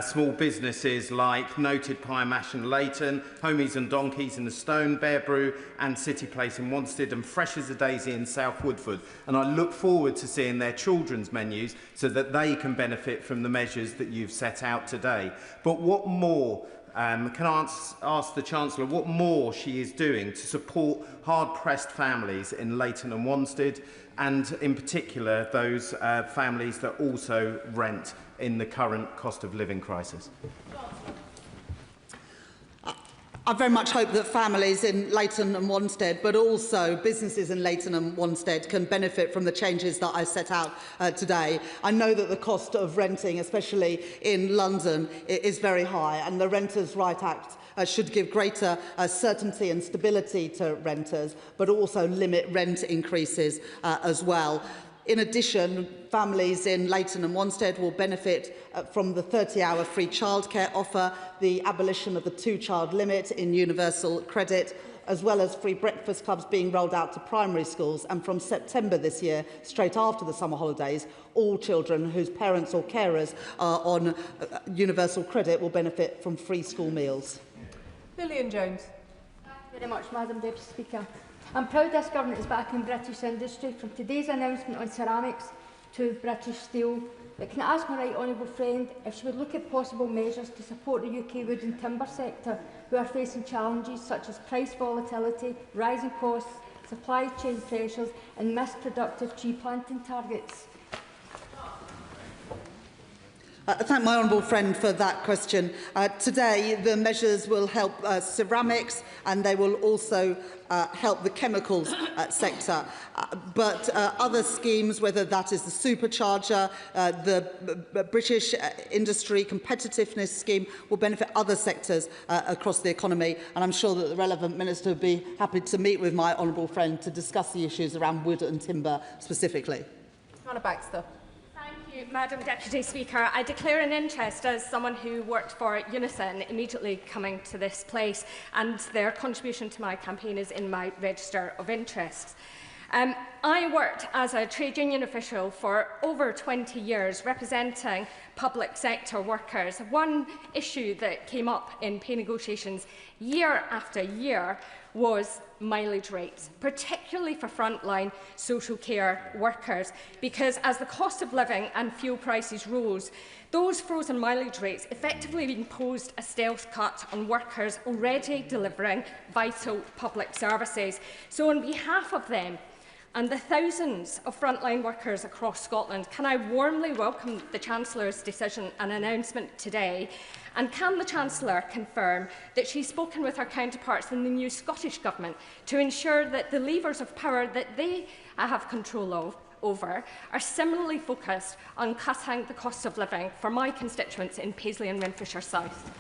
small businesses like Noted Pie Mash in Leighton, Homies and Donkeys in the Stone, Bear Brew and City Place in Wanstead, and Fresh as a Daisy in South Woodford. And I look forward to seeing their children's menus so that they can benefit from the measures that you've set out today. But what more? Can I ask the Chancellor what more she is doing to support hard-pressed families in Leighton and Wanstead, and in particular those families that also rent in the current cost of living crisis? I very much hope that families in Leighton and Wanstead, but also businesses in Leighton and Wanstead, can benefit from the changes that I set out today. I know that the cost of renting, especially in London, is very high, and the Renters' Right Act should give greater certainty and stability to renters, but also limit rent increases as well. In addition, families in Leighton and Wanstead will benefit from the 30-hour free childcare offer, the abolition of the 2-child limit in universal credit, as well as free breakfast clubs being rolled out to primary schools. And from September this year, straight after the summer holidays, all children whose parents or carers are on universal credit will benefit from free school meals. Lillian Jones. Thank you very much, Madam Deputy Speaker. I'm proud this Government is back in British industry, from today's announcement on ceramics to British steel. But can I ask my right honourable friend if she would look at possible measures to support the UK wood and timber sector, who are facing challenges such as price volatility, rising costs, supply chain pressures and missed productive tree planting targets? I thank my honourable friend for that question. Today, the measures will help ceramics, and they will also help the chemicals sector. But other schemes, whether that is the supercharger, the British Industry Competitiveness Scheme, will benefit other sectors across the economy. And I'm sure that the relevant minister would be happy to meet with my honourable friend to discuss the issues around wood and timber specifically. Hannah Baxter. Thank you, Madam Deputy Speaker. I declare an interest as someone who worked for Unison immediately coming to this place, and their contribution to my campaign is in my register of interests. I worked as a trade union official for over 20 years, representing public sector workers. One issue that came up in pay negotiations year after year was mileage rates, particularly for frontline social care workers, because as the cost of living and fuel prices rose, those frozen mileage rates effectively imposed a stealth cut on workers already delivering vital public services. So on behalf of them and the thousands of frontline workers across Scotland, can I warmly welcome the Chancellor's decision and announcement today? And can the Chancellor confirm that she's spoken with her counterparts in the new Scottish Government to ensure that the levers of power that they have control over are similarly focused on cutting the cost of living for my constituents in Paisley and Renfrewshire South?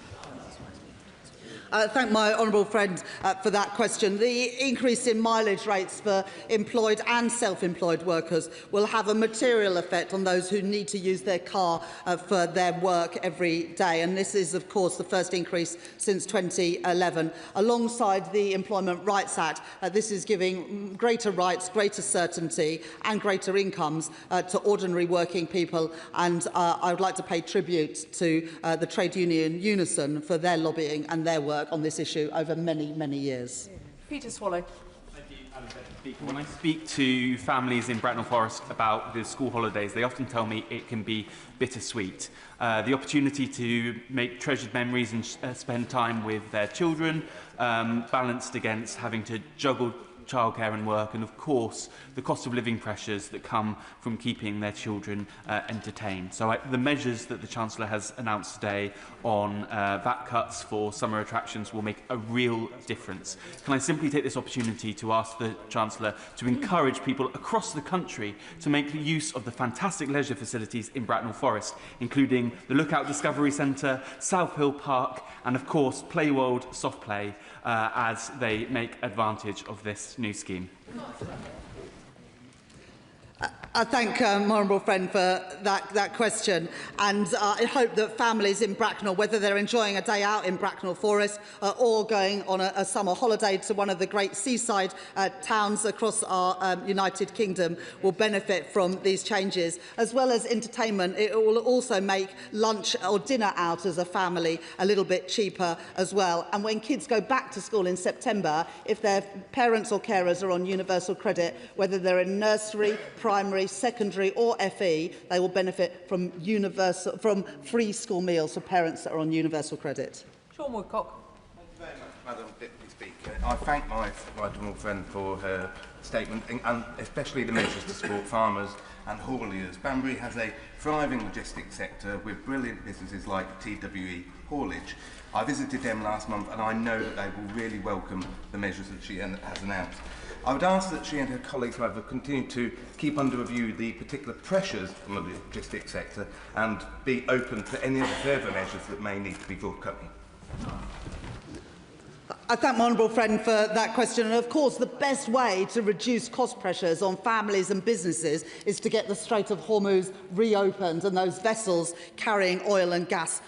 Thank my honourable friend for that question. The increase in mileage rates for employed and self-employed workers will have a material effect on those who need to use their car for their work every day. And this is, of course, the first increase since 2011. Alongside the Employment Rights Act, this is giving greater rights, greater certainty and greater incomes to ordinary working people. And I would like to pay tribute to the trade union Unison for their lobbying and their work on this issue over many, many years. Peter Swallow. Thank you, Madam Deputy Speaker. When I speak to families in Bracknell Forest about the school holidays, they often tell me it can be bittersweet. The opportunity to make treasured memories and spend time with their children, balanced against having to juggle childcare and work, and of course the cost of living pressures that come from keeping their children entertained. So the measures that the Chancellor has announced today on VAT cuts for summer attractions will make a real difference. Can I simply take this opportunity to ask the Chancellor to encourage people across the country to make use of the fantastic leisure facilities in Bracknell Forest, including the Lookout Discovery Centre, South Hill Park and of course Playworld Soft Play, as they make advantage of this new scheme. I thank my honourable friend for that question, and I hope that families in Bracknell, whether they're enjoying a day out in Bracknell Forest or going on a summer holiday to one of the great seaside towns across our United Kingdom, will benefit from these changes. As well as entertainment, it will also make lunch or dinner out as a family a little bit cheaper as well. And when kids go back to school in September, if their parents or carers are on universal credit, whether they're in nursery, primary, secondary or FE, they will benefit from free school meals for parents that are on universal credit. Sean Woodcock. Thank you very much, Madam Deputy Speaker. I thank my honourable friend for her statement, and especially the measures to support farmers and hauliers. Banbury has a thriving logistics sector with brilliant businesses like TWE Haulage. I visited them last month and I know that they will really welcome the measures that she has announced. I would ask that she and her colleagues, however, continue to keep under review the particular pressures on the logistics sector and be open to any other further measures that may need to be forthcoming. I thank my honourable friend for that question. And of course, the best way to reduce cost pressures on families and businesses is to get the Strait of Hormuz reopened and those vessels carrying oil and gas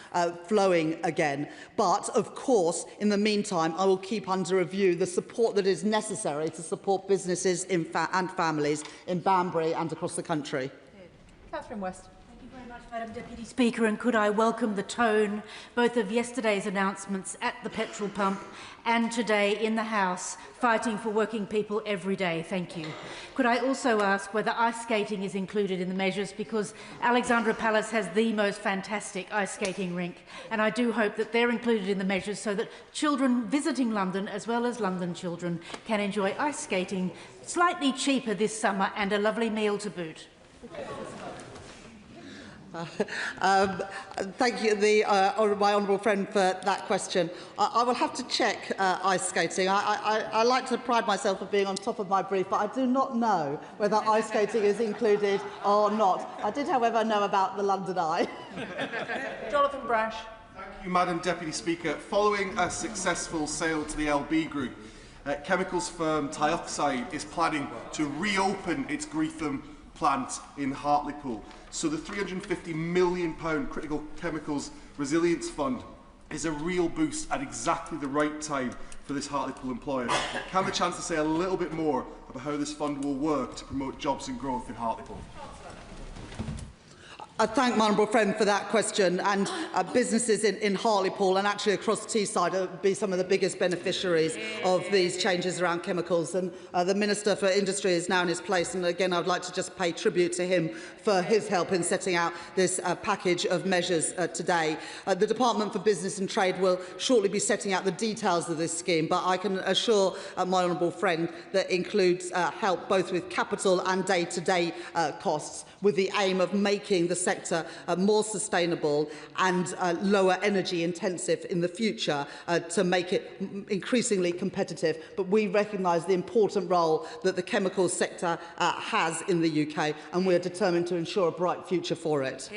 flowing again. But of course, in the meantime, I will keep under review the support that is necessary to support businesses and families in Banbury and across the country. Catherine West. Madam Deputy Speaker, and could I welcome the tone both of yesterday's announcements at the petrol pump and today in the House, fighting for working people every day. Thank you. Could I also ask whether ice skating is included in the measures, because Alexandra Palace has the most fantastic ice skating rink, and I do hope that they're included in the measures so that children visiting London, as well as London children, can enjoy ice skating slightly cheaper this summer and a lovely meal to boot. Thank you, my honourable friend, for that question. I will have to check ice skating. I like to pride myself on being on top of my brief, but I do not know whether ice skating is included or not. I did, however, know about the London Eye. Jonathan Brash. Thank you, Madam Deputy Speaker. Following a successful sale to the LB Group, chemicals firm Tioxide is planning to reopen its Greetham plant in Hartlepool. So the £350 million Critical Chemicals Resilience Fund is a real boost at exactly the right time for this Hartlepool employer. Can the Chancellor say a little bit more about how this fund will work to promote jobs and growth in Hartlepool? I thank my honourable friend for that question, and businesses in Hartlepool and actually across Teesside will be some of the biggest beneficiaries of these changes around chemicals. And the Minister for Industry is now in his place, and again I would like to just pay tribute to him for his help in setting out this package of measures today. The Department for Business and Trade will shortly be setting out the details of this scheme, but I can assure my honourable friend that includes help both with capital and day-to-day costs, with the aim of making the sector more sustainable and lower energy intensive in the future to make it increasingly competitive. But we recognise the important role that the chemicals sector has in the UK, and we are determined to ensure a bright future for it.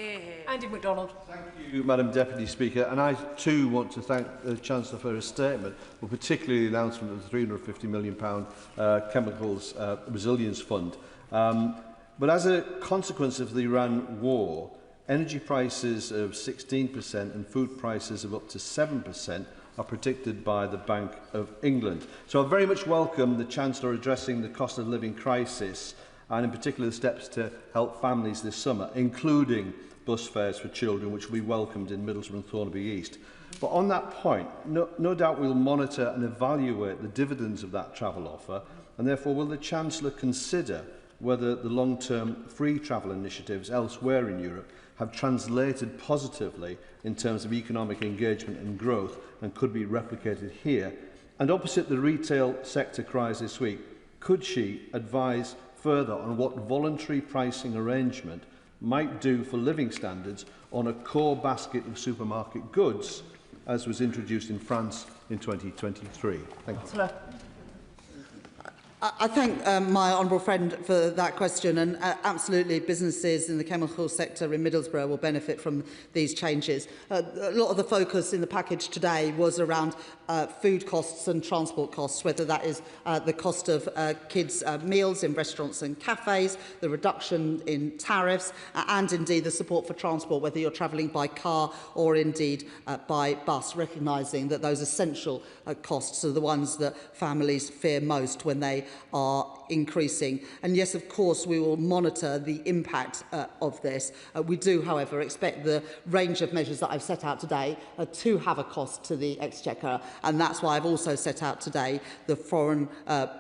Andy MacDonald. Thank you, Madam Deputy Speaker, and I too want to thank the Chancellor for his statement, but particularly the announcement of the £350 million Chemicals Resilience Fund. But as a consequence of the Iran war, energy prices of 16% and food prices of up to 7% are predicted by the Bank of England. So I very much welcome the Chancellor addressing the cost of living crisis, and in particular the steps to help families this summer, including bus fares for children, which will be welcomed in Middlesbrough and Thornaby East. But on that point, no doubt we'll monitor and evaluate the dividends of that travel offer, and therefore will the Chancellor consider whether the long-term free travel initiatives elsewhere in Europe have translated positively in terms of economic engagement and growth and could be replicated here. And opposite the retail sector cries this week, could she advise further on what voluntary pricing arrangement might do for living standards on a core basket of supermarket goods, as was introduced in France in 2023? Thank you. I thank my honourable friend for that question, and absolutely businesses in the chemical sector in Middlesbrough will benefit from these changes. A lot of the focus in the package today was around food costs and transport costs, whether that is the cost of kids' meals in restaurants and cafes, the reduction in tariffs, and indeed the support for transport, whether you're travelling by car or indeed by bus, recognising that those essential costs are the ones that families fear most when they are increasing. And yes, of course, we will monitor the impact of this. We do, however, expect the range of measures that I've set out today to have a cost to the Exchequer, and that's why I've also set out today the foreign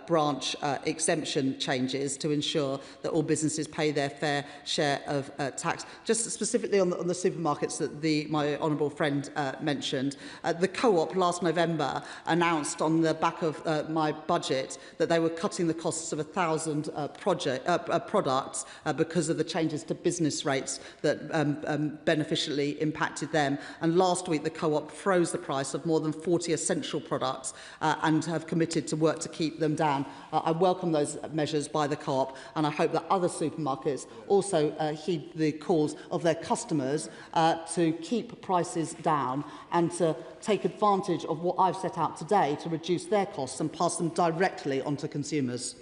branch exemption changes to ensure that all businesses pay their fair share of tax. Just specifically on the supermarkets that my honourable friend mentioned, the Co-op last November announced on the back of my budget that they were cutting the costs of 1,000 products because of the changes to business rates that beneficially impacted them. And last week, the Co-op froze the price of more than 40 essential products and have committed to work to keep them down. I welcome those measures by the Co-op, and I hope that other supermarkets also heed the calls of their customers to keep prices down and to take advantage of what I've set out today to reduce their costs and pass them directly onto consumers.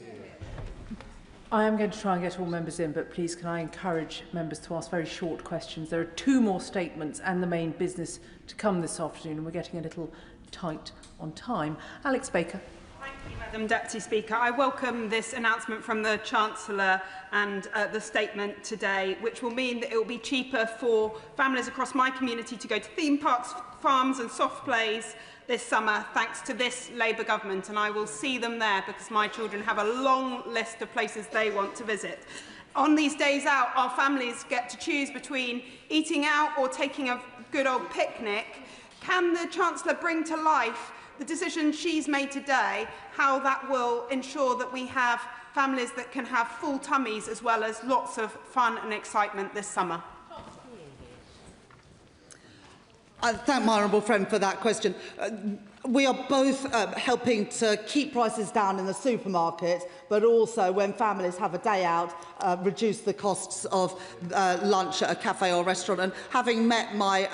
I am going to try and get all members in, but please can I encourage members to ask very short questions. There are 2 more statements and the main business to come this afternoon, and we're getting a little tight on time. Alex Baker. Thank you, Madam Deputy Speaker. I welcome this announcement from the Chancellor and the statement today, which will mean that it will be cheaper for families across my community to go to theme parks, farms and soft plays this summer, thanks to this Labour government, and I will see them there because my children have a long list of places they want to visit. On these days out, our families get to choose between eating out or taking a good old picnic. Can the Chancellor bring to life the decision she's made today, how that will ensure that we have families that can have full tummies as well as lots of fun and excitement this summer? I thank my honourable friend for that question. We are both helping to keep prices down in the supermarket, but also when families have a day out, reduce the costs of lunch at a cafe or restaurant. And having met my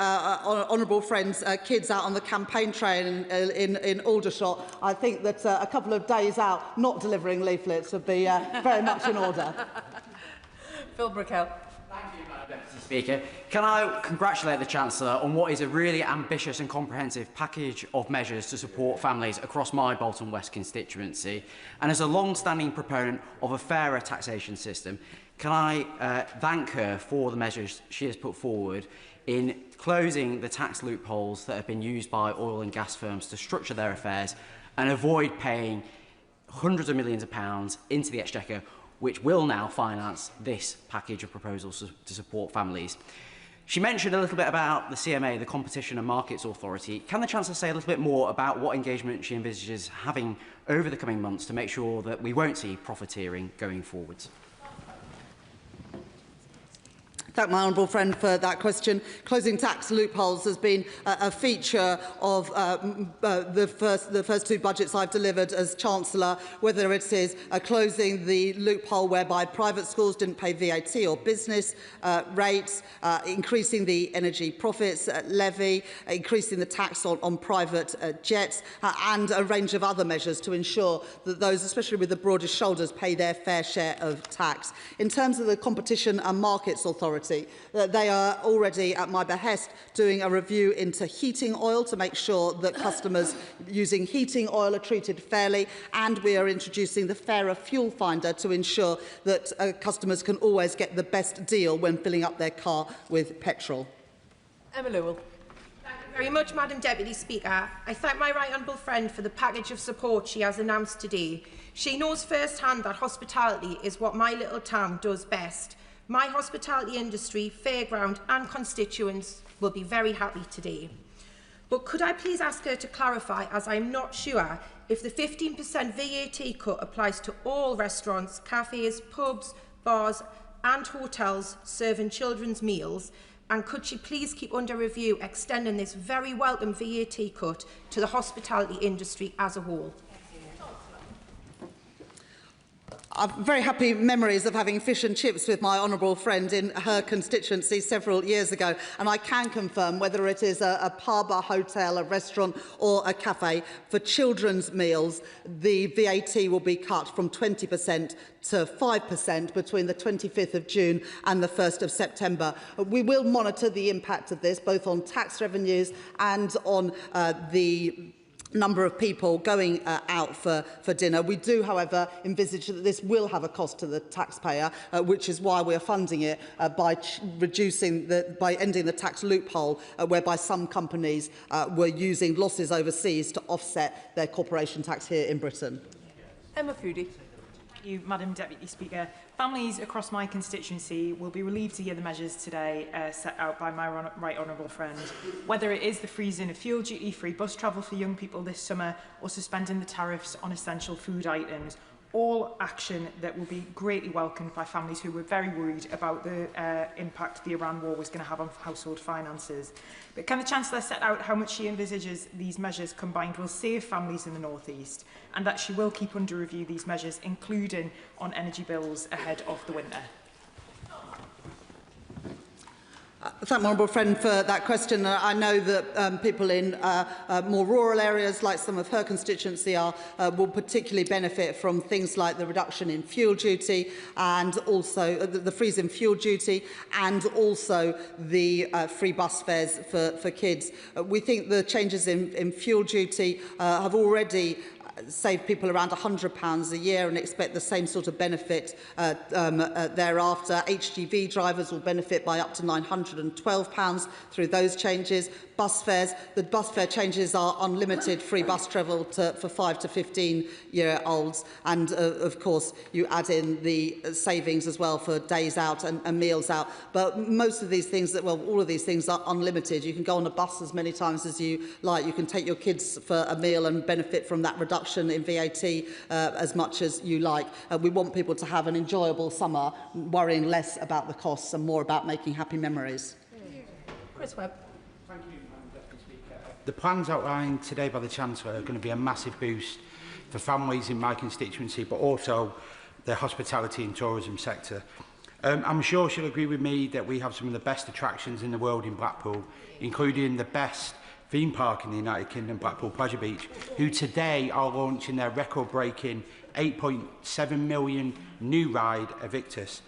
honourable friend's kids out on the campaign train in Aldershot, I think that a couple of days out not delivering leaflets would be very much in order. Phil Brickell. Deputy Speaker, can I congratulate the Chancellor on what is a really ambitious and comprehensive package of measures to support families across my Bolton West constituency, and as a long-standing proponent of a fairer taxation system, can I thank her for the measures she has put forward in closing the tax loopholes that have been used by oil and gas firms to structure their affairs and avoid paying hundreds of millions of pounds into the Exchequer, which will now finance this package of proposals to support families. She mentioned a little bit about the CMA, the Competition and Markets Authority. Can the Chancellor say a little bit more about what engagement she envisages having over the coming months to make sure that we won't see profiteering going forwards? Thank my honourable friend for that question. Closing tax loopholes has been a feature of the first 2 budgets I've delivered as Chancellor, whether it is closing the loophole whereby private schools didn't pay VAT or business rates, increasing the energy profits levy, increasing the tax on private jets, and a range of other measures to ensure that those, especially with the broadest shoulders, pay their fair share of tax. In terms of the Competition and Markets Authority, they are already, at my behest, doing a review into heating oil to make sure that customers using heating oil are treated fairly, and we are introducing the Fairer Fuel Finder to ensure that customers can always get the best deal when filling up their car with petrol. Emma Lewell. Thank you very much, Madam Deputy Speaker. I thank my right honourable friend for the package of support she has announced today. She knows firsthand that hospitality is what my little town does best. My hospitality industry, fairground and constituents will be very happy today. But could I please ask her to clarify, as I'm not sure, if the 15% VAT cut applies to all restaurants, cafes, pubs, bars and hotels serving children's meals, and could she please keep under review extending this very welcome VAT cut to the hospitality industry as a whole? I've very happy memories of having fish and chips with my honourable friend in her constituency several years ago, and I can confirm whether it is a pub, a hotel, a restaurant or a cafe, for children's meals, the VAT will be cut from 20% to 5% between the 25th of June and the 1st of September. We will monitor the impact of this, both on tax revenues and on the number of people going out for dinner. We do, however, envisage that this will have a cost to the taxpayer, which is why we are funding it by ending the tax loophole whereby some companies were using losses overseas to offset their corporation tax here in Britain. Emma Foodie. Thank you, Madam Deputy Speaker. Families across my constituency will be relieved to hear the measures today set out by my right honourable friend. Whether it is the freezing of fuel duty, free bus travel for young people this summer, or suspending the tariffs on essential food items, all action that will be greatly welcomed by families who were very worried about the impact the Iran war was going to have on household finances. But can the Chancellor set out how much she envisages these measures combined will save families in the North East, and that she will keep under review these measures, including on energy bills ahead of the winter? Thank my honourable friend for that question. I know that people in more rural areas, like some of her constituency are, will particularly benefit from things like the reduction in fuel duty and also the freeze in fuel duty and also the free bus fares for kids. We think the changes in fuel duty have already save people around £100 a year and expect the same sort of benefit thereafter. HGV drivers will benefit by up to £912 through those changes. Bus fares, the bus fare changes are unlimited free bus travel for 5 to 15-year-olds, and of course you add in the savings as well for days out and meals out. But most of these things, all of these things are unlimited. You can go on a bus as many times as you like. You can take your kids for a meal and benefit from that reduction in VAT as much as you like. We want people to have an enjoyable summer, worrying less about the costs and more about making happy memories. Chris Webb. Thank you, Madam Deputy Speaker. The plans outlined today by the Chancellor are going to be a massive boost for families in my constituency, but also the hospitality and tourism sector. I'm sure she'll agree with me that we have some of the best attractions in the world in Blackpool, including the best theme park in the United Kingdom, Blackpool Pleasure Beach, who today are launching their record-breaking 8.7 million new ride, Evictus.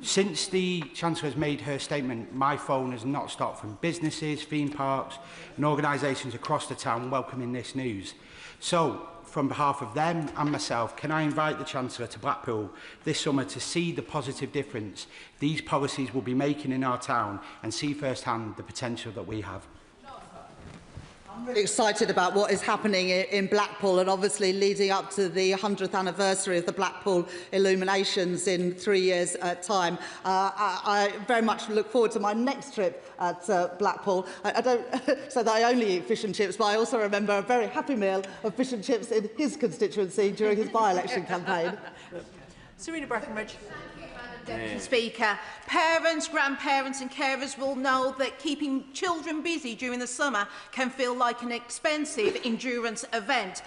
Since the Chancellor has made her statement, my phone has not stopped from businesses, theme parks and organisations across the town welcoming this news. So, from behalf of them and myself, can I invite the Chancellor to Blackpool this summer to see the positive difference these policies will be making in our town and see firsthand the potential that we have? I'm really excited about what is happening in Blackpool, and obviously leading up to the 100th anniversary of the Blackpool illuminations in 3 years' time. I very much look forward to my next trip at Blackpool. I don't say that I only eat fish and chips, but I also remember a very happy meal of fish and chips in his constituency during his by-election campaign. Serena Breckenridge. Deputy Speaker, parents, grandparents and carers will know that keeping children busy during the summer can feel like an expensive endurance event.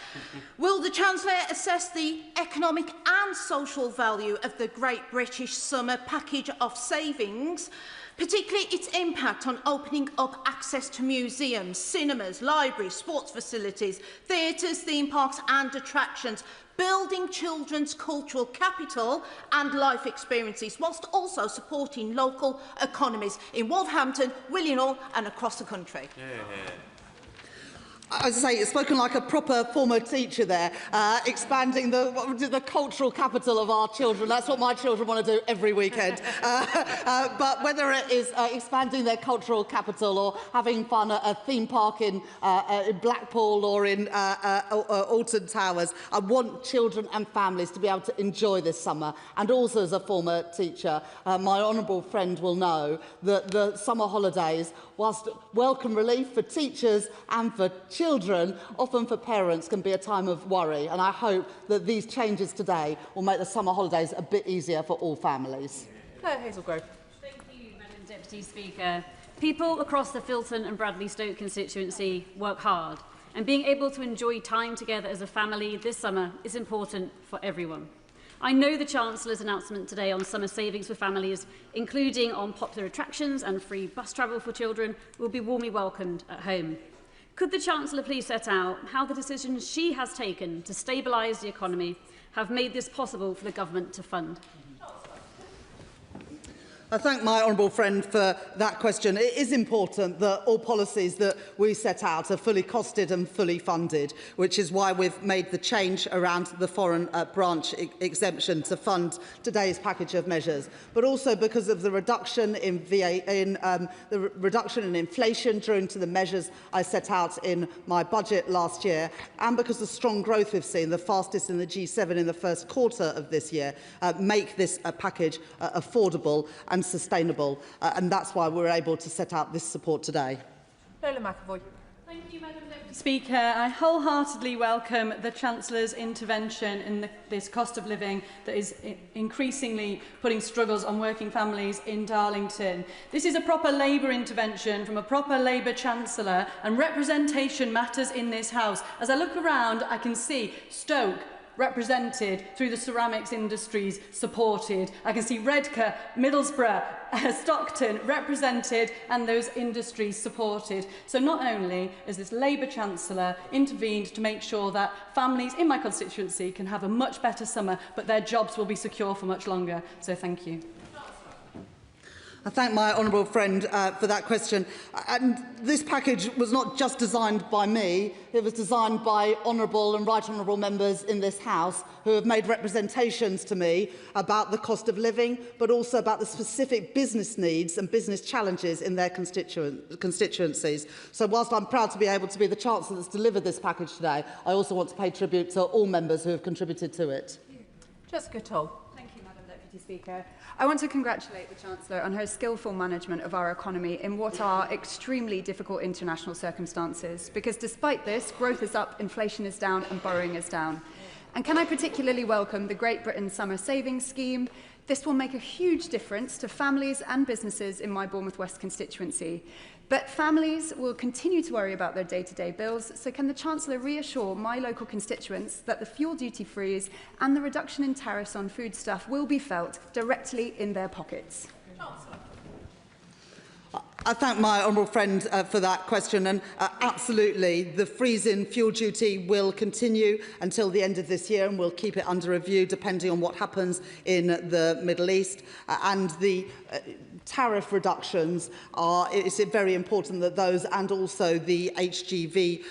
Will the Chancellor assess the economic and social value of the Great British Summer Package of Savings, particularly its impact on opening up access to museums, cinemas, libraries, sports facilities, theatres, theme parks and attractions, building children's cultural capital and life experiences, whilst also supporting local economies in Wolverhampton, Willenhall and across the country? As I say, it's spoken like a proper former teacher there, expanding the cultural capital of our children. That's what my children want to do every weekend. But whether it is expanding their cultural capital or having fun at a theme park in Blackpool or in Alton Towers, I want children and families to be able to enjoy this summer. And also as a former teacher, my honourable friend will know that the summer holidays, whilst welcome relief for teachers and for children, often for parents, can be a time of worry. And I hope that these changes today will make the summer holidays a bit easier for all families. Claire Hazelgrove. Thank you, Madam Deputy Speaker. People across the Filton and Bradley Stoke constituency work hard, and being able to enjoy time together as a family this summer is important for everyone. I know the Chancellor's announcement today on summer savings for families, including on popular attractions and free bus travel for children, will be warmly welcomed at home. Could the Chancellor please set out how the decisions she has taken to stabilise the economy have made this possible for the government to fund? I thank my honourable friend for that question. It is important that all policies that we set out are fully costed and fully funded, which is why we've made the change around the foreign branch exemption to fund today's package of measures, but also because of the reduction in reduction in inflation during to the measures I set out in my budget last year, and because the strong growth we've seen, the fastest in the G7 in the first quarter of this year, make this package affordable and sustainable, and that's why we're able to set out this support today. Thank you, Madam Deputy Speaker. I wholeheartedly welcome the Chancellor's intervention in this cost of living that is increasingly putting struggles on working families in Darlington. This is a proper Labour intervention from a proper Labour Chancellor, and representation matters in this House. As I look around, I can see Stoke represented through the ceramics industries supported. I can see Redcar, Middlesbrough, Stockton represented and those industries supported. So not only has this Labour Chancellor intervened to make sure that families in my constituency can have a much better summer, but their jobs will be secure for much longer. So thank you. I thank my honourable friend for that question. And this package was not just designed by me, it was designed by honourable and right honourable members in this House who have made representations to me about the cost of living, but also about the specific business needs and business challenges in their constituencies. So whilst I'm proud to be able to be the Chancellor that's delivered this package today, I also want to pay tribute to all members who have contributed to it. Jessica Toll. Thank you, Madam Deputy Speaker. I want to congratulate the Chancellor on her skillful management of our economy in what are extremely difficult international circumstances, because despite this, growth is up, inflation is down and borrowing is down. And can I particularly welcome the Great Britain Summer Savings Scheme? This will make a huge difference to families and businesses in my Bournemouth West constituency. But families will continue to worry about their day-to-day bills, so can the Chancellor reassure my local constituents that the fuel duty freeze and the reduction in tariffs on foodstuff will be felt directly in their pockets? I thank my honourable friend for that question, and absolutely the freeze in fuel duty will continue until the end of this year, and we'll keep it under review depending on what happens in the Middle East, and the tariff reductions it's very important that those, and also the HGV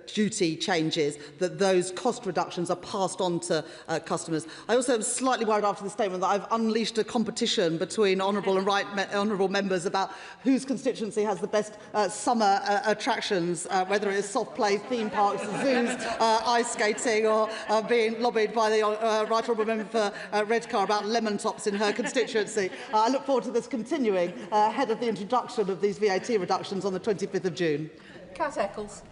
duty changes, that those cost reductions are passed on to customers. I also am slightly worried after the statement that I've unleashed a competition between honourable and right honourable members about whose constituency has the best summer attractions, whether it is soft play, theme parks, zoos, ice skating, or being lobbied by the right honourable member for Redcar about lemon tops in her constituency. I look forward to this continuing ahead of the introduction of these VAT reductions on the 25th of June. Cat Eccles.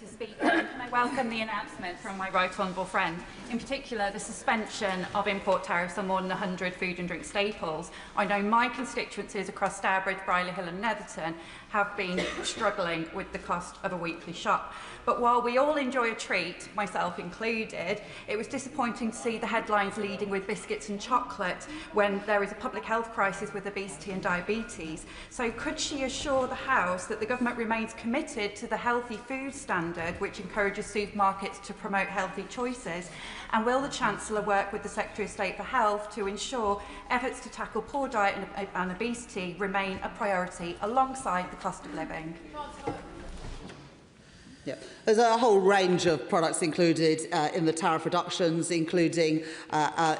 Speaker, and I welcome the announcement from my right honourable friend, in particular the suspension of import tariffs on more than 100 food and drink staples. I know my constituencies across Stourbridge, Brierley Hill and Netherton have been struggling with the cost of a weekly shop. But while we all enjoy a treat, myself included, it was disappointing to see the headlines leading with biscuits and chocolate when there is a public health crisis with obesity and diabetes. So could she assure the House that the government remains committed to the healthy food standard which encourages supermarkets to promote healthy choices? And will the Chancellor work with the Secretary of State for Health to ensure efforts to tackle poor diet and obesity remain a priority alongside the cost of living? Yeah. There's a whole range of products included in the tariff reductions, including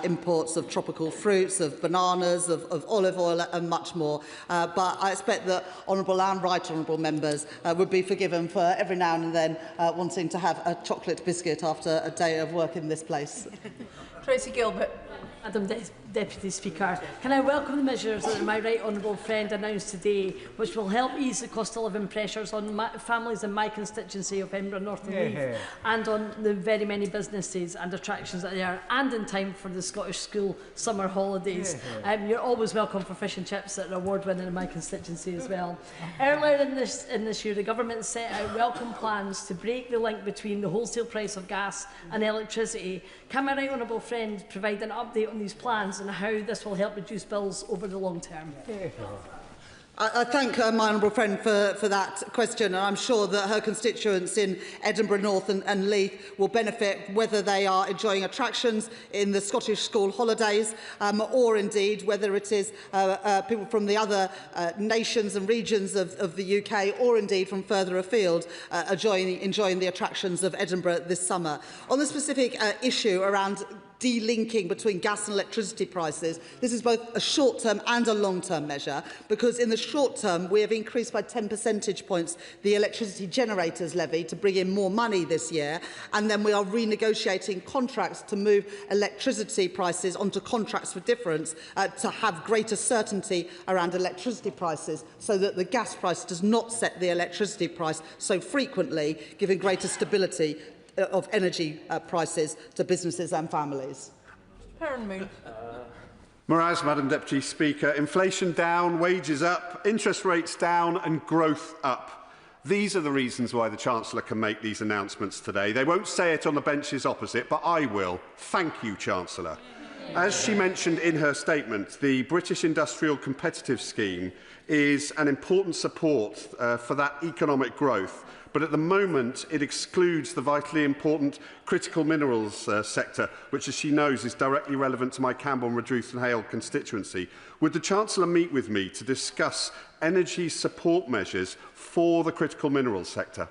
imports of tropical fruits, of bananas, of olive oil and much more. But I expect that honourable and right honourable members would be forgiven for every now and then wanting to have a chocolate biscuit after a day of work in this place. Tracy Gilbert. Madam Deputy Speaker, can I welcome the measures that my right honourable friend announced today, which will help ease the cost of living pressures on families in my constituency of Edinburgh North and Leith, and on the very many businesses and attractions that there are, and in time for the Scottish school summer holidays. You're always welcome for fish and chips that are award-winning in my constituency as well. Earlier in this year, the government set out welcome plans to break the link between the wholesale price of gas and electricity. Can my right honourable friend provide an update on these plans and how this will help reduce bills over the long term? I thank my honourable friend for that question, and I'm sure that her constituents in Edinburgh North and Leith will benefit whether they are enjoying attractions in the Scottish school holidays or indeed whether it is people from the other nations and regions of the UK or indeed from further afield enjoying the attractions of Edinburgh this summer. On the specific issue around delinking between gas and electricity prices, this is both a short-term and a long-term measure, because in the short term we have increased by 10 percentage points the electricity generators levy to bring in more money this year, and then we are renegotiating contracts to move electricity prices onto contracts for difference to have greater certainty around electricity prices, so that the gas price does not set the electricity price so frequently, giving greater stability of energy prices to businesses and families. Moraz, Madam Deputy Speaker. Inflation down, wages up, interest rates down and growth up. These are the reasons why the Chancellor can make these announcements today. They won't say it on the benches opposite, but I will. Thank you, Chancellor. As she mentioned in her statement, the British Industrial Competitive Scheme is an important support for that economic growth. But at the moment, it excludes the vitally important critical minerals sector, which, as she knows, is directly relevant to my Camborne, Redruth and Hale constituency. Would the Chancellor meet with me to discuss energy support measures for the critical minerals sector?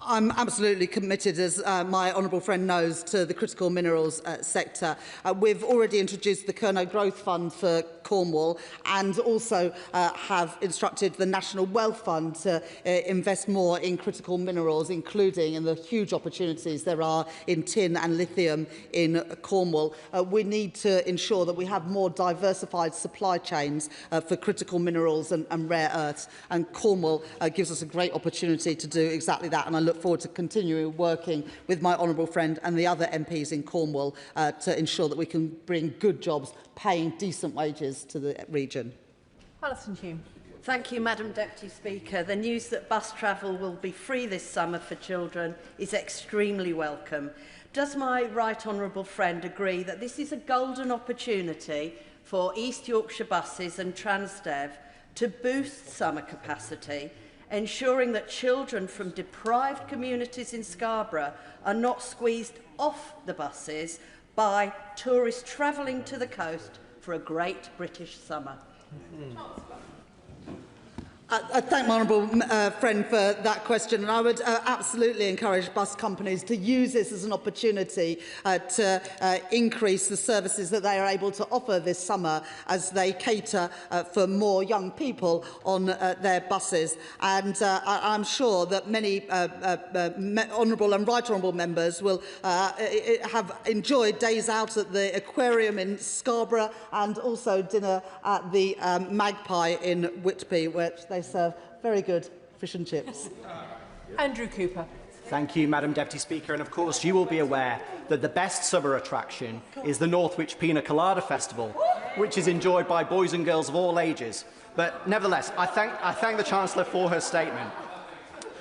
I'm absolutely committed, as my honourable friend knows, to the critical minerals sector. We've already introduced the Kerno Growth Fund for Cornwall and also have instructed the National Wealth Fund to invest more in critical minerals, including in the huge opportunities there are in tin and lithium in Cornwall. We need to ensure that we have more diversified supply chains for critical minerals and rare earths, and Cornwall gives us a great opportunity to do exactly that, and I look forward to continuing working with my honourable friend and the other MPs in Cornwall to ensure that we can bring good jobs, paying decent wages to the region. Alison Hume. Thank you, Madam Deputy Speaker. The news that bus travel will be free this summer for children is extremely welcome. Does my right honourable friend agree that this is a golden opportunity for East Yorkshire buses and Transdev to boost summer capacity, ensuring that children from deprived communities in Scarborough are not squeezed off the buses by tourists travelling to the coast for a great British summer? I thank my honourable friend for that question, and I would absolutely encourage bus companies to use this as an opportunity to increase the services that they are able to offer this summer as they cater for more young people on their buses. And I'm sure that many honourable and right honourable members will have enjoyed days out at the aquarium in Scarborough and also dinner at the Magpie in Whitby, which they serve very good fish and chips. Andrew Cooper. Thank you, Madam Deputy Speaker. And of course, you will be aware that the best summer attraction is the Northwich Pina Colada Festival, which is enjoyed by boys and girls of all ages. But nevertheless, I thank the Chancellor for her statement.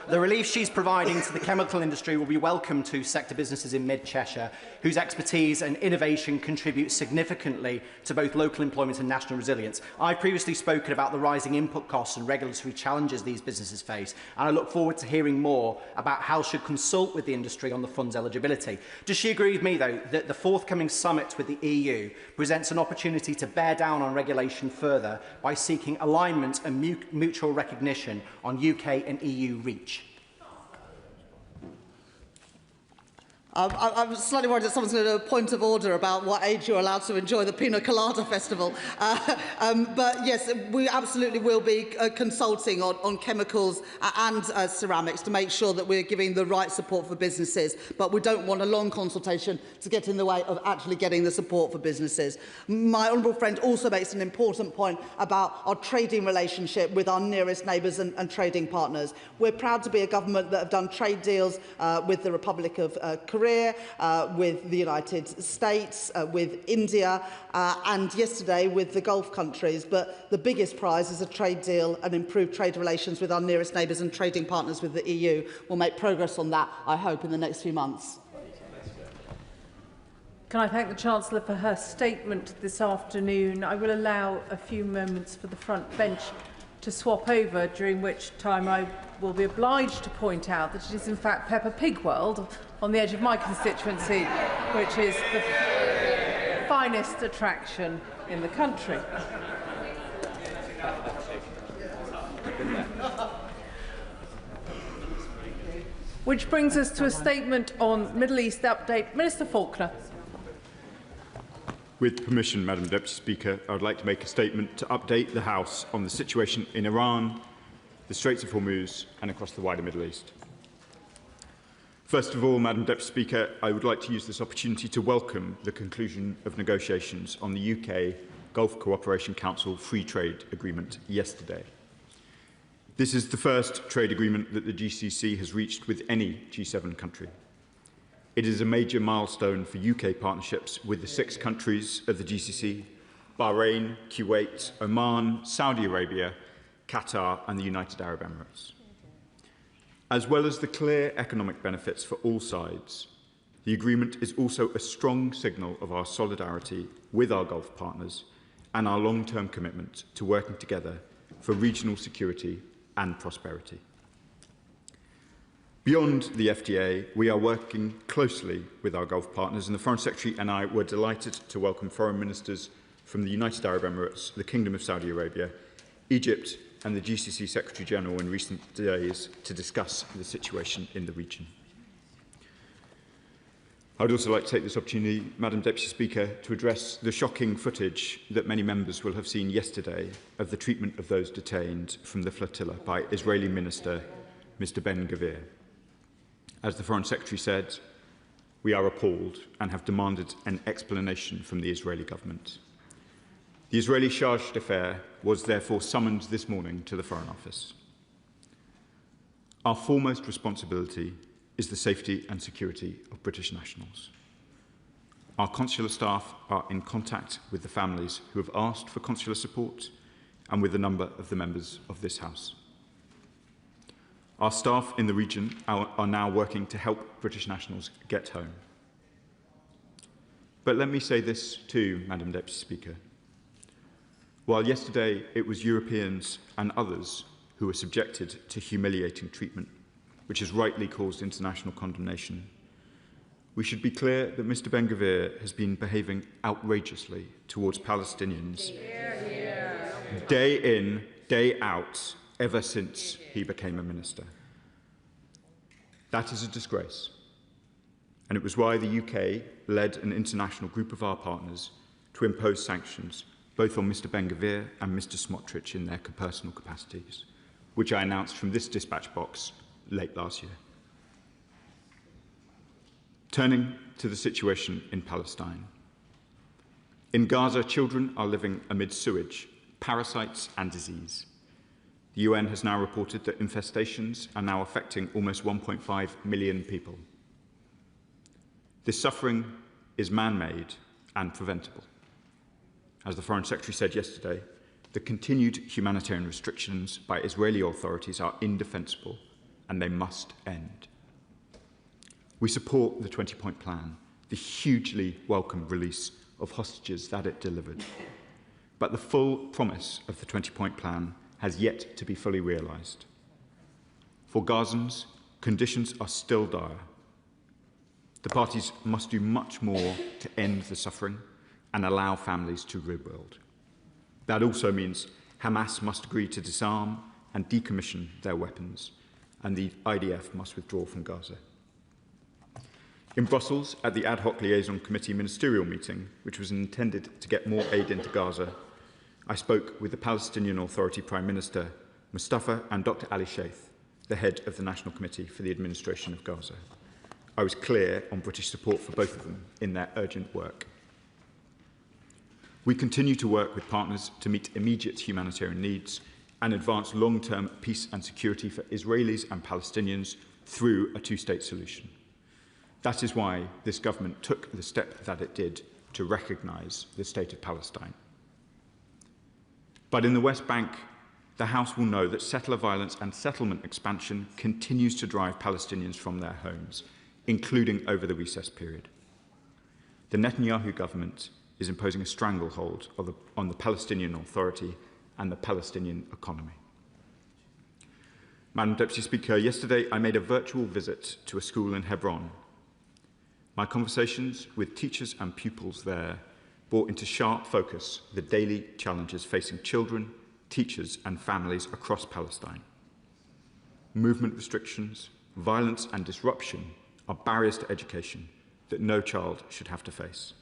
The relief she's providing to the chemical industry will be welcome to sector businesses in mid-Cheshire, whose expertise and innovation contribute significantly to both local employment and national resilience. I've previously spoken about the rising input costs and regulatory challenges these businesses face, and I look forward to hearing more about how she should consult with the industry on the fund's eligibility. Does she agree with me, though, that the forthcoming summit with the EU presents an opportunity to bear down on regulation further by seeking alignment and mutual recognition on UK and EU reach? I'm slightly worried that someone's going to do a point of order about what age you're allowed to enjoy the Pina Colada Festival. But yes, we absolutely will be consulting on chemicals and ceramics to make sure that we're giving the right support for businesses. But we don't want a long consultation to get in the way of actually getting the support for businesses. My honourable friend also makes an important point about our trading relationship with our nearest neighbours and trading partners. We're proud to be a government that have done trade deals with the Republic of Korea, with the United States, with India, and yesterday with the Gulf countries. But the biggest prize is a trade deal and improved trade relations with our nearest neighbours and trading partners with the EU. We'll make progress on that, I hope, in the next few months. Can I thank the Chancellor for her statement this afternoon? I will allow a few moments for the front bench to swap over, during which time I will be obliged to point out that it is in fact Peppa Pig World on the edge of my constituency, which is the finest attraction in the country. Which brings us to a statement on Middle East update. Minister Faulkner. With permission, Madam Deputy Speaker, I would like to make a statement to update the House on the situation in Iran, the Straits of Hormuz and across the wider Middle East. First of all, Madam Deputy Speaker, I would like to use this opportunity to welcome the conclusion of negotiations on the UK Gulf Cooperation Council Free Trade Agreement yesterday. This is the first trade agreement that the GCC has reached with any G7 country. It is a major milestone for UK partnerships with the 6 countries of the GCC: Bahrain, Kuwait, Oman, Saudi Arabia, Qatar and the United Arab Emirates. As well as the clear economic benefits for all sides, the agreement is also a strong signal of our solidarity with our Gulf partners and our long-term commitment to working together for regional security and prosperity. Beyond the FTA, we are working closely with our Gulf partners, and the Foreign Secretary and I were delighted to welcome foreign ministers from the United Arab Emirates, the Kingdom of Saudi Arabia, Egypt and the GCC Secretary-General in recent days to discuss the situation in the region. I would also like to take this opportunity, Madam Deputy Speaker, to address the shocking footage that many members will have seen yesterday of the treatment of those detained from the flotilla by Israeli Minister Mr. Ben-Gvir. As the Foreign Secretary said, we are appalled and have demanded an explanation from the Israeli government. The Israeli charge d'affaires was therefore summoned this morning to the Foreign Office. Our foremost responsibility is the safety and security of British nationals. Our consular staff are in contact with the families who have asked for consular support and with a number of the members of this House. Our staff in the region are now working to help British nationals get home. But let me say this too, Madam Deputy Speaker. While yesterday it was Europeans and others who were subjected to humiliating treatment, which has rightly caused international condemnation, we should be clear that Mr. Ben-Gvir has been behaving outrageously towards Palestinians day in, day out, ever since he became a minister. That is a disgrace. And it was why the UK led an international group of our partners to impose sanctions both on Mr. Ben-Gvir and Mr. Smotrich in their personal capacities, which I announced from this dispatch box late last year. Turning to the situation in Palestine. In Gaza, children are living amid sewage, parasites and disease. The UN has now reported that infestations are now affecting almost 1.5 million people. This suffering is man-made and preventable. As the Foreign Secretary said yesterday, the continued humanitarian restrictions by Israeli authorities are indefensible and they must end. We support the 20-point plan, the hugely welcome release of hostages that it delivered. But the full promise of the 20-point plan has yet to be fully realised. For Gazans, conditions are still dire. The parties must do much more to end the suffering and allow families to rebuild. That also means Hamas must agree to disarm and decommission their weapons, and the IDF must withdraw from Gaza. In Brussels, at the Ad Hoc Liaison Committee ministerial meeting, which was intended to get more aid into Gaza, I spoke with the Palestinian Authority Prime Minister, Mustafa, and Dr. Ali Sheikh, the head of the National Committee for the Administration of Gaza. I was clear on British support for both of them in their urgent work. We continue to work with partners to meet immediate humanitarian needs and advance long-term peace and security for Israelis and Palestinians through a two-state solution. That is why this government took the step that it did to recognise the State of Palestine. But in the West Bank, the House will know that settler violence and settlement expansion continues to drive Palestinians from their homes, including over the recess period. The Netanyahu government is imposing a stranglehold on the Palestinian Authority and the Palestinian economy. Madam Deputy Speaker, yesterday I made a virtual visit to a school in Hebron. My conversations with teachers and pupils there brought into sharp focus the daily challenges facing children, teachers and families across Palestine. Movement restrictions, violence and disruption are barriers to education that no child should have to face.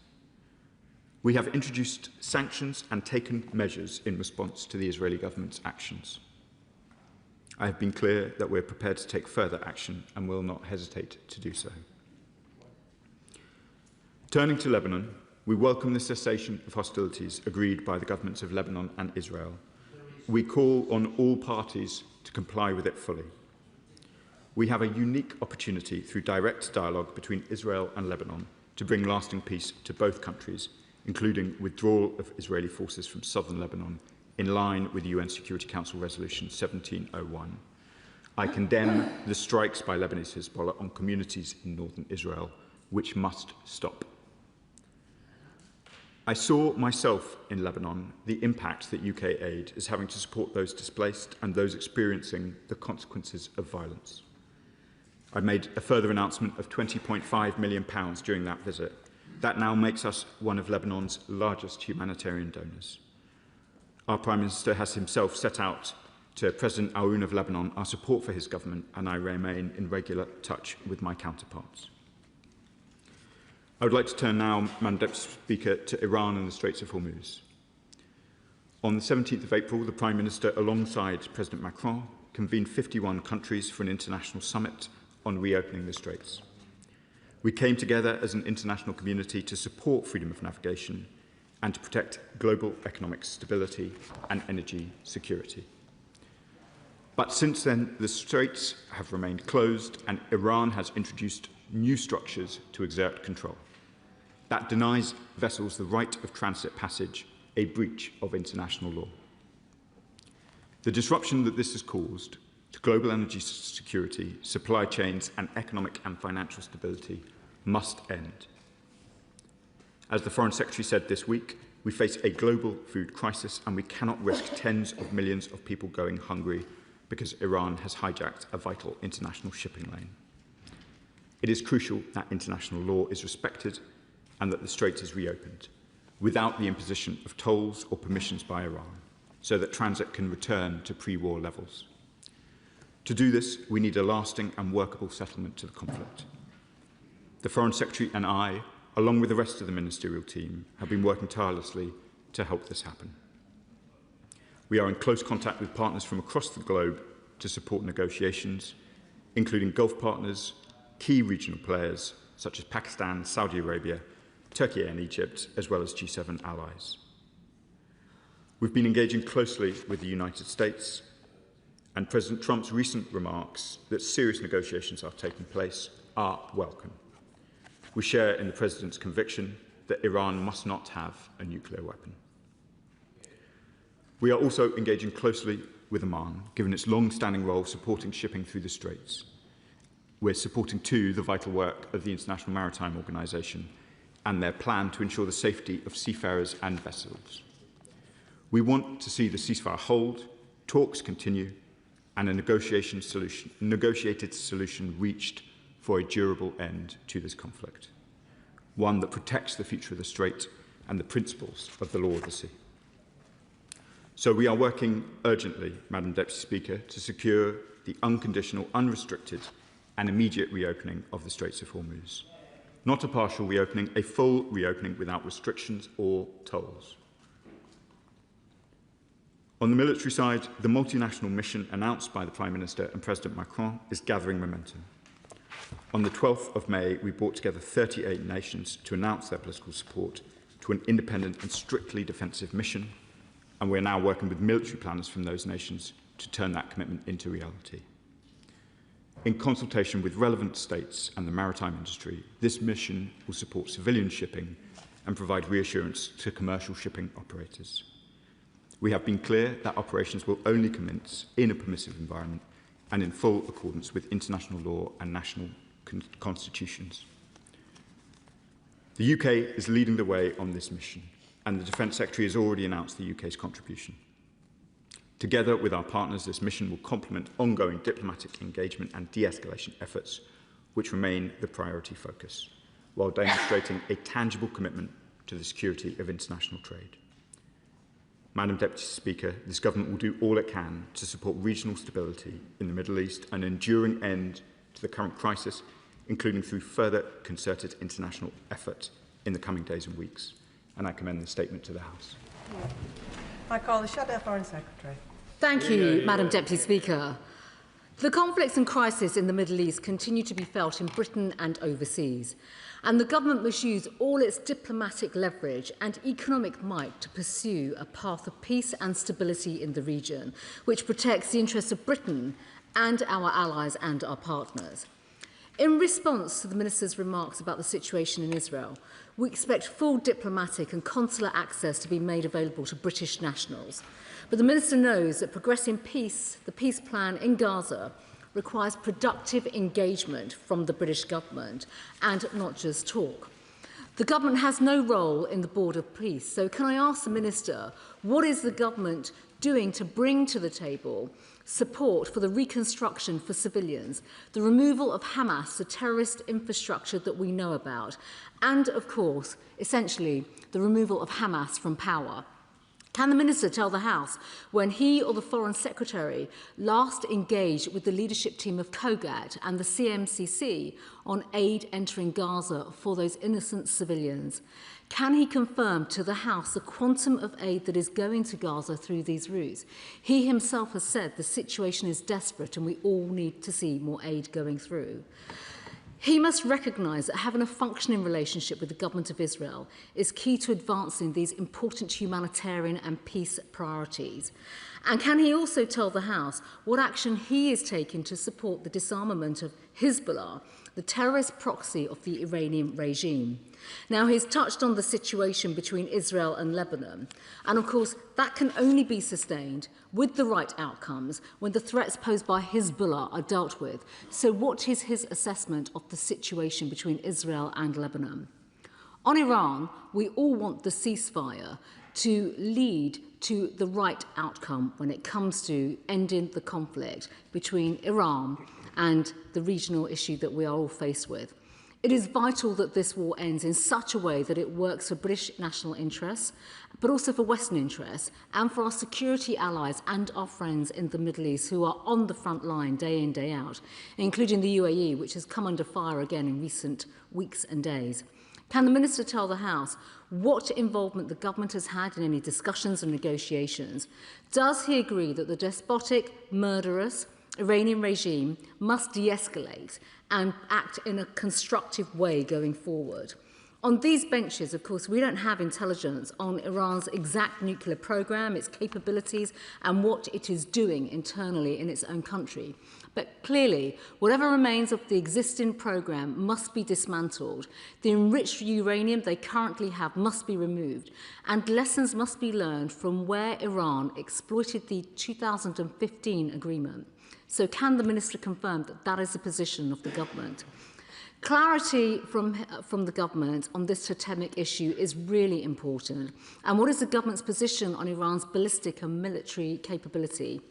We have introduced sanctions and taken measures in response to the Israeli government's actions. I have been clear that we're prepared to take further action and will not hesitate to do so. Turning to Lebanon, we welcome the cessation of hostilities agreed by the governments of Lebanon and Israel. We call on all parties to comply with it fully. We have a unique opportunity through direct dialogue between Israel and Lebanon to bring lasting peace to both countries, including withdrawal of Israeli forces from southern Lebanon in line with UN Security Council Resolution 1701. I condemn the strikes by Lebanese Hezbollah on communities in northern Israel, which must stop. I saw myself in Lebanon the impact that UK aid is having to support those displaced and those experiencing the consequences of violence. I made a further announcement of £20.5 million during that visit. That now makes us one of Lebanon's largest humanitarian donors. Our Prime Minister has himself set out to President Aoun of Lebanon our support for his government, and I remain in regular touch with my counterparts. I would like to turn now, Madam Deputy Speaker, to Iran and the Straits of Hormuz. On the 17th of April, the Prime Minister, alongside President Macron, convened 51 countries for an international summit on reopening the Straits. We came together as an international community to support freedom of navigation and to protect global economic stability and energy security. But since then, the Straits have remained closed and Iran has introduced new structures to exert control. That denies vessels the right of transit passage, a breach of international law. The disruption that this has caused to global energy security, supply chains, and economic and financial stability must end. As the Foreign Secretary said this week, we face a global food crisis and we cannot risk tens of millions of people going hungry because Iran has hijacked a vital international shipping lane. It is crucial that international law is respected and that the Strait is reopened without the imposition of tolls or permissions by Iran so that transit can return to pre-war levels. To do this, we need a lasting and workable settlement to the conflict. The Foreign Secretary and I, along with the rest of the ministerial team, have been working tirelessly to help this happen. We are in close contact with partners from across the globe to support negotiations, including Gulf partners, key regional players such as Pakistan, Saudi Arabia, Turkey and Egypt, as well as G7 allies. We've been engaging closely with the United States, and President Trump's recent remarks that serious negotiations are taking place are welcome. We share in the President's conviction that Iran must not have a nuclear weapon. We are also engaging closely with Oman, given its long-standing role supporting shipping through the Straits. We're supporting, too, the vital work of the International Maritime Organization and their plan to ensure the safety of seafarers and vessels. We want to see the ceasefire hold, talks continue, and a negotiated solution reached for a durable end to this conflict, one that protects the future of the Strait and the principles of the law of the sea. So we are working urgently, Madam Deputy Speaker, to secure the unconditional, unrestricted and immediate reopening of the Straits of Hormuz. Not a partial reopening, a full reopening without restrictions or tolls. On the military side, the multinational mission announced by the Prime Minister and President Macron is gathering momentum. On the 12th of May, we brought together 38 nations to announce their political support to an independent and strictly defensive mission, and we're now working with military planners from those nations to turn that commitment into reality. In consultation with relevant states and the maritime industry, this mission will support civilian shipping and provide reassurance to commercial shipping operators. We have been clear that operations will only commence in a permissive environment and in full accordance with international law and national constitutions. The UK is leading the way on this mission, and the Defence Secretary has already announced the UK's contribution. Together with our partners, this mission will complement ongoing diplomatic engagement and de-escalation efforts, which remain the priority focus, while demonstrating a tangible commitment to the security of international trade. Madam Deputy Speaker, this government will do all it can to support regional stability in the Middle East and an enduring end to the current crisis, including through further concerted international effort in the coming days and weeks. And I commend the statement to the House. I call the Shadow Foreign Secretary. Thank you, Madam Deputy Speaker. The conflicts and crisis in the Middle East continue to be felt in Britain and overseas, and the government must use all its diplomatic leverage and economic might to pursue a path of peace and stability in the region, which protects the interests of Britain and our allies and our partners. In response to the Minister's remarks about the situation in Israel, we expect full diplomatic and consular access to be made available to British nationals. But the Minister knows that progressing peace, the peace plan in Gaza, requires productive engagement from the British government and not just talk. The government has no role in the Board of Peace, so can I ask the Minister, what is the government doing to bring to the table support for the reconstruction for civilians, the removal of Hamas, the terrorist infrastructure that we know about, and, of course, essentially, the removal of Hamas from power? Can the Minister tell the House when he or the Foreign Secretary last engaged with the leadership team of COGAT and the CMCC on aid entering Gaza for those innocent civilians? Can he confirm to the House the quantum of aid that is going to Gaza through these routes? He himself has said the situation is desperate and we all need to see more aid going through. He must recognise that having a functioning relationship with the government of Israel is key to advancing these important humanitarian and peace priorities. And can he also tell the House what action he is taking to support the disarmament of Hezbollah, the terrorist proxy of the Iranian regime? Now, he's touched on the situation between Israel and Lebanon, and of course that can only be sustained with the right outcomes when the threats posed by Hezbollah are dealt with. So what is his assessment of the situation between Israel and Lebanon? On Iran, we all want the ceasefire to lead to the right outcome when it comes to ending the conflict between Iran and the regional issue that we are all faced with. It is vital that this war ends in such a way that it works for British national interests, but also for Western interests, and for our security allies and our friends in the Middle East who are on the front line day in, day out, including the UAE, which has come under fire again in recent weeks and days. Can the Minister tell the House what involvement the government has had in any discussions and negotiations? Does he agree that the despotic, murderous Iranian regime must de-escalate and act in a constructive way going forward? On these benches, of course, we don't have intelligence on Iran's exact nuclear program, its capabilities, and what it is doing internally in its own country. But clearly, whatever remains of the existing program must be dismantled. The enriched uranium they currently have must be removed, and lessons must be learned from where Iran exploited the 2015 agreement. So can the Minister confirm that that is the position of the government? Clarity from the government on this totemic issue is really important. And what is the government's position on Iran's ballistic and military capability?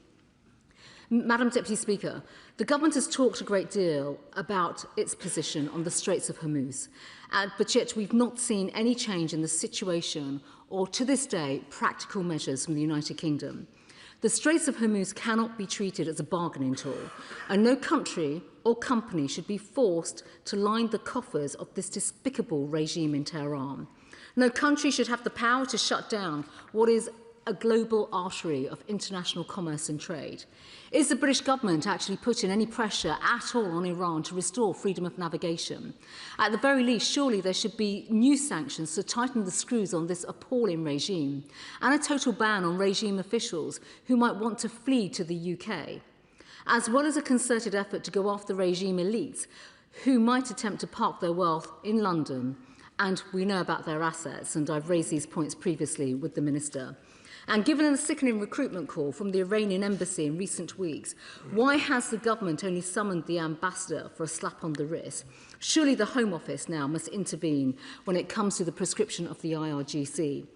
Madam Deputy Speaker, the government has talked a great deal about its position on the Straits of Hormuz, but yet we've not seen any change in the situation or, to this day, practical measures from the United Kingdom. The Straits of Hormuz cannot be treated as a bargaining tool, and no country or company should be forced to line the coffers of this despicable regime in Tehran. No country should have the power to shut down what is a global artery of international commerce and trade. Is the British government actually putting any pressure at all on Iran to restore freedom of navigation? At the very least, surely there should be new sanctions to tighten the screws on this appalling regime, and a total ban on regime officials who might want to flee to the UK, as well as a concerted effort to go after regime elites who might attempt to park their wealth in London. And we know about their assets, and I've raised these points previously with the Minister. And given a sickening recruitment call from the Iranian embassy in recent weeks, why has the government only summoned the ambassador for a slap on the wrist? Surely the Home Office now must intervene when it comes to the prescription of the IRGC.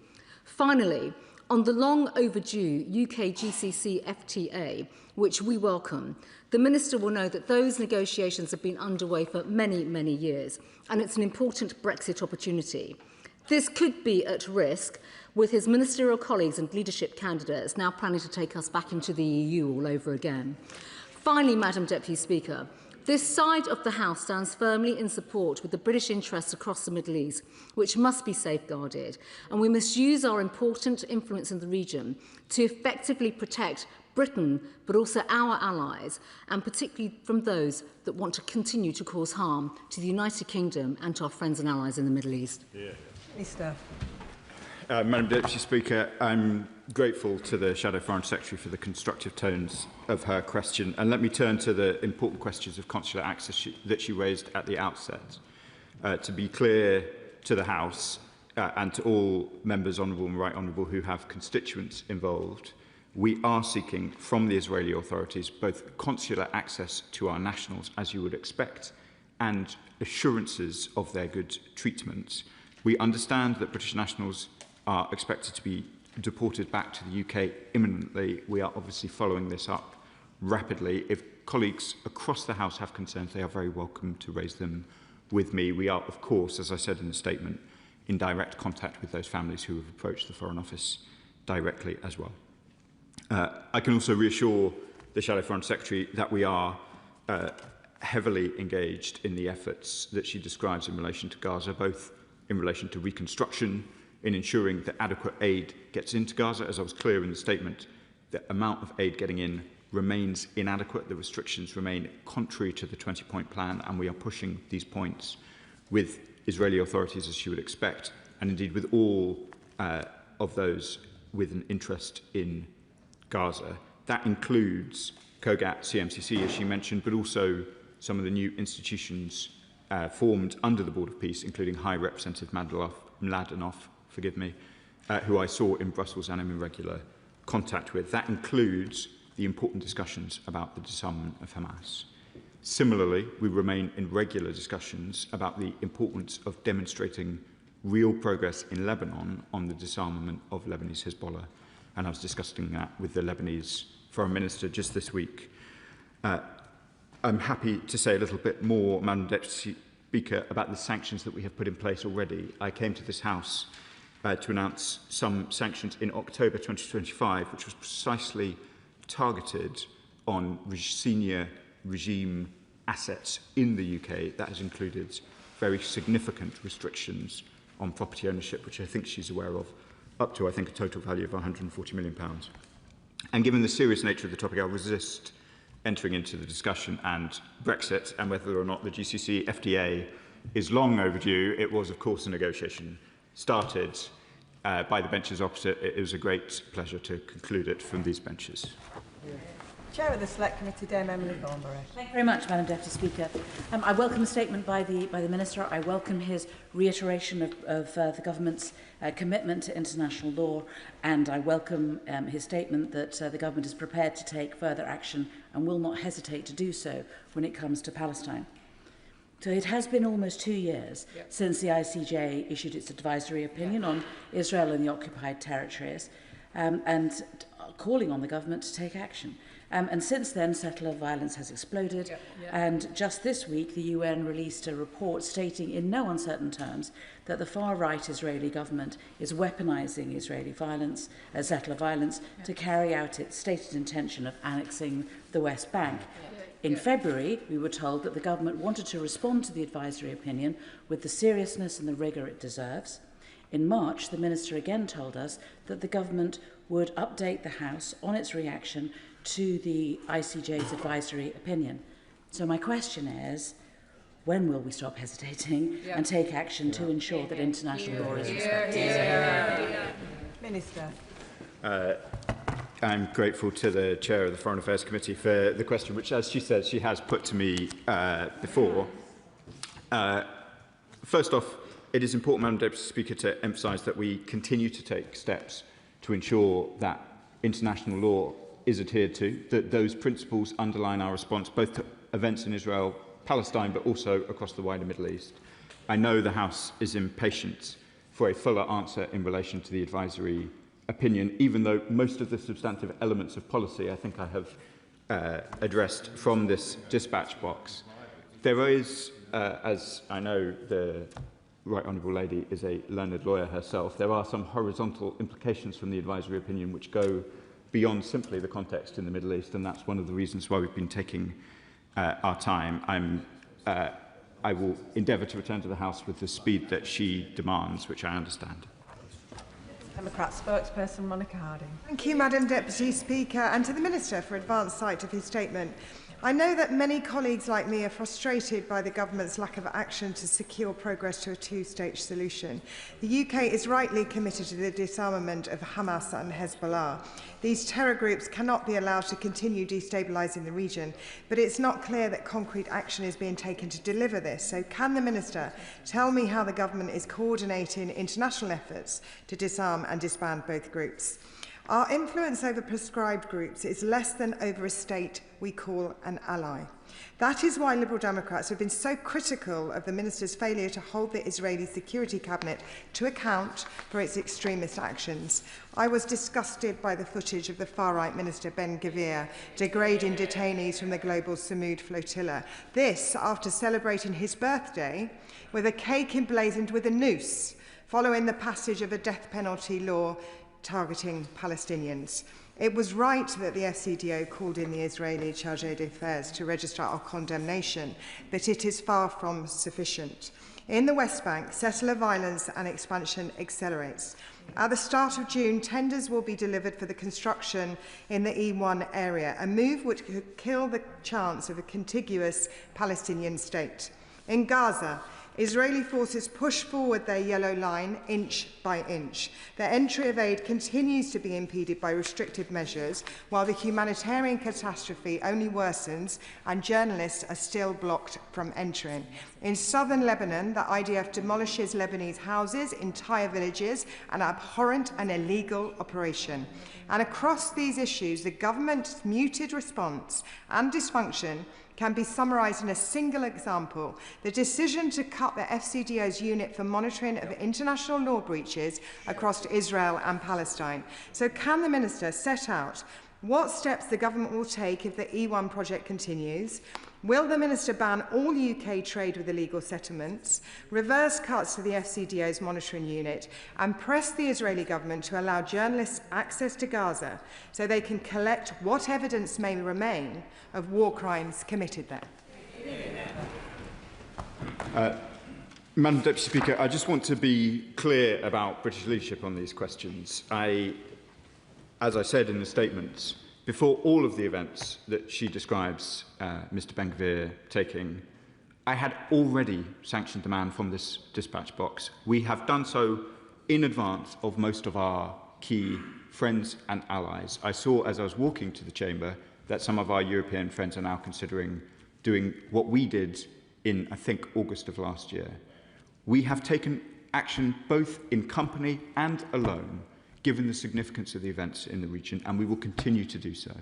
Finally, on the long overdue UK GCC FTA, which we welcome, the Minister will know that those negotiations have been underway for many, many years, and it's an important Brexit opportunity. This could be at risk with his ministerial colleagues and leadership candidates now planning to take us back into the EU all over again. Finally, Madam Deputy Speaker, this side of the House stands firmly in support with the British interests across the Middle East, which must be safeguarded, and we must use our important influence in the region to effectively protect Britain, but also our allies, and particularly from those that want to continue to cause harm to the United Kingdom and to our friends and allies in the Middle East. Minister. Madam Deputy Speaker, I'm grateful to the Shadow Foreign Secretary for the constructive tones of her question. And let me turn to the important questions of consular access that she raised at the outset. To be clear to the House and to all members, honourable and right honourable, who have constituents involved, we are seeking from the Israeli authorities both consular access to our nationals, as you would expect, and assurances of their good treatment. We understand that British nationals are expected to be deported back to the UK imminently. We are obviously following this up rapidly. If colleagues across the House have concerns, they are very welcome to raise them with me. We are, of course, as I said in the statement, in direct contact with those families who have approached the Foreign Office directly as well. I can also reassure the Shadow Foreign Secretary that we are heavily engaged in the efforts that she describes in relation to Gaza, both in relation to reconstruction, in ensuring that adequate aid gets into Gaza. As I was clear in the statement, the amount of aid getting in remains inadequate. The restrictions remain contrary to the 20-point plan, and we are pushing these points with Israeli authorities, as you would expect, and indeed with all of those with an interest in Gaza. That includes COGAT, CMCC, as she mentioned, but also some of the new institutions formed under the Board of Peace, including High Representative Mladenov, who I saw in Brussels and am in regular contact with. That includes the important discussions about the disarmament of Hamas. Similarly, we remain in regular discussions about the importance of demonstrating real progress in Lebanon on the disarmament of Lebanese Hezbollah, and I was discussing that with the Lebanese Foreign Minister just this week. I'm happy to say a little bit more, Madam Deputy Speaker, about the sanctions that we have put in place already. I came to this House to announce some sanctions in October 2025, which was precisely targeted on senior regime assets in the UK. That has included very significant restrictions on property ownership, which I think she's aware of, up to, I think, a total value of £140 million. And given the serious nature of the topic, I'll resist entering into the discussion and Brexit and whether or not the GCC FTA is long overdue. It was, of course, a negotiation started by the benches opposite. It was a great pleasure to conclude it from these benches. Chair of the Select Committee, Dame Emily Thornberry. Thank you very much, Madam Deputy Speaker. I welcome the statement by the Minister. I welcome his reiteration of the Government's commitment to international law, and I welcome his statement that the Government is prepared to take further action and will not hesitate to do so when it comes to Palestine. So it has been almost 2 years since the ICJ issued its advisory opinion on Israel and the occupied territories, and calling on the Government to take action. And since then, settler violence has exploded. And just this week, the UN released a report stating in no uncertain terms that the far-right Israeli government is weaponizing Israeli violence, settler violence, to carry out its stated intention of annexing the West Bank. In February, we were told that the government wanted to respond to the advisory opinion with the seriousness and the rigour it deserves. In March, the Minister again told us that the government would update the House on its reaction to the ICJ's advisory opinion. So my question is, when will we stop hesitating and take action to ensure that international law is respected? Minister. I'm grateful to the Chair of the Foreign Affairs Committee for the question, which, as she said, she has put to me before. First off, it is important, Madam Deputy Speaker, to emphasise that we continue to take steps to ensure that international law is adhered to, that those principles underline our response both to events in Israel, Palestine, but also across the wider Middle East. I know the House is impatient for a fuller answer in relation to the advisory opinion, even though most of the substantive elements of policy I think I have addressed from this dispatch box. There is, as I know the Right Honourable Lady is a learned lawyer herself, there are some horizontal implications from the advisory opinion which go beyond simply the context in the Middle East, and that's one of the reasons why we've been taking our time. I will endeavour to return to the House with the speed that she demands, which I understand. Democrat spokesperson Monica Harding. Thank you, Madam Deputy Speaker, and to the Minister for advance sight of his statement. I know that many colleagues like me are frustrated by the government's lack of action to secure progress to a two-stage solution. The UK is rightly committed to the disarmament of Hamas and Hezbollah. These terror groups cannot be allowed to continue destabilising the region, but it's not clear that concrete action is being taken to deliver this. So can the Minister tell me how the government is coordinating international efforts to disarm and disband both groups? Our influence over prescribed groups is less than over a state we call an ally. That is why Liberal Democrats have been so critical of the Minister's failure to hold the Israeli Security Cabinet to account for its extremist actions. I was disgusted by the footage of the far-right Minister Ben-Gvir degrading detainees from the global Samud flotilla. This after celebrating his birthday with a cake emblazoned with a noose, following the passage of a death penalty law targeting Palestinians. It was right that the FCDO called in the Israeli Chargé d'Affaires to register our condemnation, but it is far from sufficient. In the West Bank, settler violence and expansion accelerates. At the start of June, tenders will be delivered for the construction in the E1 area, a move which could kill the chance of a contiguous Palestinian state. In Gaza, Israeli forces push forward their yellow line inch by inch. Their entry of aid continues to be impeded by restrictive measures, while the humanitarian catastrophe only worsens and journalists are still blocked from entering. In southern Lebanon, the IDF demolishes Lebanese houses, entire villages, an abhorrent and illegal operation. And across these issues, the government's muted response and dysfunction can be summarised in a single example: the decision to cut the FCDO's unit for monitoring of international law breaches across Israel and Palestine. So can the Minister set out what steps the government will take if the E1 project continues? Will the Minister ban all UK trade with illegal settlements, reverse cuts to the FCDO's monitoring unit, and press the Israeli government to allow journalists access to Gaza so they can collect what evidence may remain of war crimes committed there? Madam Deputy Speaker, I just want to be clear about British leadership on these questions. As I said in the statements, before all of the events that she describes Mr Ben-Gvir taking, I had already sanctioned the man from this dispatch box. We have done so in advance of most of our key friends and allies. I saw as I was walking to the chamber that some of our European friends are now considering doing what we did in, I think, August of last year. We have taken action both in company and alone, given the significance of the events in the region, and we will continue to do so.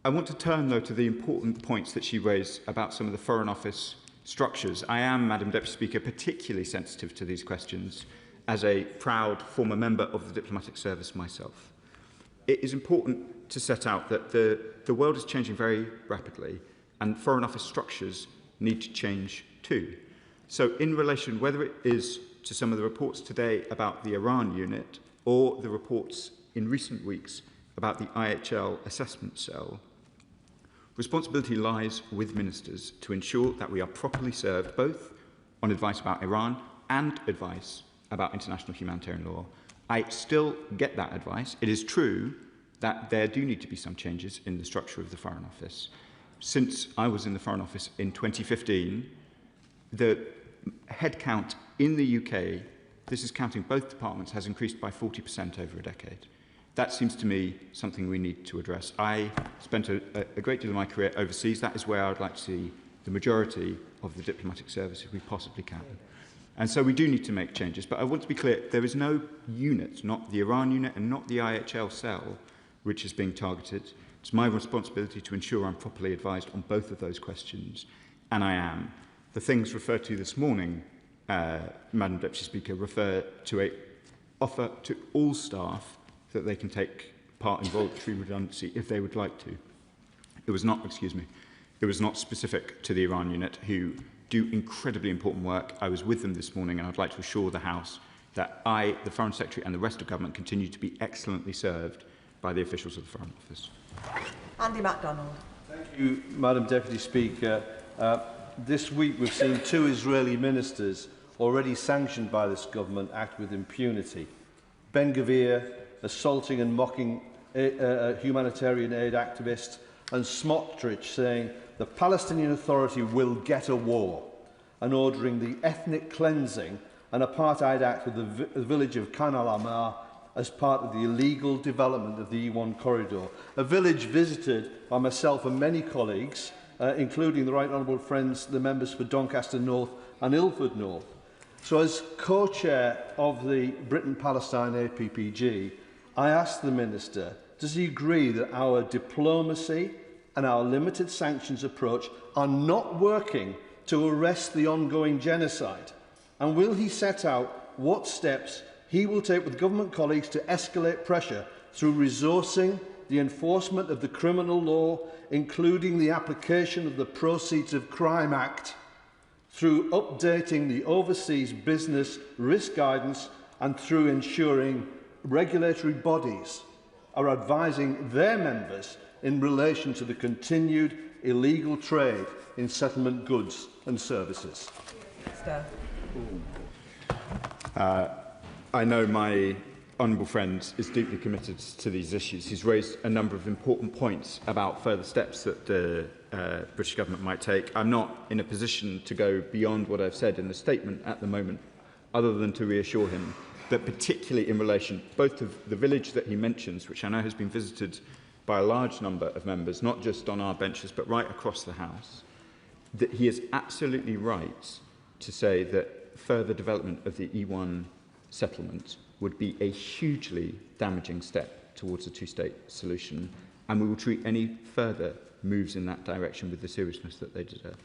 I want to turn, though, to the important points that she raised about some of the Foreign Office structures. I am, Madam Deputy Speaker, particularly sensitive to these questions as a proud former member of the diplomatic service myself. It is important to set out that the world is changing very rapidly, and Foreign Office structures need to change too. So in relation, whether it is to some of the reports today about the Iran unit or the reports in recent weeks about the IHL assessment cell, responsibility lies with ministers to ensure that we are properly served both on advice about Iran and advice about international humanitarian law. I still get that advice. It is true that there do need to be some changes in the structure of the Foreign Office. Since I was in the Foreign Office in 2015, the headcount in the UK, this is counting both departments, has increased by 40% over a decade. That seems to me something we need to address. I spent a great deal of my career overseas. That is where I would like to see the majority of the diplomatic service if we possibly can. And so we do need to make changes. But I want to be clear, there is no unit, not the Iran unit and not the IHL cell, which is being targeted. It's my responsibility to ensure I'm properly advised on both of those questions, and I am. The things referred to this morning, Madam Deputy Speaker, refer to an offer to all staff that they can take part in voluntary redundancy if they would like to. It was not, it was not specific to the Iran unit, who do incredibly important work. I was with them this morning, and I'd like to assure the House that I, the Foreign Secretary, and the rest of government continue to be excellently served by the officials of the Foreign Office. Andy MacDonald. Thank you, Madam Deputy Speaker. This week we've seen 2 Israeli ministers already sanctioned by this government act with impunity. Ben-Gvir assaulting and mocking humanitarian aid activists, and Smotrich saying the Palestinian Authority will get a war, and ordering the ethnic cleansing and apartheid act of the village of Khan al-Amar as part of the illegal development of the E1 corridor, a village visited by myself and many colleagues, including the Right Honourable friends, the members for Doncaster North and Ilford North. So as co-chair of the Britain-Palestine APPG, I asked the Minister, does he agree that our diplomacy and our limited sanctions approach are not working to arrest the ongoing genocide? And will he set out what steps he will take with government colleagues to escalate pressure through resourcing the enforcement of the criminal law, including the application of the Proceeds of Crime Act, through updating the overseas business risk guidance, and through ensuring regulatory bodies are advising their members in relation to the continued illegal trade in settlement goods and services? I know my honourable friend is deeply committed to these issues. He's raised a number of important points about further steps that the British government might take. I'm not in a position to go beyond what I've said in the statement at the moment, other than to reassure him that particularly in relation both to the village that he mentions, which I know has been visited by a large number of members, not just on our benches, but right across the House, that he is absolutely right to say that further development of the E1 settlement would be a hugely damaging step towards a two-state solution, and we will treat any further moves in that direction with the seriousness that they deserve.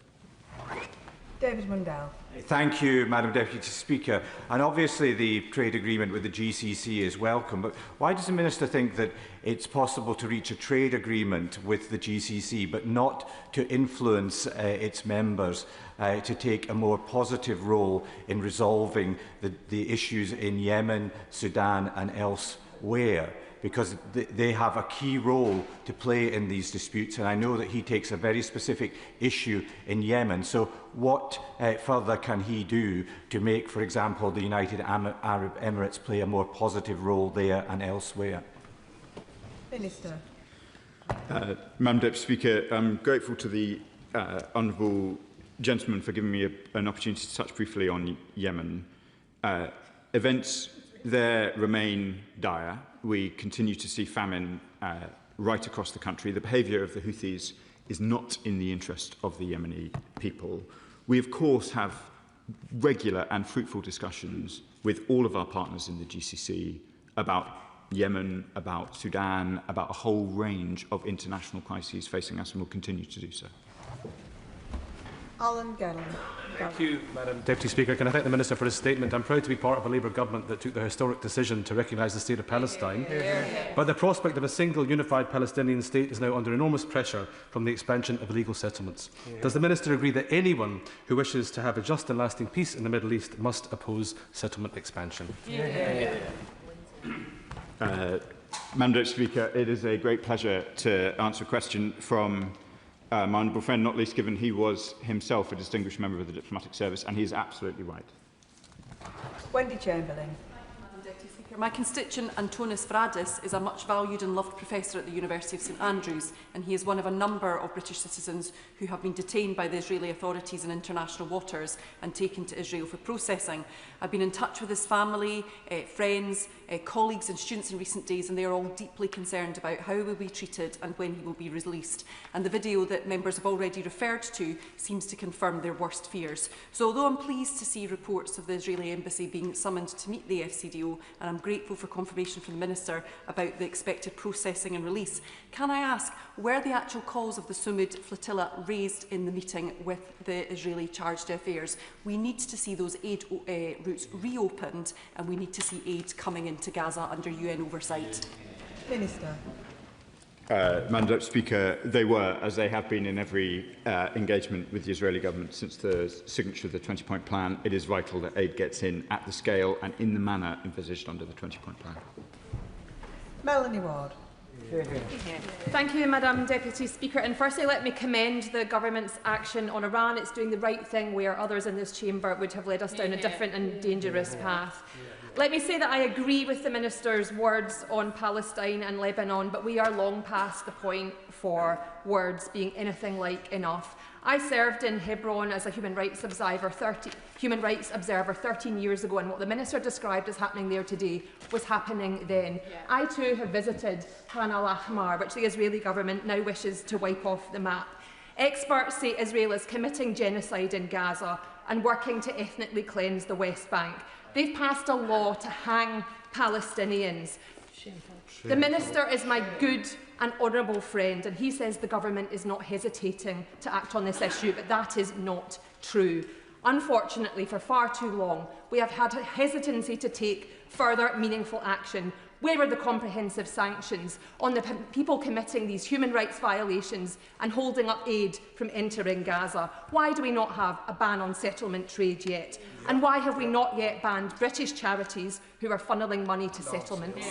David Mundell. Thank you, Madam Deputy Speaker. And obviously the trade agreement with the GCC is welcome, but why does the Minister think that it's possible to reach a trade agreement with the GCC but not to influence its members to take a more positive role in resolving the issues in Yemen, Sudan and elsewhere? Because they have a key role to play in these disputes, and I know that he takes a very specific issue in Yemen. So what further can he do to make, for example, the United Arab Emirates play a more positive role there and elsewhere? Minister. Madam Deputy Speaker, I'm grateful to the honourable gentleman for giving me an opportunity to touch briefly on Yemen. Events there remain dire. We continue to see famine right across the country. The behaviour of the Houthis is not in the interest of the Yemeni people. We, of course, have regular and fruitful discussions with all of our partners in the GCC about Yemen, about Sudan, about a whole range of international crises facing us, and will continue to do so. Alan Gellan. Thank you, Madam Deputy Speaker. Can I thank the Minister for his statement? I'm proud to be part of a Labour government that took the historic decision to recognise the state of Palestine. But the prospect of a single unified Palestinian state is now under enormous pressure from the expansion of illegal settlements. Does the Minister agree that anyone who wishes to have a just and lasting peace in the Middle East must oppose settlement expansion? Madam Deputy Speaker, it is a great pleasure to answer a question from my honourable friend, not least given he was himself a distinguished member of the diplomatic service, and he is absolutely right. Wendy Chamberlain. My constituent Antonis Varadis is a much valued and loved professor at the University of St Andrews, and he is one of a number of British citizens who have been detained by the Israeli authorities in international waters and taken to Israel for processing. I've been in touch with his family, friends, colleagues and students in recent days, and they are all deeply concerned about how he will be treated and when he will be released. And the video that members have already referred to seems to confirm their worst fears. So although I'm pleased to see reports of the Israeli embassy being summoned to meet the FCDO, and I'm grateful for confirmation from the Minister about the expected processing and release, can I ask, were the actual cause of the Sumud flotilla raised in the meeting with the Israeli chargé d'affaires? We need to see those aid routes reopened, and we need to see aid coming into Gaza under UN oversight. Minister. Madam Deputy Speaker, they were, as they have been in every engagement with the Israeli government since the signature of the 20-point plan. It is vital that aid gets in at the scale and in the manner envisaged under the 20-point plan. Melanie Ward. Thank you, Madam Deputy Speaker. And firstly, let me commend the government's action on Iran. It's doing the right thing where others in this chamber would have led us down a different and dangerous path. Let me say that I agree with the Minister's words on Palestine and Lebanon, but we are long past the point for words being anything like enough. I served in Hebron as a human rights observer 13 years ago, and what the Minister described as happening there today was happening then. I too have visited Khan al-Ahmar, which the Israeli government now wishes to wipe off the map. Experts say Israel is committing genocide in Gaza and working to ethnically cleanse the West Bank. They've passed a law to hang Palestinians. The Minister is my good and honourable friend, and he says the government is not hesitating to act on this issue, but that is not true. Unfortunately, for far too long, we have had a hesitancy to take further meaningful action. Where are the comprehensive sanctions on the people committing these human rights violations and holding up aid from entering Gaza? Why do we not have a ban on settlement trade yet? And why have we not yet banned British charities who are funnelling money to settlements?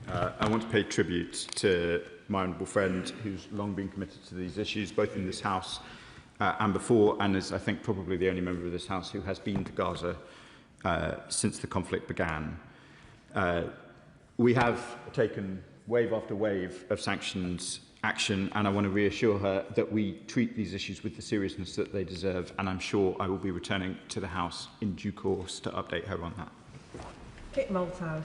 I want to pay tribute to my honourable friend who's long been committed to these issues, both in this House and before, and is, I think, probably the only member of this House who has been to Gaza since the conflict began. We have taken wave after wave of sanctions action, and I want to reassure her that we treat these issues with the seriousness that they deserve, and I'm sure I will be returning to the House in due course to update her on that. Kit Malthouse.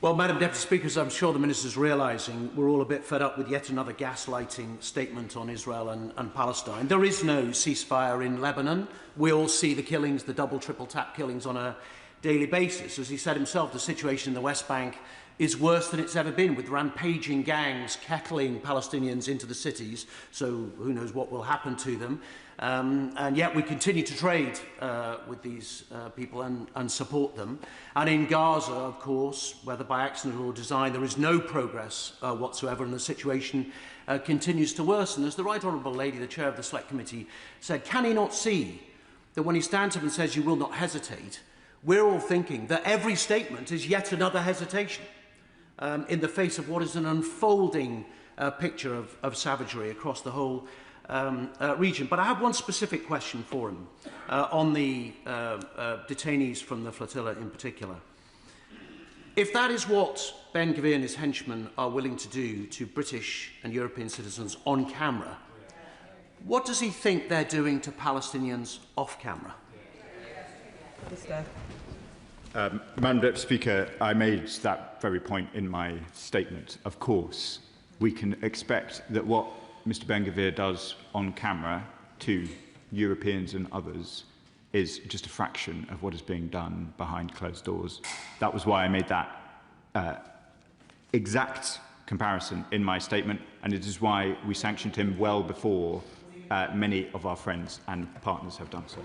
Well, Madam Deputy Speaker, as I'm sure the Minister is realising, we're all a bit fed up with yet another gaslighting statement on Israel and Palestine. There is no ceasefire in Lebanon. We all see the killings, the double, triple tap killings on a daily basis. As he said himself, the situation in the West Bank is worse than it's ever been, with rampaging gangs kettling Palestinians into the cities, so who knows what will happen to them. And yet we continue to trade with these people and support them. And in Gaza, of course, whether by accident or design, there is no progress whatsoever, and the situation continues to worsen. As the Right Honourable Lady, the Chair of the Select Committee, said, can he not see that when he stands up and says you will not hesitate, we're all thinking that every statement is yet another hesitation in the face of what is an unfolding picture of savagery across the whole region. But I have one specific question for him on the detainees from the flotilla in particular. If that is what Ben Gvir and his henchmen are willing to do to British and European citizens on camera, what does he think they're doing to Palestinians off camera? Madam Deputy Speaker, I made that very point in my statement. Of course, we can expect that what Mr Ben Gvir does on camera to Europeans and others is just a fraction of what is being done behind closed doors. That was why I made that exact comparison in my statement, and it is why we sanctioned him well before many of our friends and partners have done so.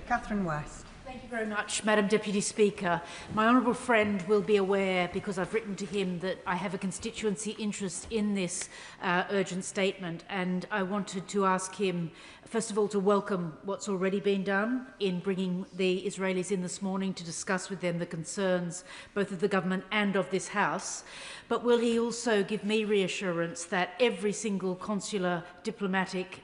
Catherine West. Thank you very much, Madam Deputy Speaker. My honourable friend will be aware, because I've written to him, that I have a constituency interest in this urgent statement, and I wanted to ask him, first of all, to welcome what's already been done in bringing the Israelis in this morning to discuss with them the concerns both of the government and of this House. But will he also give me reassurance that every single consular, diplomatic